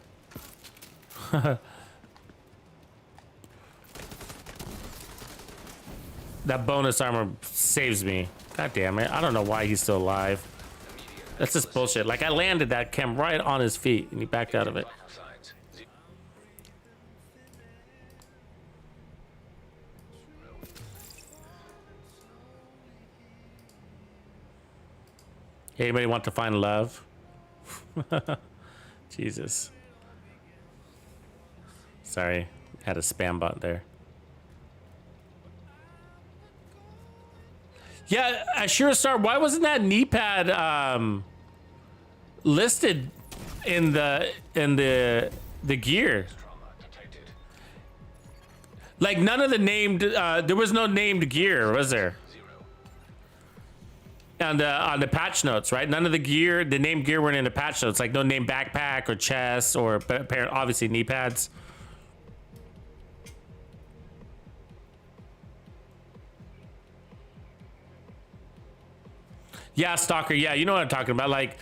That bonus armor saves me. God damn it. I don't know why he's still alive. That's just bullshit. Like, I landed that chem right on his feet and he backed out of it. Anybody want to find love? Jesus. Sorry, had a spam bot there. Yeah, I sure start. Why wasn't that knee pad listed in the gear? Like, none of the named there was no named gear, was there? On the patch notes, right? None of the gear, the named gear weren't in the patch notes. Like, no named backpack or chest or obviously knee pads. Yeah, Stalker. Yeah, you know what I'm talking about. Like,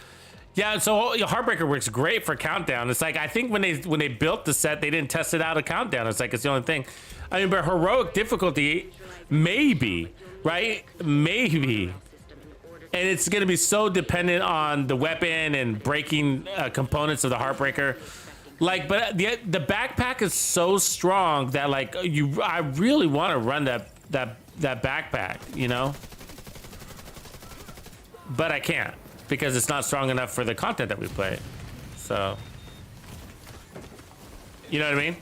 yeah. So Heartbreaker works great for countdown. It's like, I think when they built the set, they didn't test it out of countdown. It's like, it's the only thing. I mean, but heroic difficulty, maybe, right? Maybe. And it's going to be so dependent on the weapon and breaking components of the Heartbreaker. Like, but the backpack is so strong that, like, I really want to run that backpack, you know? But I can't because it's not strong enough for the content that we play. So, you know what I mean?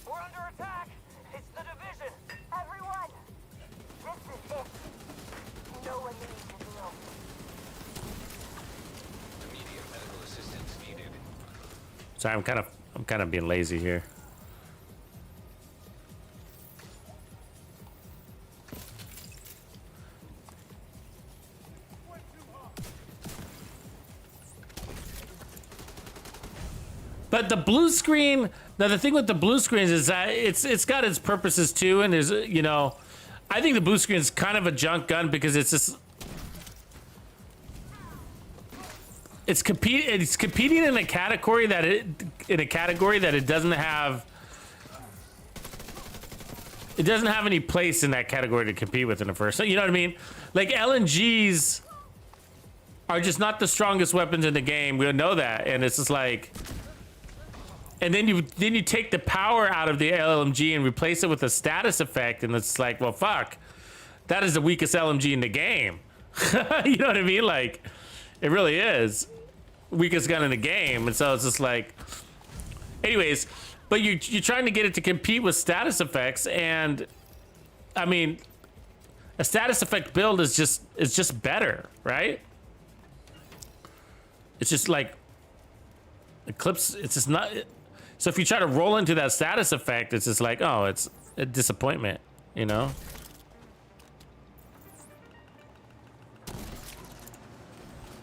We're under attack. It's the division. Everyone, this is it. No one needs to deal. Immediate medical assistance needed. Sorry, I'm kind of being lazy here. But the blue screen, now the thing with the blue screens is that it's got its purposes too, and there's, you know, I think the blue screen is kind of a junk gun because it's just it's competing in a category that it doesn't have any place in that category to compete with in the first. You know what I mean? Like, LNGs are just not the strongest weapons in the game. We know that, and it's just like. And then you take the power out of the LMG and replace it with a status effect, and it's like, well, fuck, that is the weakest LMG in the game. You know what I mean? Like, it really is weakest gun in the game, and so it's just like, anyways. But you're trying to get it to compete with status effects, and I mean, a status effect build is just better, right? It's just like Eclipse. It's just not. So if you try to roll into that status effect, it's just like, oh, it's a disappointment, you know?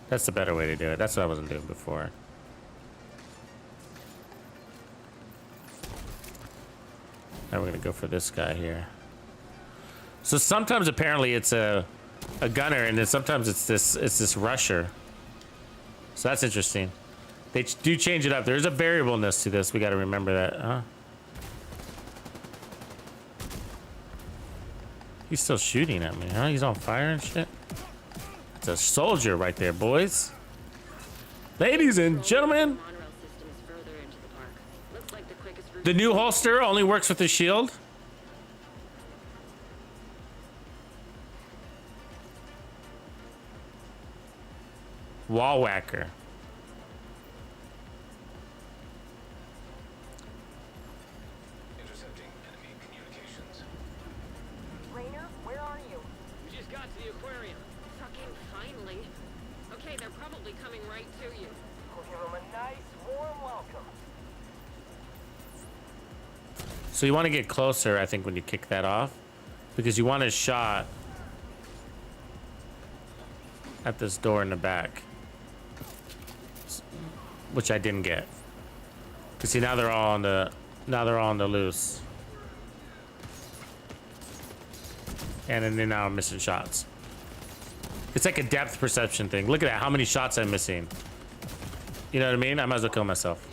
That's the better way to do it. That's what I wasn't doing before. Now we're gonna go for this guy here. So sometimes apparently it's a gunner, and then sometimes it's this rusher. So that's interesting. They do change it up. There's a variableness to this. We got to remember that, huh? He's still shooting at me, huh? He's on fire and shit. It's a soldier right there, boys. Ladies and gentlemen. The new holster only works with the shield. Wall whacker. So you want to get closer, I think, when you kick that off, because you want a shot at this door in the back. which I didn't get. Cause see, now they're all on the loose. And then now I'm missing shots. It's like a depth perception thing. Look at that, how many shots I'm missing. You know what I mean? I might as well kill myself.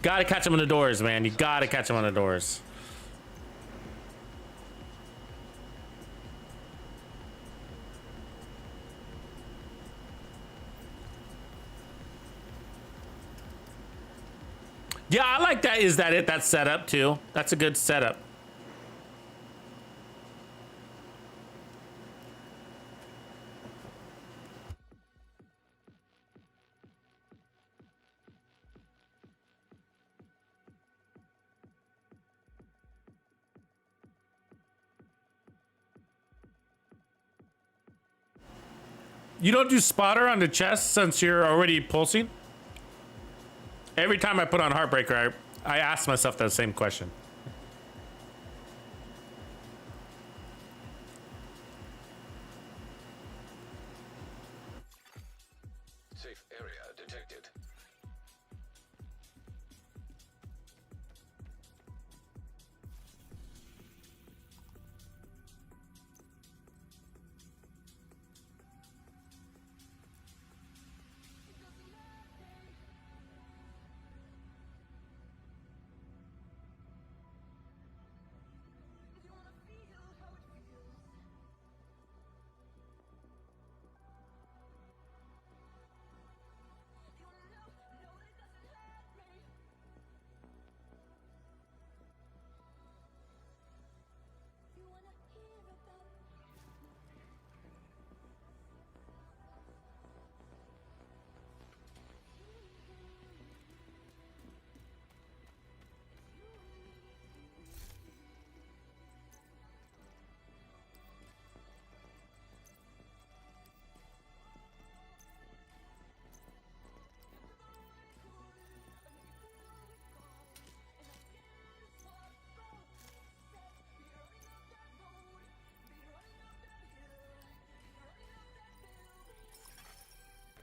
Gotta catch them on the doors, man. You gotta catch them on the doors. Yeah, I like that. Is that it? That's setup too. That's a good setup. You don't do spotter on the chest since you're already pulsing? Every time I put on Heartbreaker, I ask myself that same question. Safe area detected.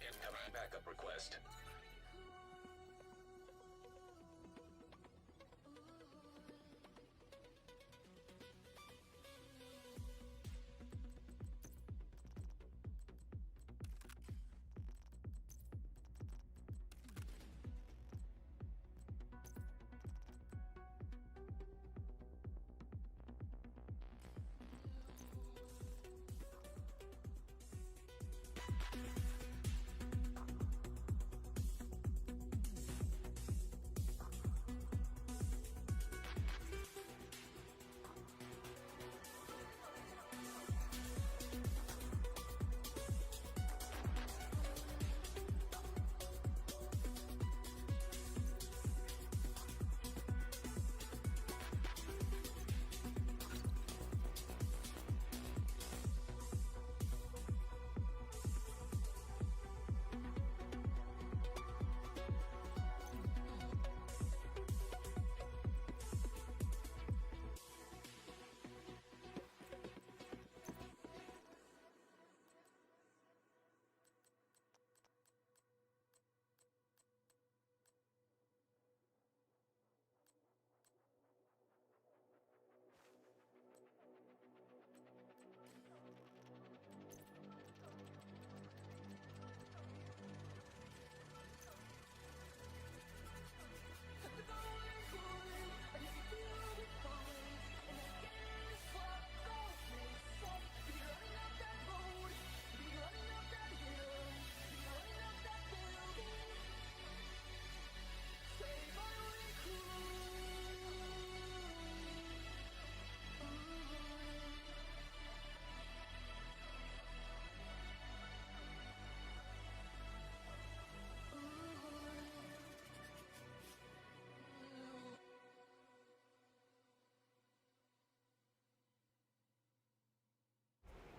Incoming backup request.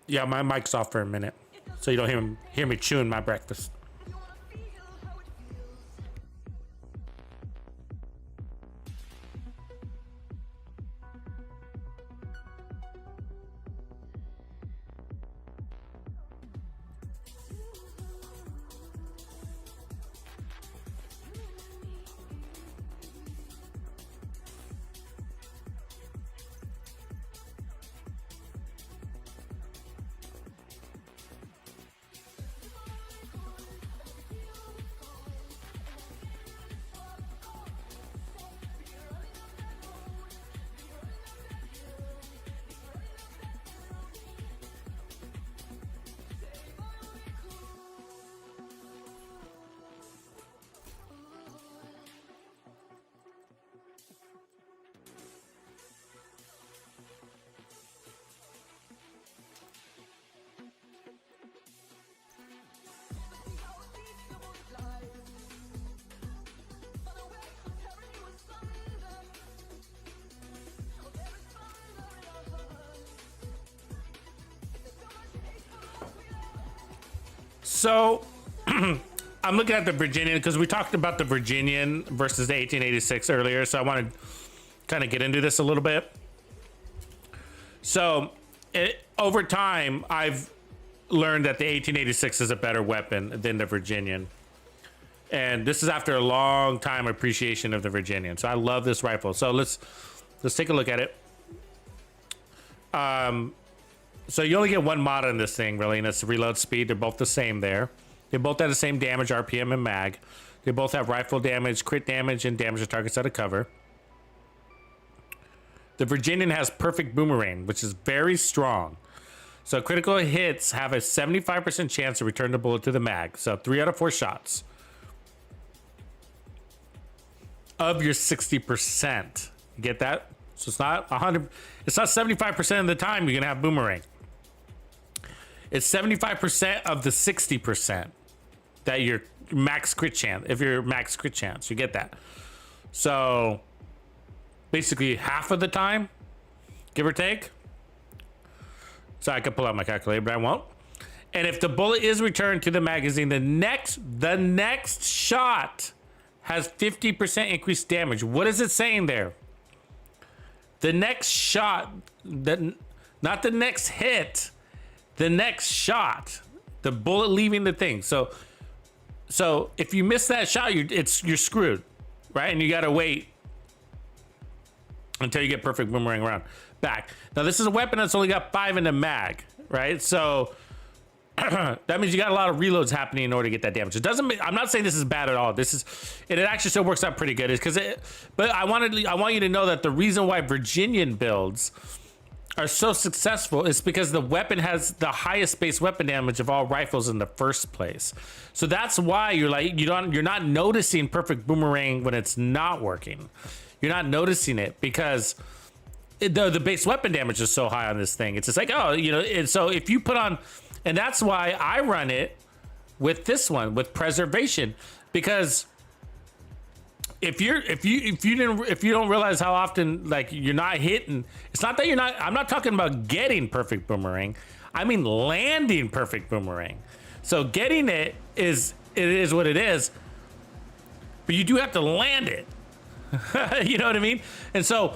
Yeah, my mic's off for a minute, so you don't hear me chewing my breakfast. So I'm looking at the Virginian because we talked about the Virginian versus the 1886 earlier. So I want to kind of get into this a little bit. So over time, I've learned that the 1886 is a better weapon than the Virginian. And this is after a long time appreciation of the Virginian. So I love this rifle. So let's take a look at it. So you only get one mod on this thing, really, and it's reload speed. They're both the same there. They both have the same damage, RPM, and mag. They both have rifle damage, crit damage, and damage to targets out of cover. The Virginian has perfect boomerang, which is very strong. So critical hits have a 75% chance to return the bullet to the mag. So 3 out of 4 shots of your 60%. You get that? So it's not 100. It's not 75% of the time you're gonna have boomerang. It's 75% of the 60% that your max crit chance. If your max crit chance, you get that. So basically half of the time, give or take. So I could pull out my calculator, but I won't. And if the bullet is returned to the magazine, the next shot has 50% increased damage. What is it saying there? The next shot, not the next hit, the next shot, the bullet leaving the thing. So if you miss that shot, you're screwed, right? And you gotta wait until you get perfect boomerang round back. Now this is a weapon that's only got 5 in the mag, right? So that means you got a lot of reloads happening in order to get that damage. It doesn't mean, I'm not saying this is bad at all. This is, and it actually still works out pretty good. Is because but I want you to know that the reason why Virginian builds are so successful is because the weapon has the highest base weapon damage of all rifles in the first place. So that's why you're not noticing perfect boomerang when it's not working. You're not noticing it because the base weapon damage is so high on this thing. It's just like, oh, and so if you put on, and that's why I run it with this one with preservation, because if you don't realize how often like you're not hitting, it's not that you're not. I'm not talking about getting perfect boomerang. I mean landing perfect boomerang. So getting it is what it is, but you do have to land it. You know what I mean? And so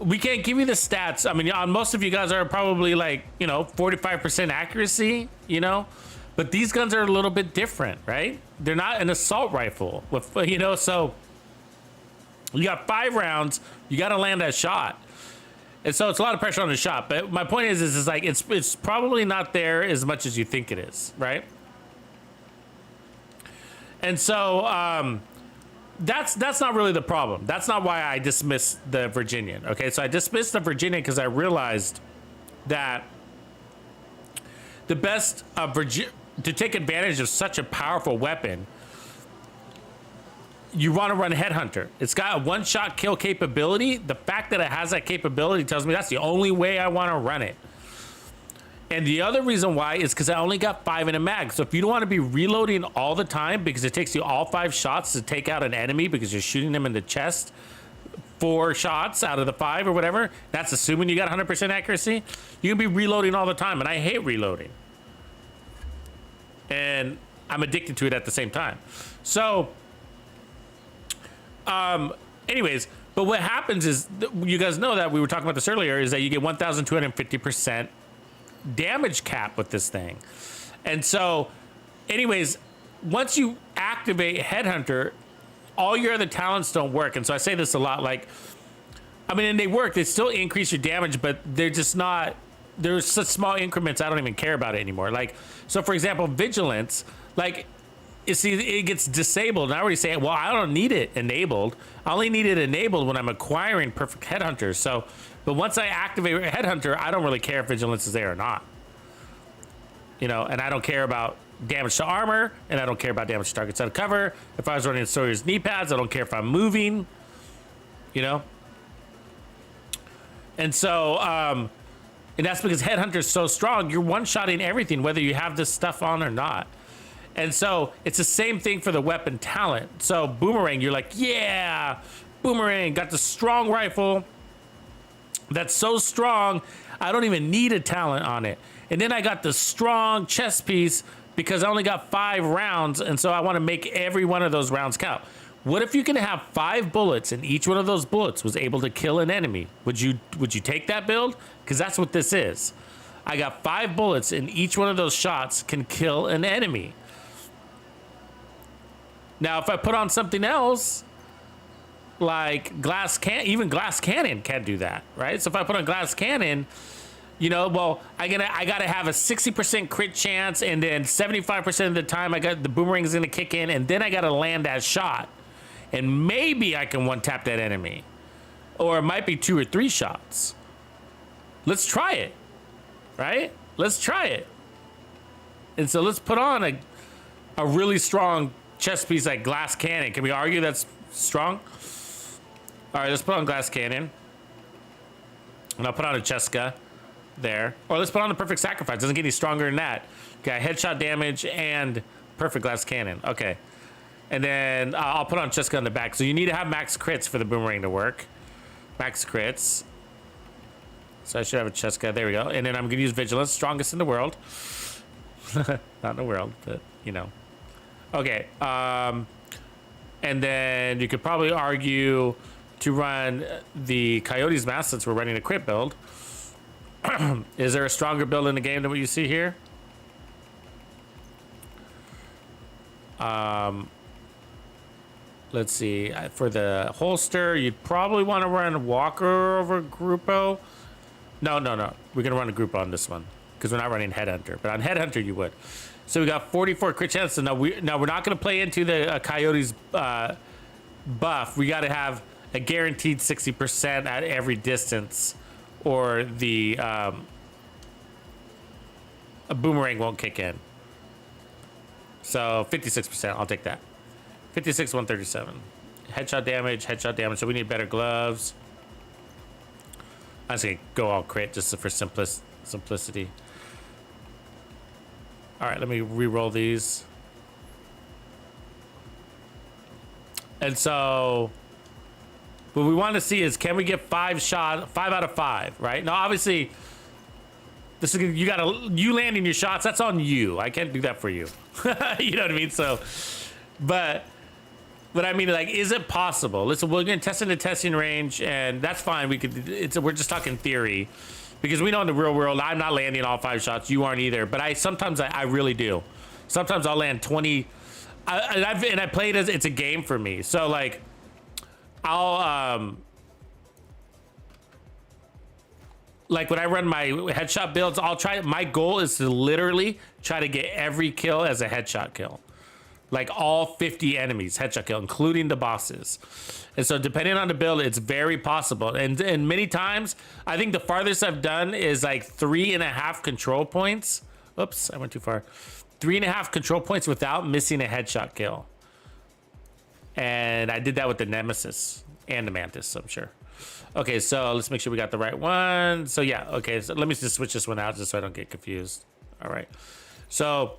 we can't give you the stats. I mean, most of you guys are probably like, 45% accuracy, but these guns are a little bit different, right? They're not an assault rifle with, so you got 5 rounds, you got to land that shot. And so it's a lot of pressure on the shot. But my point is like, it's probably not there as much as you think it is, right? And so, that's not really the problem. That's not why I dismissed the Virginian. Okay, so I dismissed the Virginian because I realized that the best to take advantage of such a powerful weapon, you want to run Headhunter. It's got a one-shot kill capability. The fact that it has that capability tells me that's the only way I want to run it. And the other reason why is because I only got 5 in a mag. So if you don't want to be reloading all the time because it takes you all 5 shots to take out an enemy because you're shooting them in the chest, 4 shots out of the 5 or whatever, that's assuming you got 100% accuracy, you can be reloading all the time. And I hate reloading. And I'm addicted to it at the same time. So, anyways, but what happens is, you guys know that we were talking about this earlier, is that you get 1,250% damage cap with this thing. And so anyways, once you activate Headhunter, all your other talents don't work. And so I say this a lot, like, I mean, and they work, they still increase your damage, but they're just not, there's such small increments, I don't even care about it anymore. Like, so for example, vigilance, like, you see, it gets disabled. And I already say, well, I don't need it enabled. I only need it enabled when I'm acquiring perfect Headhunters. So, but once I activate Headhunter, I don't really care if vigilance is there or not. And I don't care about damage to armor, and I don't care about damage to targets out of cover. If I was running Sawyer's knee pads, I don't care if I'm moving, And so, and that's because Headhunter is so strong, you're one-shotting everything, whether you have this stuff on or not. And so it's the same thing for the weapon talent. So boomerang, you're like, yeah, boomerang, got the strong rifle that's so strong, I don't even need a talent on it. And then I got the strong chest piece because I only got 5 rounds, and so I want to make every one of those rounds count. What if you can have 5 bullets and each one of those bullets was able to kill an enemy? Would you take that build? Because that's what this is. I got 5 bullets and each one of those shots can kill an enemy. Now, if I put on something else, like even glass cannon can't do that, right? So if I put on glass cannon, you know, well, I gotta have a 60% crit chance, and then 75% of the time the boomerang is gonna kick in, and then I gotta land that shot, and maybe I can one tap that enemy, or it might be 2 or 3 shots. Let's try it, right? Let's try it. And so let's put on a really strong chest piece like glass cannon. Can we argue that's strong? All right, let's put on glass cannon, and I'll put on a Cheska there, or let's put on the perfect sacrifice. Doesn't get any stronger than that. Got headshot damage and perfect glass cannon. Okay, and then I'll put on Cheska on the back. So you need to have max crits for the boomerang to work. Max crits. So I should have a Cheska. There we go. And then I'm gonna use vigilance, strongest in the world. Not in the world, but you know. Okay. And then you could probably argue to run the Coyote's Mask since we're running a crit build. Is there a stronger build in the game than what you see here? Let's see. For the holster, you'd probably want to run Walker over Grupo. No. We're going to run a Grupo on this one because we're not running Headhunter. But on Headhunter, you would. So we got 44 crit chance. So now we're not going to play into the Coyote's buff. We got to have a guaranteed 60% at every distance, or the a boomerang won't kick in. So 56%, I'll take that. 56, 137. Headshot damage. So we need better gloves. I'm just gonna go all crit just for simplicity. All right, let me re-roll these. And so what we want to see is, can we get 5 out of 5, right? Now, obviously, this is you landing your shots. That's on you. I can't do that for you. You know what I mean? So, but I mean, like, is it possible? Listen, we're gonna test in the testing range, and that's fine. We're just talking theory, because we know in the real world, I'm not landing all 5 shots. You aren't either. But sometimes I really do. Sometimes I'll land 20. And I play it as it's a game for me. So like, I'll like when I run my headshot builds, my goal is to literally try to get every kill as a headshot kill. Like all 50 enemies, headshot kill, including the bosses. And so depending on the build, it's very possible. And many times, I think the farthest I've done is like 3.5 control points. Oops, I went too far. 3.5 control points without missing a headshot kill. And I did that with the Nemesis and the Mantis, I'm sure. Okay, so let's make sure we got the right one. So yeah, okay, so let me just switch this one out just so I don't get confused. All right. So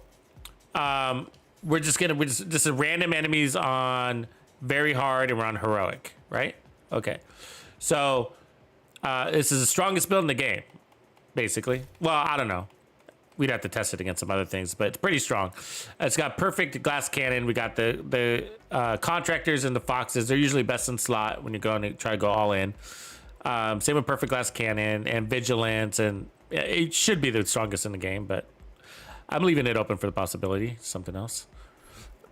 this is random enemies on very hard, and we're on heroic, right? Okay. So this is the strongest build in the game, basically. Well, I don't know. We'd have to test it against some other things, but it's pretty strong. It's got perfect glass cannon. We got the contractors and the foxes. They're usually best in slot when you go and try to go all in. Same with perfect glass cannon and vigilance, and it should be the strongest in the game, but I'm leaving it open for the possibility. Something else.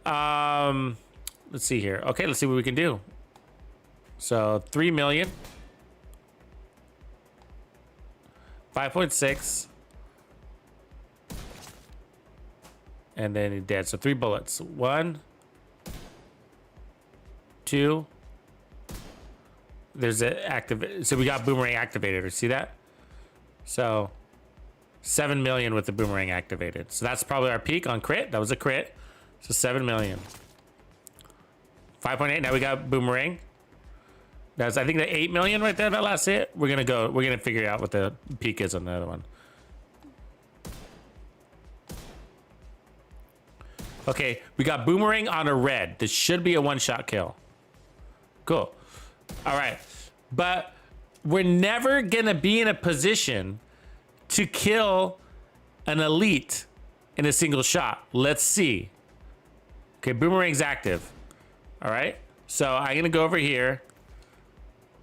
Let's see here. Okay, let's see what we can do. So 3 million. 5.6. And then he's dead. So 3 bullets. 1, 2. There's an active. So we got boomerang activated. See that? So 7 million with the boomerang activated. So that's probably our peak on crit. That was a crit. So 7 million. 5.8. Now we got boomerang. That's, I think, the 8 million right there. That last hit. We're gonna figure out what the peak is on the other one. Okay, we got boomerang on a red. This should be a one-shot kill. Cool. All right, but we're never gonna be in a position to kill an elite in a single shot. Let's see. Okay, boomerang's active. All right. So I'm going to go over here.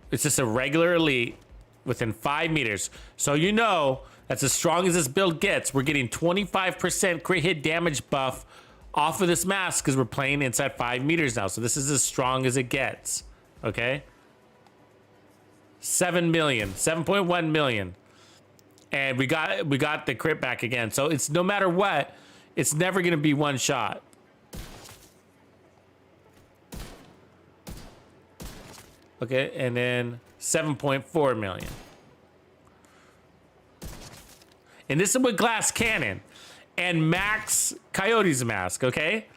It's just a regular elite within 5 meters. So you know that's as strong as this build gets. We're getting 25% crit hit damage buff off of this mask because we're playing inside 5 meters now. So this is as strong as it gets. Okay. 7 million, 7.1 million. And we got the crit back again. So it's no matter what, it's never going to be one shot. Okay, and then 7.4 million. And this is with glass cannon and max coyote's mask, okay?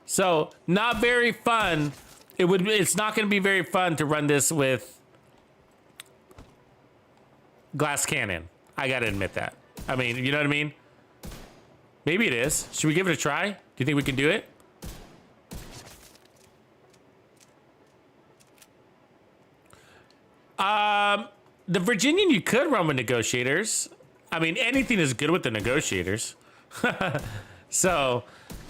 So not very fun. It's not going to be very fun to run this with glass cannon. I got to admit that. I mean, you know what I mean? Maybe it is. Should we give it a try? Do you think we can do it? The Virginian you could run with negotiators. I mean, anything is good with the negotiators. So,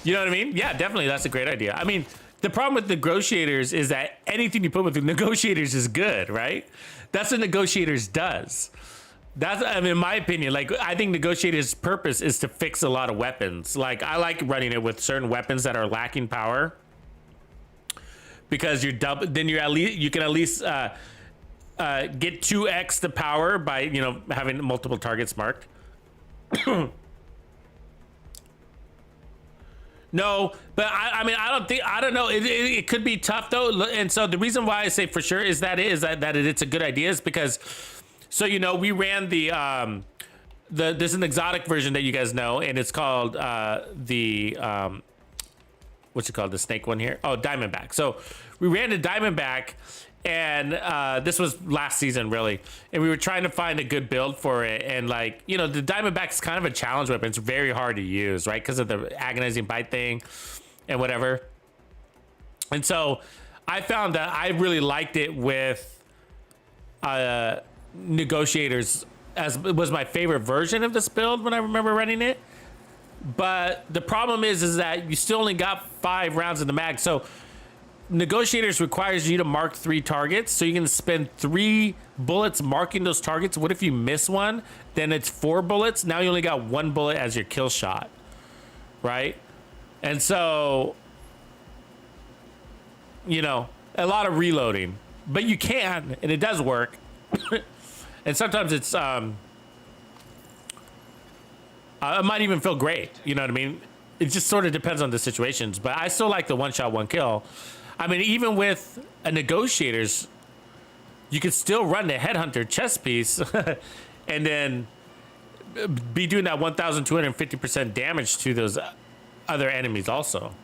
you know what I mean? Yeah, definitely. That's a great idea. I mean, the problem with negotiators is that anything you put with the negotiators is good, right? That's what negotiators does. That's, I mean, in my opinion, like, I think negotiators' purpose is to fix a lot of weapons. Like, I like running it with certain weapons that are lacking power because you're double. Then you can at least get 2x the power by, you know, having multiple targets marked. No, but I mean, I don't know. It could be tough though. And so the reason why I say for sure is that it's a good idea is because, so, you know, we ran there's an exotic version that you guys know, and it's called what's it called? The snake one here. Oh, Diamondback. So we ran the Diamondback, and this was last season really, and we were trying to find a good build for it. And like, you know, the Diamondback is kind of a challenge weapon. It's very hard to use, right? Because of the agonizing bite thing and whatever. And so I found that I really liked it with negotiators, as it was my favorite version of this build when I remember running it. But the problem is that you still only got 5 rounds in the mag. So negotiators requires you to mark 3 targets, so you can spend 3 bullets marking those targets. What if you miss one? Then it's 4 bullets. Now you only got 1 bullet as your kill shot, right? And so, you know, a lot of reloading, but you can, and it does work. And sometimes it's it might even feel great, you know what I mean? It just sort of depends on the situations, but I still like the 1-shot 1-kill. I mean, even with a negotiators, you could still run the headhunter chest piece and then be doing that 1,250% damage to those other enemies also.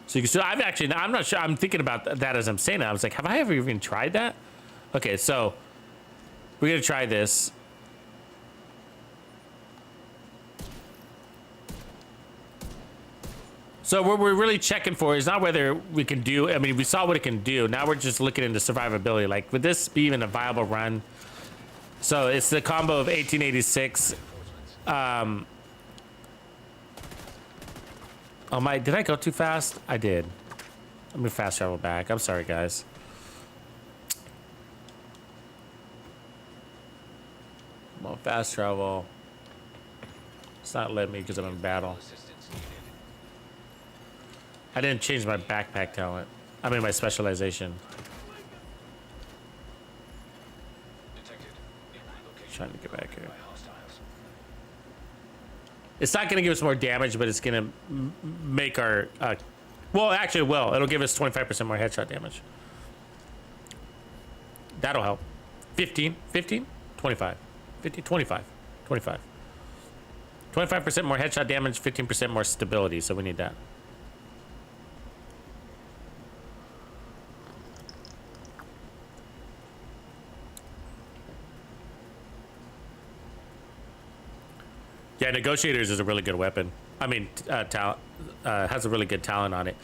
So you can still, I'm not sure, I'm thinking about that as I'm saying it. I was like, have I ever even tried that? Okay, so we're gonna try this. So what we're really checking for is not whether we can do, I mean, we saw what it can do. Now we're just looking into survivability. Like, would this be even a viable run? So it's the combo of 1886. Oh my, did I go too fast? I did. Let me fast travel back. I'm sorry, guys. I'm on fast travel. It's not letting me because I'm in battle. I didn't change my backpack talent. I mean, my specialization. Trying to get back here. It's not going to give us more damage, but it's going to make our... well, actually, it will. It'll give us 25% more headshot damage. That'll help. 15? 15? 25. 15? 25. 25. 25% more headshot damage, 15% more stability, so we need that. Yeah, negotiators is a really good weapon. I mean, talent has a really good talent on it.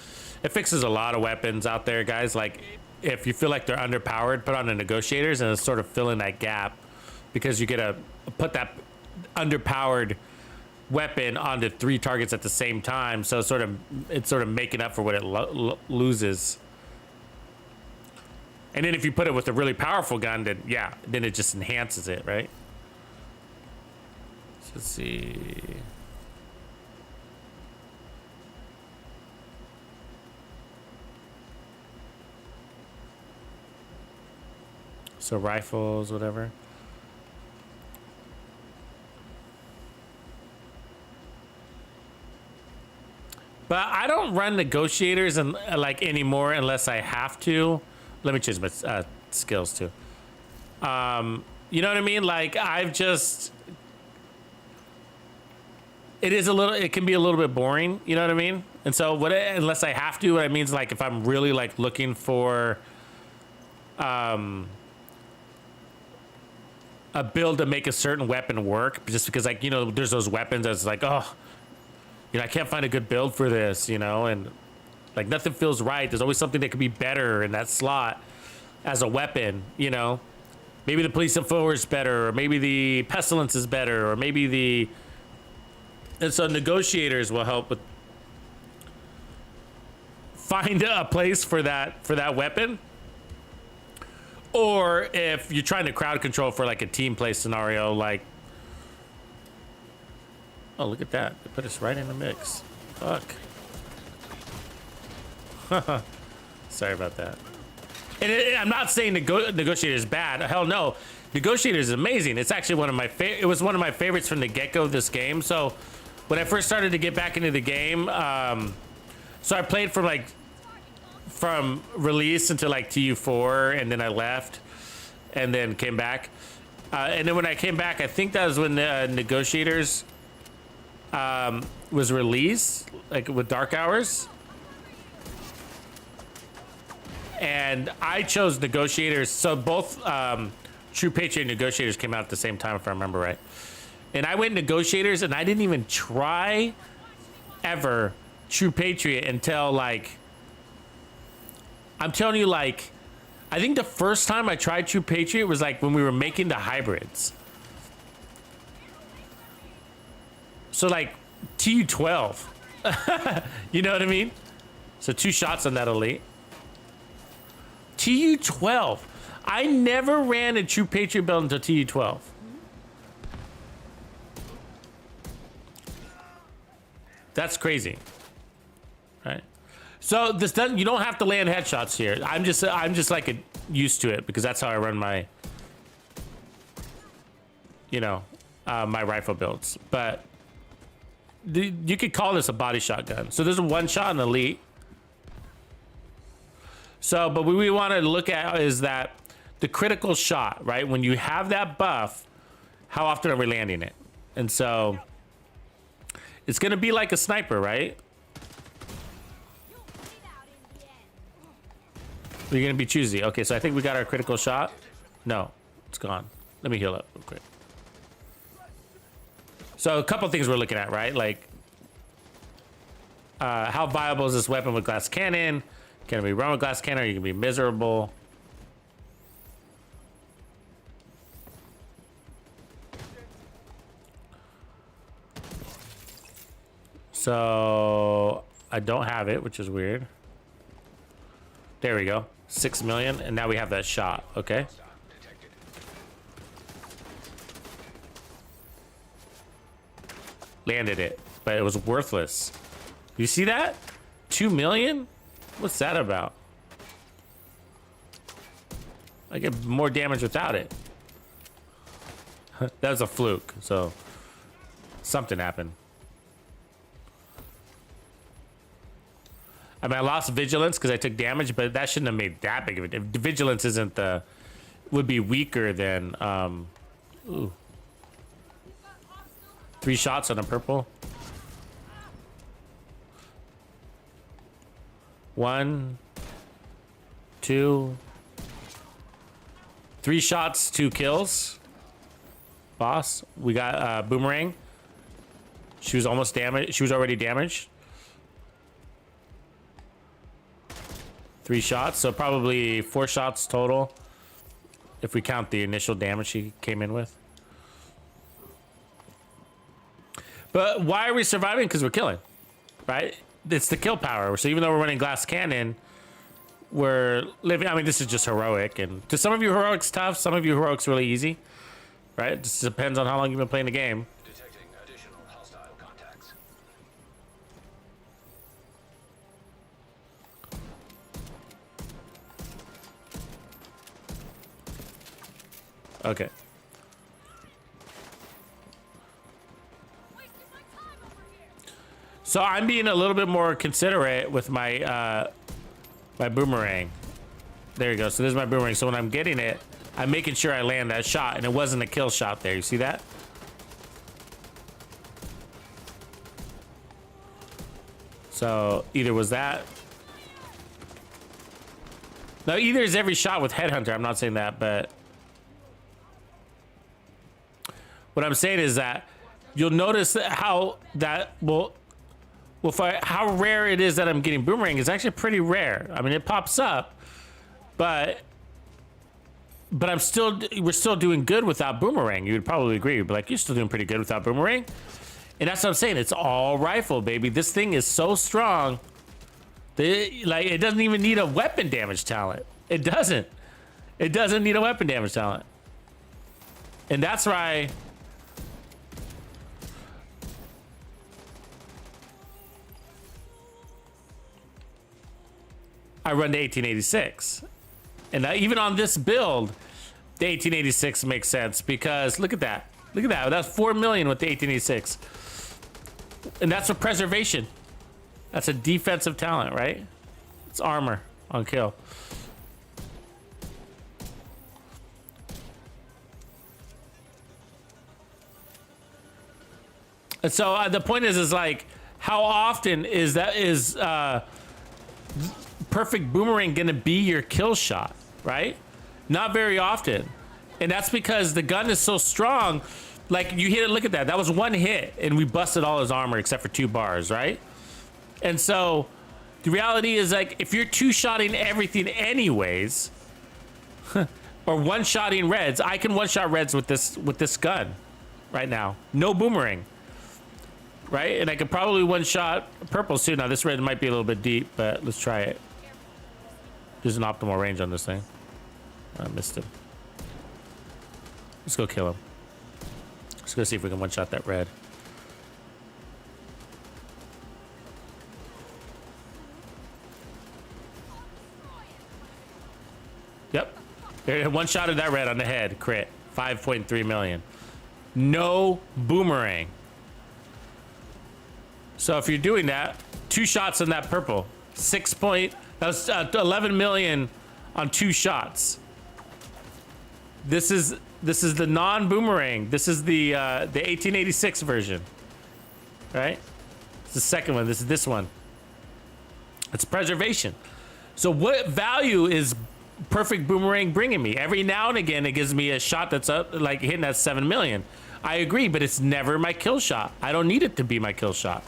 It fixes a lot of weapons out there, guys. Like, if you feel like they're underpowered, put on the negotiators and it's sort of filling that gap, because you get to put that underpowered weapon onto 3 targets at the same time, so it's sort of making up for what it loses. And then if you put it with a really powerful gun, then yeah, then it just enhances it, right? So let's see. So rifles, whatever. But I don't run negotiators and like anymore unless I have to. Let me change my skills too. You know what I mean? Like I've just, it can be a little bit boring. You know what I mean? And so unless I have to, what it means like if I'm really like looking for, a build to make a certain weapon work, just because like, you know, there's those weapons that's like, oh, you know, I can't find a good build for this, you know, and like nothing feels right. There's always something that could be better in that slot as a weapon, you know. Maybe the police info is better, or maybe the pestilence is better, or maybe and so negotiators will help with find a place for that weapon. Or if you're trying to crowd control for like a team play scenario, like, oh, look at that. They put us right in the mix. Fuck. Sorry about that. And I'm not saying Negotiator is bad. Hell no. Negotiator is amazing. It's actually it was one of my favorites from the get-go of this game. So when I first started to get back into the game, so I played from release until like TU4, and then I left and then came back. And then when I came back, I think that was when Negotiators was released, like with Dark Hours. And I chose Negotiators. So both True Patriot and Negotiators came out at the same time, if I remember right. And I went Negotiators, and I didn't even try ever True Patriot until like, I'm telling you, like, I think the first time I tried True Patriot was like when we were making the hybrids. So like TU12. You know what I mean? So 2 shots on that elite. TU12. I never ran a True Patriot build until TU12. That's crazy. Right? So this doesn't, you don't have to land headshots here. I'm just like used to it because that's how I run my, you know, my rifle builds. But you could call this a body shotgun. So there's a 1 shot in elite. So, but what we want to look at is that the critical shot, right? When you have that buff, how often are we landing it? And so it's going to be like a sniper, right? We're going to be choosy. Okay, so I think we got our critical shot. No, it's gone. Let me heal up real quick. So a couple things we're looking at, right? Like, how viable is this weapon with glass cannon? Can we run with glass cannon, or you can be miserable? So I don't have it, which is weird. There we go. 6 million, and now we have that shot. Okay. Landed it, but it was worthless. You see that? 2 million? What's that about? I get more damage without it. That was a fluke, so something happened. I mean, I lost vigilance because I took damage, but that shouldn't have made that big of a difference. Vigilance isn't would be weaker than, ooh. 3 shots on a purple. 1, 2, 3 shots, 2 kills. Boss, we got Boomerang. She was almost damaged. She was already damaged. 3 shots, so probably 4 shots total if we count the initial damage she came in with. But why are we surviving? Because we're killing, right? It's the kill power. So even though we're running glass cannon, we're living. I mean, this is just heroic, and to some of you, heroic's tough. Some of you, heroic's really easy, right? It just depends on how long you've been playing the game. Detecting additional hostile contacts. Okay. So I'm being a little bit more considerate with my my boomerang. There you go. So there's my boomerang. So when I'm getting it, I'm making sure I land that shot, and it wasn't a kill shot there. You see that? So either was that. Now either is every shot with Headhunter. I'm not saying that, but what I'm saying is that you'll notice that how that how rare it is that I'm getting boomerang is actually pretty rare. I mean, it pops up, but we're still doing good without boomerang. You would probably agree. You'd be like, you're still doing pretty good without boomerang. And that's what I'm saying. It's all rifle, baby. This thing is so strong. Like, it doesn't even need a weapon damage talent. It doesn't. It doesn't need a weapon damage talent. And that's why I run the 1886. And even on this build, the 1886 makes sense because look at that. Look at that. That's 4 million with the 1886. And that's a preservation. That's a defensive talent, right? It's armor on kill. And so the point is like, how often is perfect boomerang gonna be your kill shot, right? Not very often. And that's because the gun is so strong. Like, you hit it, look at that. That was one hit, and we busted all his armor except for 2 bars, right? And so the reality is, like, if you're two-shotting everything anyways, or one-shotting reds, I can one-shot reds with this gun right now. No boomerang, right? And I could probably one-shot purples too. Now, this red might be a little bit deep, but let's try it. There's an optimal range on this thing. I missed him. Let's go kill him. Let's go see if we can one-shot that red. Yep. There, one-shotted that red on the head. Crit. 5.3 million. No boomerang. So if you're doing that, 2 shots on that purple. That was 11 million on 2 shots. This is the non-boomerang. This is the 1886 version, right? It's the second one. This is this one. It's preservation. So what value is perfect boomerang bringing me? Every now and again, it gives me a shot that's up, like hitting that 7 million. I agree, but it's never my kill shot. I don't need it to be my kill shot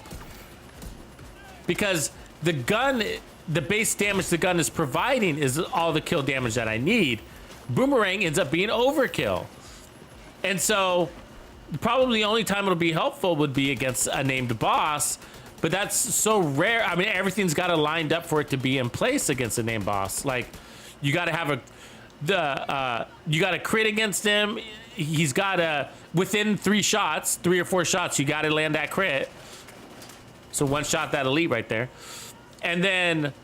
because the gun, the base damage the gun is providing is all the kill damage that I need. Boomerang ends up being overkill. And so probably the only time it'll be helpful would be against a named boss, but that's so rare. I mean, everything's got to lined up for it to be in place against a named boss. Like, you got to have you got to crit against him. He's got to, within 3 or 4 shots, you got to land that crit. So one shot that elite right there. And then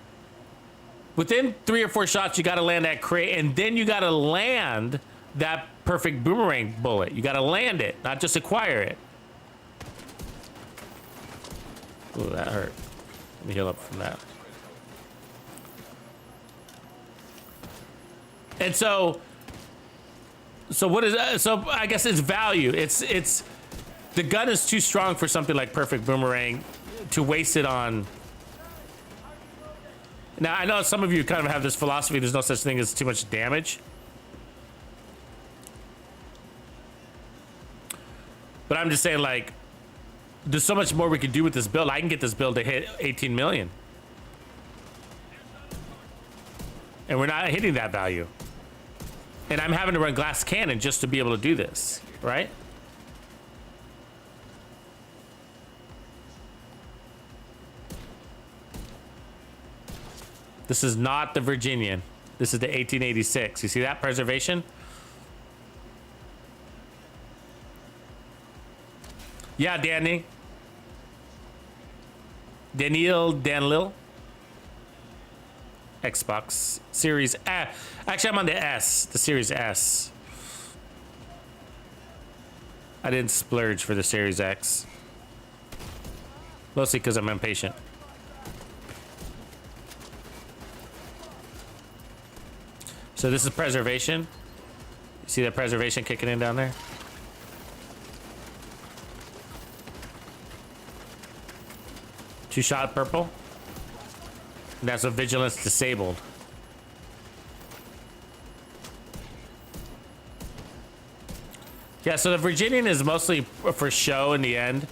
within 3 or 4 shots, you got to land that crit, and then you got to land that perfect boomerang bullet. You got to land it, not just acquire it. Ooh, that hurt. Let me heal up from that. And so what is that? So I guess it's value. It's the gun is too strong for something like perfect boomerang to waste it on. Now, I know some of you kind of have this philosophy, there's no such thing as too much damage. But I'm just saying, like, there's so much more we can do with this build. I can get this build to hit 18 million. And we're not hitting that value. And I'm having to run glass cannon just to be able to do this, right? This is not the Virginian. This is the 1886. You see that preservation? Yeah, Danny. Danlil. Xbox Series F. Actually, I'm on the S, the Series S. I didn't splurge for the Series X. Mostly because I'm impatient. So this is preservation. You see that preservation kicking in down there? Two-shot purple. And that's a vigilance disabled. Yeah, so the Virginian is mostly for show in the end.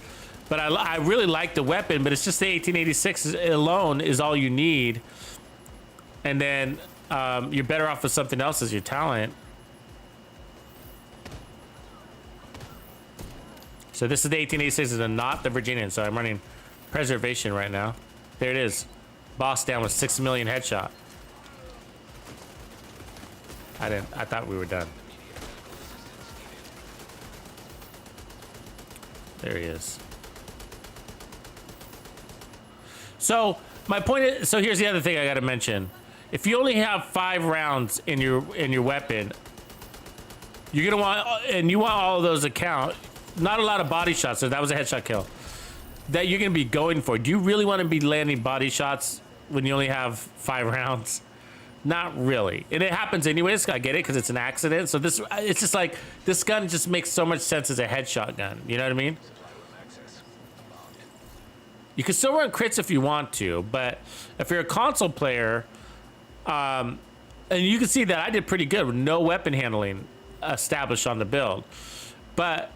But I really like the weapon, but it's just the 1886 alone is all you need. And then you're better off with something else as your talent. So this is the 1886 and not the Virginian. So I'm running preservation right now. There it is. Boss down with 6 million headshot. I thought we were done. There he is. So my point is, so here's the other thing I got to mention. If you only have 5 rounds in your weapon, you're gonna want, and you want all of those to count. Not a lot of body shots. So that was a headshot kill. That you're gonna be going for. Do you really want to be landing body shots when you only have 5 rounds? Not really. And it happens anyways. I get it because it's an accident. So this, it's just like this gun just makes so much sense as a headshot gun. You know what I mean? You can still run crits if you want to, but if you're a console player, and you can see that I did pretty good with no weapon handling established on the build, but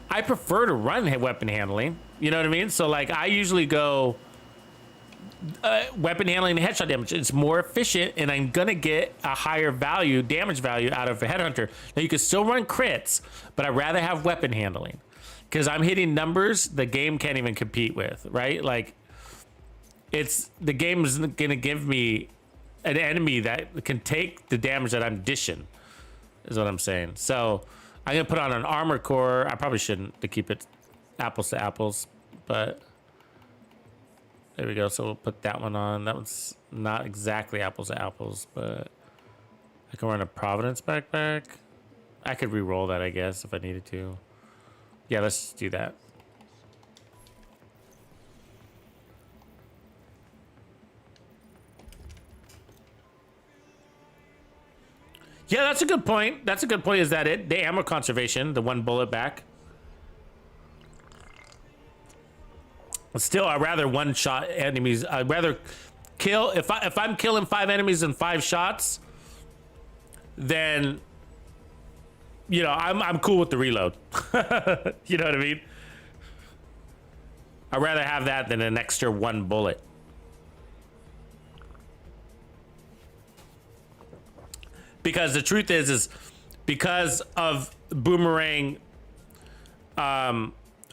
I prefer to run weapon handling. You know what I mean? So like I usually go weapon handling and headshot damage. It's more efficient, and I'm gonna get a higher value, damage value out of a headhunter. Now you can still run crits, but I'd rather have weapon handling because I'm hitting numbers the game can't even compete with. Right? Like the game is gonna give me an enemy that can take the damage that I'm dishing. Is what I'm saying. So I'm gonna put on an armor core. I probably shouldn't to keep it apples to apples, but there we go. So we'll put that one on. That one's not exactly apples to apples, but I can run a Providence backpack. I could re-roll that, I guess, if I needed to. Yeah, let's just do that. Yeah, that's a good point. That's a good point. Is that it? The ammo conservation, the 1 bullet back. Still, I'd rather one-shot enemies. I'd rather kill if I'm killing 5 enemies in 5 shots. Then, you know, I'm cool with the reload. You know what I mean? I'd rather have that than an extra 1 bullet. Because the truth is because of boomerang,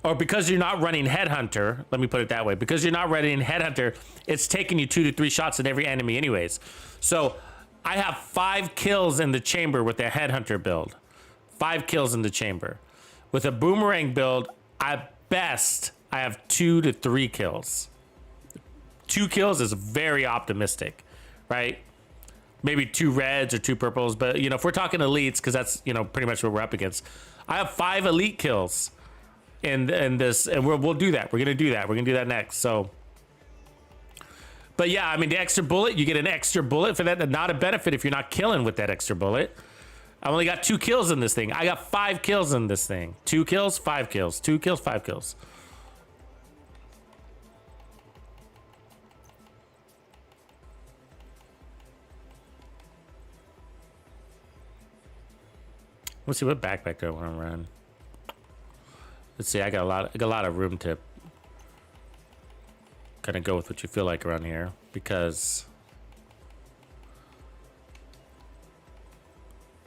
or because you're not running Headhunter, let me put it that way. Because you're not running Headhunter, it's taking you 2 to 3 shots at every enemy anyways. So I have 5 kills in the chamber with a Headhunter build. 5 kills in the chamber. With a Boomerang build, at best, I have 2 to 3 kills. 2 kills is very optimistic, right? Maybe 2 reds or 2 purples, but you know, if we're talking elites, because that's, you know, pretty much what we're up against. I have 5 elite kills in this, and we'll do that. We're gonna do that. We're gonna do that next. So, but yeah, I mean, the extra bullet, you get an extra bullet for that. Not a benefit if you're not killing with that extra bullet. I only got 2 kills in this thing. I got 5 kills in this thing. 2 kills, 5 kills. 2 kills, 5 kills. Let's see what backpack do I want to run. Let's see. I got a lot of room to kind of go with what you feel like around here, because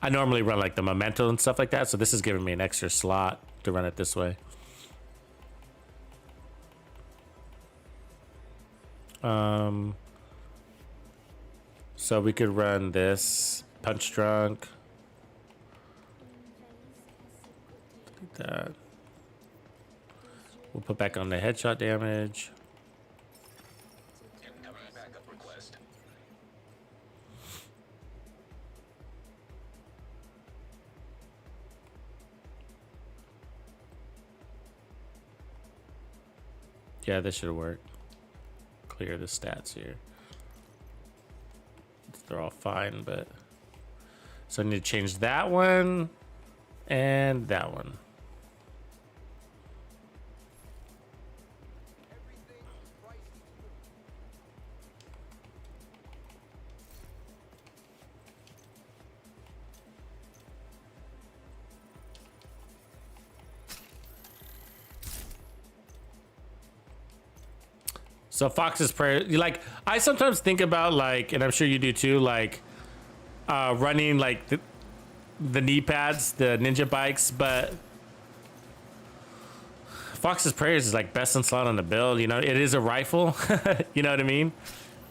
I normally run like the Memento and stuff like that. So this is giving me an extra slot to run it this way. So we could run this punch drunk. Like that. We'll put back on the headshot damage. Incoming backup request. Yeah, this should work. Clear the stats here. They're all fine, but so I need to change that one and that one. So Fox's prayer, like I sometimes think about like, and I'm sure you do too, like running like the knee pads, the ninja bikes, but Fox's prayers is like best in slot on the build. You know, it is a rifle. You know what I mean?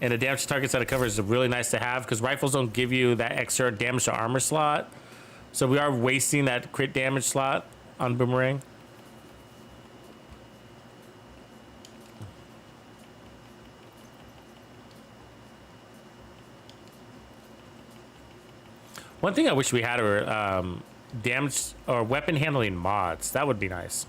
And the damage to targets out of cover is really nice to have because rifles don't give you that extra damage to armor slot. So we are wasting that crit damage slot on Boomerang. One thing I wish we had were damage or weapon handling mods. That would be nice.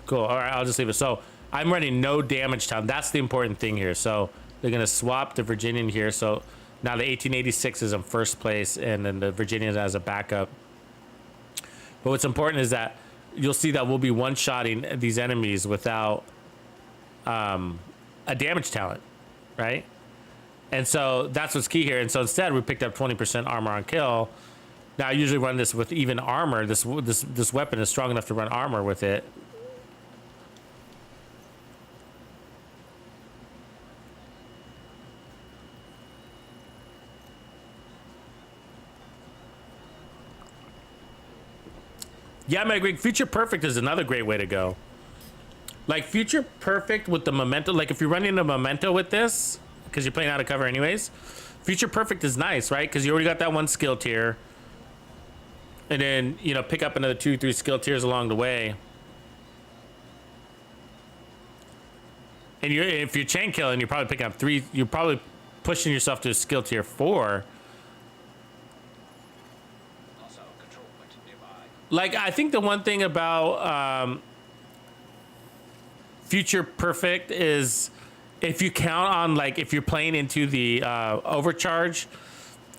Cool. All right, I'll just leave it. So I'm running no damage town. That's the important thing here. So they're gonna swap the Virginian here. So now the 1886 is in first place, and then the Virginian as a backup. But what's important is that you'll see that we'll be one-shotting these enemies without a damage talent, right? And so that's what's key here. And so instead, we picked up 20% armor on kill. Now I usually run this with even armor. This weapon is strong enough to run armor with it. Yeah, I agree. Future Perfect is another great way to go. Like Future Perfect with the memento. Like if you're running a memento with this, because you're playing out of cover anyways, Future Perfect is nice, right? Because you already got that one skill tier. And then, you know, pick up another 2-3 skill tiers along the way. And if you're chain killing, you're probably picking up 3. You're probably pushing yourself to a skill tier 4. Like, I think the one thing about Future Perfect is if you count on, like, if you're playing into the overcharge,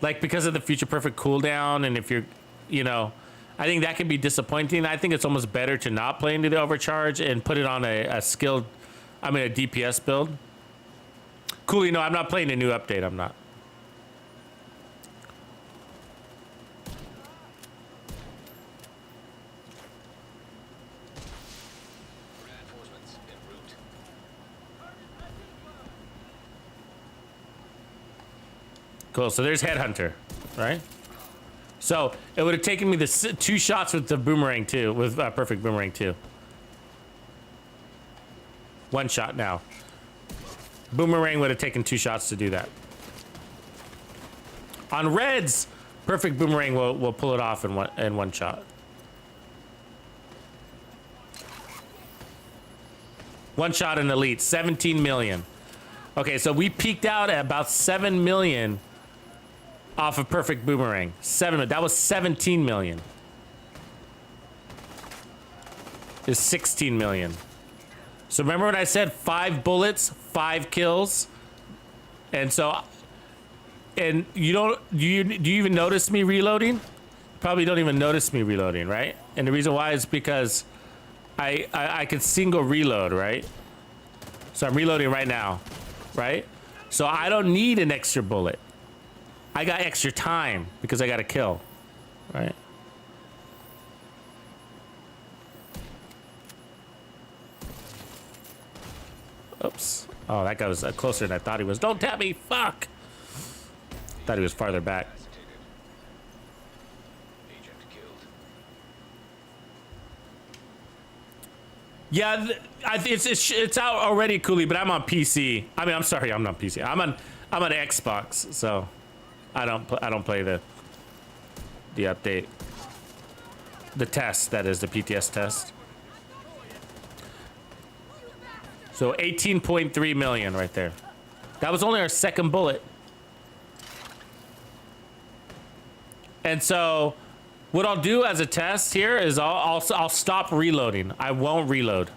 like, because of the Future Perfect cooldown, and if you're, you know, I think that can be disappointing. I think it's almost better to not play into the overcharge and put it on a skilled, I mean, a DPS build. Cool, you know, I'm not playing a new update. I'm not. Cool, so there's Headhunter, right? So it would have taken me the 2 shots with the Boomerang too, with Perfect Boomerang too. 1 shot now. Boomerang would have taken 2 shots to do that. On Reds, Perfect Boomerang will pull it off in one shot. 1 shot in Elite, 17 million. Okay, so we peaked out at about 7 million off of Perfect Boomerang. 7. That was 17 million. Is 16 million. So remember when I said 5 bullets, 5 kills? And so, and you don't, do you even notice me reloading? Probably don't even notice me reloading, right? And the reason why is because I could single reload, right? So I'm reloading right now, right? So I don't need an extra bullet. I got extra time because I got a kill, right? Oops. Oh, that guy was closer than I thought he was. Don't tap me, fuck! Thought he was farther back. Agent killed. Yeah, it's out already, Cooley, but I'm on PC. I mean, I'm sorry, I'm not PC. I'm on Xbox, so I don't play the update. The test, that is the PTS test. So 18.3 million right there. That was only our second bullet. And so what I'll do as a test here is I'll stop reloading. I won't reload.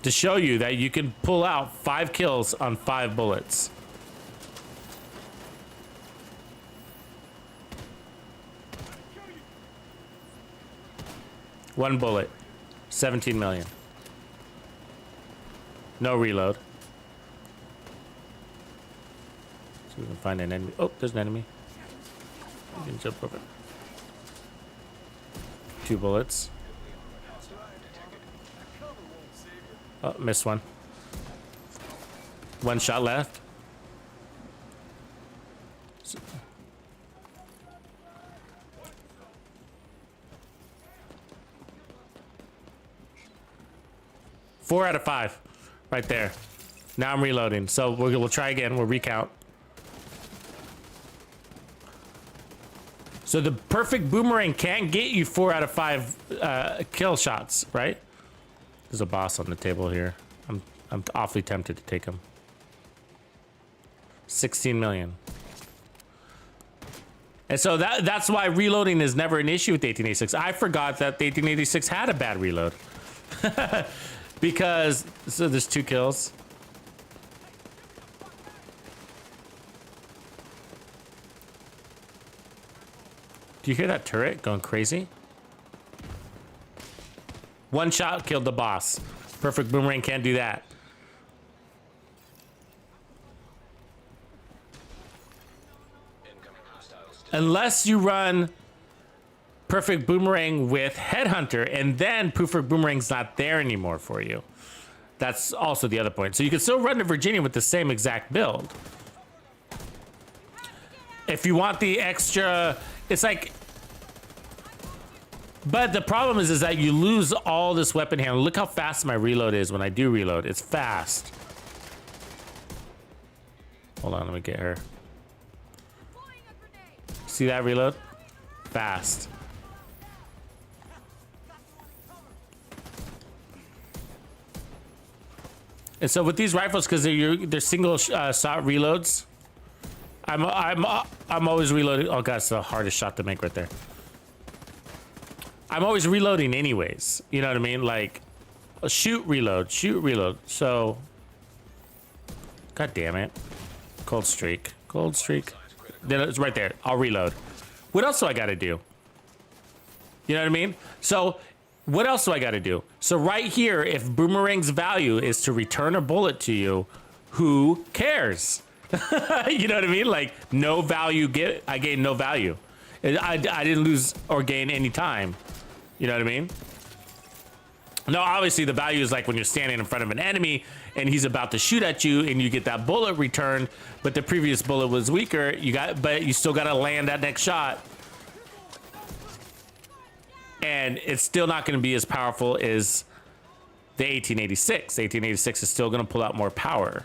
To show you that you can pull out 5 kills on 5 bullets. One bullet, 17 million. No reload. So we can find an enemy. Oh, there's an enemy. You can jump over. 2 bullets. Oh, missed one. 1 shot left. 4 out of 5. Right there. Now I'm reloading. So we'll try again. We'll recount. So the perfect boomerang can get you 4 out of 5 kill shots, right? There's a boss on the table here. I'm awfully tempted to take him. 16 million. And so that's why reloading is never an issue with the 1886. I forgot that the 1886 had a bad reload. Because, so there's 2 kills. Do you hear that turret going crazy? 1 shot killed the boss. Perfect boomerang can't do that. Unless you run perfect boomerang with headhunter, and then perfect boomerang's not there anymore for you. That's also the other point. So you can still run to Virginia with the same exact build. If you want the extra, it's like, but the problem is that you lose all this weapon handling. Look how fast my reload is when I do reload. It's fast. Hold on, let me get her. See that reload? Fast. And so with these rifles, because they're single shot reloads, I'm always reloading. Oh god, it's the hardest shot to make right there. I'm always reloading anyways. You know what I mean? Like, shoot, reload, shoot, reload. So, god damn it, cold streak, cold streak. Then it's right there. I'll reload. What else do I got to do? You know what I mean? So, what else do I got to do? So right here, if Boomerang's value is to return a bullet to you, who cares? You know what I mean? Like, no value, I gain no value. I didn't lose or gain any time. You know what I mean? No, obviously the value is like when you're standing in front of an enemy and he's about to shoot at you and you get that bullet returned, but the previous bullet was weaker. But you still got to land that next shot. And it's still not going to be as powerful as the 1886. The 1886 is still going to pull out more power.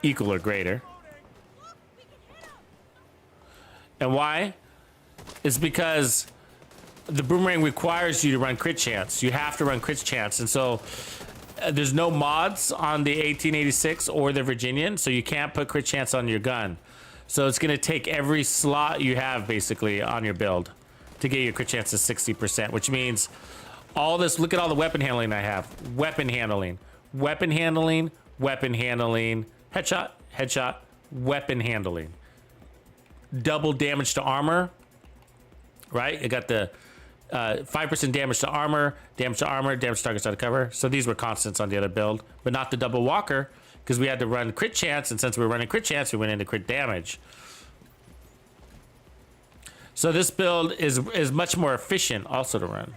Equal or greater. And why? It's because the boomerang requires you to run crit chance. You have to run crit chance. And so there's no mods on the 1886 or the Virginian, so you can't put crit chance on your gun. So it's going to take every slot you have basically on your build to get your crit chance to 60%, which means all this, look at all the weapon handling I have. Weapon handling, weapon handling, weapon handling, headshot, headshot, weapon handling. Double damage to armor, right? I got the 5% damage to armor, damage to armor, damage to targets out of cover. So these were constants on the other build, but not the double walker because we had to run crit chance, and since we were running crit chance, we went into crit damage. So this build is much more efficient also to run.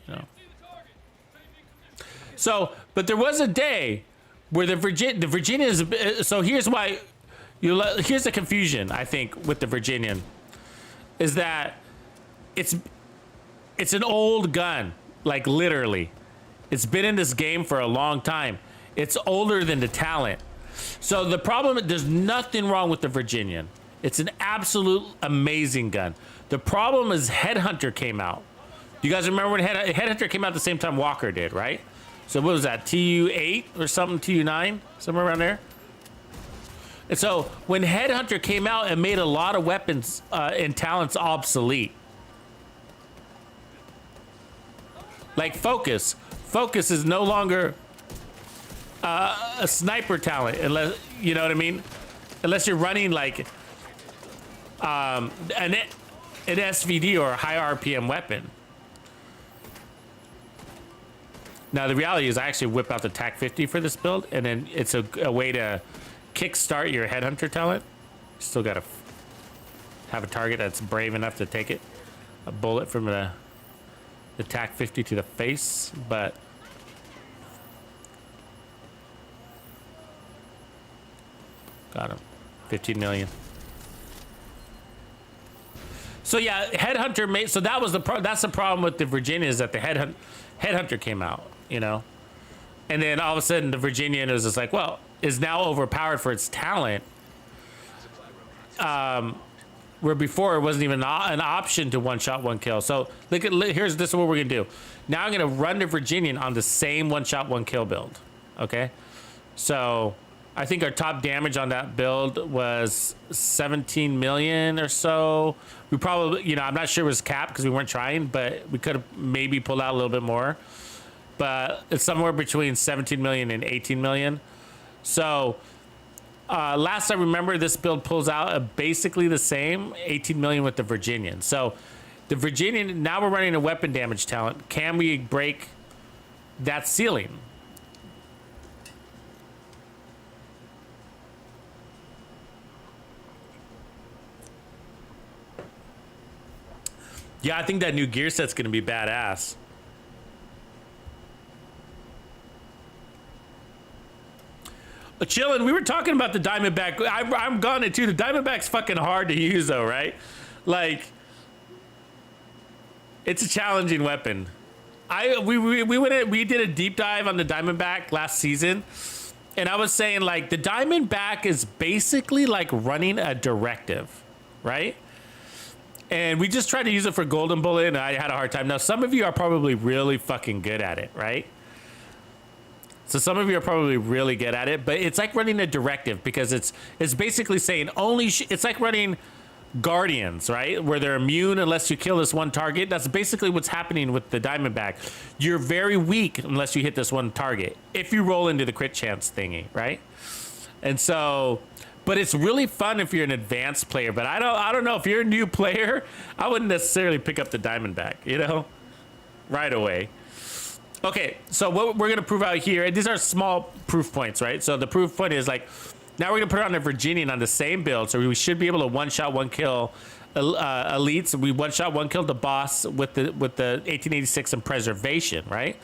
You know. So, but there was a day Where the Virginia is, so here's why, here's the confusion, I think, with the Virginian, is that it's an old gun, like literally. It's been in this game for a long time. It's older than the talent. So the problem, there's nothing wrong with the Virginian. It's an absolute amazing gun. The problem is Headhunter came out. You guys remember when Headhunter came out at the same time Walker did, right? So what was that, TU8 or something, TU9, somewhere around there? And so when Headhunter came out, it made a lot of weapons and talents obsolete. Like Focus. Focus is no longer a sniper talent, unless, you know what I mean? Unless you're running like an SVD or a high RPM weapon. Now the reality is I actually whip out the TAC 50 for this build, and then it's a way to kickstart your Headhunter talent. Still gotta have a target that's brave enough to take it. A bullet from the TAC 50 to the face, but got him. 15 million. So yeah, Headhunter made, so that was that's the problem with the Virginia, is that the Headhunter came out, you know? And then all of a sudden the Virginian is just like, well, is now overpowered for its talent. Where before it wasn't even an option to one shot, one kill. So this is what we're gonna do. Now I'm gonna run the Virginian on the same one shot, one kill build. Okay. So I think our top damage on that build was 17 million or so. We probably, you know, I'm not sure it was capped because we weren't trying, but we could have maybe pulled out a little bit more. But it's somewhere between 17 million and 18 million. So last I remember, this build pulls out basically the same 18 million with the Virginian. So the Virginian, now we're running a weapon damage talent. Can we break that ceiling? Yeah, I think that new gear set's gonna be badass. Chillin', we were talking about the Diamondback. I'm gone it too. The Diamondback's fucking hard to use though, right? Like, it's a challenging weapon. We did a deep dive on the Diamondback last season, and I was saying like the Diamondback is basically like running a directive, right? And we just tried to use it for Golden Bullet, and I had a hard time. Now, some of you are probably really fucking good at it, right? So some of you are probably really good at it, but it's like running a directive, because it's basically saying it's like running Guardians, right? Where they're immune unless you kill this one target. That's basically what's happening with the Diamondback. You're very weak unless you hit this one target, if you roll into the crit chance thingy, right? And so, but it's really fun if you're an advanced player. But I don't know, if you're a new player, I wouldn't necessarily pick up the Diamondback, you know, right away. Okay, so what we're gonna prove out here, and these are small proof points, right? So the proof point is like, now we're gonna put it on the Virginian on the same build, so we should be able to one shot, one kill elites. We one shot, one kill the boss with the 1886 and preservation, right?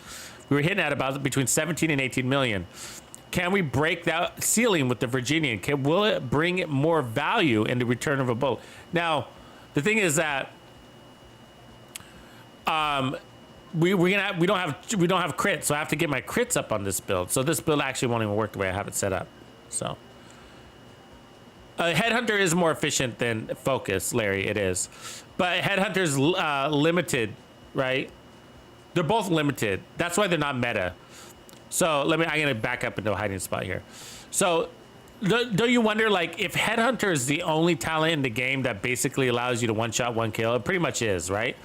We were hitting at about between 17 and 18 million. Can we break that ceiling with the Virginian? Will it bring more value in the return of a bullet? Now, the thing is that we don't have crits, so I have to get my crits up on this build. So this build actually won't even work the way I have it set up. So Headhunter is more efficient than Focus, Larry. It is, but Headhunter's limited, right? They're both limited. That's why they're not meta. So I'm gonna back up into a hiding spot here. So don't you wonder, like, if Headhunter is the only talent in the game that basically allows you to one shot, one kill? It pretty much is, right?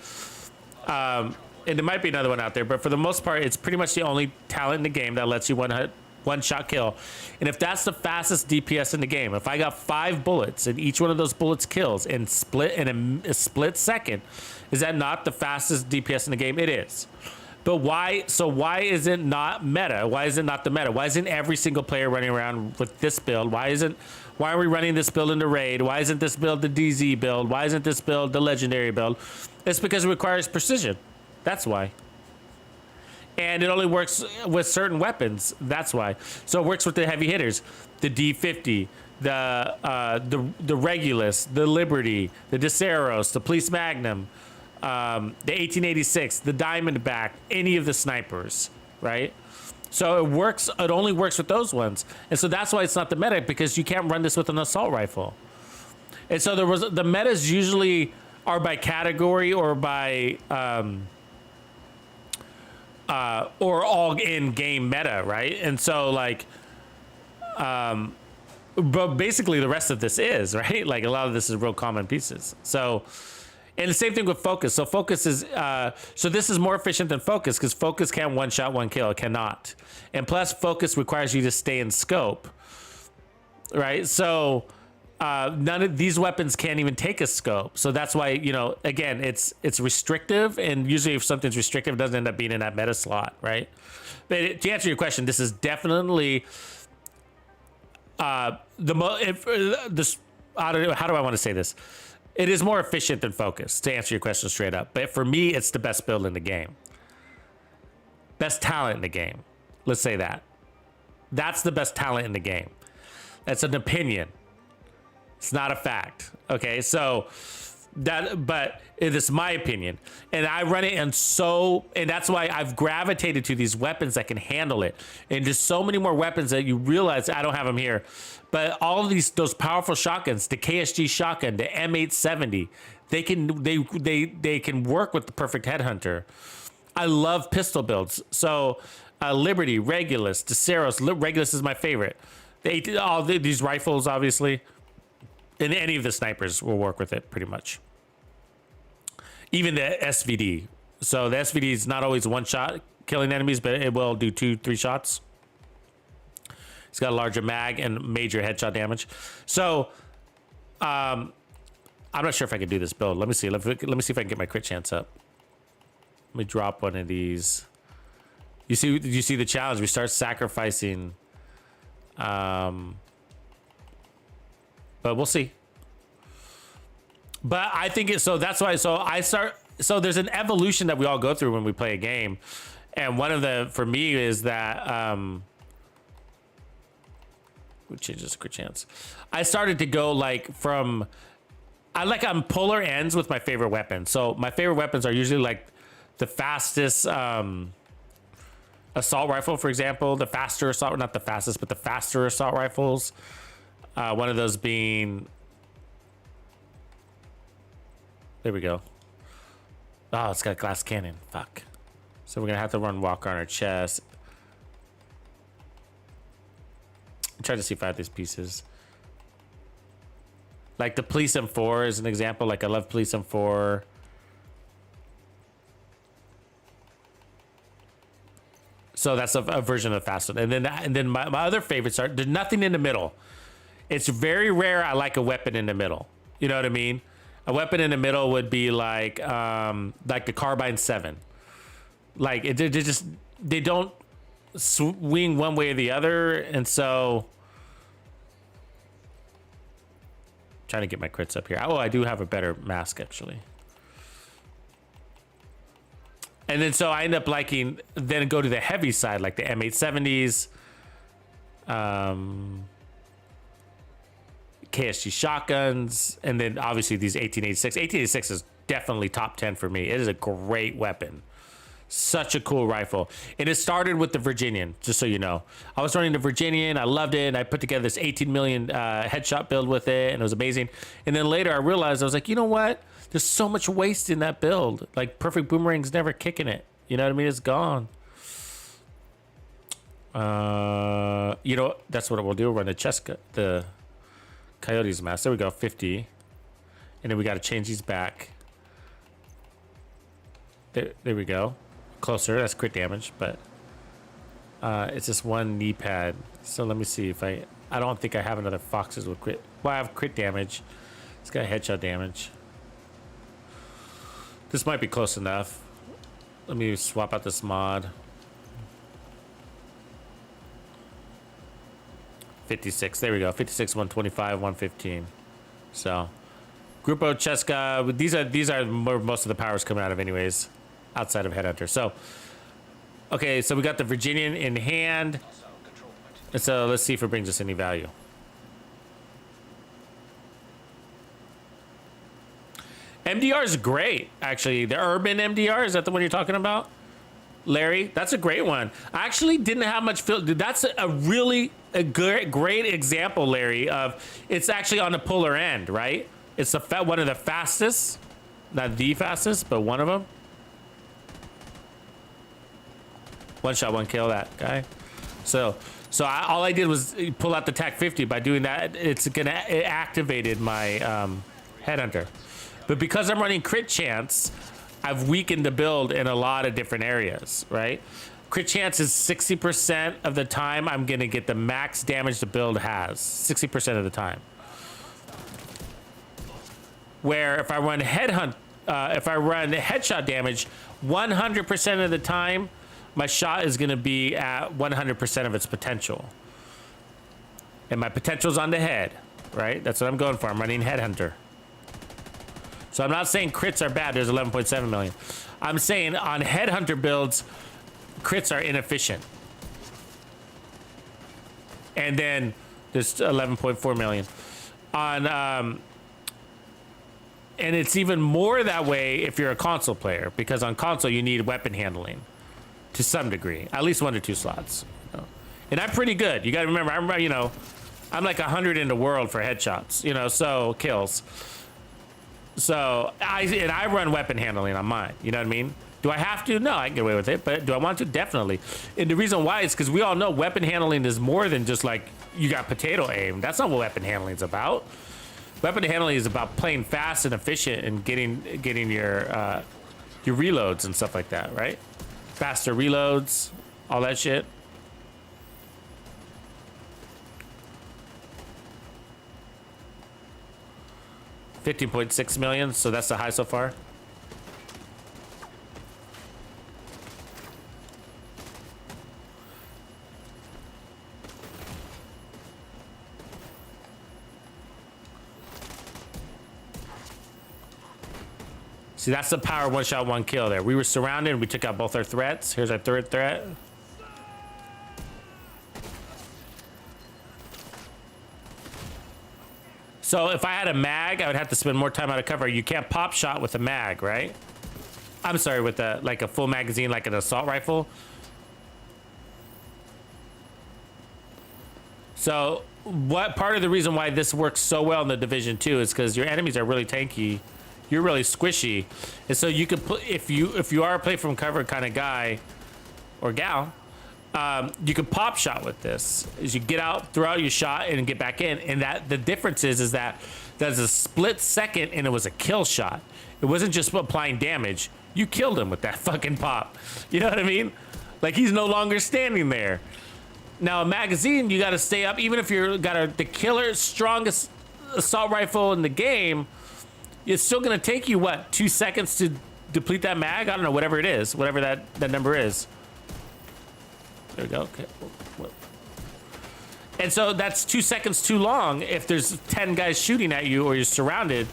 And there might be another one out there, but for the most part, it's pretty much the only talent in the game that lets you one shot kill. And if that's the fastest DPS in the game, if I got 5 bullets and each one of those bullets kills and split in a split second, is that not the fastest DPS in the game? It is. But why? So why is it not meta? Why is it not the meta? Why isn't every single player running around with this build? Why are we running this build in the raid? Why isn't this build the DZ build? Why isn't this build the legendary build? It's because it requires precision. That's why. and it only works with certain weapons. That's why. So it works with the heavy hitters, the D50, the Regulus, the Liberty, the Deseros, the Police Magnum, the 1886, the Diamondback, any of the snipers, right? So it works. It only works with those ones, and so that's why it's not the meta, because you can't run this with an assault rifle. And so the metas usually are by category or by or all in game meta, right? And so like, but basically the rest of this is right. Like a lot of this is real common pieces. So. And the same thing with focus. So focus is so this is more efficient than focus, because focus can one shot, one kill. It cannot. And plus focus requires you to stay in scope, right? So none of these weapons can't even take a scope. So that's why, you know, again, it's restrictive, and usually if something's restrictive, it doesn't end up being in that meta slot, right? But to answer your question, this is definitely how do I want to say this? It is more efficient than focus, to answer your question straight up. But for me, it's the best build in the game. Best talent in the game. Let's say that. That's the best talent in the game. That's an opinion. It's not a fact. Okay, so but it is my opinion. And I run it, and that's why I've gravitated to these weapons that can handle it. And just so many more weapons that you realize, I don't have them here, but all of those powerful shotguns, the KSG shotgun, the M870, they can work with the perfect headhunter. I love pistol builds. So Liberty, Regulus, Deseros. Regulus is my favorite. These rifles, obviously, and any of the snipers will work with it pretty much. Even the SVD. So the SVD is not always one shot killing enemies, but it will do 2-3 shots. It's got a larger mag and major headshot damage. So I'm not sure if I can do this build. Let me see. Let me see if I can get my crit chance up. Let me drop one of these. You see the challenge? We start sacrificing. But we'll see. But I think it's so. That's why. So there's an evolution that we all go through when we play a game, and one of the for me is that we changes the crit chance. I started to go like from. I like on polar ends with my favorite weapons. So my favorite weapons are usually like the fastest assault rifle, for example. The faster assault, not the fastest, but the faster assault rifles. One of those being. There we go. Oh, it's got a glass cannon. Fuck. So we're gonna have to run walker on our chest. Try to see if I have these pieces. Like the Police M4 is an example. Like I love Police M4. So that's a version of the fast one. And then my other favorites are, there's nothing in the middle. It's very rare I like a weapon in the middle. You know what I mean? A weapon in the middle would be like the Carbine 7. Like they don't swing one way or the other, and so trying to get my crits up here. Oh, I do have a better mask actually. And then so I end up liking, then go to the heavy side, like the M870s, KSG shotguns, and then obviously these 1886. 1886 is definitely top 10 for me. It is a great weapon. Such a cool rifle. And it started with the Virginian, just so you know. I was running the Virginian. I loved it. And I put together this 18 million headshot build with it. And it was amazing. And then later I realized, I was like, you know what? There's so much waste in that build. Like Perfect Boomerang's never kicking it. You know what I mean? It's gone. You know, that's what we'll do. We'll run the Coyotes mask. There we go, 50. And then we got to change these back. There we go. Closer, that's crit damage, but it's just one knee pad. So let me see if I don't think I have another Foxes with crit. Well, I have crit damage. It's got headshot damage. This might be close enough. Let me swap out this mod. 56. There we go. 56, 125, 115. So, Grupo Cheska. These are where most of the power's coming out of, anyways, outside of Headhunter. So, Okay, so we got the Virginian in hand. And so let's see if it brings us any value. MDR is great, actually. The urban MDR, is that the one you're talking about? Larry, that's a great one. I actually didn't have much feel. Dude, that's a really great example, Larry, of it's actually on the polar end, right? It's one of the fastest, not the fastest, but one of them. One shot, one kill, that guy. So all I did was pull out the TAC 50. By doing that, it activated my headhunter. But because I'm running crit chance, I've weakened the build in a lot of different areas, right? Crit chance is 60% of the time I'm gonna get the max damage the build has, 60% of the time. Where if I run headshot damage, 100% of the time, my shot is gonna be at 100% of its potential. And my potential's on the head, right? That's what I'm going for. I'm running headhunter. So I'm not saying crits are bad. There's 11.7 million. I'm saying on headhunter builds, crits are inefficient. And then there's 11.4 million. And it's even more that way if you're a console player, because on console you need weapon handling to some degree, at least 1 to 2 slots. You know? And I'm pretty good. You got to remember, I'm like 100 in the world for headshots. So kills. So I run weapon handling on mine. You know what I mean? Do I have to? No, I can get away with it. But do I want to? Definitely. And the reason why is because we all know weapon handling is more than just like you got potato aim. That's not what weapon handling is about. Weapon handling is about playing fast and efficient and getting your reloads and stuff like that, right? Faster reloads, all that shit. $15.6 million, so that's the high so far. See, that's the power of one shot, one kill there. We were surrounded and we took out both our threats. Here's our third threat. So if I had a mag, I would have to spend more time out of cover. You can't pop shot with a mag, right? I'm sorry, with like a full magazine, like an assault rifle. So what part of the reason why this works so well in the Division 2 is because your enemies are really tanky. You're really squishy. And so you could put, if you are a play from cover kind of guy or gal, you can pop shot with this. Is you get out, throw out your shot, and get back in. And that the difference is that there's a split second, and it was a kill shot. It wasn't just applying damage. You killed him with that fucking pop. You know what I mean? Like he's no longer standing there. Now a magazine, you got to stay up, even if you're got the killer strongest assault rifle in the game. It's still gonna take you what, 2 seconds to deplete that mag? I don't know, whatever it is, whatever that number is. There we go. Okay. And so that's 2 seconds too long if there's 10 guys shooting at you or you're surrounded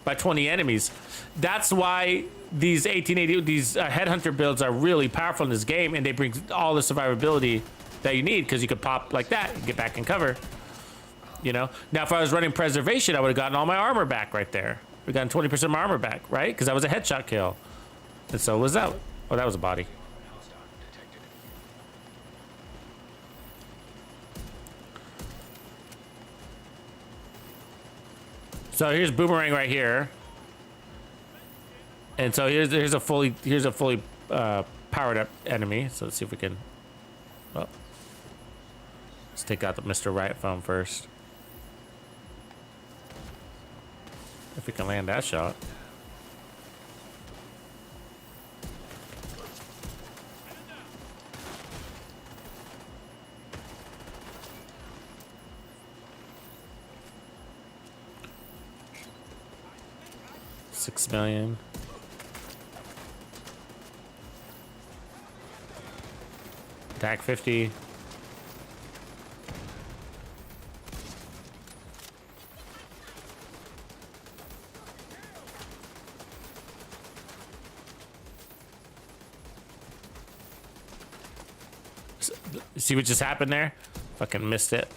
by 20 enemies. That's why these 1880, these headhunter builds are really powerful in this game, and they bring all the survivability that you need because you could pop like that and get back in cover. You know. Now, if I was running preservation, I would have gotten all my armor back right there. We gotten 20% of my armor back, right? Because that was a headshot kill. And so was that. Oh, that was a body. So here's Boomerang right here, and so here's a fully powered up enemy. So let's see if we can. Oh, let's take out the Mr. Riot phone first. If we can land that shot. $6 million. TAC 50. See what just happened there? Fucking missed it.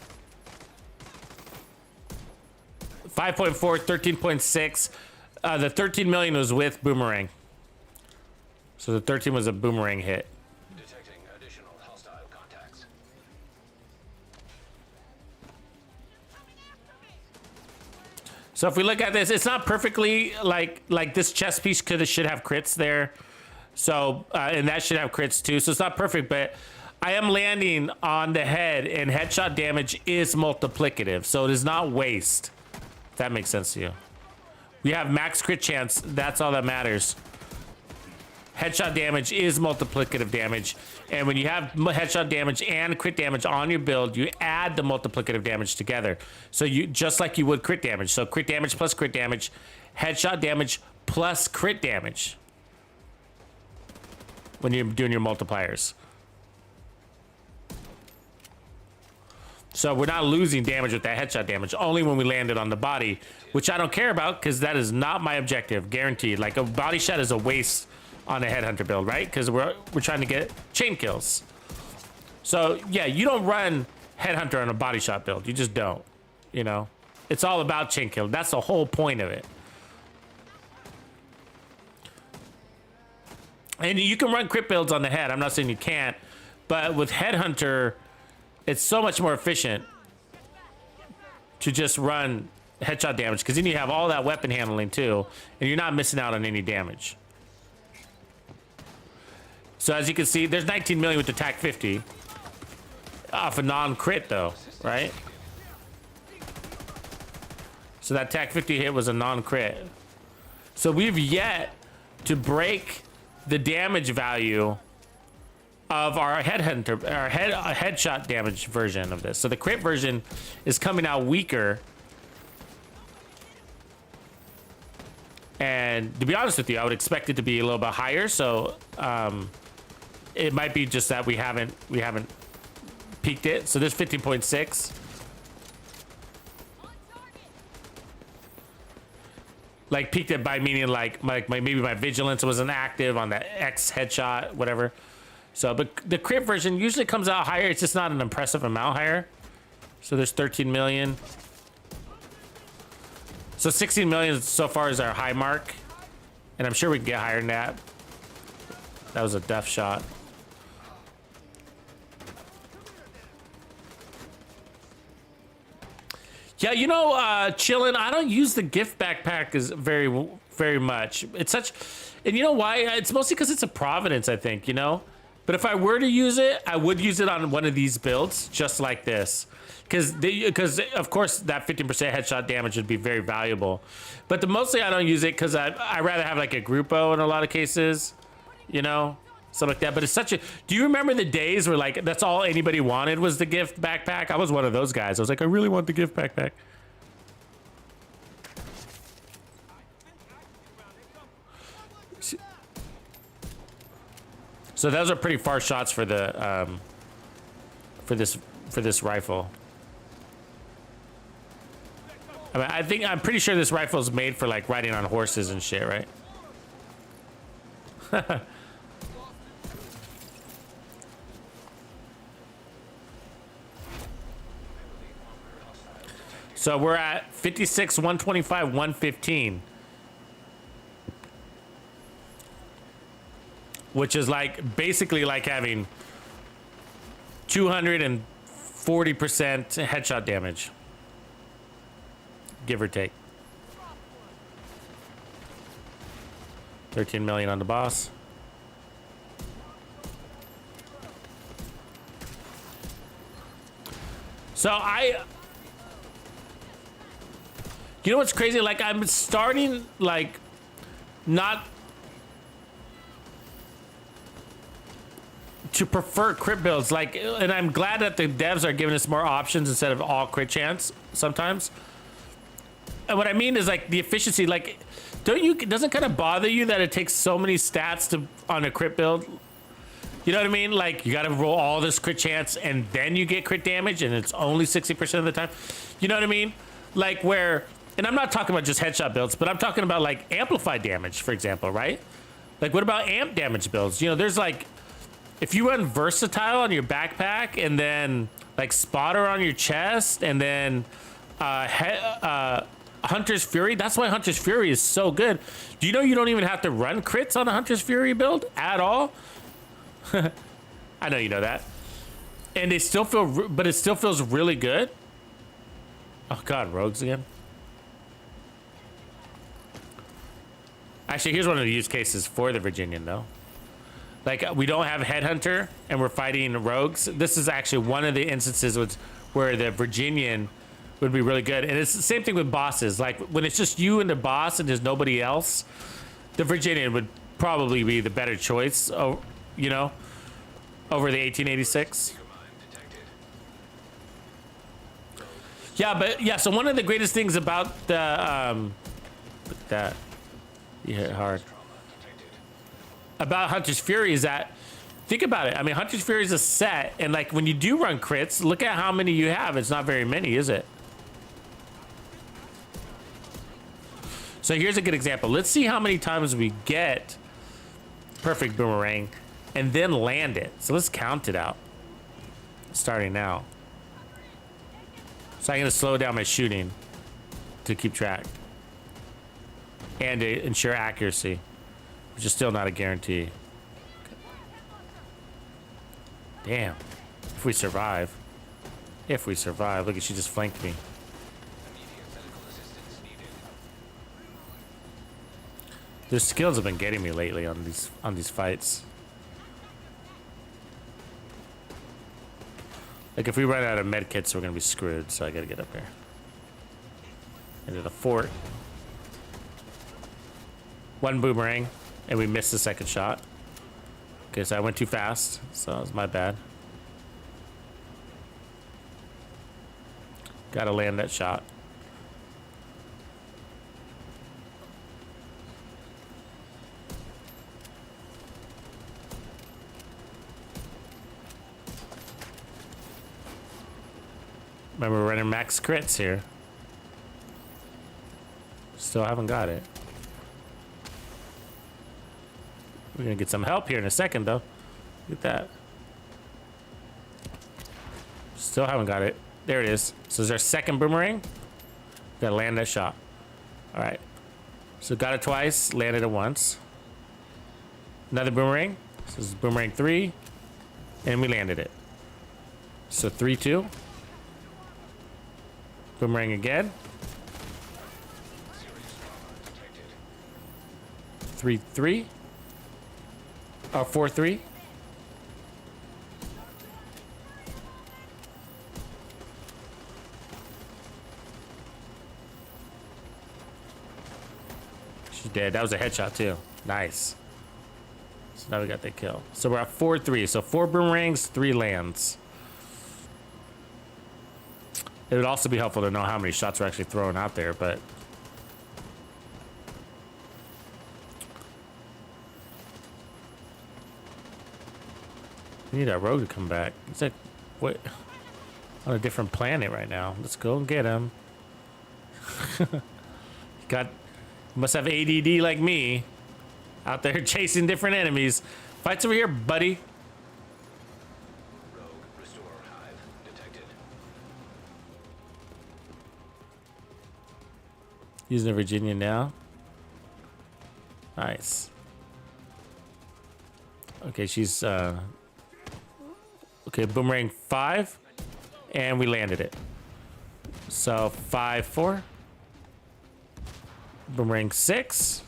5.4, 13.6. The 13 million was with boomerang. So the 13 was a boomerang hit. Detecting additional hostile contacts. So if we look at this, it's not perfectly like this chest piece should have crits there. So and that should have crits too. So it's not perfect, but I am landing on the head, and headshot damage is multiplicative, so it is not waste. If that makes sense to you. We have max crit chance. That's all that matters. Headshot damage is multiplicative damage, and when you have headshot damage and crit damage on your build, you add the multiplicative damage together. So you just like you would crit damage. So crit damage plus crit damage, headshot damage plus crit damage when you're doing your multipliers. So we're not losing damage with that headshot damage, only when we land it on the body, which I don't care about because that is not my objective, guaranteed. Like a body shot is a waste on a headhunter build, right? Because we're trying to get chain kills. So yeah, you don't run headhunter on a body shot build. You just don't. You know, it's all about chain kill. That's the whole point of it. And you can run crit builds on the head. I'm not saying you can't, but with headhunter, it's so much more efficient to just run headshot damage because then you have all that weapon handling too, and you're not missing out on any damage. So as you can see, there's 19 million with the TAC 50 off a non-crit though, right? So that TAC 50 hit was a non-crit. So we've yet to break the damage value of our headhunter, our headshot damage version of this. So the crit version is coming out weaker. And to be honest with you, I would expect it to be a little bit higher. So it might be just that we haven't peaked it. So there's 15.6. Like peaked it by meaning like maybe my vigilance wasn't active on that X headshot, whatever. So, but the crit version usually comes out higher. It's just not an impressive amount higher. So there's 13 million. So 16 million so far is our high mark. And I'm sure we can get higher than that. That was a death shot. Yeah, you know, chillin', I don't use the gift backpack as very much. It's such, and you know why? It's mostly because it's a Providence, I think, you know? But if I were to use it, I would use it on one of these builds, just like this. Because of course, that 15% headshot damage would be very valuable. But mostly I don't use it because I rather have like a Gruppo in a lot of cases, you know? Something like that. But it's such a, do you remember the days where like, that's all anybody wanted was the gift backpack? I was one of those guys. I was like, I really want the gift backpack. So those are pretty far shots for the for this rifle. I mean, I'm pretty sure this rifle is made for like riding on horses and shit, right? So we're at 56, 125, 115. Which is like basically like having 240% headshot damage. Give or take. 13 million on the boss. So you know what's crazy? Like I'm starting like not to prefer crit builds, like, and I'm glad that the devs are giving us more options instead of all crit chance sometimes. And what I mean is like the efficiency, like, doesn't kind of bother you that it takes so many stats on a crit build? You know what I mean? Like you got to roll all this crit chance and then you get crit damage and it's only 60% of the time. You know what I mean? Like where, and I'm not talking about just headshot builds, but I'm talking about like amplified damage, for example, right? Like what about amp damage builds? You know, there's like, if you run versatile on your backpack and then like spotter on your chest and then Hunter's Fury, that's why Hunter's Fury is so good. Do you know you don't even have to run crits on a Hunter's Fury build at all? I know you know that. And they still feel, but it still feels really good. Oh God, rogues again. Actually, here's one of the use cases for the Virginian though. Like we don't have Headhunter and we're fighting rogues. This is actually one of the instances where the Virginian would be really good. And it's the same thing with bosses. Like when it's just you and the boss and there's nobody else, the Virginian would probably be the better choice, you know, over the 1886. Yeah, but yeah, so one of the greatest things about the, that, you hit hard. About Hunter's Fury is that, think about it. I mean, Hunter's Fury is a set, and like when you do run crits, look at how many you have. It's not very many, is it? So here's a good example. Let's see how many times we get perfect boomerang and then land it. So let's count it out. Starting now. So I'm gonna slow down my shooting to keep track. And to ensure accuracy, which is still not a guarantee. Damn. If we survive. If we survive. Look at, she just flanked me. Their skills have been getting me lately on these fights. Like if we run out of med kits, we're gonna be screwed, so I gotta get up here. Into the fort. One boomerang, and we missed the second shot. Okay, so I went too fast, so it's my bad. Gotta land that shot. Remember, we're running max crits here. Still haven't got it. We're gonna get some help here in a second, though. Look at that. Still haven't got it. There it is. So is our second boomerang. Gotta land that shot. All right. So got it twice, landed it once. Another boomerang. So this is boomerang 3, and we landed it. So 3-2. Boomerang again. 3-3. 4-3. She's dead. That was a headshot too. Nice. So now we got that kill. So we're at 4-3. So 4 boomerangs, 3 lands. It would also be helpful to know how many shots we're actually throwing out there, but we need our rogue to come back. It's like, what? On a different planet right now. Let's go and get him. Must have ADD like me. Out there chasing different enemies. Fights over here, buddy. Rogue restore hive detected. Using a Virginia now. Nice. Okay, she's okay, boomerang 5, and we landed it. So 5-4. Boomerang 6.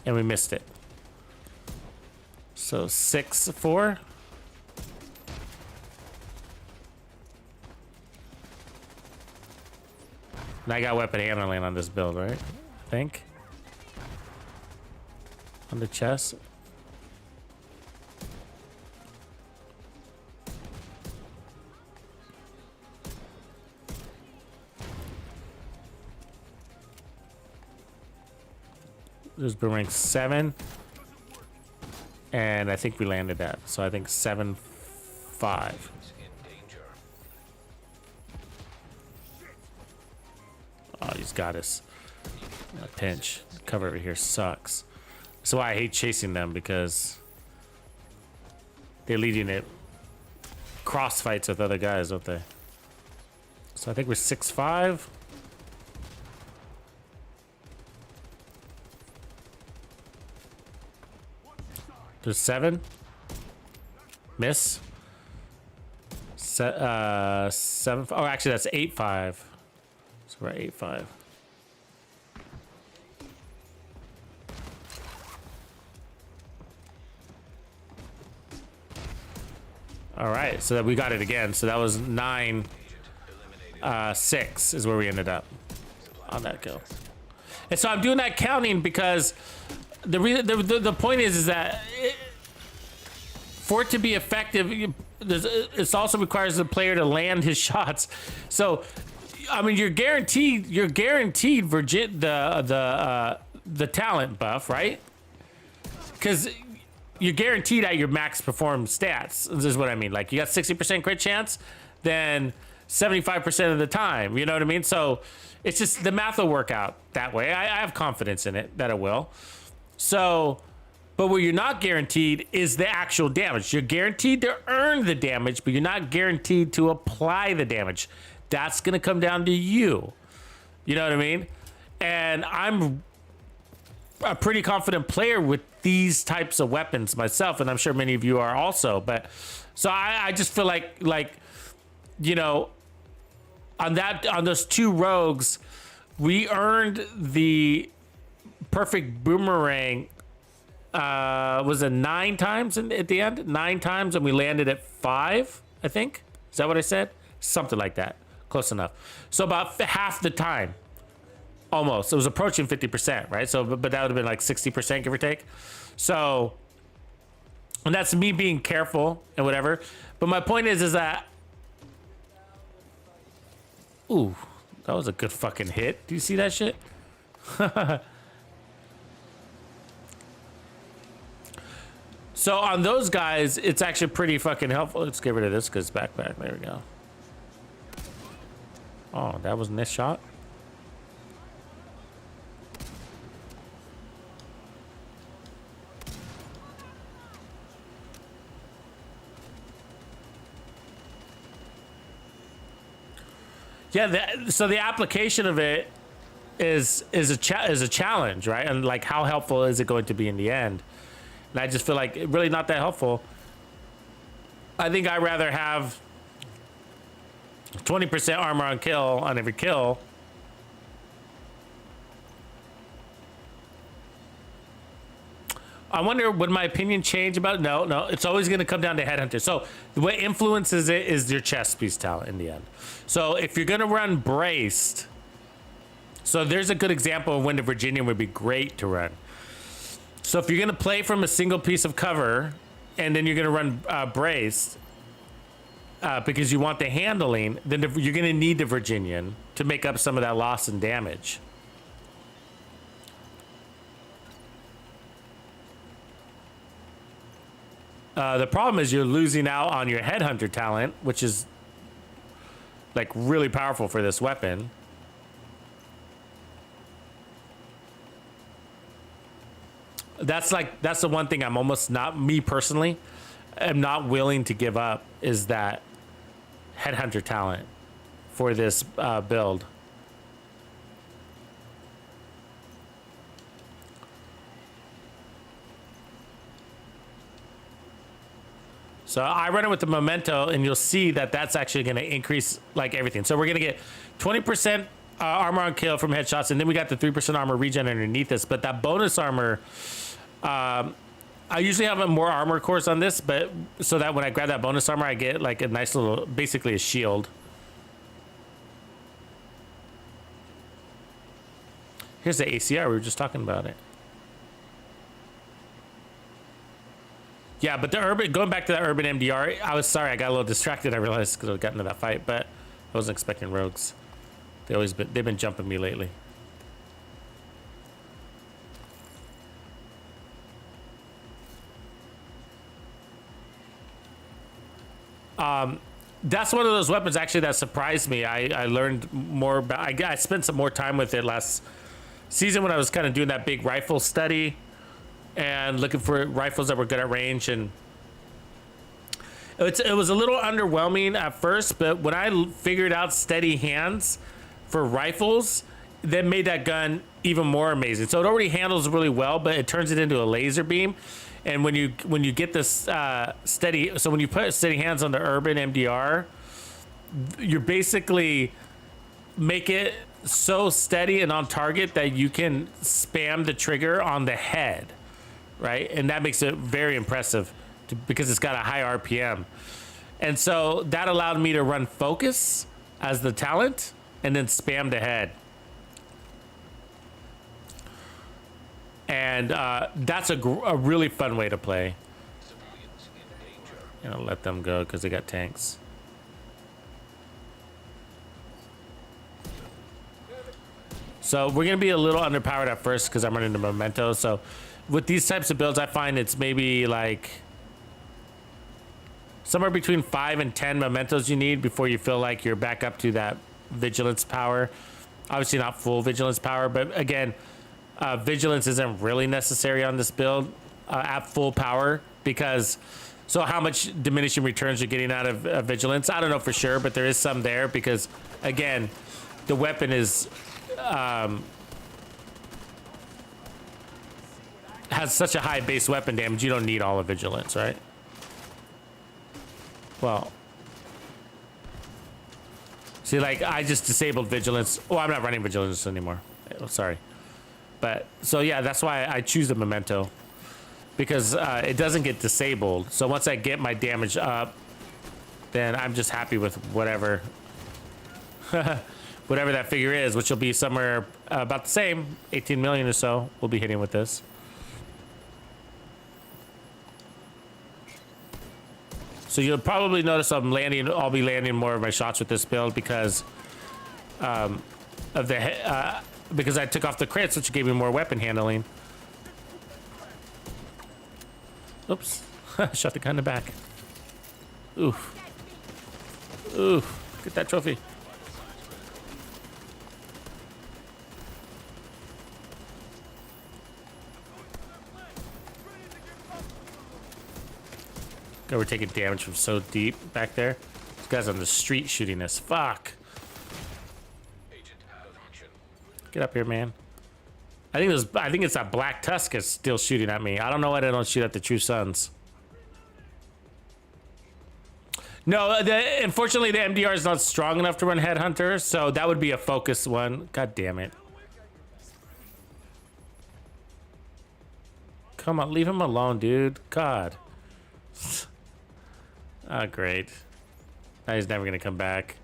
And we missed it. So 6-4. And I got weapon handling on this build, right? I think. On the chest. There's boomerang 7. And I think we landed that. So I think 7-5. Oh, he's got us. A pinch. Cover over here sucks. That's why I hate chasing them, because they lead you in cross fights with other guys, don't they? So I think we're 6-5. There's 7. Miss. 7. Oh, actually, that's 8-5. So we're at 8-5. All right, so that we got it again. So that was 9-6 is where we ended up on that kill. And so I'm doing that counting because the point is that for it to be effective, it also requires the player to land his shots. So, I mean, you're guaranteed the talent buff, right? Because you're guaranteed at your max perform stats. This is what I mean. Like, you got 60% crit chance, then 75% of the time. You know what I mean? So it's just the math will work out that way. I have confidence in it that it will. So, but what you're not guaranteed is the actual damage. You're guaranteed to earn the damage, but you're not guaranteed to apply the damage. That's going to come down to you. You know what I mean? And I'm a pretty confident player with these types of weapons myself, and I'm sure many of you are also. But so I just feel like you know, on those 2 rogues, we earned the perfect boomerang. Was it 9 times at the end? 9 times, and we landed at 5. I think, is that what I said? Something like that. Close enough. So about half the time. Almost. It was approaching 50%, right? So, but that would have been like 60%, give or take. So, and that's me being careful and whatever. But my point is that, ooh, that was a good fucking hit. Do you see that shit? So on those guys, it's actually pretty fucking helpful. Let's get rid of this because backpack. There we go. Oh, that was this shot. Yeah, so the application of it is a challenge, right? And like, how helpful is it going to be in the end? And I just feel like really not that helpful. I think I'd rather have 20% armor on kill on every kill. I wonder, would my opinion change about it? No, it's always going to come down to Headhunter. So what influences it is your chest piece talent in the end. So if you're going to run Braced, so there's a good example of when the Virginian would be great to run. So if you're going to play from a single piece of cover and then you're going to run Braced because you want the handling, then you're going to need the Virginian to make up some of that loss in damage. The problem is you're losing out on your Headhunter talent, which is like really powerful for this weapon. That's the one thing I'm almost not, me personally, am not willing to give up, is that Headhunter talent for this build. So I run it with the Memento, and you'll see that that's actually going to increase like everything. So we're going to get 20% armor on kill from headshots, and then we got the 3% armor regen underneath this. But that bonus armor, I usually have a more armor course on this, but so that when I grab that bonus armor, I get like a nice little, basically a shield. Here's the ACR, we were just talking about it. Yeah, but the urban, going back to that urban MDR, I was sorry, I got a little distracted, I realized, because I got into that fight, but I wasn't expecting rogues. They've been jumping me lately. That's one of those weapons actually that surprised me. I learned more about, I spent some more time with it last season when I was kind of doing that big rifle study. and looking for rifles that were good at range, and it was a little underwhelming at first, but when I figured out steady hands for rifles, that made that gun even more amazing. So it already handles really well, but it turns it into a laser beam. And when you get this steady, so when you put steady hands on the Urban MDR, you're basically make it so steady and on target that you can spam the trigger on the head, right? And that makes it very impressive because it's got a high RPM. And so that allowed me to run focus as the talent and then spam the head. And that's a really fun way to play. You know, let them go because they got tanks. So we're gonna be a little underpowered at first because I'm running the memento. So with these types of builds, I find it's maybe like somewhere between 5 and 10 mementos you need before you feel like you're back up to that vigilance power. Obviously not full vigilance power, but again, vigilance isn't really necessary on this build at full power because, so how much diminishing returns you're getting out of vigilance, I don't know for sure, but there is some there because again, the weapon is, has such a high base weapon damage, you don't need all of vigilance, right? Well, see, like I just disabled vigilance. Oh, I'm not running vigilance anymore. Oh, sorry. But so yeah, that's why I choose the memento because it doesn't get disabled. So once I get my damage up, then I'm just happy with whatever, whatever that figure is, which will be somewhere about the same, 18 million or so. We'll be hitting with this. So you'll probably notice I'll be landing more of my shots with this build because of the because I took off the crits, which gave me more weapon handling. Oops, shot the gun in the back. Oof. Oof, get that trophy. God, we're taking damage from so deep back there. This guy's on the street shooting us. Fuck. Get up here, man. I think it's that Black Tusk is still shooting at me. I don't know why they don't shoot at the True Sons. No, unfortunately the MDR is not strong enough to run Headhunter, so that would be a focus one. God damn it. Come on, leave him alone, dude. God. Ah, great. Now he's never gonna come back.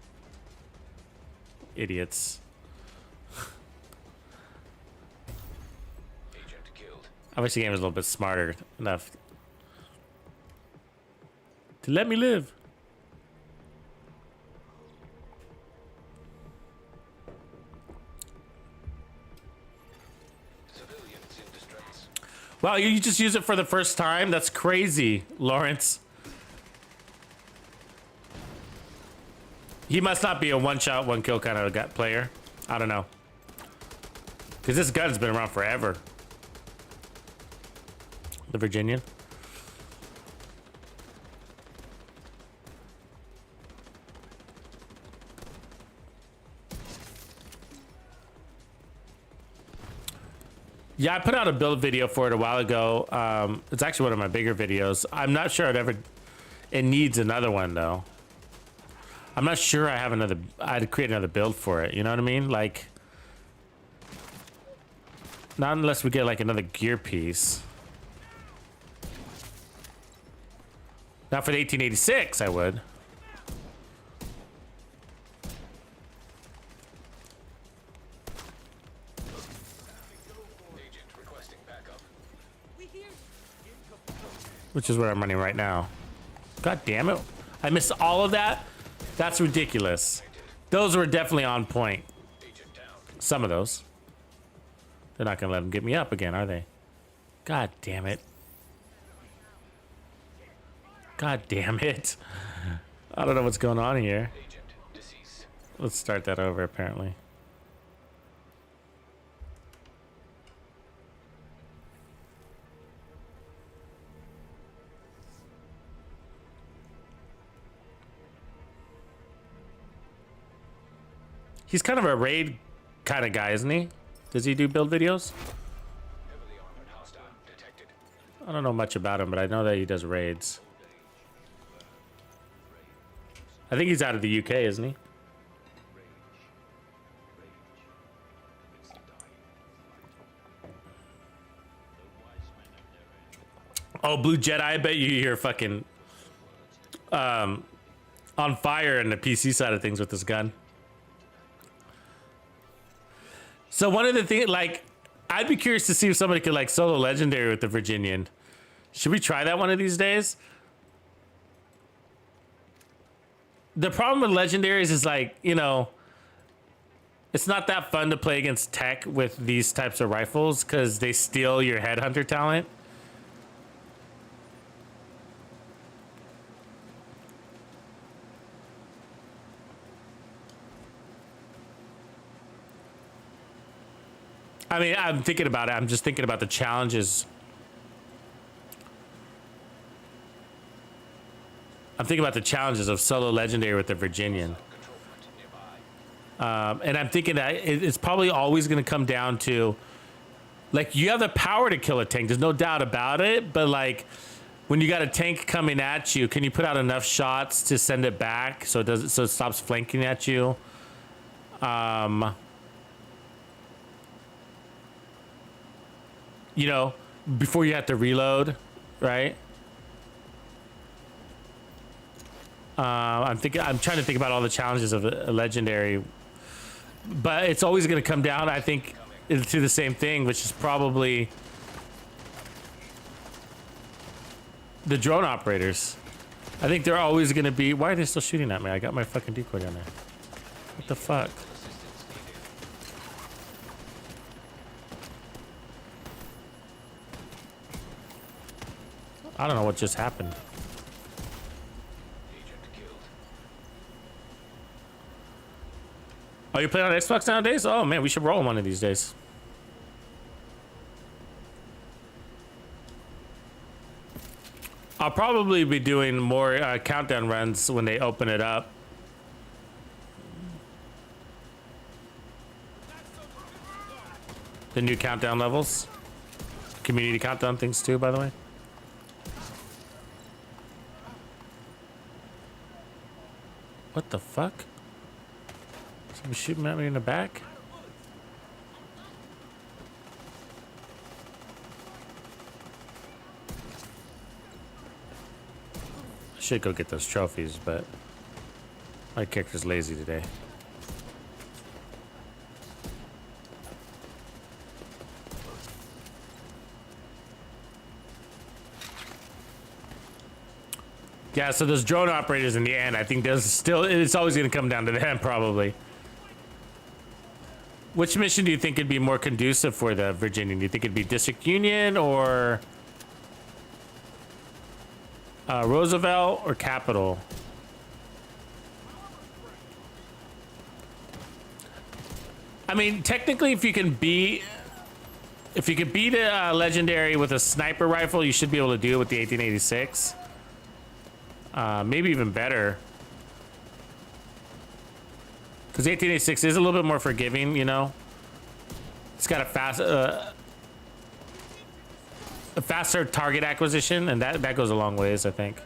Idiots. I wish the game was a little bit smarter enough to let me live. Wow, you just use it for the first time? That's crazy, Lawrence. He must not be a one-shot, one-kill kind of player. I don't know. Because this gun's been around forever. The Virginian. Yeah, I put out a build video for it a while ago. It's actually one of my bigger videos. I'm not sure it needs another one though. I'm not sure I'd create another build for it. You know what I mean? Like, not unless we get like another gear piece. Not for the 1886, I would. Which is what I'm running right now. God damn it. I missed all of that? That's ridiculous. Those were definitely on point. Some of those. They're not gonna let them get me up again, are they? God damn it. God damn it. I don't know what's going on here. Let's start that over, apparently. He's kind of a raid kind of guy, isn't he? Does he do build videos? Heavily armored hostile detected. I don't know much about him, but I know that he does raids. I think he's out of the UK, isn't he? Oh, Blue Jedi, I bet you're fucking on fire in the PC side of things with this gun. So one of the things, like, I'd be curious to see if somebody could like solo legendary with the Virginian. Should we try that one of these days? The problem with legendaries is like, you know, it's not that fun to play against tech with these types of rifles because they steal your headhunter talent. I mean, I'm thinking about it. I'm just thinking about the challenges. I'm thinking about the challenges of solo legendary with the Virginian. And I'm thinking that it's probably always going to come down to, like, you have the power to kill a tank. There's no doubt about it. But, like, when you got a tank coming at you, can you put out enough shots to send it back so it stops flanking at you? You know, before you have to reload, right? I'm trying to think about all the challenges of a legendary, but it's always going to come down, I think, to the same thing, which is probably the drone operators. I think they're always going to be. Why are they still shooting at me? I got my fucking decoy down there. What the fuck? I don't know what just happened. Agent killed. Oh, you play on Xbox nowadays? Oh man, we should roll one of these days. I'll probably be doing more countdown runs when they open it up. The new countdown levels. Community countdown things too, by the way. What the fuck? Somebody shooting at me in the back? I should go get those trophies, but my character's lazy today. Yeah, so those drone operators in the end, I think it's always going to come down to them, probably. Which mission do you think would be more conducive for the Virginian? Do you think it'd be District Union or Roosevelt or Capitol? I mean, technically, if you can beat a legendary with a sniper rifle, you should be able to do it with the 1886. Maybe even better. Because 1886 is a little bit more forgiving, you know? It's got a faster target acquisition, and that goes a long ways, I think.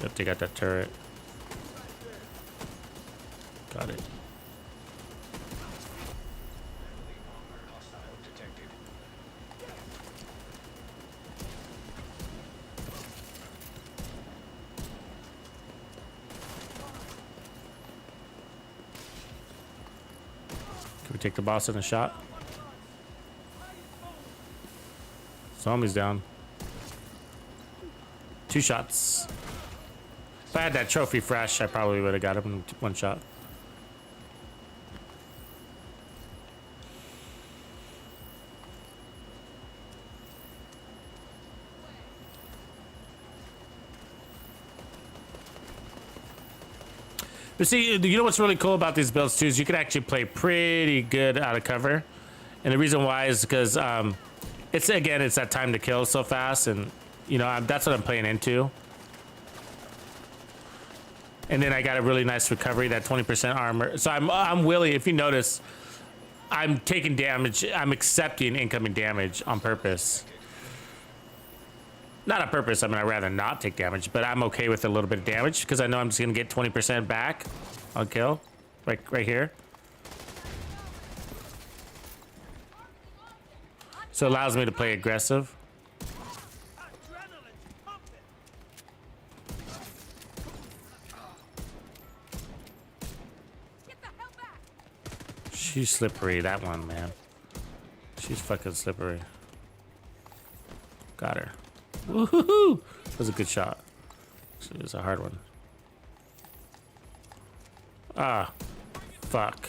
Got to take out that turret. Got it. Can we take the boss in a shot? Zombie's down. 2 shots. If I had that trophy fresh, I probably would have got him in 1 shot. But see, you know what's really cool about these builds too is you can actually play pretty good out of cover, and the reason why is because it's that time to kill so fast, and you know that's what I'm playing into. And then I got a really nice recovery, that 20% armor. So I'm willing. If you notice, I'm taking damage. I'm accepting incoming damage on purpose. Not on purpose. I mean, I'd rather not take damage, but I'm okay with a little bit of damage because I know I'm just gonna get 20% back on kill, right here. So it allows me to play aggressive. She's slippery, that one, man. She's fucking slippery. Got her. Woohoo! That was a good shot. It was a hard one. Ah, fuck.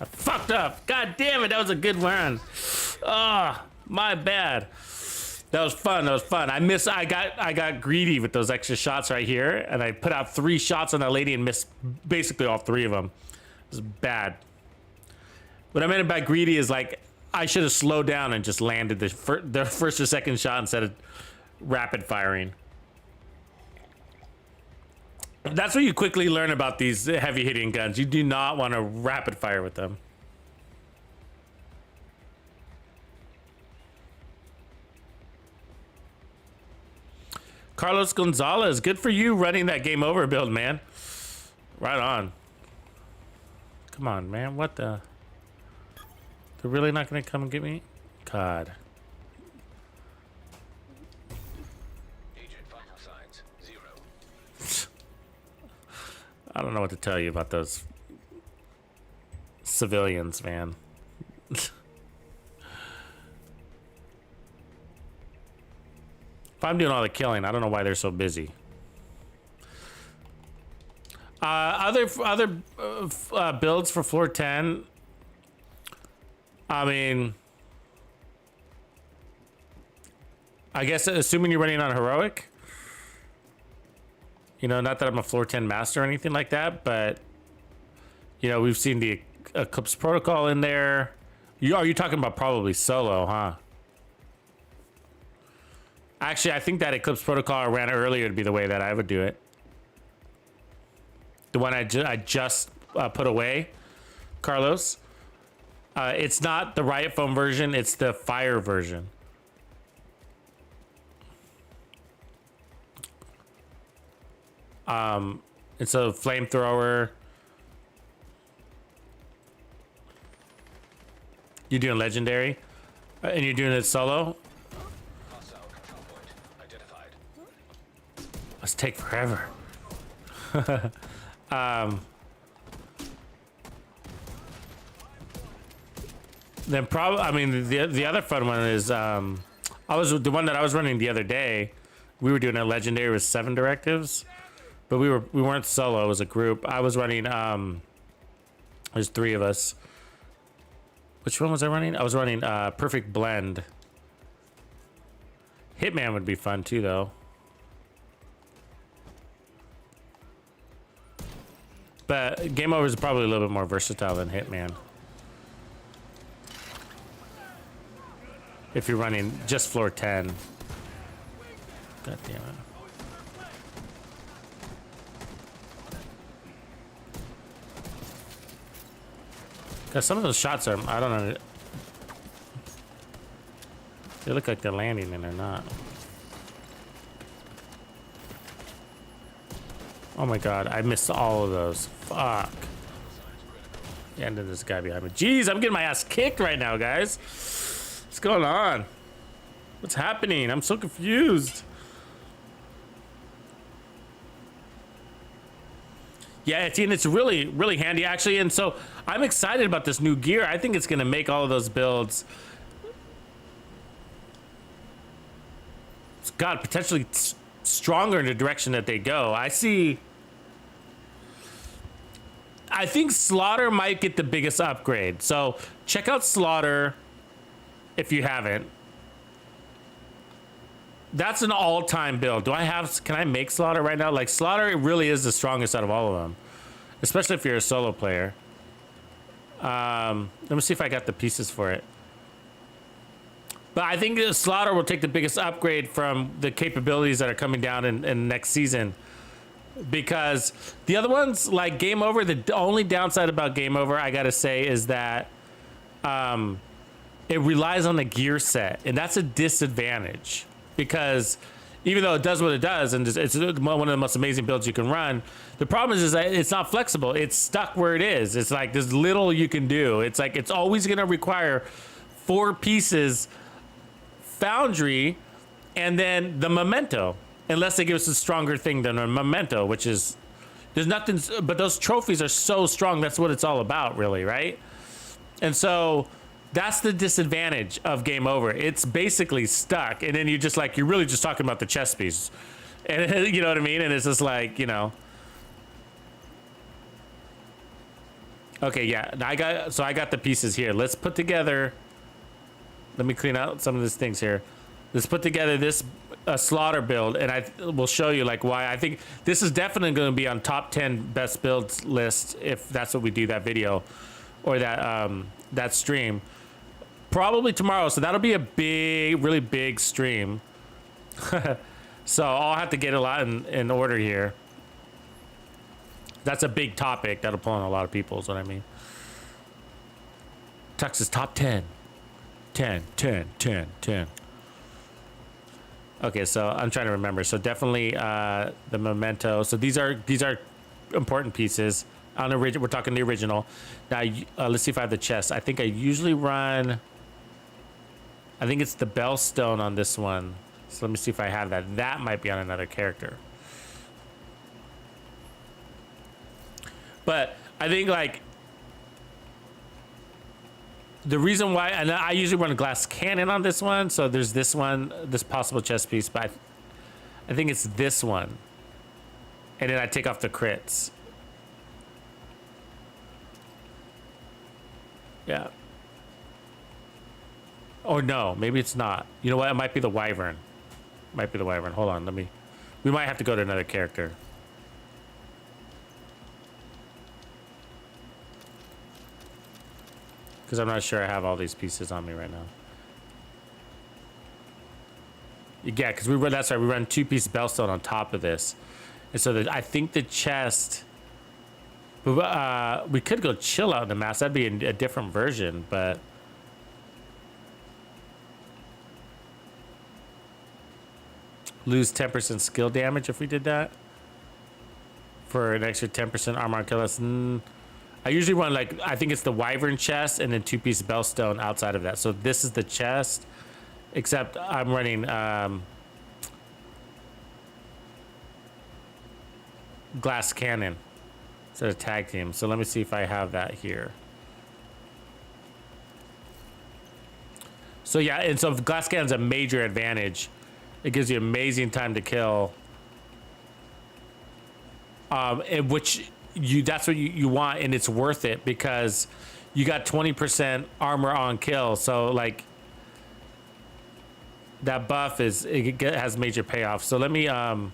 I fucked up. God damn it, that was a good run. Ah, my bad. That was fun. That was fun. I got greedy with those extra shots right here, and I put out 3 shots on that lady and missed basically all 3 of them. It was bad. What I meant by greedy is like I should have slowed down and just landed the first or second shot instead of rapid firing. That's what you quickly learn about these heavy hitting guns. You do not want to rapid fire with them. Carlos Gonzalez, good for you running that game over build, man. Right on. Come on, man. What the? They're really not going to come and get me? God. Agent vital signs 0. I don't know what to tell you about those civilians, man. If I'm doing all the killing, I don't know why they're so busy. Other builds for floor 10. I mean, I guess assuming you're running on heroic, you know, not that I'm a floor 10 master or anything like that, but you know, we've seen the Eclipse Protocol in there. Are you talking about probably solo, huh? Actually, I think that Eclipse Protocol I ran earlier would be the way that I would do it. The one I just put away, Carlos. It's not the Riot Foam version, it's the Fire version. It's a flamethrower. You're doing legendary, and you're doing it solo. Hostile control point identified. Let's take forever. Then probably, I mean, the other fun one is the one that I was running the other day. We were doing a legendary with 7 directives, but we weren't solo. It was a group. I was running. There's 3 of us. Which one was I running? I was running Perfect Blend. Hitman would be fun too, though. But Game Over is probably a little bit more versatile than Hitman. If you're running just floor 10. God damn it. Cause some of those shots are, I don't know. They look like they're landing and they're not. Oh my god, I missed all of those. Fuck. And then this guy behind me. Jeez, I'm getting my ass kicked right now, guys. What's going on? What's happening? I'm so confused. Yeah, it's really, really handy actually. And so I'm excited about this new gear. I think it's going to make all of those builds, God, potentially stronger in the direction that they go. I think Slaughter might get the biggest upgrade. So check out Slaughter if you haven't. That's an all-time build. Can I make Slaughter right now? Like, Slaughter really is the strongest out of all of them, especially if you're a solo player. Let me see if I got the pieces for it. But I think Slaughter will take the biggest upgrade from the capabilities that are coming down in next season. Because the other ones, like Game Over, the only downside about Game Over, I gotta say, is that it relies on the gear set, and that's a disadvantage. Because even though it does what it does, and it's one of the most amazing builds you can run, the problem is that it's not flexible. It's stuck where it is. It's like there's little you can do. It's like it's always going to require 4 pieces Foundry and then the Memento, unless they give us a stronger thing than a Memento, which is there's nothing. But those trophies are so strong. That's what it's all about, really, right? And so that's the disadvantage of Game Over. It's basically stuck, and then you're really just talking about the chess piece, and you know what I mean. And it's just like, you know. Okay, yeah, I got the pieces here. Let's put together. Let me clean out some of these things here. Let's put together this Slaughter build, and I will show you like why I think this is definitely going to be on top 10 best builds list if that's what we do that video or that stream. Probably tomorrow, so that'll be a really big stream. So I'll have to get a lot in order here. That's a big topic that'll pull on a lot of people, is what I mean. Tux's top 10. 10. Okay, so I'm trying to remember. So definitely the Memento. So these are important pieces. We're talking the original. Now, let's see if I have the chest. I think I usually run... I think it's the Bellstone on this one. So let me see if I have that. That might be on another character. But I think, like, the reason why... And I usually run a glass cannon on this one. So there's this one, this possible chest piece. But I think it's this one. And then I take off the crits. Yeah. Or no, maybe it's not. You know what? It might be the Wyvern. Hold on, we might have to go to another character. Because I'm not sure I have all these pieces on me right now. Yeah, because that's right, we run 2-piece Bellstone on top of this. And so I think the chest... we could go chill out in the mask. That'd be a different version, but... Lose 10% skill damage if we did that. For an extra 10% armor on kill us. I usually run, like, I think it's the Wyvern chest and then 2-piece Bellstone outside of that. So this is the chest, except I'm running glass cannon instead of tag team. So let me see if I have that here. So yeah, and so if glass cannon's a major advantage. It gives you amazing time to kill. That's what you want, and it's worth it because you got 20% armor on kill. So like that buff has major payoff. So let me we're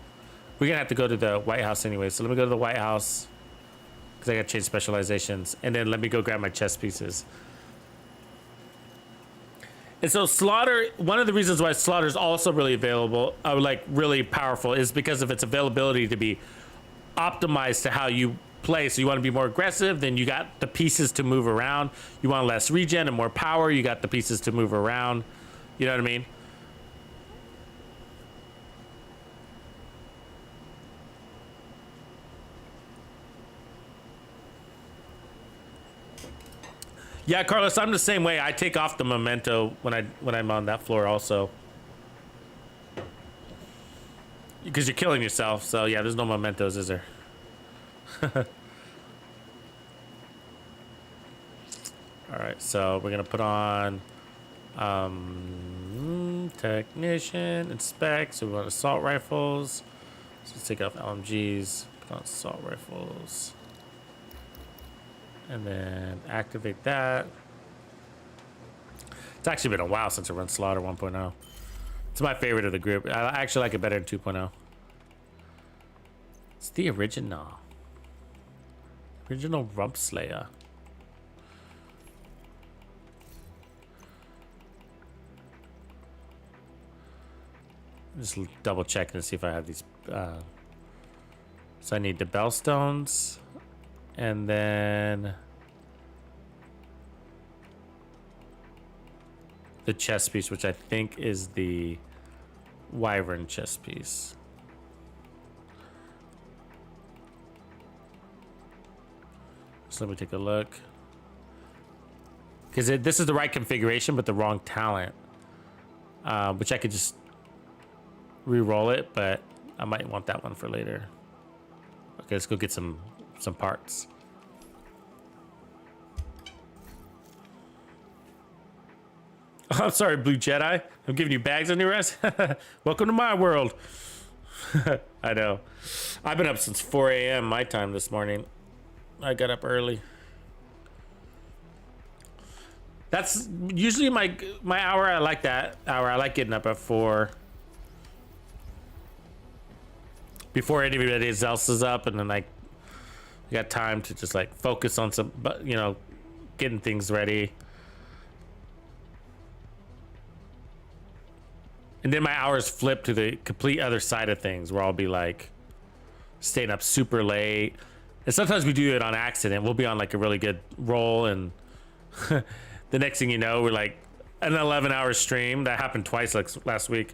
gonna have to go to the White House anyway. So let me go to the White House because I gotta change specializations, and then let me go grab my chest pieces. And so Slaughter, one of the reasons why Slaughter is also really available, like really powerful, is because of its availability to be optimized to how you play. So you want to be more aggressive, then you got the pieces to move around. You want less regen and more power, you got the pieces to move around. You know what I mean? Yeah, Carlos, I'm the same way. I take off the Memento when I'm on that floor also. Because you're killing yourself, so yeah, there's no Mementos, is there? All right, so we're gonna put on technician, inspect. So we want assault rifles. So let's take off LMGs, put on assault rifles, and then activate that. It's actually been a while since I run Slaughter 1.0. It's my favorite of the group. I actually like it better than 2.0. It's the original Rump Slayer. Just double checking to see if I have these. So I need the Bellstones, and then the chest piece, which I think is the Wyvern chest piece. So let me take a look. Because this is the right configuration, but the wrong talent. Which I could just re-roll it, but I might want that one for later. Okay, let's go get some parts. I'm sorry, Blue Jedi. I'm giving you bags on your ass. Welcome to my world. I know. I've been up since 4 a.m. my time this morning. I got up early. That's usually my hour. I like that hour. I like getting up at 4. Before anybody else is up, and then I got time to just like focus on some, you know, getting things ready. And then my hours flip to the complete other side of things, where I'll be like staying up super late. And sometimes we do it on accident. We'll be on like a really good roll, and the next thing you know, we're like an 11-hour stream. That happened twice like last week.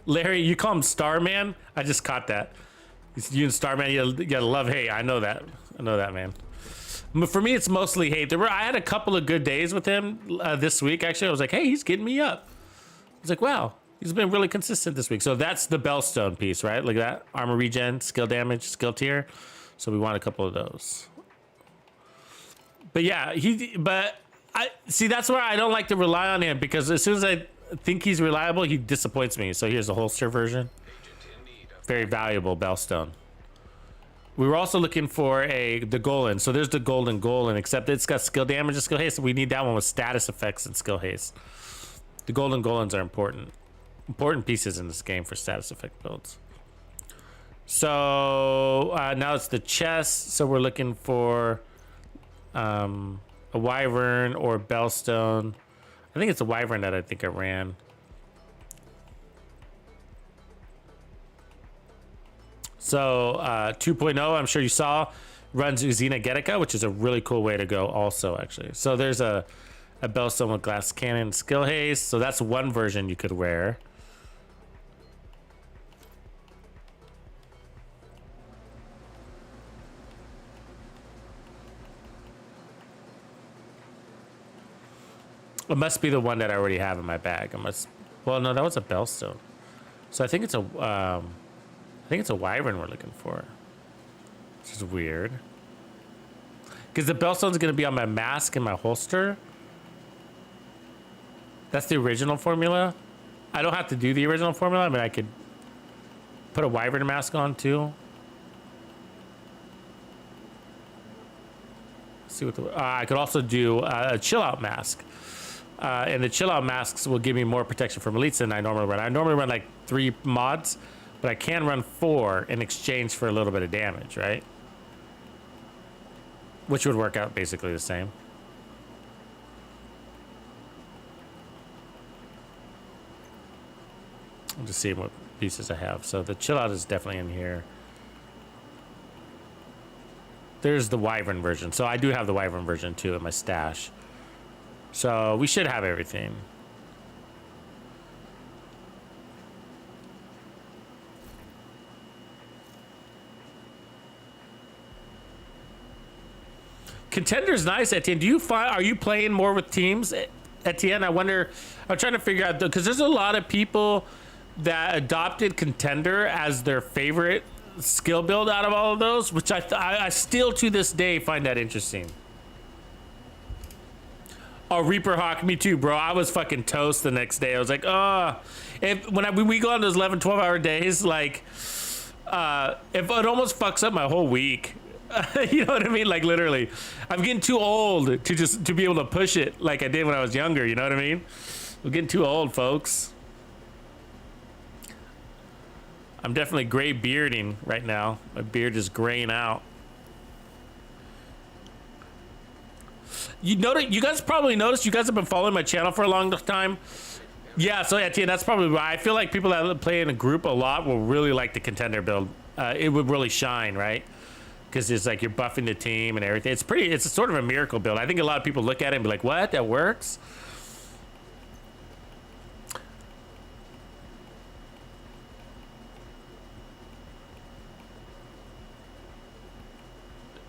Larry, you call him Starman? I just caught that. You and Starman, you gotta love hate. I know that. I know that, man. But for me, it's mostly hate. I had a couple of good days with him this week. Actually, I was like, hey, he's getting me up. I was like, wow, he's been really consistent this week. So that's the Bellstone piece, right? Look at that. Armor regen, skill damage, skill tier. So we want a couple of those. But yeah, I see, that's where I don't like to rely on him, because as soon as I think he's reliable, he disappoints me. So here's the holster version. Very valuable Bellstone. We were also looking for the Golan. So there's the Golden Golan, except it's got skill damage and skill haste. So we need that one with status effects and skill haste. The Golden Golans are important pieces in this game for status effect builds. So now it's the chest. So we're looking for a Wyvern or Bellstone. I think it's a Wyvern that I think I ran. So 2.0, I'm sure you saw, runs Uzina Getica, which is a really cool way to go also, actually. So there's a Bellstone with glass cannon skill haste. So that's one version you could wear. It must be the one that I already have in my bag. Well, no, that was a Bellstone. So I think it's a Wyvern we're looking for. Which is weird. Because the Bellstone's going to be on my mask and my holster. That's the original formula. I don't have to do the original formula. I mean, I could put a Wyvern mask on too. Let's see what I could also do a chill out mask. And the chill out masks will give me more protection from elites than I normally run. I normally run like 3 mods, but I can run 4 in exchange for a little bit of damage, right? Which would work out basically the same. I'm just seeing what pieces I have. So the chill out is definitely in here. There's the Wyvern version. So I do have the Wyvern version too in my stash. So we should have everything. Contender's nice, Etienne. Are you playing more with teams Etienne, I wonder, I'm trying to figure out, because there's a lot of people that adopted Contender as their favorite skill build out of all of those, which I still to this day find that interesting. Oh, Reaper Hawk, me too, bro. I was fucking toast the next day. I was like, oh, when we go on those 11, 12-hour days, like, if it almost fucks up my whole week. You know what I mean? Like, literally, I'm getting too old to be able to push it like I did when I was younger. You know what I mean? I'm getting too old, folks. I'm definitely gray bearding right now. My beard is graying out. You guys probably noticed. You guys have been following my channel for a long time. Yeah, so yeah, that's probably why. I feel like people that play in a group a lot will really like the Contender build. It would really shine, right? Because it's like you're buffing the team and everything. It's a sort of a miracle build. I think a lot of people look at it and be like, what? That works?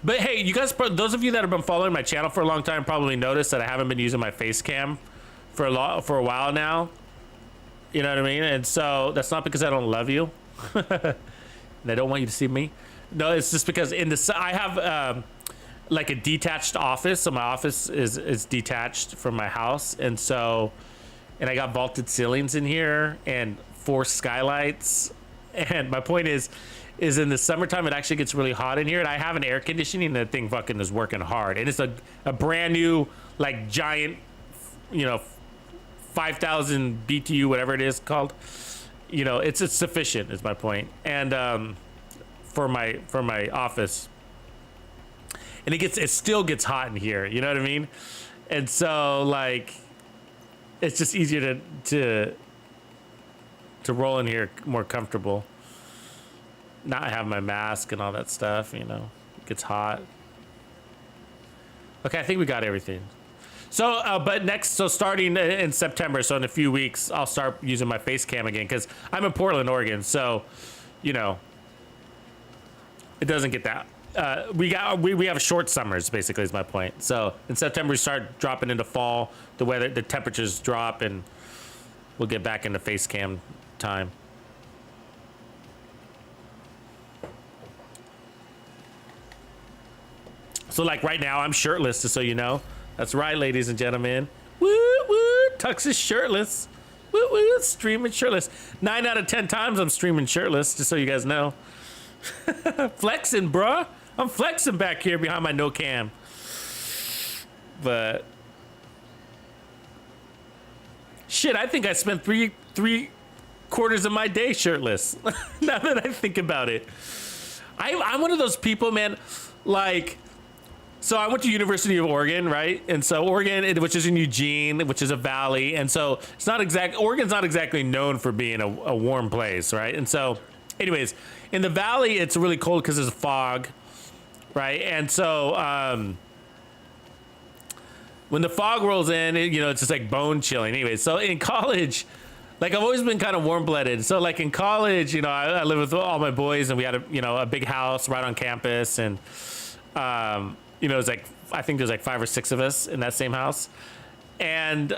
But hey, you guys, those of you that have been following my channel for a long time probably noticed that I haven't been using my face cam for a while now. You know what I mean? And so that's not because I don't love you. And I don't want you to see me. No, it's just because I have like a detached office. So my office is detached from my house. And I got vaulted ceilings in here and 4 skylights. And my point is in the summertime, it actually gets really hot in here. And I have an air conditioning, and that thing fucking is working hard. And it's a brand new, like, giant, 5,000 BTU, whatever it is called. It's sufficient is my point. And for my office. And it still gets hot in here, you know what I mean? And so, like, it's just easier to roll in here more comfortable. Not have my mask and all that stuff, It gets hot. Okay, I think we got everything. So, starting in September, so in a few weeks, I'll start using my face cam again, because I'm in Portland, Oregon, so, it doesn't get that. We have short summers, basically, is my point. So, in September, we start dropping into fall, the temperatures drop, and we'll get back into face cam time. So, like, right now, I'm shirtless, just so you know. That's right, ladies and gentlemen. Woo, woo, Tux is shirtless. Woo, woo, streaming shirtless. 9 out of 10 times I'm streaming shirtless, just so you guys know. Flexing, bruh. I'm flexing back here behind my no cam. But shit, I think I spent three quarters of my day shirtless. Now that I think about it. I'm one of those people, man, like, so I went to University of Oregon, right? And so Oregon, which is in Eugene, which is a valley. And so Oregon's not exactly known for being a warm place, right? And so anyways, in the valley, it's really cold because there's fog, right? And so when the fog rolls in, it's just like bone chilling. Anyways, so in college, like, I've always been kind of warm-blooded. So, like, in college, I live with all my boys, and we had a big house right on campus, and it was like, I think there's like 5 or 6 of us in that same house. And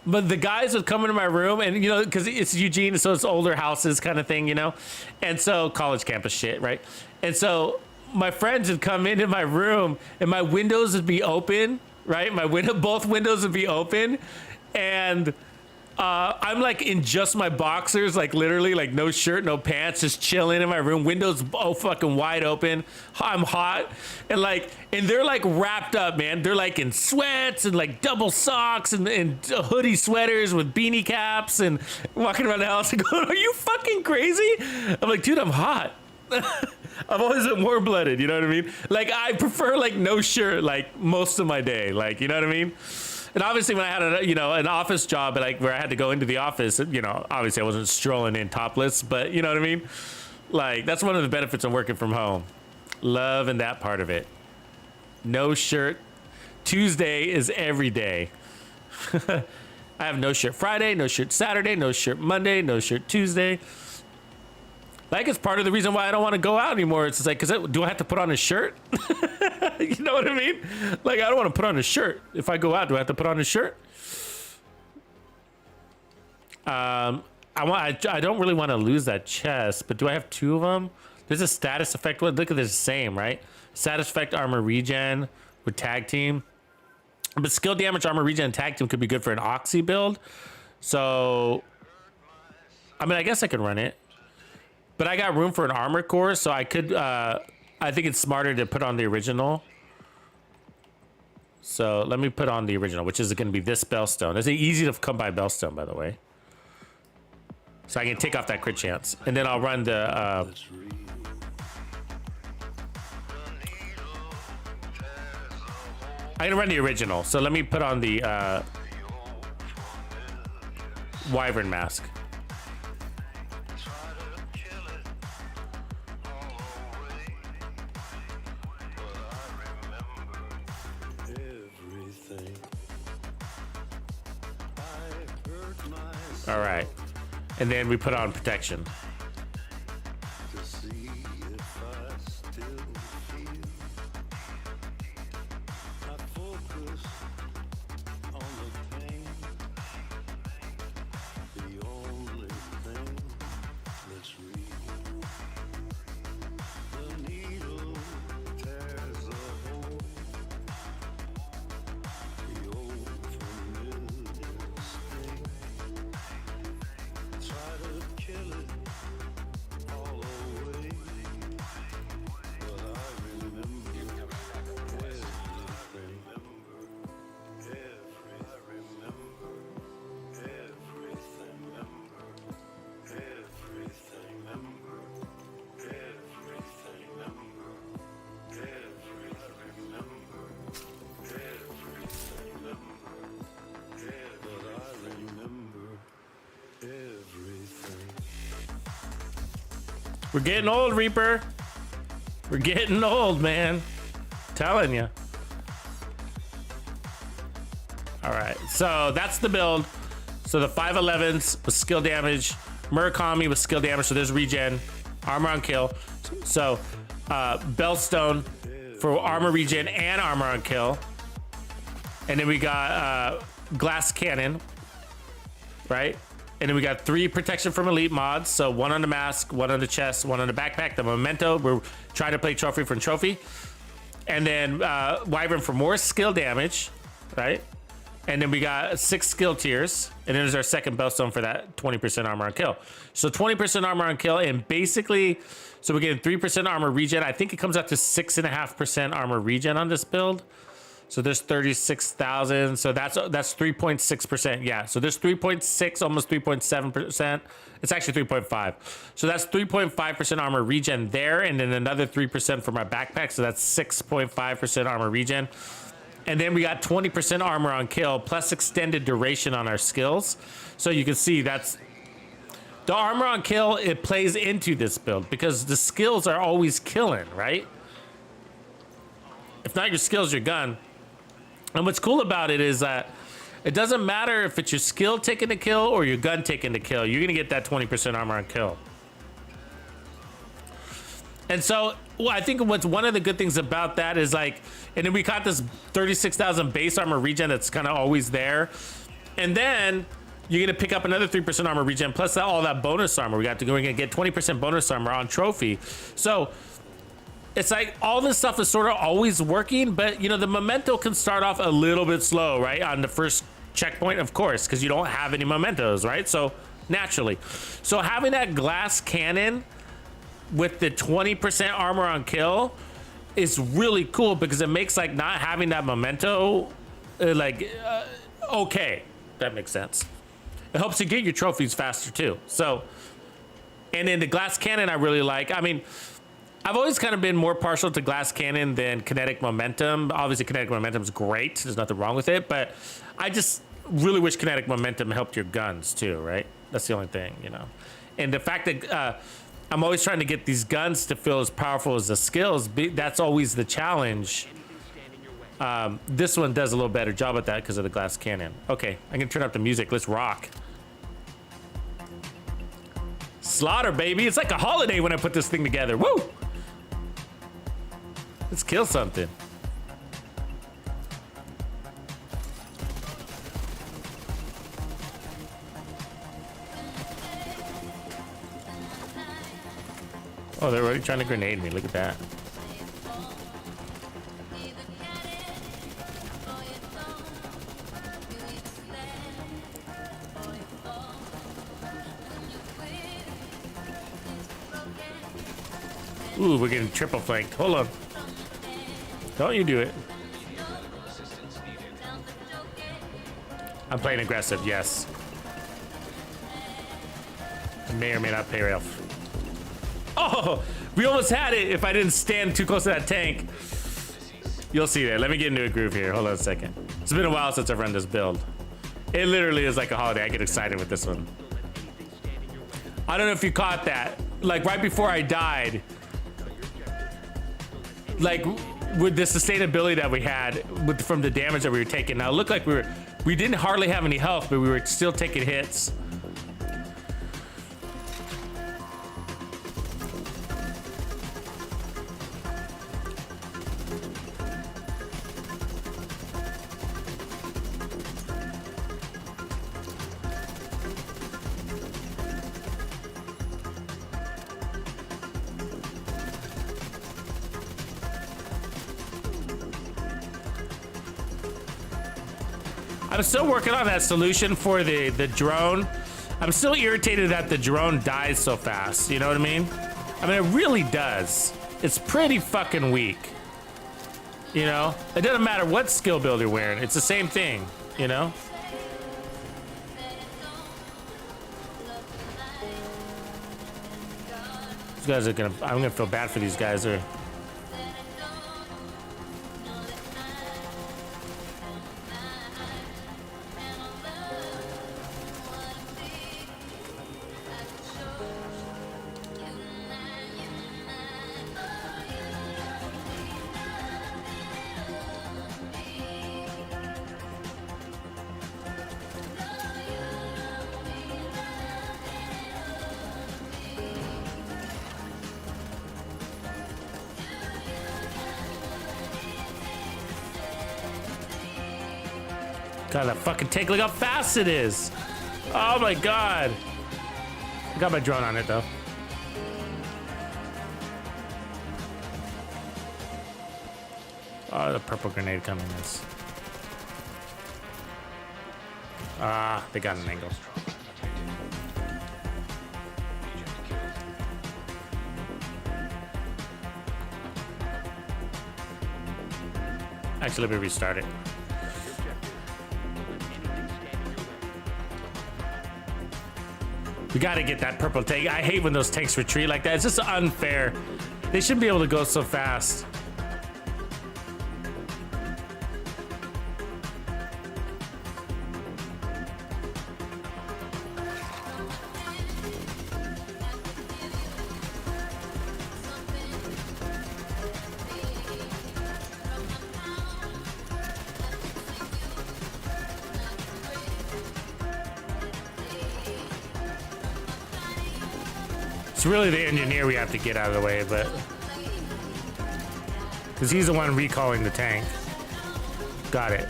but the guys would come into my room, and because it's Eugene, so it's older houses kind of thing, and so college campus shit, right? And so my friends would come into my room, and my windows would be open, right? Both windows would be open, and I'm like in just my boxers, like literally, like no shirt, no pants, just chilling in my room, windows fucking wide open. I'm hot, and they're like wrapped up, man. They're like in sweats and like double socks and hoodie sweaters with beanie caps and walking around the house and going, "Are you fucking crazy?" I'm like, dude, I'm hot. I've always been warm-blooded, you know what I mean? Like, I prefer like no shirt like most of my day, like, you know what I mean? And obviously, when I had an office job, like where I had to go into the office, obviously I wasn't strolling in topless, but you know what I mean? Like, that's one of the benefits of working from home. Loving that part of it. No shirt. Tuesday is every day. I have no shirt Friday, no shirt Saturday, no shirt Monday, no shirt Tuesday. Like, it's part of the reason why I don't want to go out anymore. It's just like, do I have to put on a shirt? You know what I mean? Like, I don't want to put on a shirt. If I go out, do I have to put on a shirt? I don't really want to lose that chest, but do I have 2 of them? There's a status effect. Well, look at this, same, right? Status effect, armor regen with tag team. But skill damage, armor regen, and tag team could be good for an Oxy build. So, I mean, I guess I could run it. But I got room for an armor core, so I could, I think it's smarter to put on the original. So let me put on the original, which is going to be this Bellstone. It's easy to come by Bellstone, by the way. So I can take off that crit chance. And then I'll run the, I'm gonna run the original. So let me put on the Wyvern mask. All right, and then we put on protection. To see if I still feel. I focus on the pain. The only thing that's real. The needle tears a hole. The old familiar sting. Try to kill it all away, but I remember everything. We're getting old, Reaper. We're getting old, man. Telling you. All right, so that's the build. So the 511s with skill damage, Murakami with skill damage, so there's regen, armor on kill. So Bellstone for armor regen and armor on kill. And then we got glass cannon, right? And then we got 3 protection from elite mods. So 1 on the mask, 1 on the chest, 1 on the backpack, the memento. We're trying to play trophy for trophy. And then Wyvern for more skill damage, right? And then we got 6 skill tiers. And then there's our second Bellstone for that 20% armor on kill. So 20% armor on kill, and basically, so we're getting 3% armor regen. I think it comes out to 6.5% armor regen on this build. So there's 36,000. So that's 3.6%. Yeah. So there's 3.6, almost 3.7%. It's actually 3.5. So that's 3.5% armor regen there, and then another 3% for my backpack. So that's 6.5% armor regen. And then we got 20% armor on kill plus extended duration on our skills. So you can see that's the armor on kill. It plays into this build because the skills are always killing, right? If not your skills, your gun. And what's cool about it is that it doesn't matter if it's your skill taking the kill or your gun taking the kill. You're gonna get that 20% armor on kill. And so, well, I think what's one of the good things about that is like, and then we got this 36,000 base armor regen that's kind of always there. And then you're gonna pick up another 3% armor regen plus all that bonus armor. We're gonna get 20% bonus armor on trophy. So it's like all this stuff is sort of always working, but you know, the memento can start off a little bit slow, right? On the first checkpoint, of course, because you don't have any mementos, right? So naturally. So having that glass cannon with the 20% armor on kill is really cool because it makes like not having that memento okay. That makes sense. It helps you get your trophies faster too. So, and then the glass cannon I really like. I mean, I've always kind of been more partial to glass cannon than kinetic momentum. Obviously, kinetic momentum is great. There's nothing wrong with it, but I just really wish kinetic momentum helped your guns too, right? That's the only thing, you know. And the fact that I'm always trying to get these guns to feel as powerful as the skills, that's always the challenge. This one does a little better job at that because of the glass cannon. Okay, I'm gonna turn up the music. Let's rock. Slaughter, baby. It's like a holiday when I put this thing together. Woo! Let's kill something. Oh, they're already trying to grenade me. Look at that. Ooh, we're getting triple flanked. Hold on. Don't you do it. I'm playing aggressive, yes. I may or may not pay off. Oh, we almost had it if I didn't stand too close to that tank. You'll see that. Let me get into a groove here. Hold on a second. It's been a while since I've run this build. It literally is like a holiday. I get excited with this one. I don't know if you caught that. Like right before I died, like with the sustainability that we had from the damage that we were taking. Now it looked like we didn't hardly have any health, but we were still taking hits. I'm still working on that solution for the drone. I'm still irritated that the drone dies so fast. You know what I mean? I mean, it really does. It's pretty fucking weak. You know? It doesn't matter what skill build you're wearing. It's the same thing, you know? These guys are gonna, I'm gonna feel bad for these guys. Or God, that fucking tank, look how fast it is. Oh my God. I got my drone on it though. Oh, the purple grenade coming is. Ah, they got an angle. Actually, let me restart it. We gotta get that purple tank. I hate when those tanks retreat like that. It's just unfair. They shouldn't be able to go so fast. It's really the engineer we have to get out of the way, but because he's the one recalling the tank. Got it.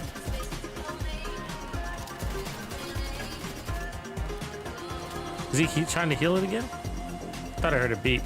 Is he keep trying to heal it again? Thought I heard a beep.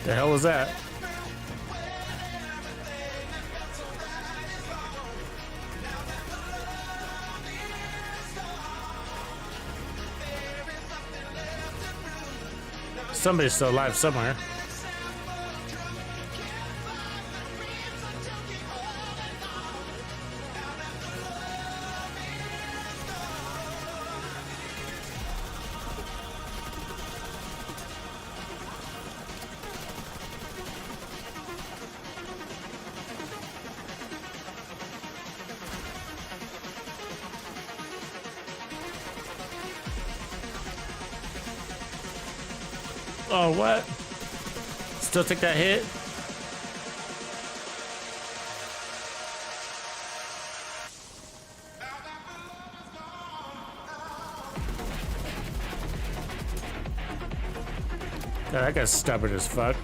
The hell was that? Somebody's still alive somewhere. Oh, what? Still take that hit? God, that guy's stubborn as fuck.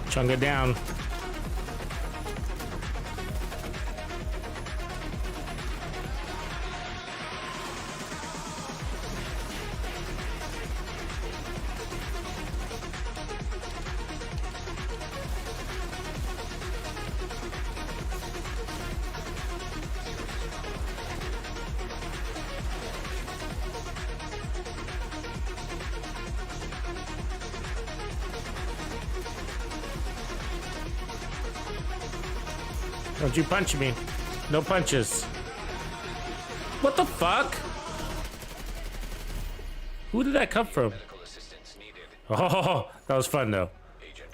Chunk it down. Don't you punch me. No punches. What the fuck? Who did that come from? Medical assistance needed. Oh, that was fun though. Agent.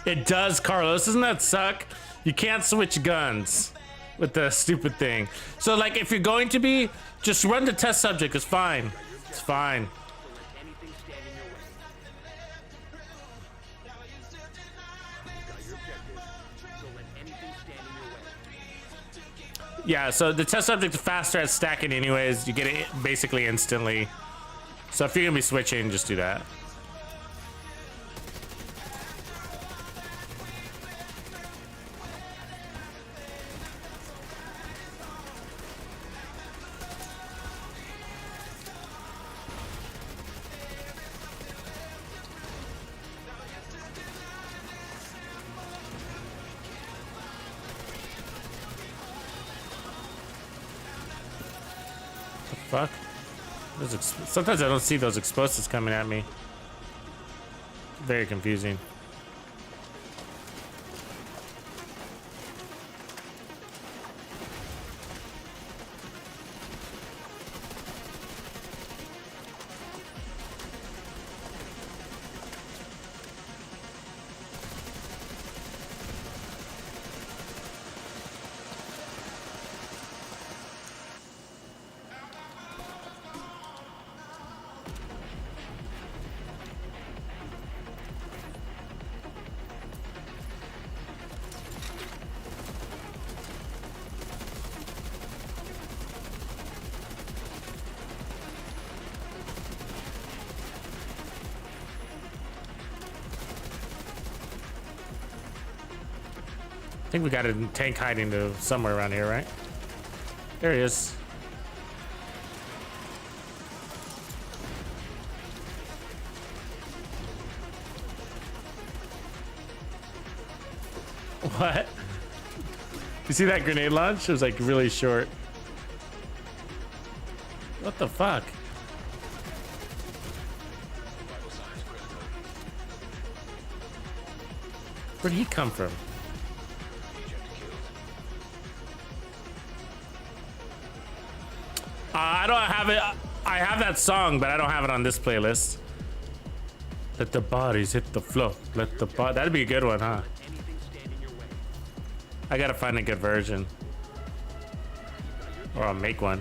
It does, Carlos. Doesn't that suck? You can't switch guns with the stupid thing. So like if you're going to be, just run the test subject. It's fine. It's fine. Yeah, so the test subject is faster at stacking anyways. You get it basically instantly. So if you're gonna be switching, just do that. Fuck. Sometimes I don't see those explosives coming at me. Very confusing. I think we got a tank hiding somewhere around here, right? There he is. What? You see that grenade launch? It was like really short. What the fuck? Where'd he come from? I don't have it. I have that song, but I don't have it on this playlist. Let the bodies hit the floor. Let the that'd be a good one, huh? I gotta find a good version, or I'll make one.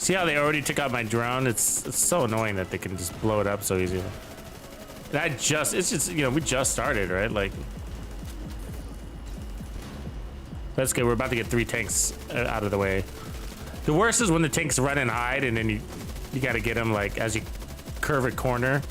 See how they already took out my drone? It's so annoying that they can just blow it up so easy. And it's just, you know, we just started, right? Like, that's good. We're about to get 3 tanks out of the way. The worst is when the tanks run and hide, and then you got to get them like as you curve a corner.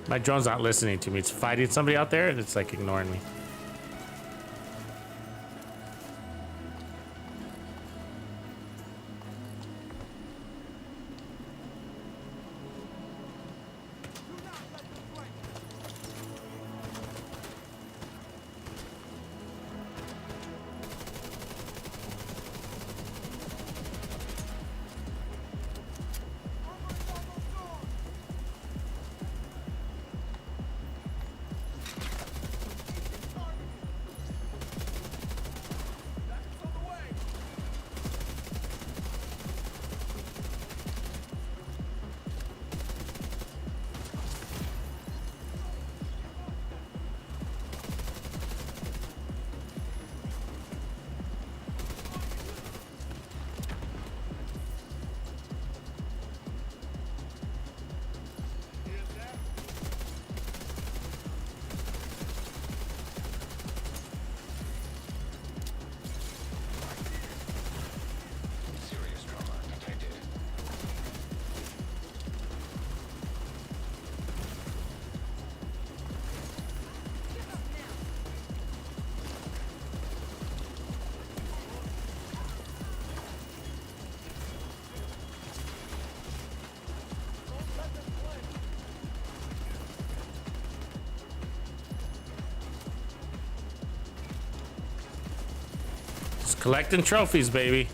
My drone's not listening to me. It's fighting somebody out there, and it's like ignoring me. Serious trauma detected. Just collecting trophies, baby.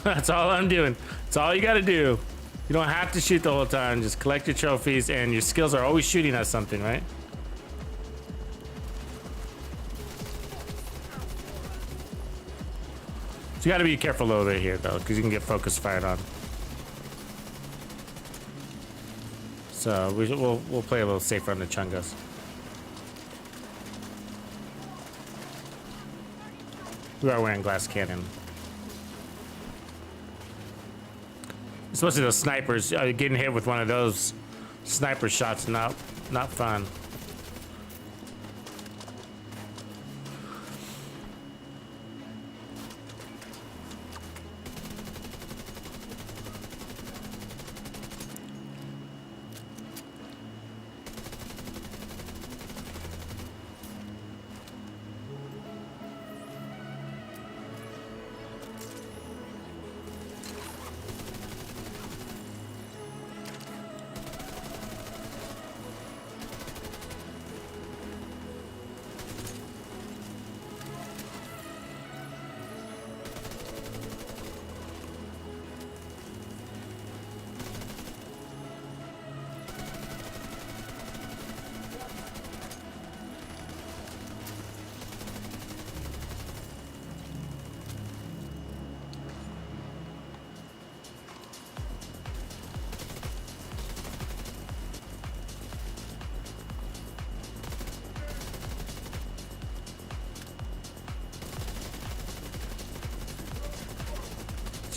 That's all I'm doing. That's all you got to do. You don't have to shoot the whole time. Just collect your trophies, and your skills are always shooting at something, right? So you got to be careful a little bit here, though, because you can get focus fired on. So we'll play a little safer on the chungas. We are wearing glass cannon. Especially those snipers, getting hit with one of those sniper shots, not fun.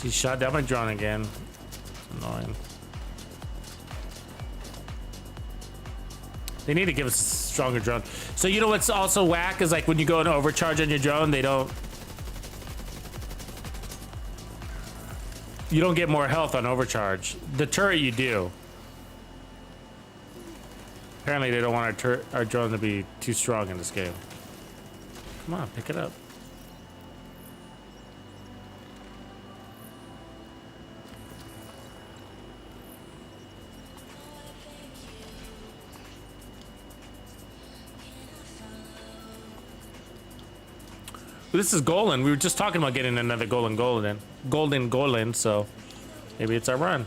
She shot down my drone again. It's annoying. They need to give us a stronger drone. So you know what's also whack is like when you go and overcharge on your drone, you don't get more health on overcharge. The turret you do. Apparently they don't want our drone to be too strong in this game. Come on, pick it up. This is Golan. We were just talking about getting another golden, so maybe it's our run.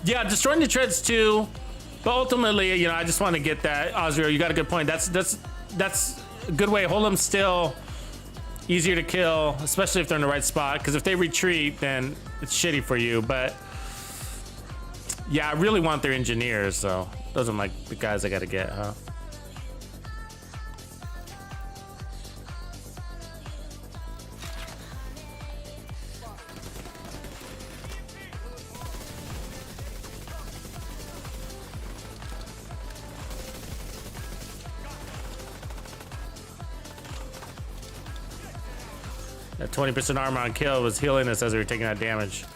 Yeah, destroying the treads too, but ultimately, you know, I just want to get that. Osrio, you got a good point. That's a good way. Hold them still. Easier to kill, especially if they're in the right spot, because if they retreat, then it's shitty for you. But yeah, I really want their engineers, so those are like the guys I gotta get, huh? That 20% armor on kill was healing us as we were taking that damage.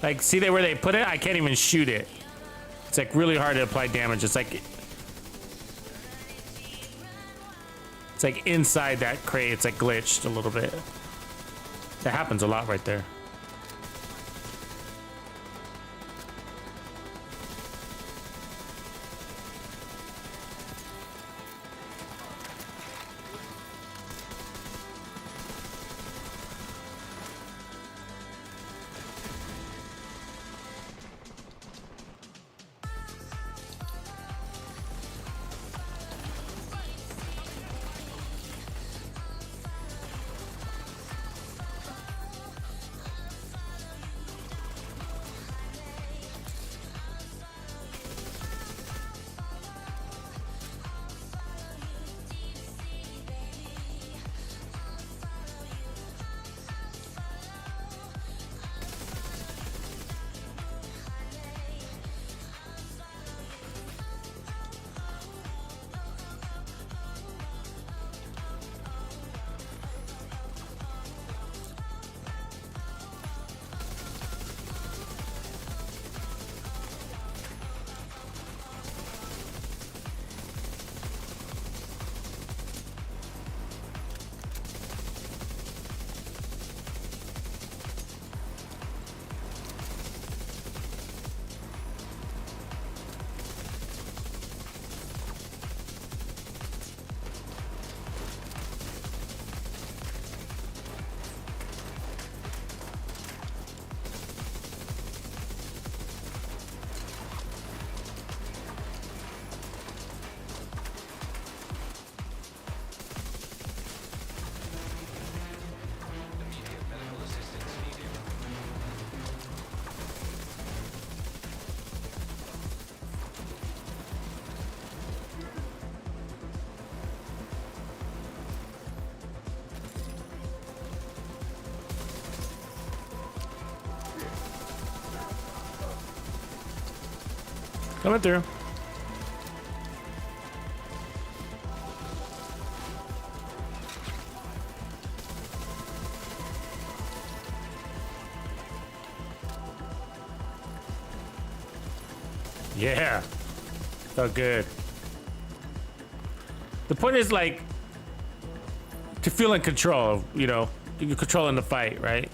Like, see there where they put it? I can't even shoot it. It's like really hard to apply damage. It's like inside that crate. It's like glitched a little bit. That happens a lot right there. Coming through. Yeah. Felt good. The point is like to feel in control of, you know, you're controlling the fight, right?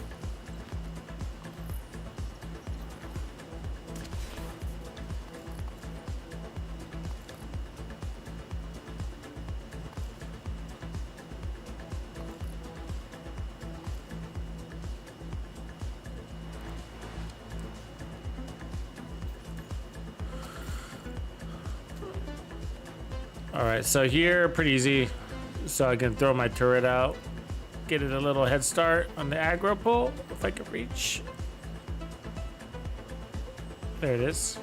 Alright, so here, pretty easy. So I can throw my turret out, get it a little head start on the aggro pull, if I can reach. There it is.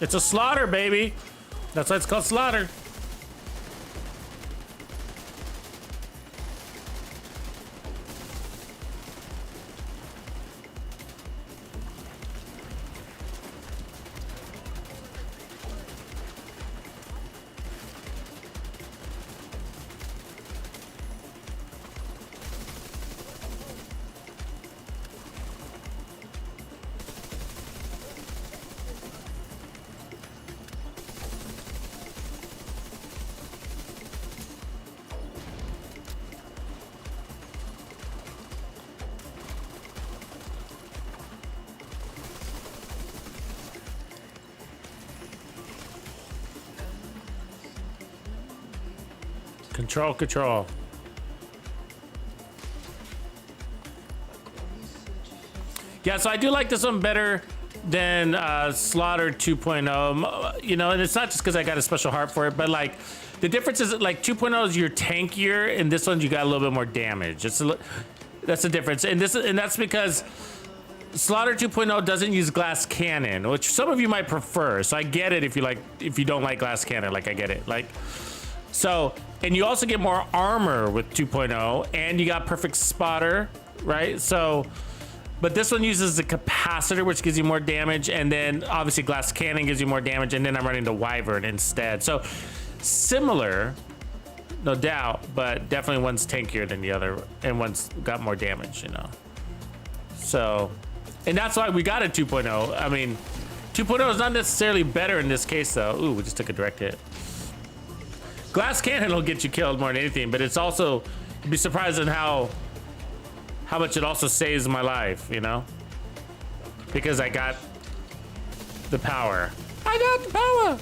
It's a slaughter, baby. That's why it's called slaughter. Control, control. Yeah, so I do like this one better than Slaughter 2.0. You know, and it's not just because I got a special heart for it, but like the difference is like 2.0 is you're tankier, and this one you got a little bit more damage. That's the difference, and that's because Slaughter 2.0 doesn't use glass cannon, which some of you might prefer. So I get it if you don't like glass cannon, like I get it, like so. And you also get more armor with 2.0, and you got perfect spotter, right? So, but this one uses the capacitor, which gives you more damage, and then obviously glass cannon gives you more damage, and then I'm running the wyvern instead. So similar, no doubt, but definitely one's tankier than the other, and one's got more damage, you know. So, and that's why we got a 2.0. I mean, 2.0 is not necessarily better in this case, though. Ooh, we just took a direct hit. Glass cannon will get you killed more than anything, but it's also, you'd be surprised at how much it also saves my life, you know? Because I got the power. I got the power!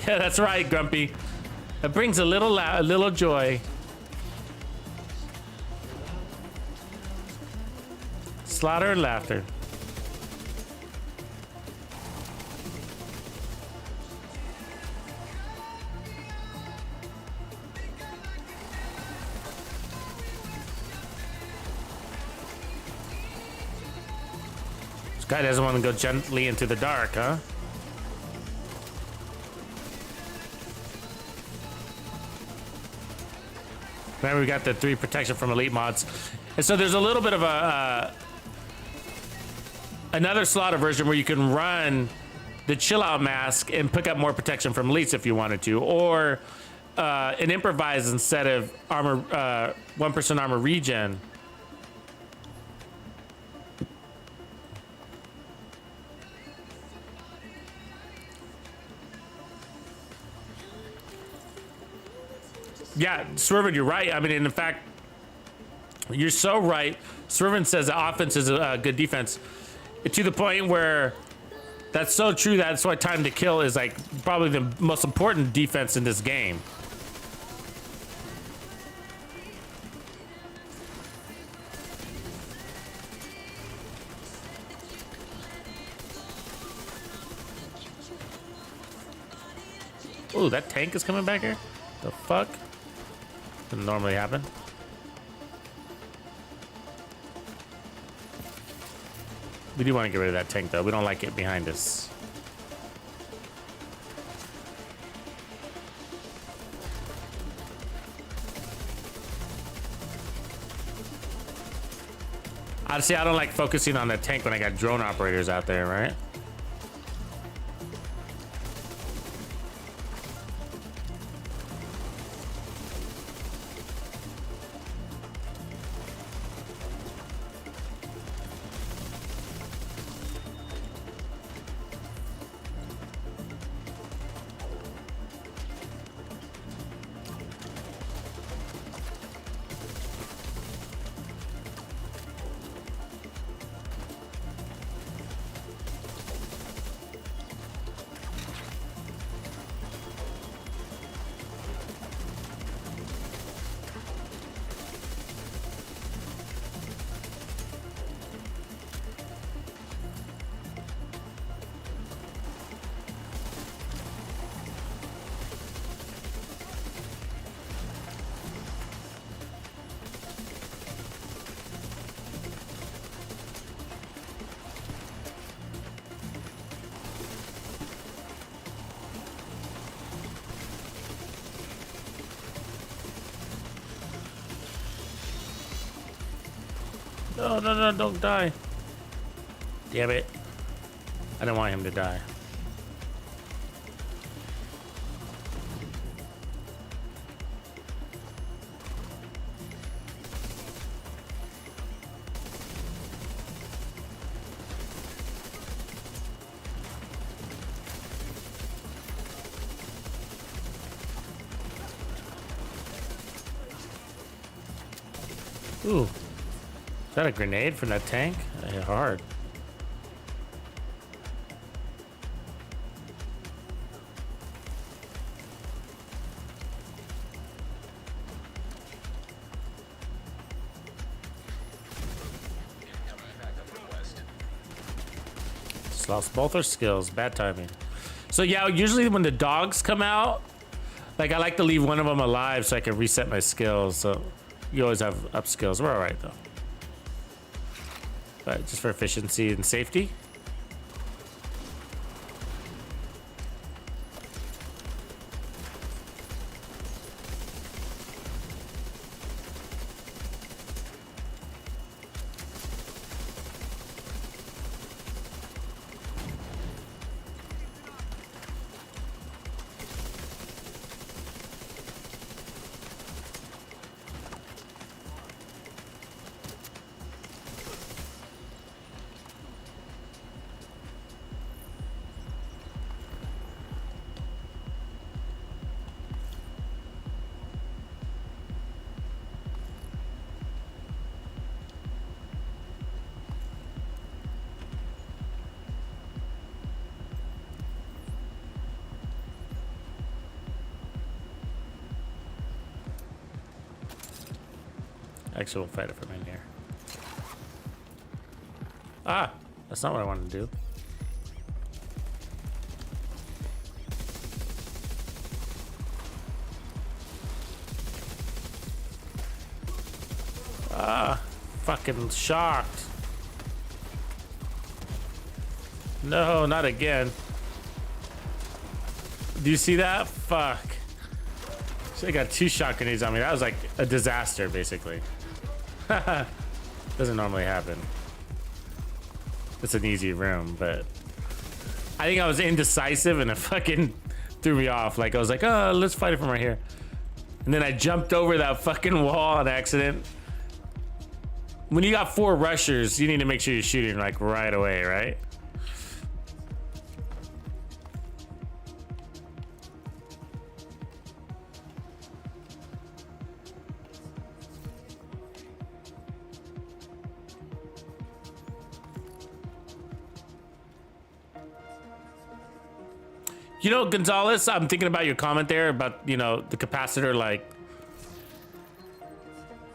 Yeah, that's right, Grumpy. It brings a little joy. Slaughter and laughter. This guy doesn't want to go gently into the dark, huh? Remember, we got the 3 protection from elite mods. And so there's a little bit of a another slaughter version where you can run the chill out mask and pick up more protection from elites if you wanted to, or an improvise instead of armor 1% armor regen. Yeah, Swervin, you're right. I mean, in fact, you're so right. Swervin says the offense is a good defense, to the point where that's so true. That's why time to kill is like probably the most important defense in this game. Ooh, that tank is coming back here? The fuck? Doesn't normally happen. We do want to get rid of that tank, though. We don't like it behind us. Honestly, I don't like focusing on the tank when I got drone operators out there, right? No, no, no, don't die. Damn it. I don't want him to die. Ooh. Is that a grenade from that tank? That hit hard. Just lost both our skills. Bad timing. So yeah, usually when the dogs come out, like I like to leave one of them alive so I can reset my skills. So you always have up skills. We're all right though. But just for efficiency and safety. Actually, we'll fight it from in here. Ah, that's not what I wanted to do. Ah, fucking shocked. No, not again. Do you see that? Fuck. So I got 2 shot grenades on me. That was like a disaster, basically. Doesn't normally happen. It's an easy room, but I think I was indecisive and it fucking threw me off. Like I was like, oh, let's fight it from right here. And then I jumped over that fucking wall on accident. When you got 4 rushers, you need to make sure you're shooting like right away, right? You know, Gonzalez, I'm thinking about your comment there about, you know, the capacitor, like,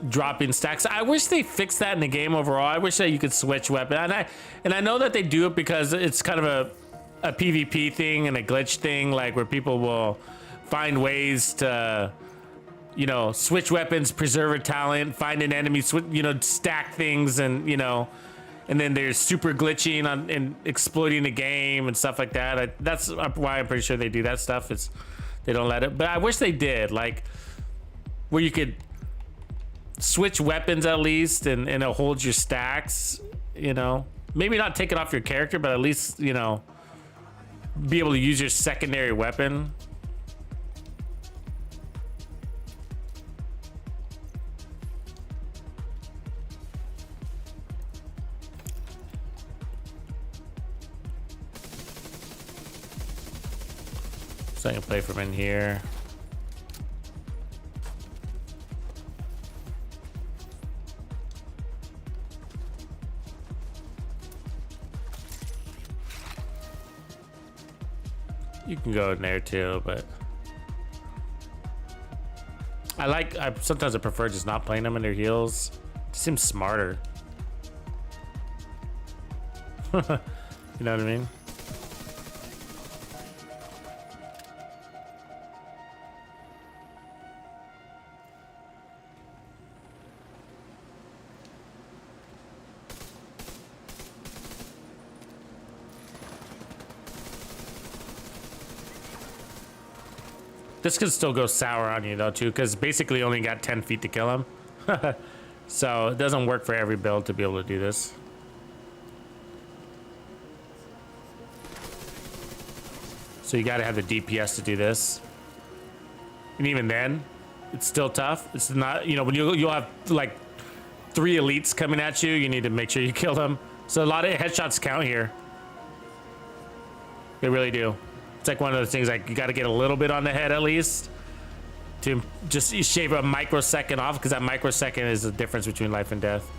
dropping stacks. I wish they fixed that in the game overall. I wish that you could switch weapon. And I know that they do it because it's kind of a PvP thing and a glitch thing, like, where people will find ways to, you know, switch weapons, preserve a talent, find an enemy, you know, stack things and, you know, and then there's super glitching on and exploiting the game and stuff like that. That's why I'm pretty sure they do that stuff. It's they don't let it, but I wish they did, like where you could switch weapons at least, and it holds your stacks. You know, maybe not take it off your character, but at least, you know, be able to use your secondary weapon. So I can play from in here. You can go in there too, but sometimes I prefer just not playing them in their heels. It seems smarter. You know what I mean? This could still go sour on you though too, because basically you only got 10 feet to kill him. So it doesn't work for every build to be able to do this. So you gotta have the DPS to do this. And even then, it's still tough. It's not, you know, when you'll have like 3 elites coming at you, you need to make sure you kill them. So a lot of headshots count here. They really do. It's like one of those things, like you got to get a little bit on the head at least to just shave a microsecond off, because that microsecond is the difference between life and death.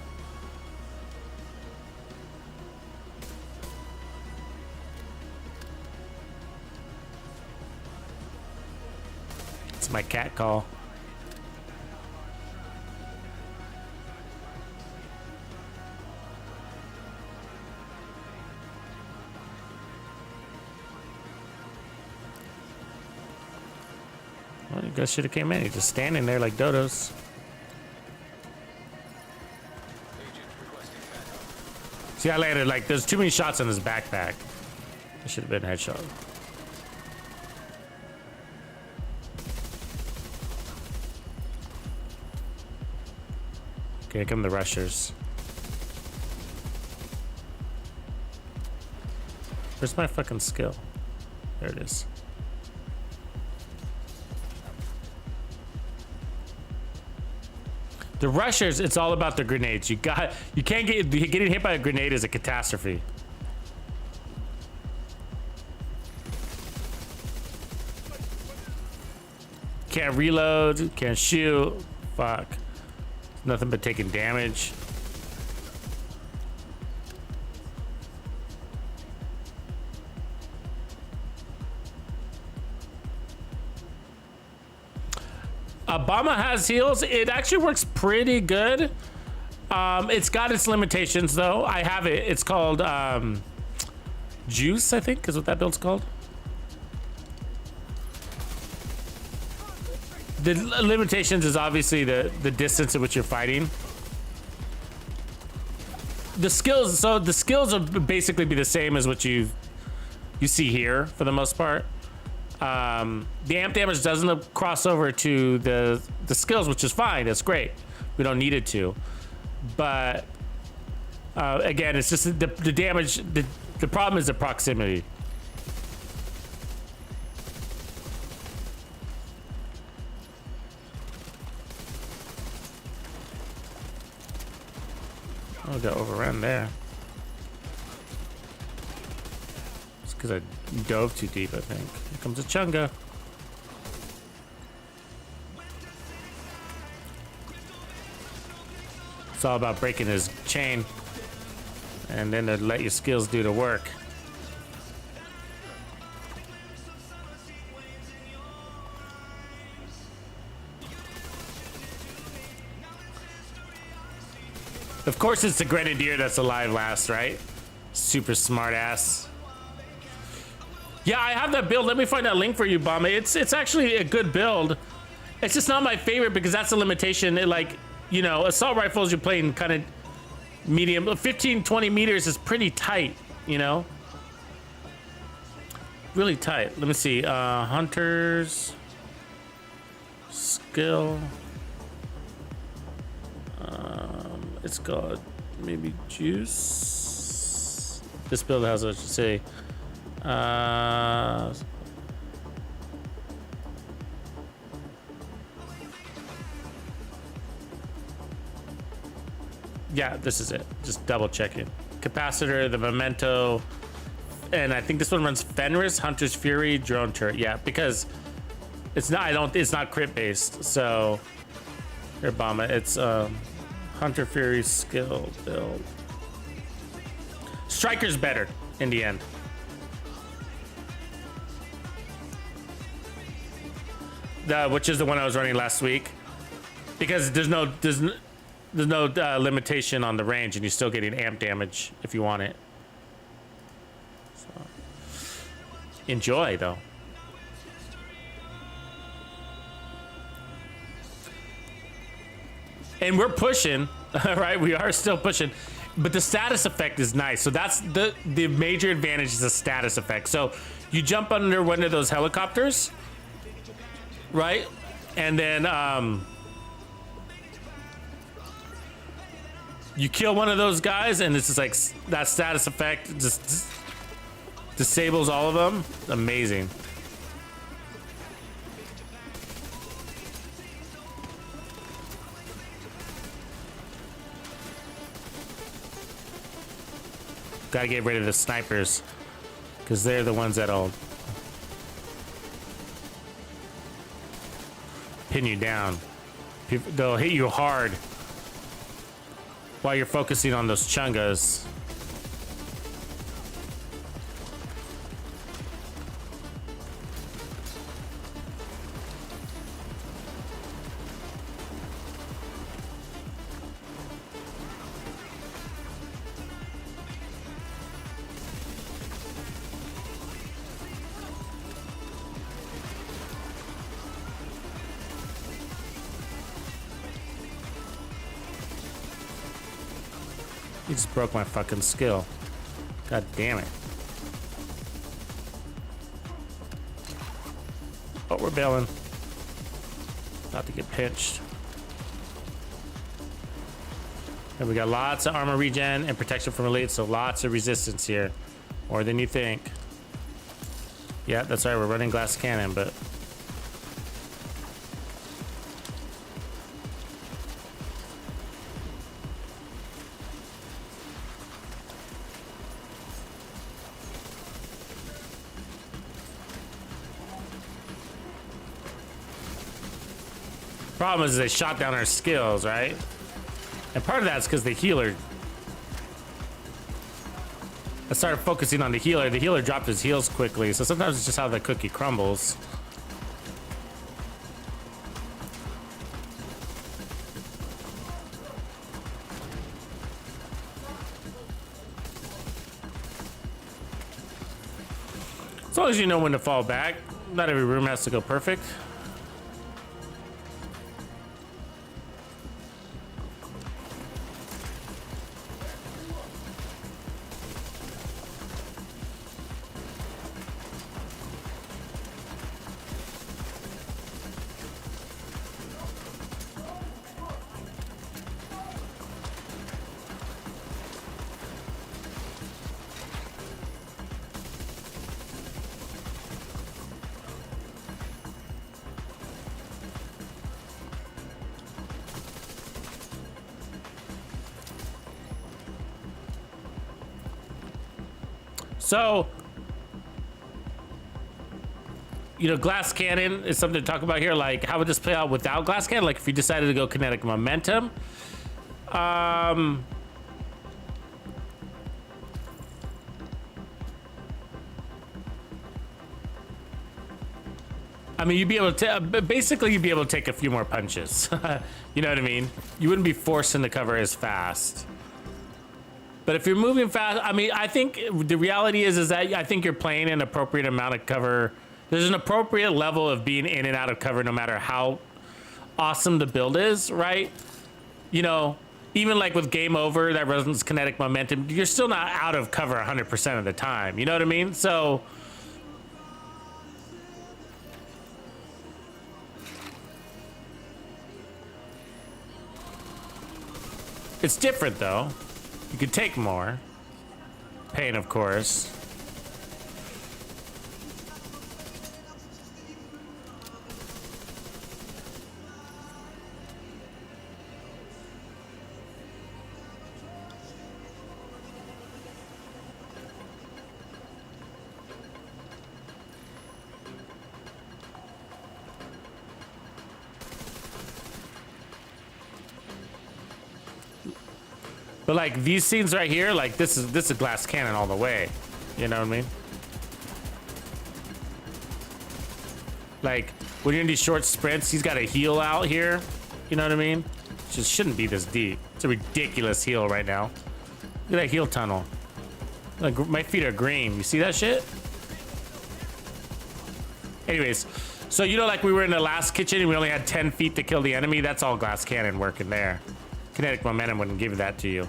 It's my cat call. Well, you guys should have came in. You're just standing there like dodos. See, I landed like there's too many shots in his backpack. It should have been a headshot. Okay, here come the rushers. Where's my fucking skill? There it is. The rushers, it's all about the grenades. You can't getting hit by a grenade is a catastrophe. Can't reload, can't shoot. Fuck. Nothing but taking damage. Obama has heals. It actually works pretty good. It's got its limitations though. I have it. It's called Juice, I think, is what that build's called. The limitations is obviously the distance at which you're fighting. The skills, so the skills will basically be the same as what you see here for the most part. The amp damage doesn't cross over to the skills, which is fine. That's great. We don't need it to. But again, it's just the damage. The problem is the proximity. Oh, got overrun there. It's because I dove too deep, I think. Here comes a chunga. It's all about breaking his chain, and then to let your skills do the work. Of course, it's the grenadier that's alive last, right? Super smart ass. Yeah, I have that build. Let me find that link for you, Bomba. It's actually a good build. It's just not my favorite because that's a limitation. It, like, you know, assault rifles, you're playing kind of medium. 15, 20 meters is pretty tight, you know? Really tight. Let me see. Hunters. Skill. It's got maybe juice. This build has, I should say. Yeah, this is it. Just double checking. Capacitor, the memento, and I think this one runs Fenris, Hunter's Fury, drone turret. Yeah, because it's not. It's not crit based. So here, bomb it. It's Hunter Fury skill build. Striker's better in the end. Which is the one I was running last week, because there's no limitation on the range, and you're still getting amp damage if you want it. So, enjoy though. And we're pushing, right? We are still pushing, but the status effect is nice. So that's the major advantage is the status effect. So you jump under one of those helicopters, right? And then you kill one of those guys, and it's just like that status effect just disables all of them. Amazing. Gotta get rid of the snipers, because they're the ones that'll pin you down. They'll hit you hard while you're focusing on those chungas. He just broke my fucking skill. God damn it. Oh, we're bailing. About to get pinched. And we got lots of armor regen and protection from elites, so lots of resistance here. More than you think. Yeah, that's right, we're running glass cannon, but problem is they shot down our skills, right? And part of that's because the healer. I started focusing on the healer. The healer dropped his heals quickly, so sometimes it's just how the cookie crumbles. As long as you know when to fall back. Not every room has to go perfect. So, you know, glass cannon is something to talk about here. Like, how would this play out without glass cannon? Like, if you decided to go kinetic momentum, I mean, you'd be able to basically you'd be able to take a few more punches. You know what I mean? You wouldn't be forced into cover as fast. But if you're moving fast, I mean, I think the reality is that I think you're playing an appropriate amount of cover. There's an appropriate level of being in and out of cover, no matter how awesome the build is, right? You know, even like with game over, that runs kinetic momentum, you're still not out of cover 100% of the time. You know what I mean? So it's different though. You could take more. Pain, of course. But like these scenes right here, like this is a glass cannon all the way. You know what I mean? Like when you're in these short sprints, he's got a heal out here. You know what I mean? Just shouldn't be this deep. It's a ridiculous heal right now. Look at that heal tunnel. Like my feet are green. You see that shit? Anyways, so you know, like we were in the last kitchen and we only had 10 feet to kill the enemy. That's all glass cannon working there. Kinetic momentum wouldn't give that to you.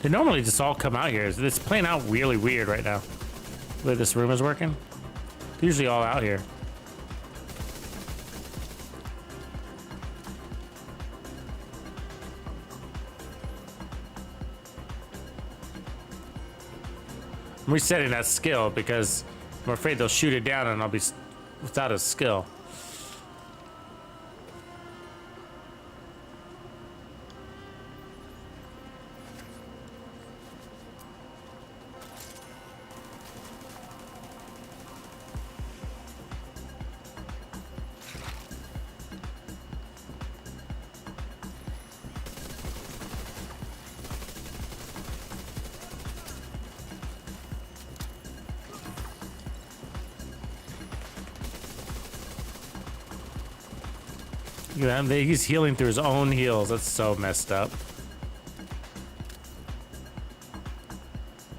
They normally just all come out here. It's playing out really weird right now. The way this room is working. They're usually all out here. I'm resetting that skill because I'm afraid they'll shoot it down and I'll be without a skill. Look at that. He's healing through his own heals. That's so messed up.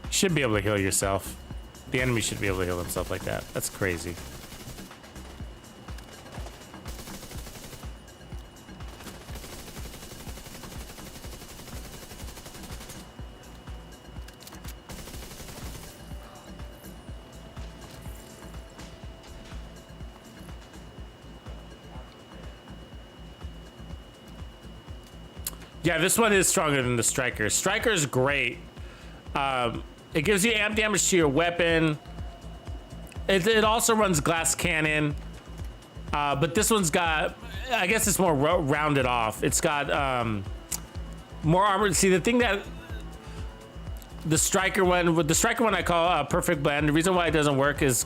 You should be able to heal yourself. The enemy should be able to heal himself like that. That's crazy. Yeah, this one is stronger than the Striker. Striker is great. It gives you amp damage to your weapon. It also runs glass cannon. But this one's got, I guess it's more rounded off. It's got more armor. See, the thing that the Striker one I call a perfect blend. The reason why it doesn't work as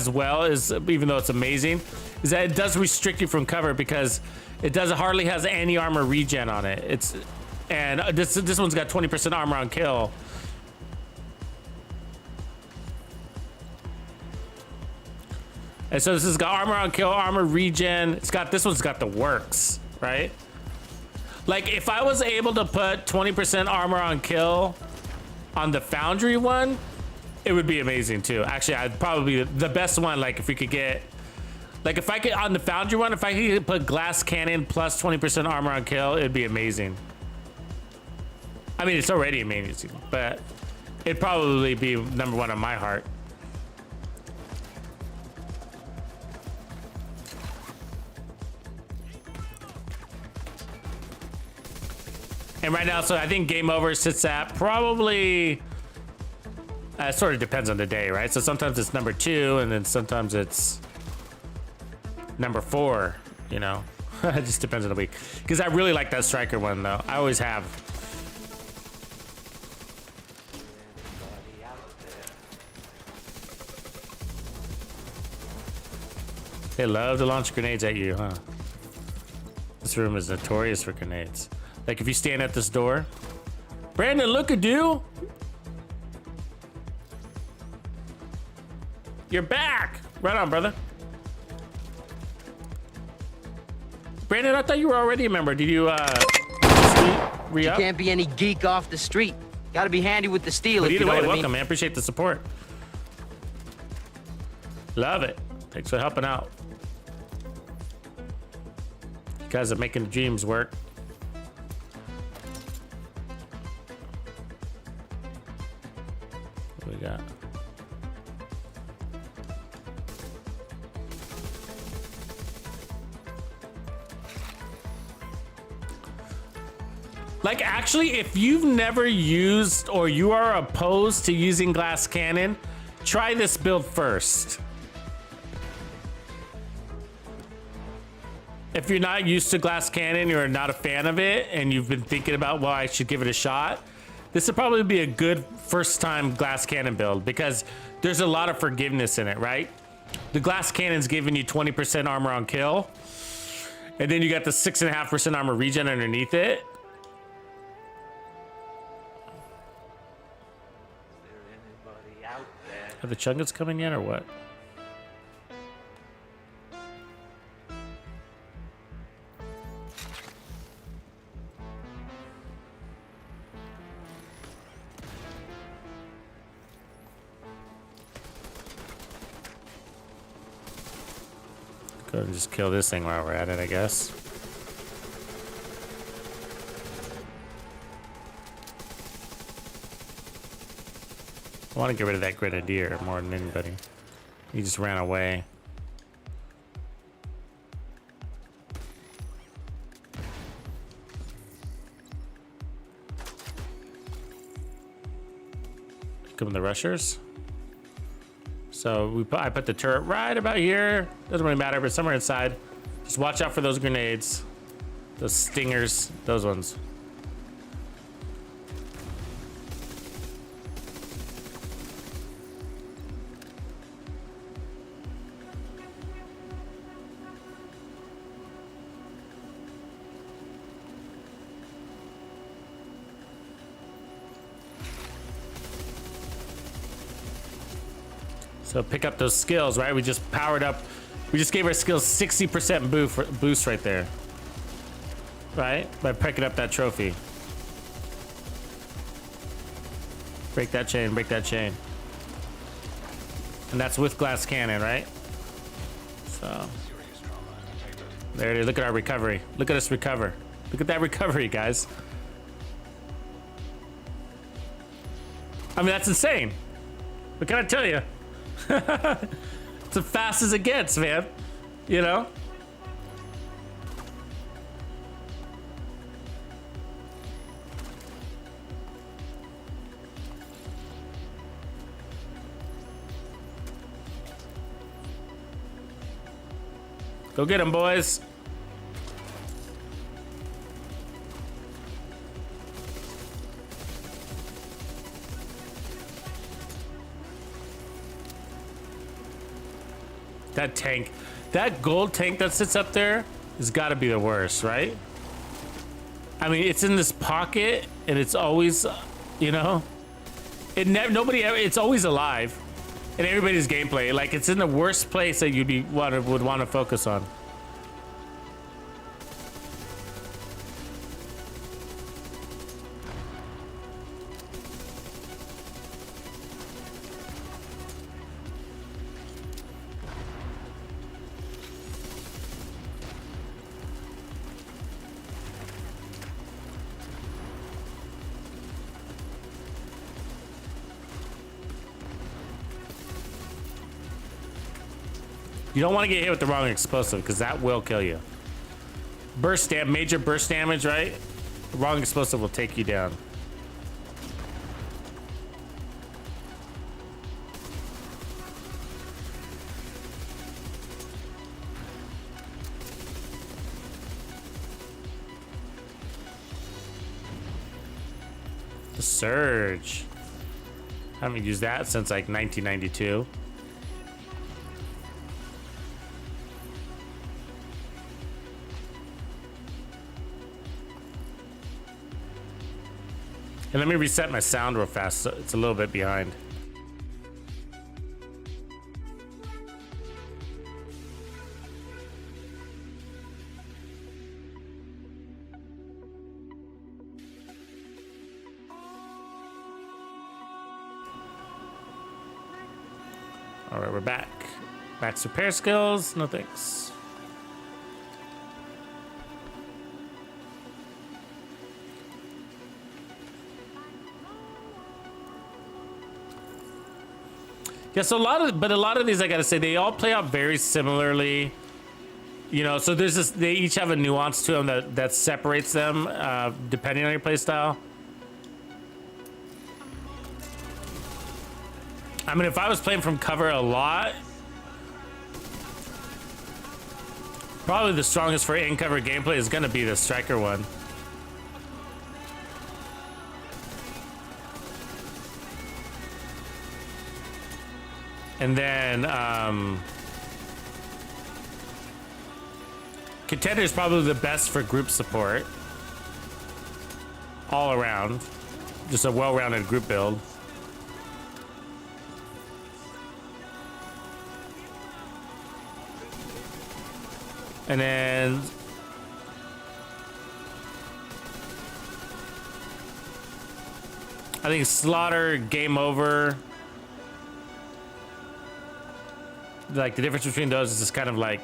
well is, even though it's amazing, is that it does restrict you from cover because it hardly has any armor regen on it. This one's got 20% armor on kill. And so this has got armor on kill, armor regen. This one's got the works, right? Like if I was able to put 20% armor on kill on the Foundry one, it would be amazing too. Actually, I'd probably the best one. Like if we could get, like if I could on the Foundry one, if I could put glass cannon plus 20% armor on kill, it'd be amazing. I mean, it's already amazing, but it'd probably be number one on my heart. And right now, so I think game over sits at probably, it sort of depends on the day, right? So sometimes it's number 2 and then sometimes it's number 4, you know? It just depends on the week. Because I really like that Striker one though. I always have. They love to launch grenades at you, huh? This room is notorious for grenades. Like if you stand at this door, Brandon, look at you. You're back. Right on, brother. Brandon, I thought you were already a member. Did you re-up? You can't be any geek off the street. Gotta be handy with the steel, But if either you know way, what I welcome, mean. man. Appreciate the support. Love it. Thanks for helping out. You guys are making the dreams work. What do we got? Like, actually, if you've never used or you are opposed to using glass cannon, try this build first. If you're not used to glass cannon, you're not a fan of it, and you've been thinking about, well, I should give it a shot, this would probably be a good first time glass cannon build because there's a lot of forgiveness in it, right? The glass cannon's giving you 20% armor on kill, and then you got the 6.5% armor regen underneath it. Are the chungets coming in or what? Go and just kill this thing while we're at it, I guess. I want to get rid of that grenadier more than anybody. He just ran away. Here come the rushers. So I put the turret right about here. Doesn't really matter, but somewhere inside. Just watch out for those grenades. Those stingers, those ones. So pick up those skills, right? We just powered up. We just gave our skills 60% boost right there. Right? By picking up that trophy. Break that chain, break that chain. And that's with glass cannon, right? So. There it is. Look at our recovery. Look at us recover. Look at that recovery, guys. I mean, that's insane. What can I tell you? It's as fast as it gets, man. You know? Go get him, boys. That tank, that gold tank that sits up there has got to be the worst, right? I mean, it's in this pocket and it's always, you know, nobody ever, it's always alive in everybody's gameplay. Like, it's in the worst place that would want to focus on. You don't want to get hit with the wrong explosive because that will kill you. Major burst damage, right? The wrong explosive will take you down. The surge. I haven't used that since like 1992. And let me reset my sound real fast. So it's a little bit behind. All right, we're back. Max repair skills, no thanks. Yeah, so a lot of these, I gotta say, they all play out very similarly. You know, so there's this, they each have a nuance to them that separates them depending on your playstyle. I mean, if I was playing from cover a lot, probably the strongest for in-cover gameplay is gonna be the striker one. And then Contender is probably the best for group support. All around. Just a well-rounded group build. And then I think Slaughter, Game Over. Like the difference between those is just kind of like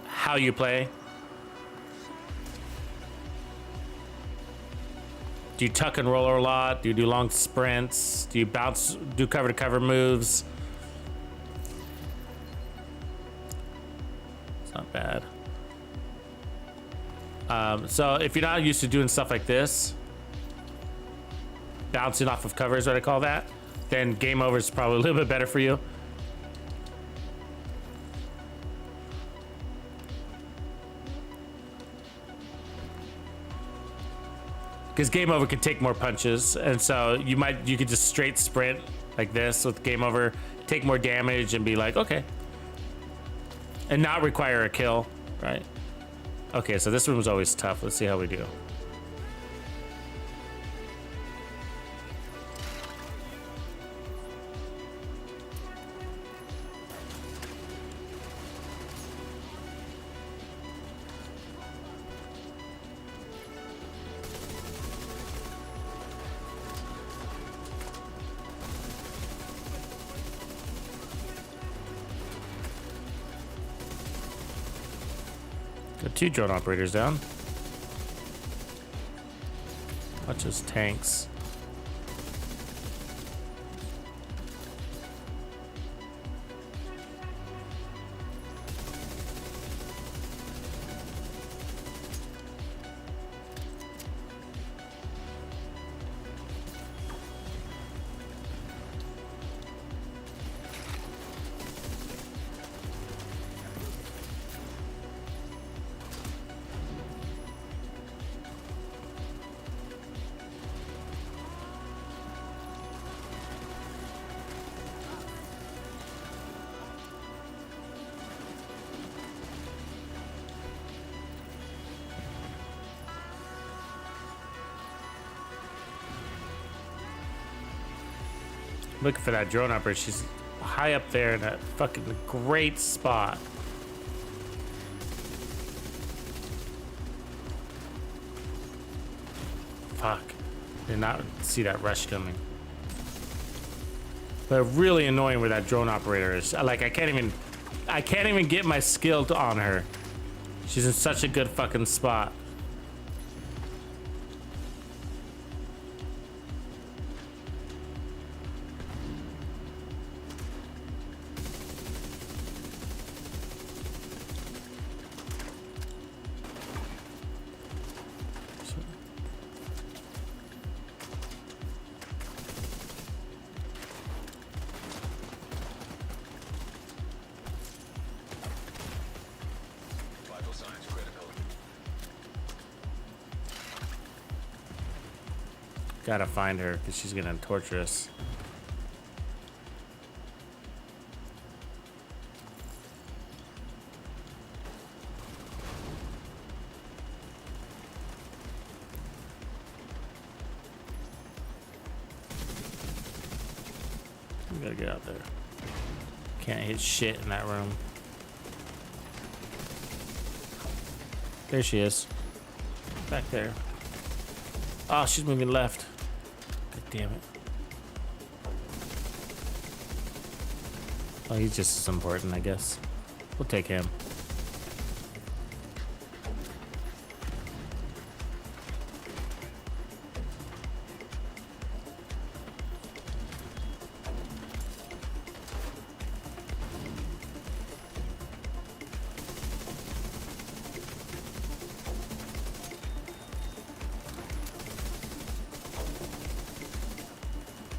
how you play. Do you tuck and roll a lot? Do you do long sprints? Do you bounce, do cover to cover moves? It's not bad. So if you're not used to doing stuff like this, bouncing off of cover is what I call that, then Game Over is probably a little bit better for you. Because Game Over can take more punches, and so you could just straight sprint like this with Game Over, take more damage and be like, okay. And not require a kill, right? Okay, so this room's always tough. Let's see how we do. Got 2 drone operators down. Watch those tanks. Looking for that drone operator. She's high up there in a fucking great spot. Fuck. Did not see that rush coming. But really annoying where that drone operator is. Like I can't even get my skill on her. She's in such a good fucking spot. Vital signs critical. Gotta find her because she's gonna torture us. Gotta get out there. Can't hit shit in that room. There she is. Back there. Oh, she's moving left. God damn it. Oh, he's just as important, I guess. We'll take him.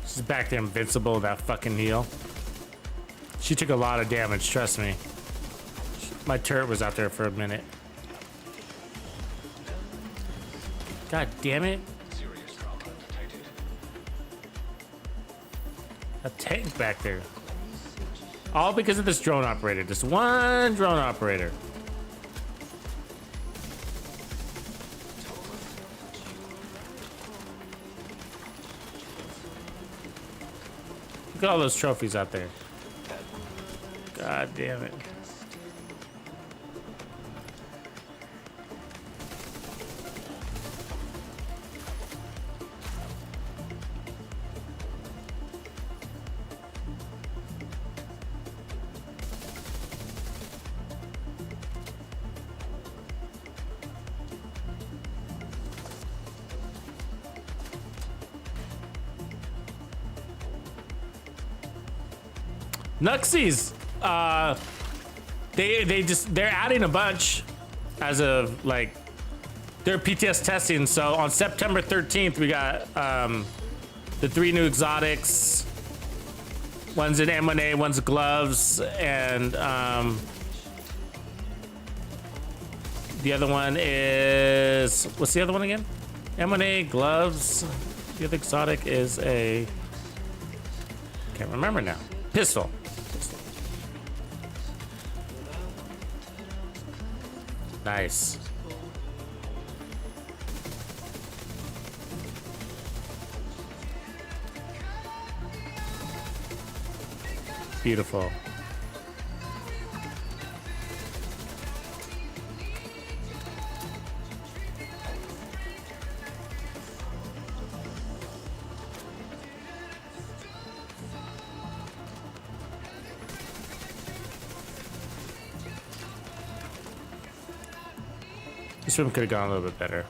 She's back there invincible with that fucking heal. She took a lot of damage, trust me. My turret was out there for a minute. God damn it. Serious trauma detected. A tank back there. All because of this drone operator. This one drone operator. Look at all those trophies out there. God damn it. Nuxies, they're adding a bunch as of like their PTS testing. So on September 13th, we got the 3 new exotics. One's an M1A, one's gloves, and the other one is, what's the other one again? M1A, gloves. The other exotic is a, can't remember now. Pistol. Nice. Beautiful. This room could have gone a little bit better.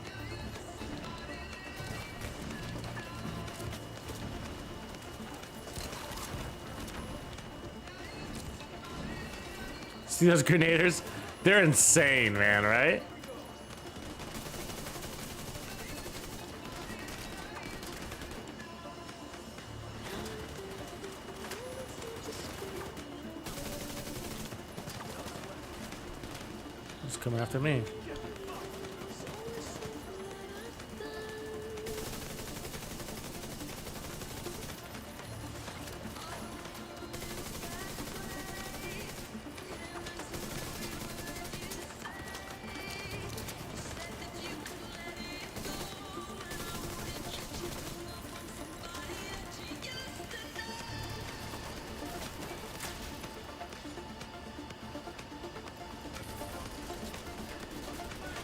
See those grenaders? They're insane, man, right? He's coming after me.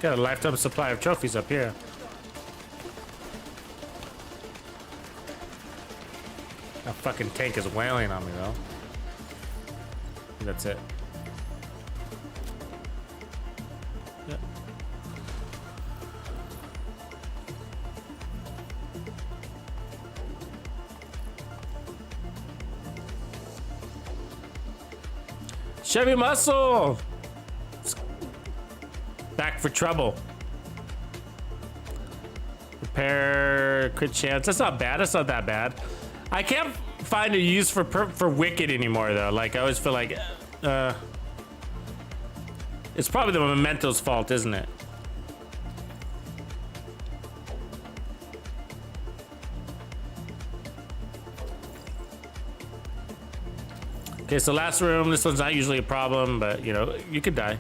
Got a lifetime supply of trophies up here. That fucking tank is wailing on me though. That's it. Yep. Chevy Muscle! Back for trouble. Repair, crit chance. That's not bad. That's not that bad. I can't find a use for Wicked anymore though. Like I always feel like it's probably the Memento's fault, isn't it? Okay, so last room. This one's not usually a problem, but you know, you could die.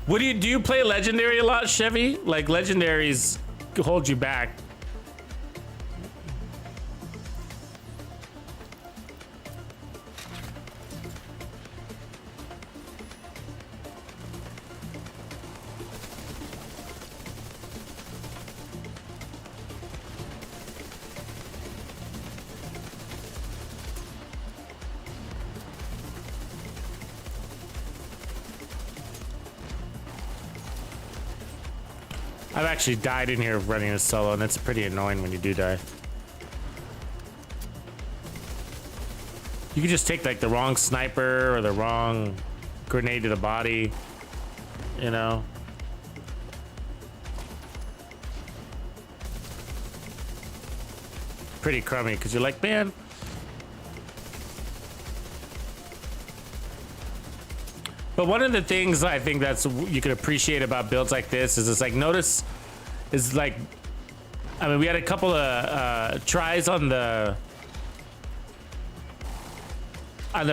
What do you play legendary a lot, Chevy? Like legendaries hold you back. I've actually died in here running a solo, and it's pretty annoying when you do die. You can just take like the wrong sniper or the wrong grenade to the body, you know. Pretty crummy because you're like, man. But one of the things I think that's you can appreciate about builds like this is it's like notice is like, I mean, we had a couple of tries on the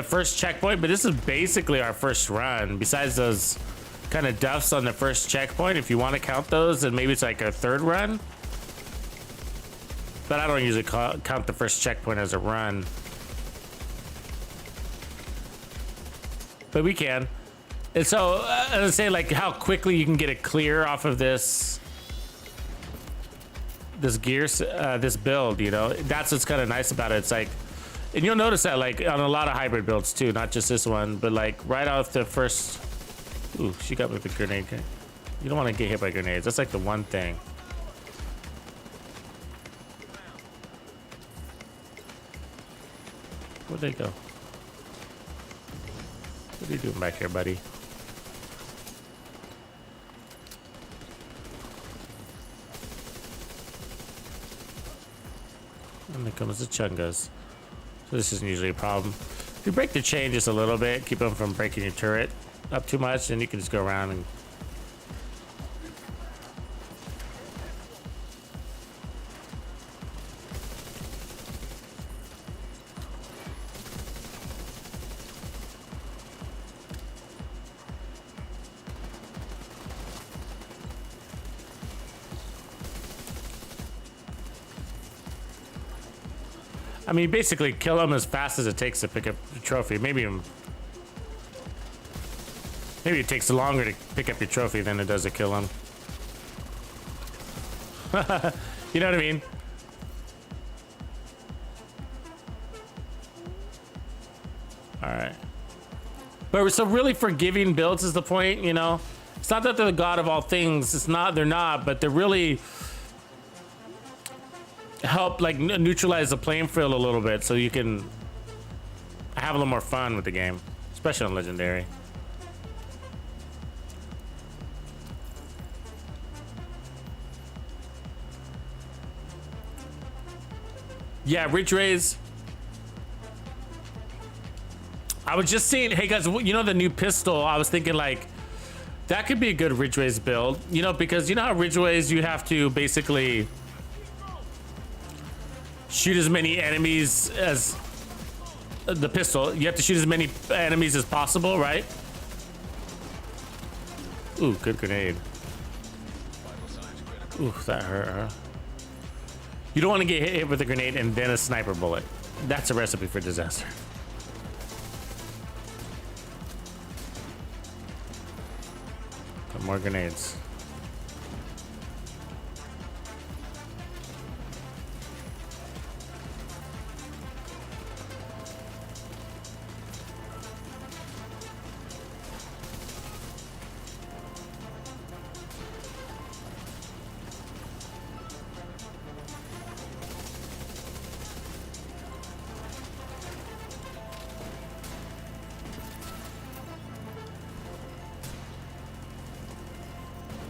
first checkpoint, but this is basically our first run. Besides those kind of duffs on the first checkpoint, if you want to count those, then maybe it's like a third run. But I don't usually count the first checkpoint as a run. But we can. And so, I was saying, like, how quickly you can get it clear off of this gear, this build, you know? That's what's kind of nice about it. It's like, and you'll notice that, like, on a lot of hybrid builds, too. Not just this one, but, like, right off the first... Ooh, she got me with a grenade. You don't want to get hit by grenades. That's, like, the one thing. Where'd they go? What are you doing back here, buddy? And there comes the chungas. So this isn't usually a problem. If you break the chain just a little bit, keep them from breaking your turret up too much, then you can just go around and... I mean, basically kill them as fast as it takes to pick up the trophy. Maybe it takes longer to pick up your trophy than it does to kill them. You know what I mean? All right. But so really forgiving builds is the point, you know? It's not that they're the god of all things. It's not, they're not, but they're really help like neutralize the playing field a little bit so you can have a little more fun with the game, especially on Legendary. Yeah, Ridge Rays. I was just saying, hey guys, you know the new pistol, I was thinking like that could be a good Ridge Rays build, you know, because you know how Ridge Rays you have to basically shoot as many enemies as the pistol. You have to shoot as many enemies as possible, right? Ooh, good grenade. Ooh, that hurt, huh? You don't want to get hit with a grenade and then a sniper bullet. That's a recipe for disaster. Put more grenades.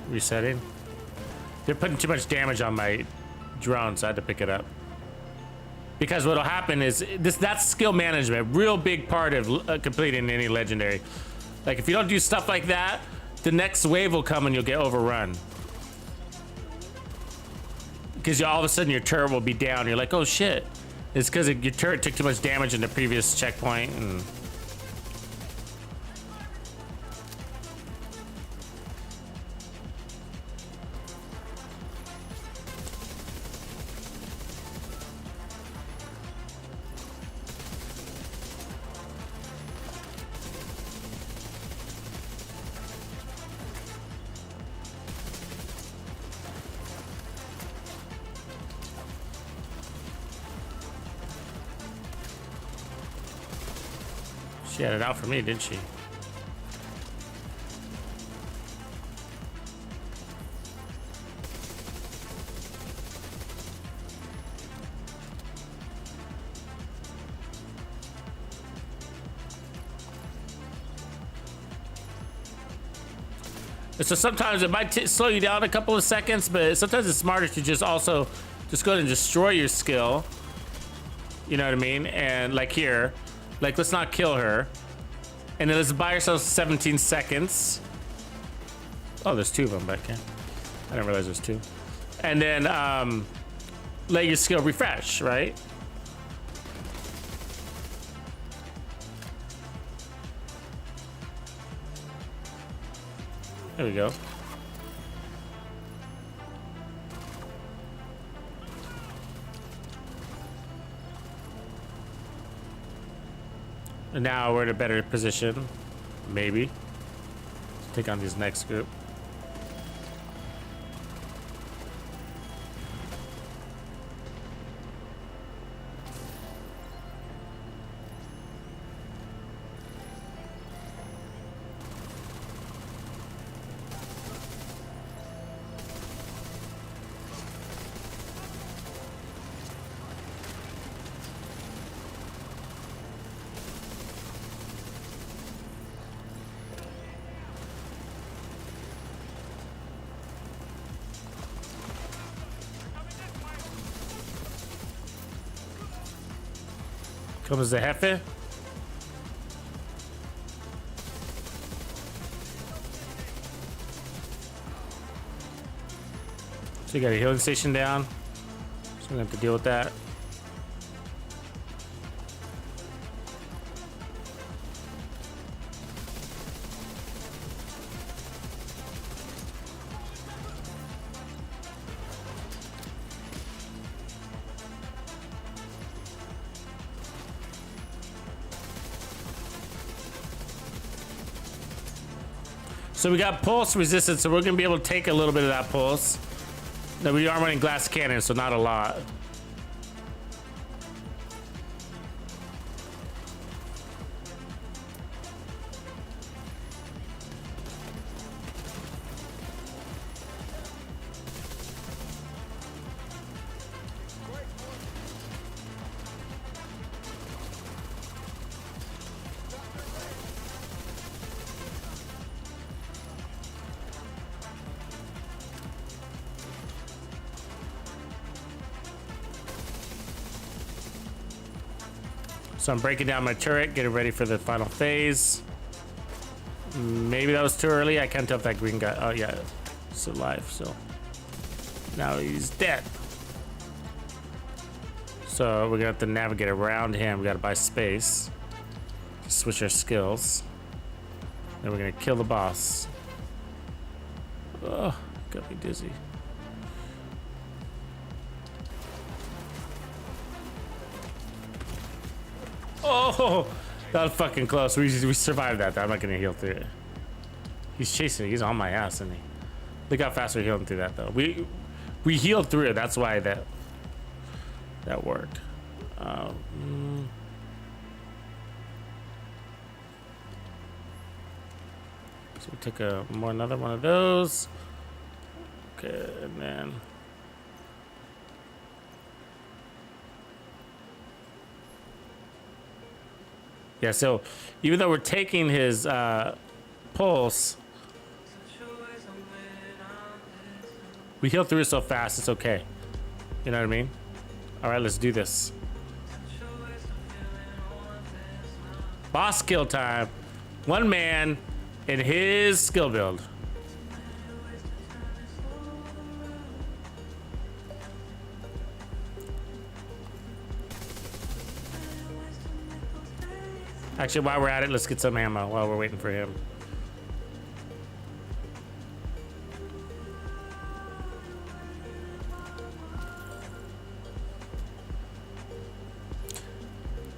Resetting. They're putting too much damage on my drone, so I had to pick it up. Because what'll happen is that's skill management, real big part of completing any legendary. Like if you don't do stuff like that, the next wave will come and you'll get overrun. Because all of a sudden your turret will be down. You're like, oh shit. It's because your turret took too much damage in the previous checkpoint and she had it out for me, didn't she? So sometimes it might slow you down a couple of seconds, but sometimes it's smarter to just also just go ahead and destroy your skill. You know what I mean? And like here, like let's not kill her. And then let's buy ourselves 17 seconds. Oh, there's two of them back here. I didn't realize there's two. And then let your skill refresh, right? There we go. And now we're in a better position, maybe, to take on this next group. Comes the Hefe. So you got a healing station down. So we're gonna have to deal with that. So we got pulse resistance, so we're gonna be able to take a little bit of that pulse. Now we are running glass cannon, so not a lot. So I'm breaking down my turret, getting ready for the final phase. Maybe that was too early. I can't tell if that green guy. Oh yeah, he's alive. So now he's dead. So we're gonna have to navigate around him. We gotta buy space. Switch our skills. Then we're gonna kill the boss. Oh, got me dizzy. Oh, that was fucking close. We survived that. I'm not gonna heal through it. He's chasing me. He's on my ass, isn't he? Look how fast we're healing through that, though. We healed through it. That's why that worked. So we took another one of those. Okay, and then. Yeah, so even though we're taking his pulse, we heal through it so fast, it's okay. You know what I mean? All right, let's do this. Boss kill time. One man in his skill build. Actually, while we're at it, let's get some ammo while we're waiting for him.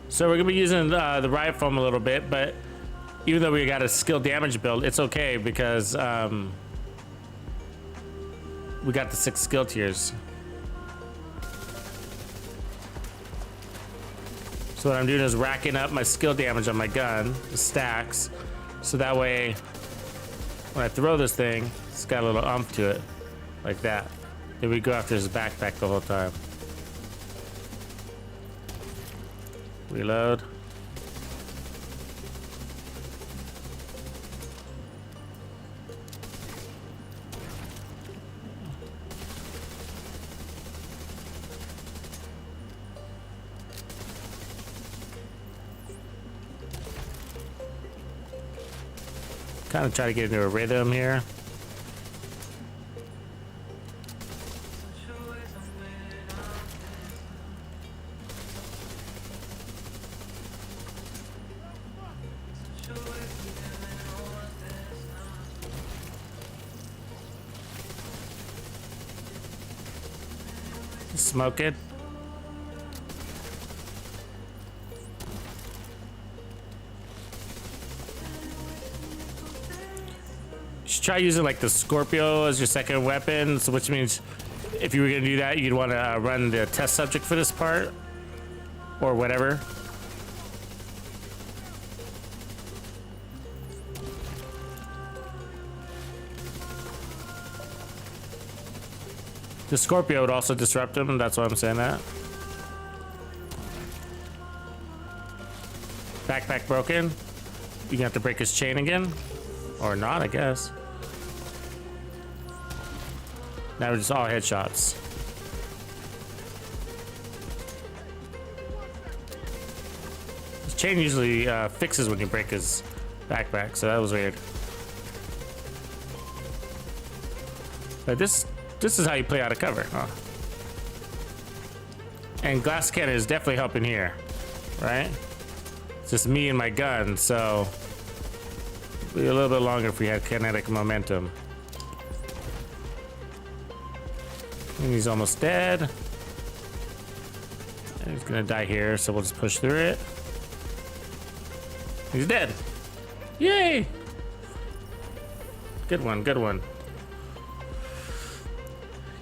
So we're gonna be using the rifle a little bit, but even though we got a skill damage build, it's okay because we got the 6 skill tiers. So what I'm doing is racking up my skill damage on my gun, the stacks, so that way when I throw this thing, it's got a little umph to it, like that. Then we go after his backpack the whole time. Reload. kind of try to get into a rhythm here. Smoke it. You should try using like the Scorpio as your second weapon, so which means if you were gonna do that, you'd want to run the test subject for this part or whatever. The Scorpio would also disrupt him, that's why I'm saying that. Backpack broken. You gonna have to break his chain again? Or not, I guess. Now we're just all headshots. His chain usually fixes when you break his backpack, so that was weird. But this is how you play out of cover, huh? And glass cannon is definitely helping here, right? It's just me and my gun, so it'd be a little bit longer if we had kinetic momentum. And he's almost dead. And he's gonna die here, so we'll just push through it. He's dead. Yay! Good one, good one.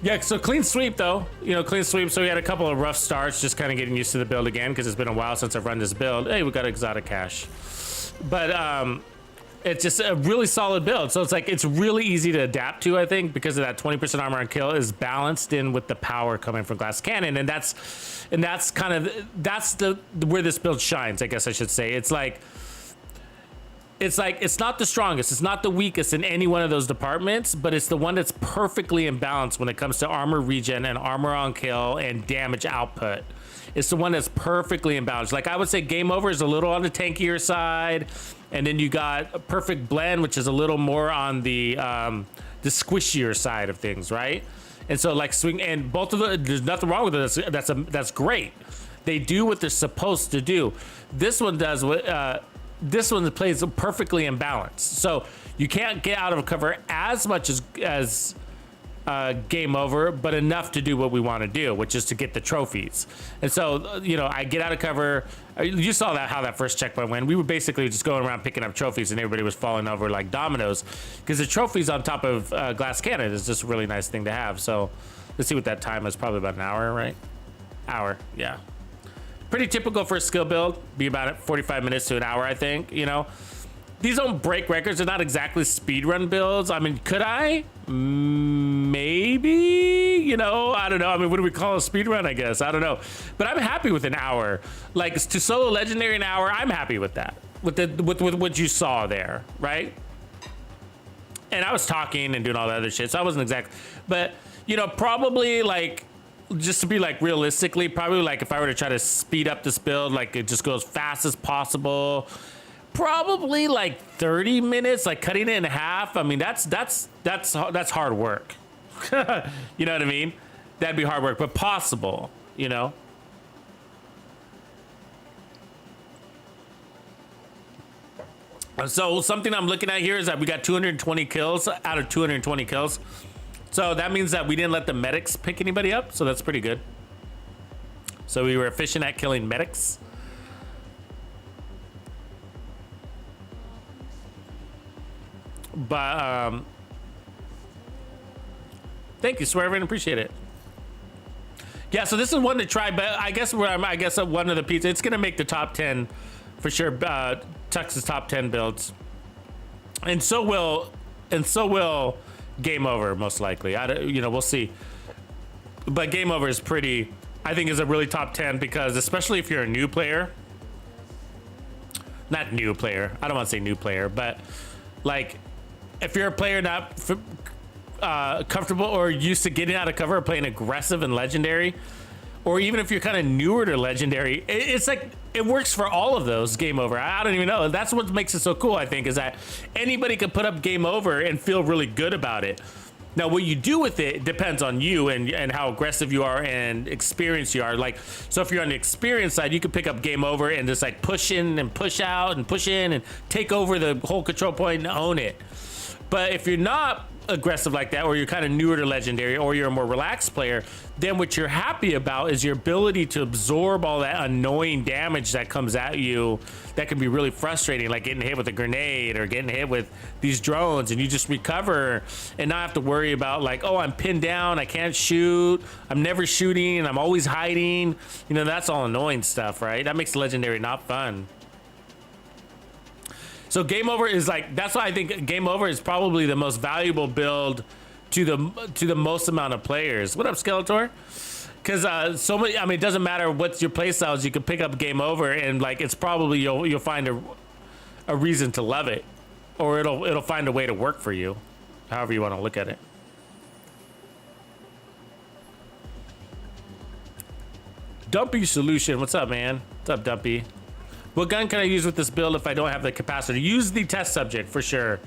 Yeah, so clean sweep though. You know, clean sweep. So we had a couple of rough starts, just kind of getting used to the build again because it's been a while since I've run this build. Hey, we got exotic cash. But it's just a really solid build. So it's like it's really easy to adapt to, I think, because of that 20% armor on kill is balanced in with the power coming from glass cannon, and that's kind of where this build shines, I guess I should say. It's like it's not the strongest, it's not the weakest in any one of those departments, but it's the one that's perfectly in balance when it comes to armor regen and armor on kill and damage output. It's the one that's perfectly in balance. Like I would say Game Over is a little on the tankier side, and then you got a Perfect Blend, which is a little more on the squishier side of things, right? And so like swing, and both of them, there's nothing wrong with it. That's great. They do what they're supposed to do. This one does what this one plays perfectly in balance. So you can't get out of cover as much as Game Over, but enough to do what we want to do, which is to get the trophies. And so, you know, I get out of cover. You saw that how that first checkpoint went. We were basically just going around picking up trophies, and everybody was falling over like dominoes because the trophies on top of glass cannon is just a really nice thing to have. So let's see what that time is. Probably about an hour, right? Hour, yeah. Pretty typical for a skill build. Be about 45 minutes to an hour, I think. You know, these don't break records. They're not exactly speedrun builds. I mean, could I? Maybe. You know, I don't know. I mean, what do we call a speedrun? I guess I don't know. But I'm happy with an hour. Like to solo legendary an hour. I'm happy with that. With what you saw there, right? And I was talking and doing all the other shit, so I wasn't exact. But you know, probably like. Just to be like realistically, probably like if I were to try to speed up this build, like it just goes fast as possible, probably like 30 minutes, like cutting it in half. I mean, that's hard work. You know what I mean? That'd be hard work, but possible, you know? So something I'm looking at here is that we got 220 kills out of 220 kills. So that means that we didn't let the medics pick anybody up, so that's pretty good. So we were efficient at killing medics. But thank you, Swervin, appreciate it. Yeah, so this is one to try, but I guess one of the pizza. It's gonna make the top 10 for sure. Tux's top 10 builds, and so will Game Over, most likely. You know, we'll see. But Game Over is pretty, I think is a really top 10 because especially if you're a new player, not new player, I don't want to say new player, but like if you're a player not comfortable or used to getting out of cover, playing aggressive and legendary, or even if you're kind of newer to Legendary, it's like, it works for all of those. Game over. I don't even know. That's what makes it so cool, I think, is that anybody can put up game over and feel really good about it. Now, what you do with it depends on you and how aggressive you are and experienced you are. Like, so if you're on the experience side, you can pick up game over and just like push in and push out and push in and take over the whole control point and own it. But if you're not aggressive like that, or you're kind of newer to Legendary, or you're a more relaxed player, then what you're happy about is your ability to absorb all that annoying damage that comes at you that can be really frustrating, like getting hit with a grenade or getting hit with these drones, and you just recover and not have to worry about like, oh, I'm pinned down, I can't shoot, I'm never shooting, I'm always hiding. You know, that's all annoying stuff, right? That makes Legendary not fun. So game over is like, that's why I think game over is probably the most valuable build to the most amount of players. What up, Skeletor? Because so many, I mean, it doesn't matter what your play styles, you can pick up game over and like, it's probably, you'll find a reason to love it, or it'll find a way to work for you, however you want to look at it. Dumpy Solution, what's up, man? What's up, Dumpy? What gun can I use with this build if I don't have the capacitor? Use the test subject for sure.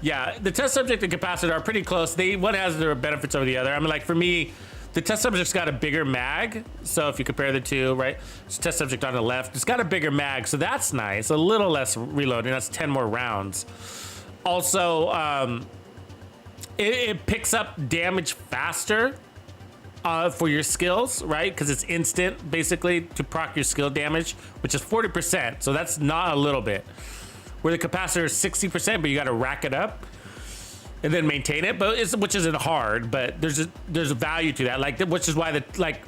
Yeah, the test subject and capacitor are pretty close. One has their benefits over the other. I mean, like for me, the test subject's got a bigger mag. So if you compare the two, right? It's test subject on the left. It's got a bigger mag, so that's nice. A little less reloading. That's 10 more rounds. Also, it picks up damage faster. For your skills, right? Because it's instant, basically, to proc your skill damage, which is 40%. So that's not a little bit. Where the capacitor is 60%, but you got to rack it up and then maintain it. But which isn't hard, but there's a value to that. Like, which is why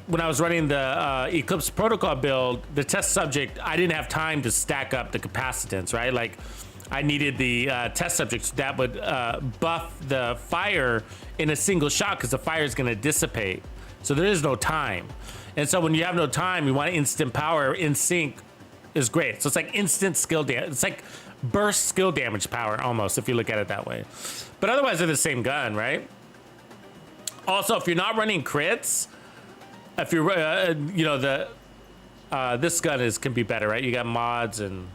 when I was running the Eclipse Protocol build, the test subject, I didn't have time to stack up the capacitance, right? Like, I needed the test subjects that would buff the fire in a single shot, because the fire is going to dissipate. So there is no time. And so when you have no time, you want instant power. In sync is great. So it's like instant skill damage. It's like burst skill damage power almost, if you look at it that way. But otherwise they're the same gun, right? Also, if you're not running crits, if you're, you know, this gun can be better, right? You got mods and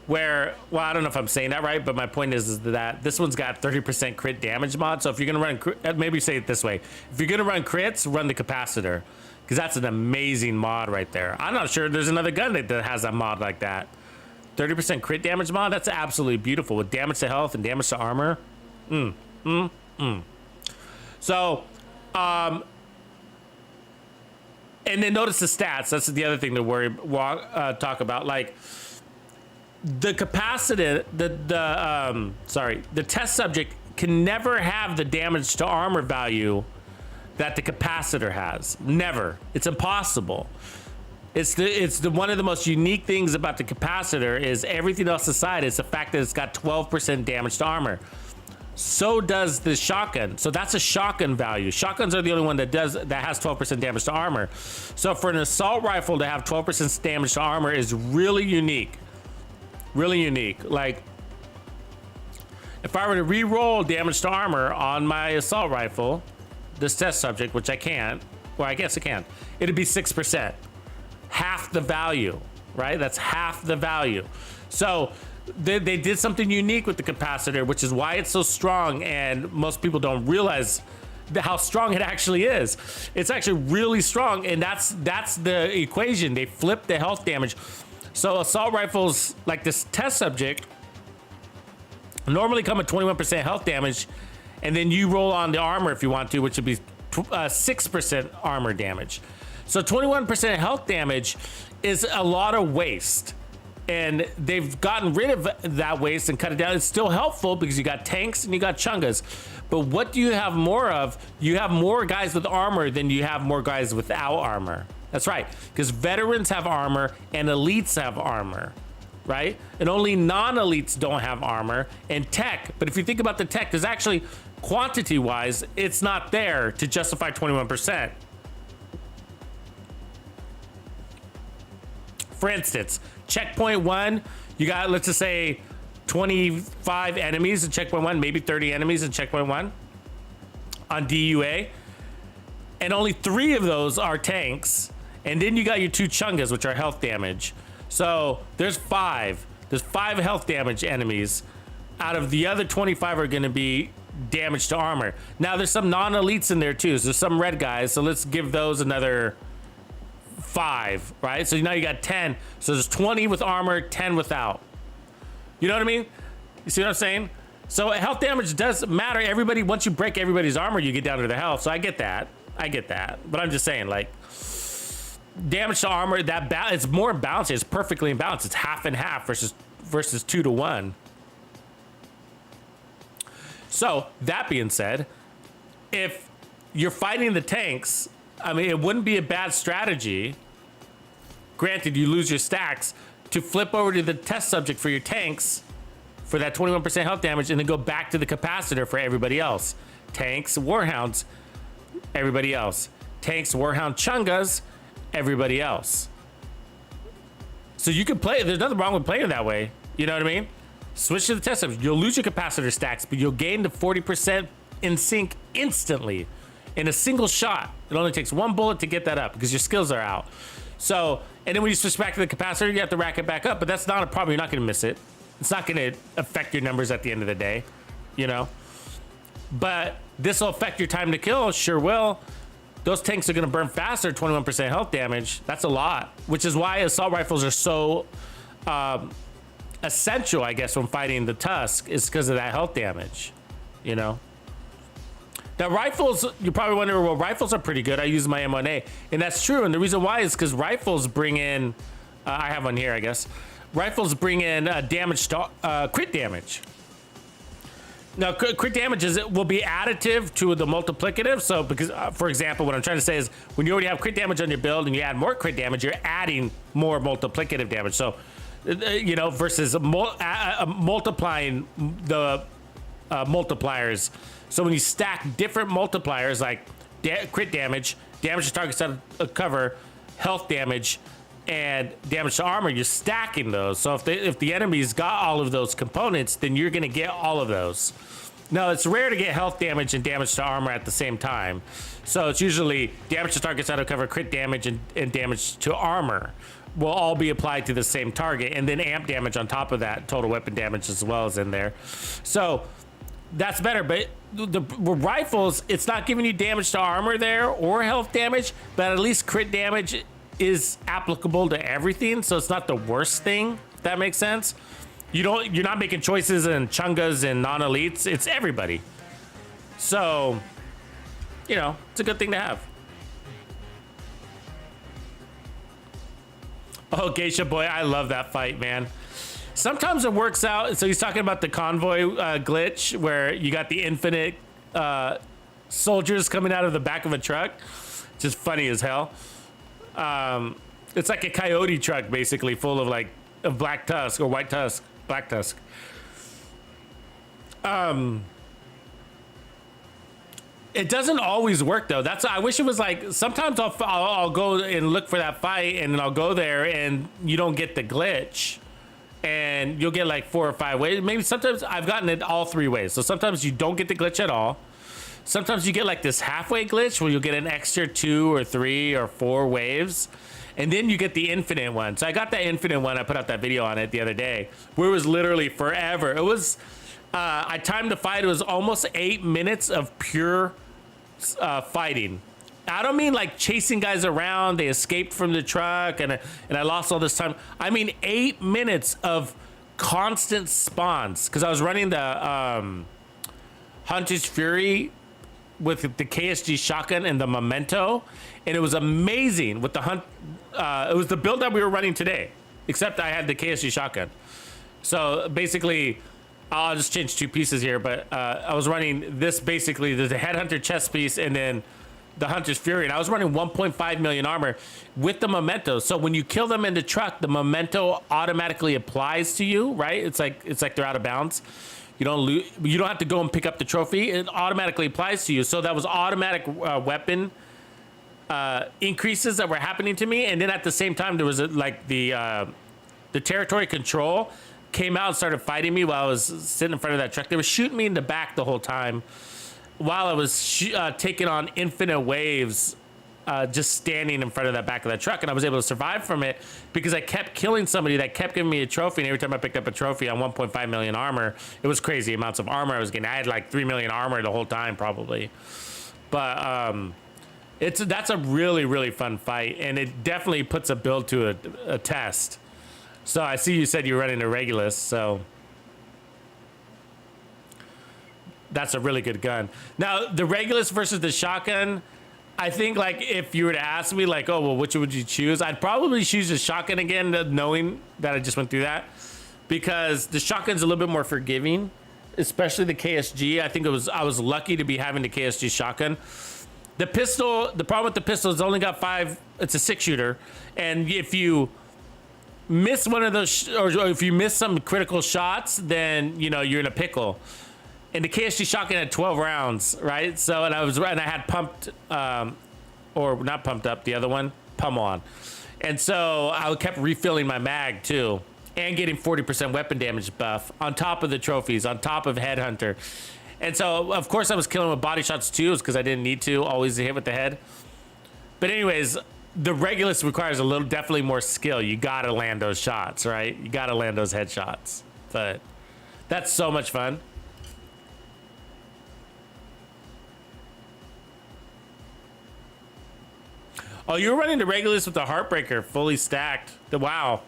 well, I don't know if I'm saying that right, but my point is that this one's got 30% crit damage mod. So if you're gonna run, maybe say it this way: if you're gonna run crits, run the capacitor, because that's an amazing mod right there. I'm not sure there's another gun that has a mod like that. 30% crit damage mod. That's absolutely beautiful with damage to health and damage to armor. So, and then notice the stats. That's the other thing to talk about, like. The capacitor, the test subject can never have the damage to armor value that the capacitor has. Never. It's impossible. It's one of the most unique things about the capacitor is everything else aside is the fact that it's got 12% damage to armor. So does the shotgun. So that's a shotgun value. Shotguns are the only one that has 12% damage to armor. So for an assault rifle to have 12% damage to armor is really unique. Really unique. Like, if I were to re-roll damage to armor on my assault rifle, this test subject, which I can't, well, I guess I can, it'd be 6%. Half the value, right? That's half the value. So they did something unique with the capacitor, which is why it's so strong, and most people don't realize how strong it actually is. It's actually really strong, and that's the equation. They flip the health damage. So assault rifles like this test subject normally come with 21% health damage, and then you roll on the armor if you want to, which would be 6% armor damage. So 21% health damage is a lot of waste, and they've gotten rid of that waste and cut it down. It's still helpful because you got tanks and you got chungas, but what do you have more of? You have more guys with armor than you have more guys without armor. That's right, because veterans have armor and elites have armor, right? And only non-elites don't have armor and tech. But if you think about the tech, there's actually, quantity-wise, it's not there to justify 21%. For instance, checkpoint 1, you got, let's just say, 25 enemies in checkpoint 1, maybe 30 enemies in checkpoint 1 on DUA. and only 3 of those are tanks. And then you got your 2 chungas, which are health damage. So there's 5. There's 5 health damage enemies. Out of the other 25 are going to be damage to armor. Now there's some non-elites in there too. So there's some red guys. So let's give those another 5, right? So now you got 10. So there's 20 with armor, 10 without. You know what I mean? You see what I'm saying? So health damage does matter. Everybody, once you break everybody's armor, you get down to their health. So I get that. But I'm just saying, like, damage to armor, it's more balanced. It's perfectly in balance. It's half and half versus 2 to 1. So that being said, if you're fighting the tanks, I mean, it wouldn't be a bad strategy. Granted, you lose your stacks to flip over to the test subject for your tanks for that 21% health damage, and then go back to the capacitor for everybody else. Tanks, warhounds, everybody else. Tanks, warhound, chungas, everybody else. So you can play. There's nothing wrong with playing that way. You know what I mean? Switch to the test subject. You'll lose your capacitor stacks, but you'll gain the 40% in sync instantly in a single shot. It only takes 1 bullet to get that up because your skills are out. So, and then when you switch back to the capacitor, you have to rack it back up, but that's not a problem. You're not going to miss it. It's not going to affect your numbers at the end of the day, you know? But this will affect your time to kill. Sure will. Those tanks are going to burn faster, 21% health damage. That's a lot, which is why assault rifles are so essential, I guess, when fighting the Tusk, is because of that health damage, you know? Now, rifles, you're probably wondering, well, rifles are pretty good. I use my M1A, and that's true. And the reason why is because rifles bring in, I have one here, I guess. Rifles bring in damage to crit damage. Now, crit damage will be additive to the multiplicative. So, because, for example, what I'm trying to say is when you already have crit damage on your build and you add more crit damage, you're adding more multiplicative damage. So, you know, versus multiplying the multipliers. So when you stack different multipliers like crit damage, damage to targets out of cover, health damage, and damage to armor, you're stacking those. So if the enemy's got all of those components, then you're going to get all of those. Now, it's rare to get health damage and damage to armor at the same time. So it's usually damage to targets out of cover, crit damage, and damage to armor will all be applied to the same target. And then amp damage on top of that, total weapon damage as well is in there. So that's better. But the rifles, it's not giving you damage to armor there or health damage, but at least crit damage is applicable to everything, so it's not the worst thing, if that makes sense. You're not making choices in chungas and non-elites, it's everybody. So, you know, it's a good thing to have. Oh, Geisha Boy, I love that fight, man. Sometimes it works out. So he's talking about the convoy glitch where you got the infinite soldiers coming out of the back of a truck. Just funny as hell. It's like a coyote truck, basically, full of like black tusk or white tusk, black tusk. It doesn't always work though. I wish it was like, sometimes I'll go and look for that fight and then I'll go there and you don't get the glitch and you'll get like 4 or 5 ways. Maybe sometimes I've gotten it all 3 ways. So sometimes you don't get the glitch at all. Sometimes you get like this halfway glitch where you'll get an extra 2 or 3 or 4 waves. And then you get the infinite one. So I got that infinite one. I put out that video on it the other day where it was literally forever. It was, I timed the fight. It was almost 8 minutes of pure fighting. I don't mean like chasing guys around. They escaped from the truck and I lost all this time. I mean 8 minutes of constant spawns because I was running the Hunter's Fury with the KSG shotgun and the Memento, and it was amazing with the hunt. It was the build that we were running today, except I had the KSG shotgun. So basically, I'll just change 2 pieces here, but I was running this basically, the Headhunter chest piece and then the Hunter's Fury, and I was running 1.5 million armor with the Memento. So when you kill them in the truck, the Memento automatically applies to you, right? It's like they're out of bounds. You don't have to go and pick up the trophy. It automatically applies to you. So that was automatic weapon increases that were happening to me. And then at the same time, there was like the territory control came out and started fighting me while I was sitting in front of that truck. They were shooting me in the back the whole time. while I was taking on infinite waves, just standing in front of that back of that truck, and I was able to survive from it because I kept killing somebody that kept giving me a trophy, and every time I picked up a trophy on 1.5 million armor, it was crazy amounts of armor I was getting. I had like 3 million armor the whole time probably, but that's a really, really fun fight, and it definitely puts a build to a test. So I see you said you're running a Regulus, so that's a really good gun. Now, the Regulus versus the shotgun, I think, like, if you were to ask me, like, oh, well, which would you choose? I'd probably choose the shotgun again, knowing that I just went through that, because the shotgun's a little bit more forgiving, especially the KSG. I think I was lucky to be having the KSG shotgun. The pistol, the problem with the pistol is it's only got 5, it's a 6-shooter, and if you miss one of those, or if you miss some critical shots, then, you know, you're in a pickle. And the KSG shotgun had 12 rounds, right? So, and I had pumped, or not pumped up, the other one, pummel on. And so I kept refilling my mag too, and getting 40% weapon damage buff on top of the trophies, on top of Headhunter. And so, of course, I was killing with body shots too, because I didn't need to always hit with the head. But anyways, the Regulus requires definitely more skill. You gotta land those shots, right? You gotta land those headshots. But that's so much fun. Oh, you were running the Regulus with the Heartbreaker fully stacked. Wow.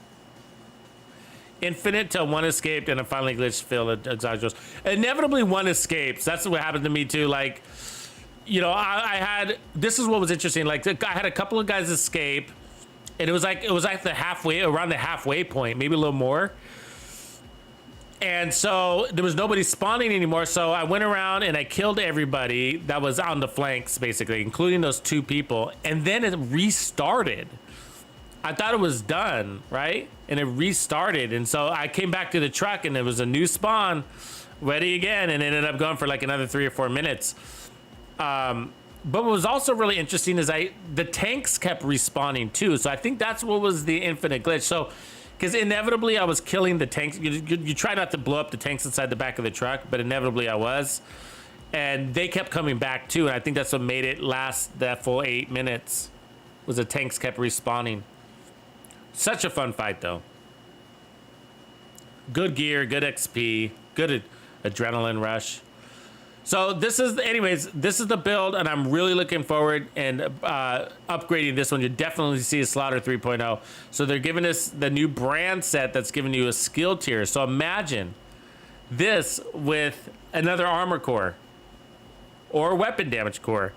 Infinite till one escaped and a finally glitched failed exogenous. Inevitably one escapes. That's what happened to me too. Like, you know, I had, this is what was interesting. Like, I had a couple of guys escape, and it was like around the halfway point, maybe a little more. And so there was nobody spawning anymore. So I went around and I killed everybody that was on the flanks, basically, including those 2 people. And then it restarted. I thought it was done, right? And it restarted. And so I came back to the truck and it was a new spawn, ready again, and ended up going for like another 3 or 4 minutes. But what was also really interesting is the tanks kept respawning too. So I think that's what was the infinite glitch. So, because inevitably I was killing the tanks. You try not to blow up the tanks inside the back of the truck, but inevitably I was. And they kept coming back too. And I think that's what made it last that full 8 minutes, was the tanks kept respawning. Such a fun fight though. Good gear, good XP, good adrenaline rush. So this is the build, and I'm really looking forward and upgrading this one. You definitely see a Slaughter 3.0. So they're giving us the new brand set that's giving you a skill tier. So imagine this with another armor core or weapon damage core.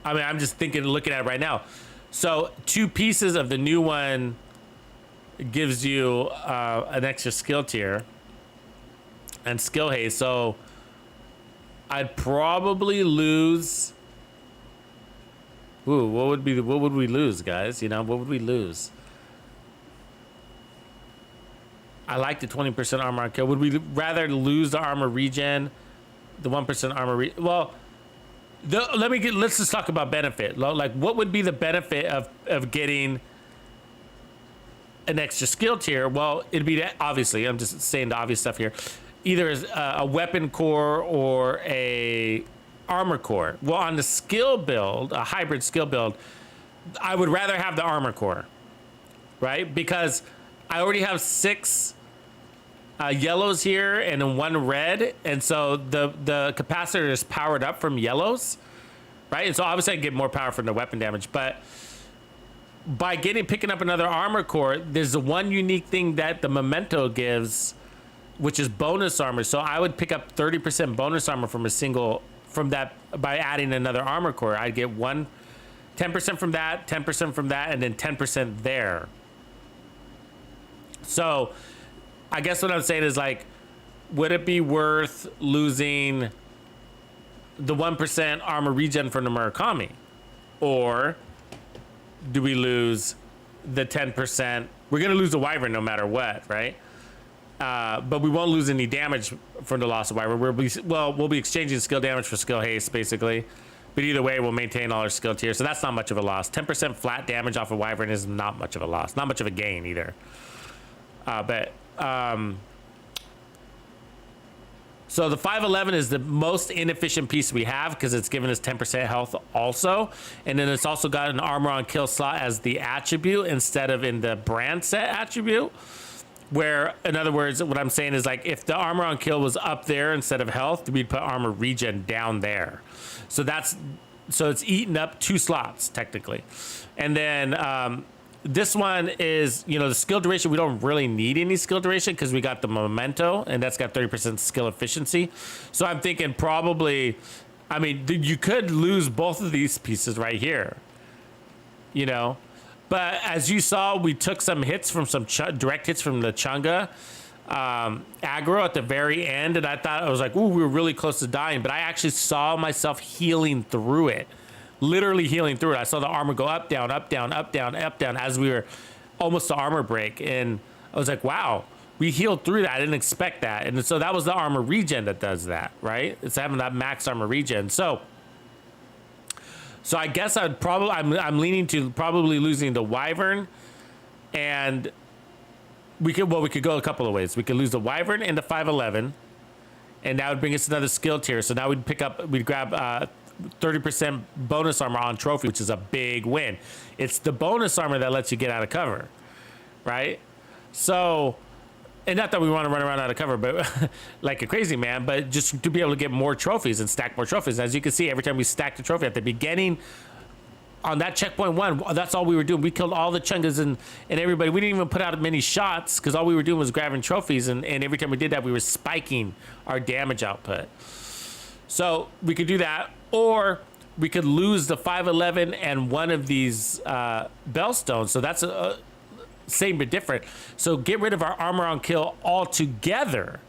I mean, I'm just looking at it right now. So 2 pieces of the new one gives you an extra skill tier and skill haste. So I'd probably lose. Ooh, what would we lose, guys? You know, what would we lose? I like the 20% armor on kill. Would we rather lose the armor regen, the 1% armor well? Let's just talk about benefit. Like, what would be the benefit of getting an extra skill tier? Well, it'd be obviously, I'm just saying the obvious stuff here, either a weapon core or a armor core. Well, on the skill build, a hybrid skill build, I would rather have the armor core, right? Because I already have 6 yellows here and then 1 red, and so the capacitor is powered up from yellows, right? And so obviously I get more power from the weapon damage, but by picking up another armor core, there's the one unique thing that the memento gives, which is bonus armor. So I would pick up 30% bonus armor from that by adding another armor core. I'd get 10% from that, 10% from that, and then 10% there. So I guess what I'm saying is, like, would it be worth losing the 1% armor regen from the Murakami? Or do we lose the 10%? We're going to lose the Wyvern no matter what, right? But we won't lose any damage from the loss of Wyvern. We'll be exchanging skill damage for skill haste, basically. But either way, we'll maintain all our skill tiers, so that's not much of a loss. 10% flat damage off a Wyvern is not much of a loss. Not much of a gain either. So the 511 is the most inefficient piece we have because it's giving us 10% health also. And then it's also got an armor on kill slot as the attribute instead of in the brand set attribute. Where, in other words, what I'm saying is like if the armor on kill was up there instead of health, we'd put armor regen down there. So it's eating up 2 slots technically. And then this one is, you know, the skill duration, we don't really need any skill duration because we got the memento and that's got 30% skill efficiency. So I'm thinking probably, I mean, you could lose both of these pieces right here, you know, but as you saw, we took some hits from some direct hits from the Chunga aggro at the very end. And I thought, I was like, ooh, we were really close to dying, but I actually saw myself healing through it. Literally healing through it. I saw the armor go up, down, up, down, up, down, up, down as we were almost to armor break. And I was like, wow, we healed through that. I didn't expect that. And so that was the armor regen that does that, right? It's having that max armor regen. So I guess I'd probably, I'm leaning to probably losing the Wyvern, and we could go a couple of ways. We could lose the Wyvern and the 511, and that would bring us another skill tier. So now we'd grab 30% bonus armor on trophy, which is a big win. It's the bonus armor that lets you get out of cover, right? So, and not that we want to run around out of cover, but like a crazy man, but just to be able to get more trophies and stack more trophies. As you can see, every time we stacked a trophy at the beginning on that checkpoint 1, that's all we were doing. We killed all the Chungas and everybody. We didn't even put out many shots because all we were doing was grabbing trophies. And every time we did that, we were spiking our damage output. So we could do that, or we could lose the 511 and one of these Bellstones. So that's same but different. So get rid of our armor on kill altogether.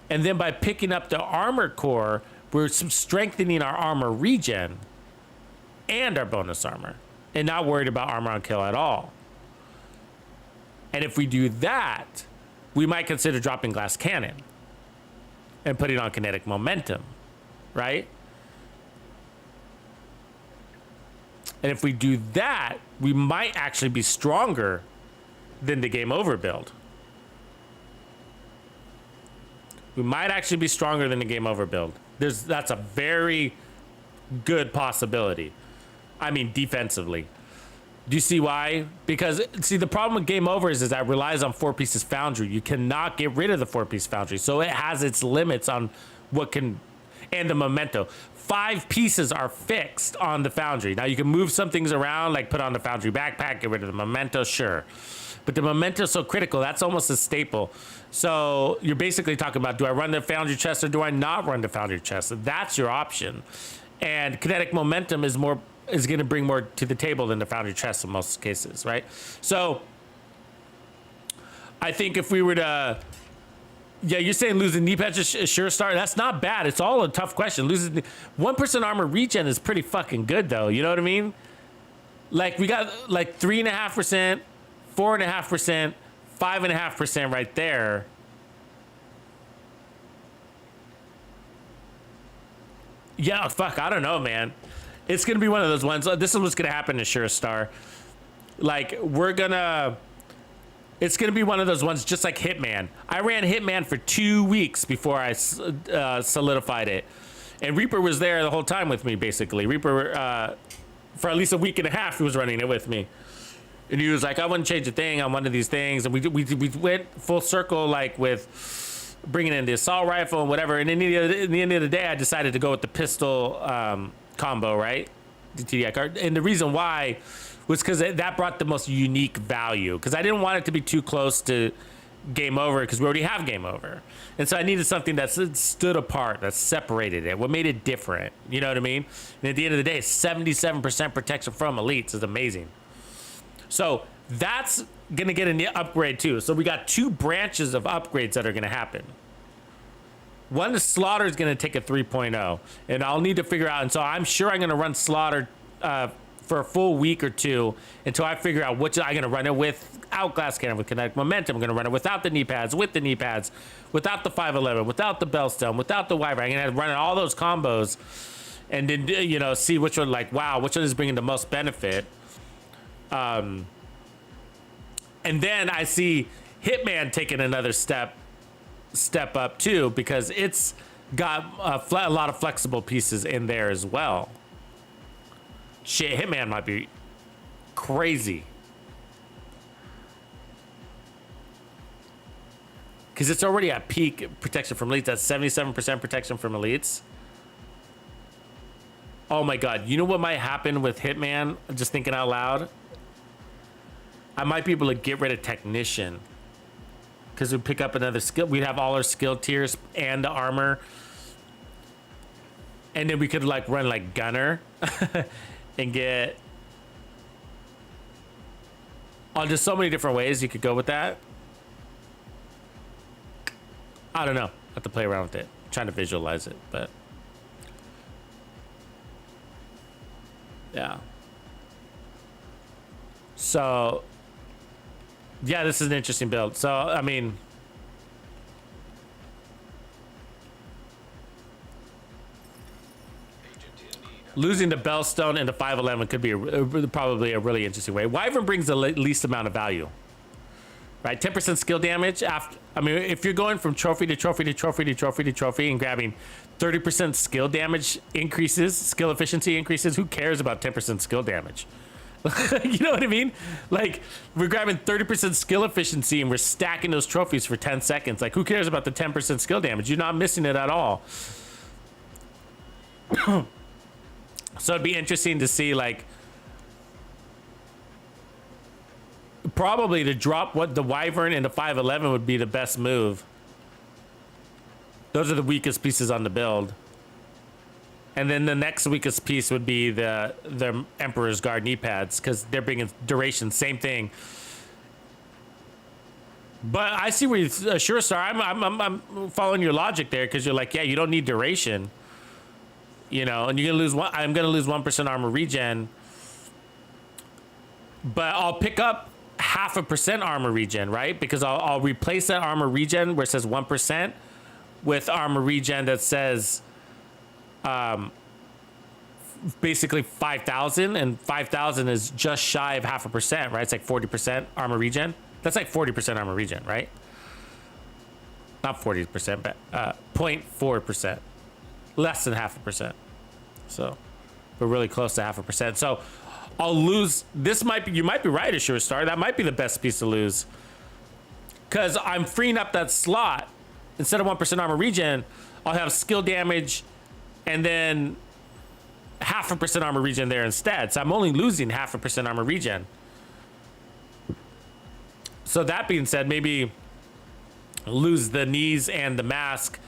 And then by picking up the armor core, we're strengthening our armor regen and our bonus armor and not worried about armor on kill at all. And if we do that, we might consider dropping glass cannon and putting on kinetic momentum, right? And if we do that, we might actually be stronger than the game over build. We might actually be stronger than the game over build. That's a very good possibility. I mean, defensively. Do you see why? Because, see, the problem with game over is that it relies on 4 pieces foundry. You cannot get rid of the 4 piece foundry. So it has its limits on what can, and the memento. 5 pieces are fixed on the foundry. Now you can move some things around, like put on the foundry backpack, get rid of the memento, sure. But the memento is so critical, that's almost a staple. So you're basically talking about, do I run the foundry chest or do I not run the foundry chest? That's your option. And kinetic momentum is going to bring more to the table than the foundry chest in most cases, right? So I think if we were to, yeah, you're saying losing knee pads is a sure start. That's not bad. It's all a tough question. Losing 1% armor regen is pretty fucking good, though. You know what I mean? Like we got like 3.5%, 4.5%, 5.5% right there. Yeah, fuck. I don't know, man. It's gonna be one of those ones. This is what's gonna happen to Sure Star. Like it's gonna be one of those ones, just like Hitman. I ran Hitman for 2 weeks before I solidified it, and Reaper was there the whole time with me. Basically, Reaper for at least a week and a half, he was running it with me, and he was like, "I wouldn't change a thing on one of these things." And we went full circle, like with bringing in the assault rifle and whatever. And in the end of the day, I decided to go with the pistol combo, right? The TDI card, and the reason why was because that brought the most unique value, because I didn't want it to be too close to game over, because we already have game over. And so I needed something that stood apart, that separated it, what made it different. You know what I mean? And at the end of the day, 77% protection from elites is amazing. So that's going to get an upgrade too. So we got 2 branches of upgrades that are going to happen. One, the Slaughter is going to take a 3.0, and I'll need to figure out. And so I'm sure I'm going to run Slaughter for a full week or 2 until I figure out which I'm going to run it without glass cannon, with kinetic momentum. I'm going to run it without the knee pads, with the knee pads, without the 511, without the Bellstone, without the Wyvern. I'm going to run all those combos and then you know, see which one, like, wow, which one is bringing the most benefit. And then I see Hitman taking another step up too, because it's got a lot of flexible pieces in there as well. Shit, Hitman might be crazy. Because it's already at peak protection from elites. That's 77% protection from elites. Oh my God. You know what might happen with Hitman? Just thinking out loud. I might be able to get rid of Technician. Because we'd pick up another skill. We'd have all our skill tiers and the armor. And then we could like run like Gunner. And get... Oh, there's so many different ways you could go with that. I don't know. I have to play around with it. I'm trying to visualize it, but yeah. So yeah, this is an interesting build. So I mean, losing the Bellstone and the 511 could be probably a really interesting way. Wyvern brings the least amount of value. Right, 10% skill damage after. I mean, if you're going from trophy to trophy to trophy to trophy to trophy and grabbing 30% skill damage increases, skill efficiency increases, who cares about 10% skill damage? You know what I mean? Like, we're grabbing 30% skill efficiency and we're stacking those trophies for 10 seconds. Like, who cares about the 10% skill damage? You're not missing it at all. So it'd be interesting to see, like, probably to drop what the Wyvern and the 511 would be the best move. Those are the weakest pieces on the build. And then the next weakest piece would be the Emperor's Guard knee pads, because they're bringing duration, same thing. But I see where you, Sure Star, I'm following your logic there, because you're like, yeah, you don't need duration. You know, and you're gonna lose one. I'm gonna lose 1% armor regen, but I'll pick up 0.5% armor regen, right? Because I'll replace that armor regen where it says 1% with armor regen that says basically 5,000, and 5,000 is just shy of 0.5%, right? It's like 40% armor regen. That's like 40% armor regen, right? Not 40%, but 0.4%, less than 0.5%. So we're really close to 0.5%. So I'll lose. This might be, you might be right, Sure Star. That might be the best piece to lose, because I'm freeing up that slot. Instead of 1% armor regen, I'll have skill damage and then 0.5% armor regen there instead. So I'm only losing 0.5% armor regen. So that being said, maybe lose the knees and the mask.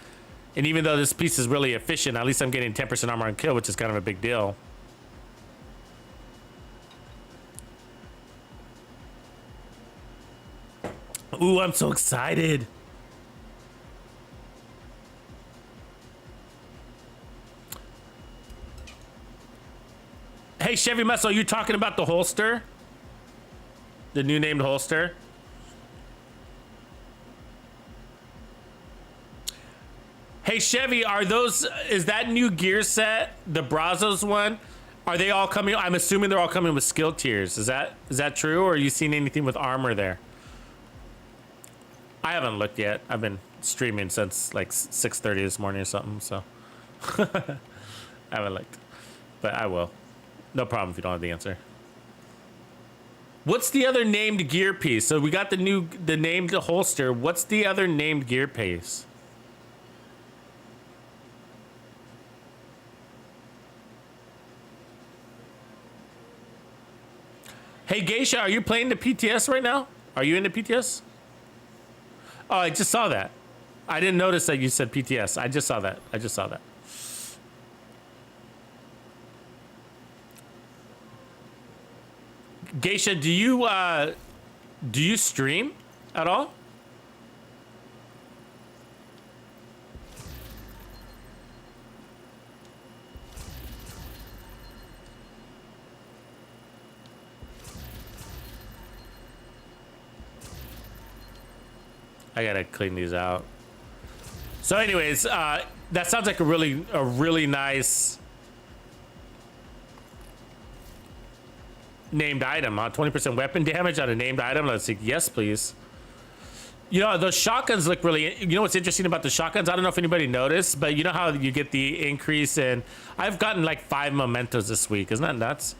And even though this piece is really efficient, at least I'm getting 10% armor on kill, which is kind of a big deal. Ooh, I'm so excited. Hey, Chevy Muscle, you talking about the holster? The new named holster? Hey, Chevy, are those, is that new gear set, the Brazos one? Are they all coming? I'm assuming they're all coming with skill tiers. Is that true, or are you seeing anything with armor there? I haven't looked yet. I've been streaming since like 6:30 this morning or something, so I haven't looked, but I will. No problem if you don't have the answer. What's the other named gear piece? So we got the named holster. What's the other named gear piece? Hey Geisha, are you playing the PTS right now? Are you in the PTS? Oh, I just saw that. I didn't notice that you said PTS. I just saw that. I just saw that. Geisha, do you stream at all? I gotta clean these out. So anyways, that sounds like a really nice named item, 20% weapon damage on a named item. Let's see. Yes, please. You know, those shotguns look really, you know what's interesting about the shotguns? I don't know if anybody noticed, but you know how you get the increase in, I've gotten like 5 mementos this week. Isn't that nuts?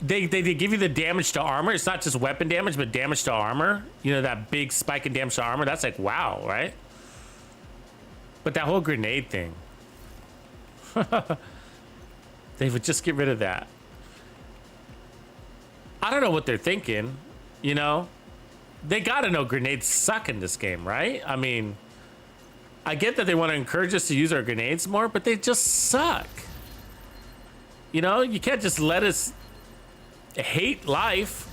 They give you the damage to armor. It's not just weapon damage, but damage to armor. You know, that big spike in damage to armor. That's like, wow, right? But that whole grenade thing. They would just get rid of that. I don't know what they're thinking. You know, they gotta know grenades suck in this game, right? I mean, I get that they want to encourage us to use our grenades more, but they just suck. You know, you can't just let us hate life.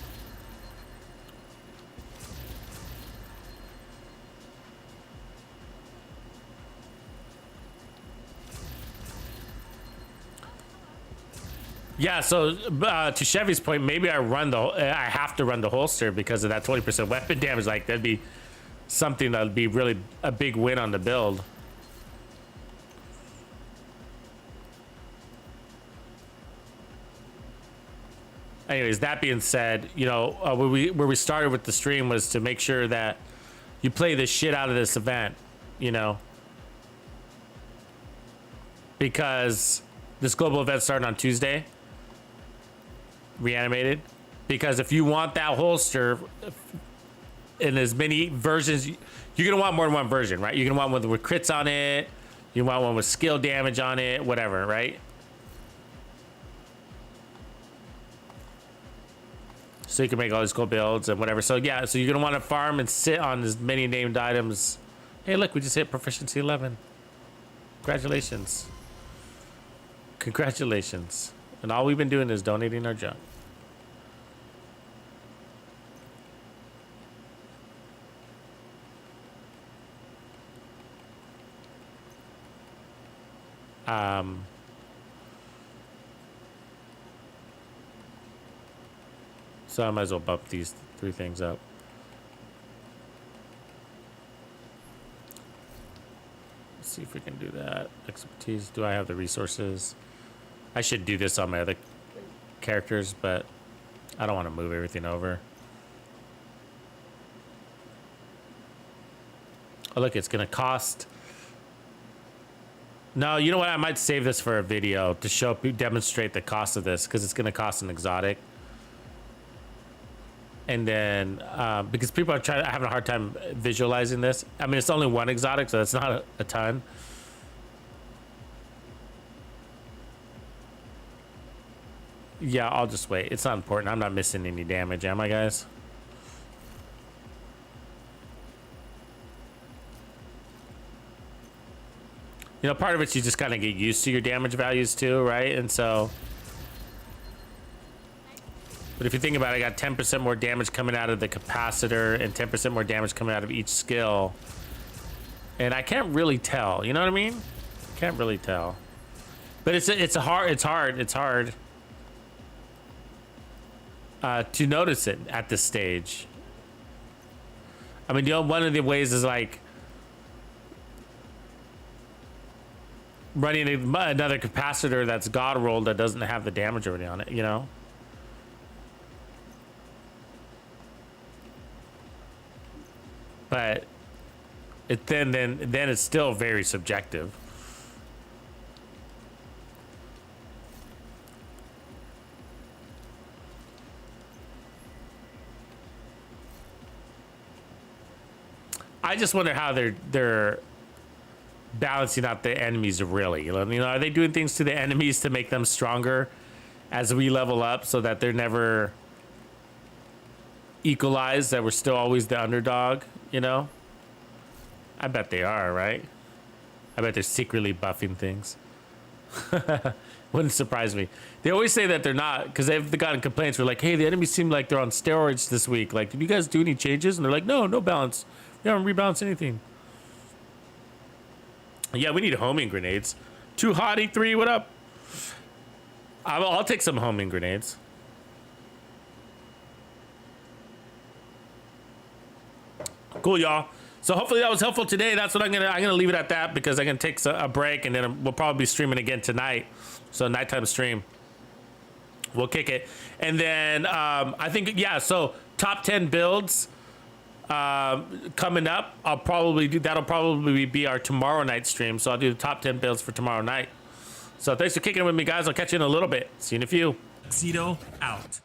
Yeah, so to Chevy's point, maybe I have to run the holster because of that 20% weapon damage. Like, that'd be something that'd be really a big win on the build. Anyways, that being said, you know, where we started with the stream was to make sure that you play the shit out of this event, you know, because this global event started on Tuesday. Reanimated, because if you want that holster in as many versions, you're gonna want more than one version, right? You're gonna want one with crits on it, you want one with skill damage on it, whatever, right? So you can make all these cool builds and whatever. So yeah, so you're gonna want to farm and sit on as many named items. Hey, look, we just hit proficiency 11. Congratulations. Congratulations. And all we've been doing is donating our junk. So I might as well bump these 3 things up. Let's see if we can do that. Expertise. Do I have the resources? I should do this on my other characters, but I don't want to move everything over. Oh, look, it's going to cost. No, you know what? I might save this for a video to show, demonstrate the cost of this, because it's going to cost an exotic. And then, because people are having a hard time visualizing this. I mean, it's only 1 exotic, so that's not a ton. Yeah, I'll just wait. It's not important. I'm not missing any damage, am I, guys? You know, part of it, you just kind of get used to your damage values too, right? And so, but if you think about it, I got 10% more damage coming out of the capacitor and 10% more damage coming out of each skill. And I can't really tell, you know what I mean? Can't really tell. But it's hard to notice it at this stage. I mean, you know, one of the ways is like running another capacitor that's god rolled that doesn't have the damage already on it, you know? But it then it's still very subjective. I just wonder how they're balancing out the enemies really. You know, are they doing things to the enemies to make them stronger as we level up so that they're never equalized, that we're still always the underdog, you know? I bet they are, right? I bet they're secretly buffing things. Wouldn't surprise me. They always say that they're not, because they've gotten complaints. We're like, hey, the enemies seem like they're on steroids this week. Like, did you guys do any changes? And they're like, no balance. We haven't rebalanced anything. Yeah, we need homing grenades. Too hot, E3, what up? I'll take some homing grenades. Cool, y'all. So hopefully that was helpful today. That's what I'm gonna leave it at that, because I'm gonna take a break, and then we'll probably be streaming again tonight. So nighttime stream. We'll kick it. And then I think, yeah, so top 10 builds coming up. That'll probably be our tomorrow night stream. So I'll do the top 10 builds for tomorrow night. So thanks for kicking it with me, guys. I'll catch you in a little bit. See you in a few. Tuxedo out.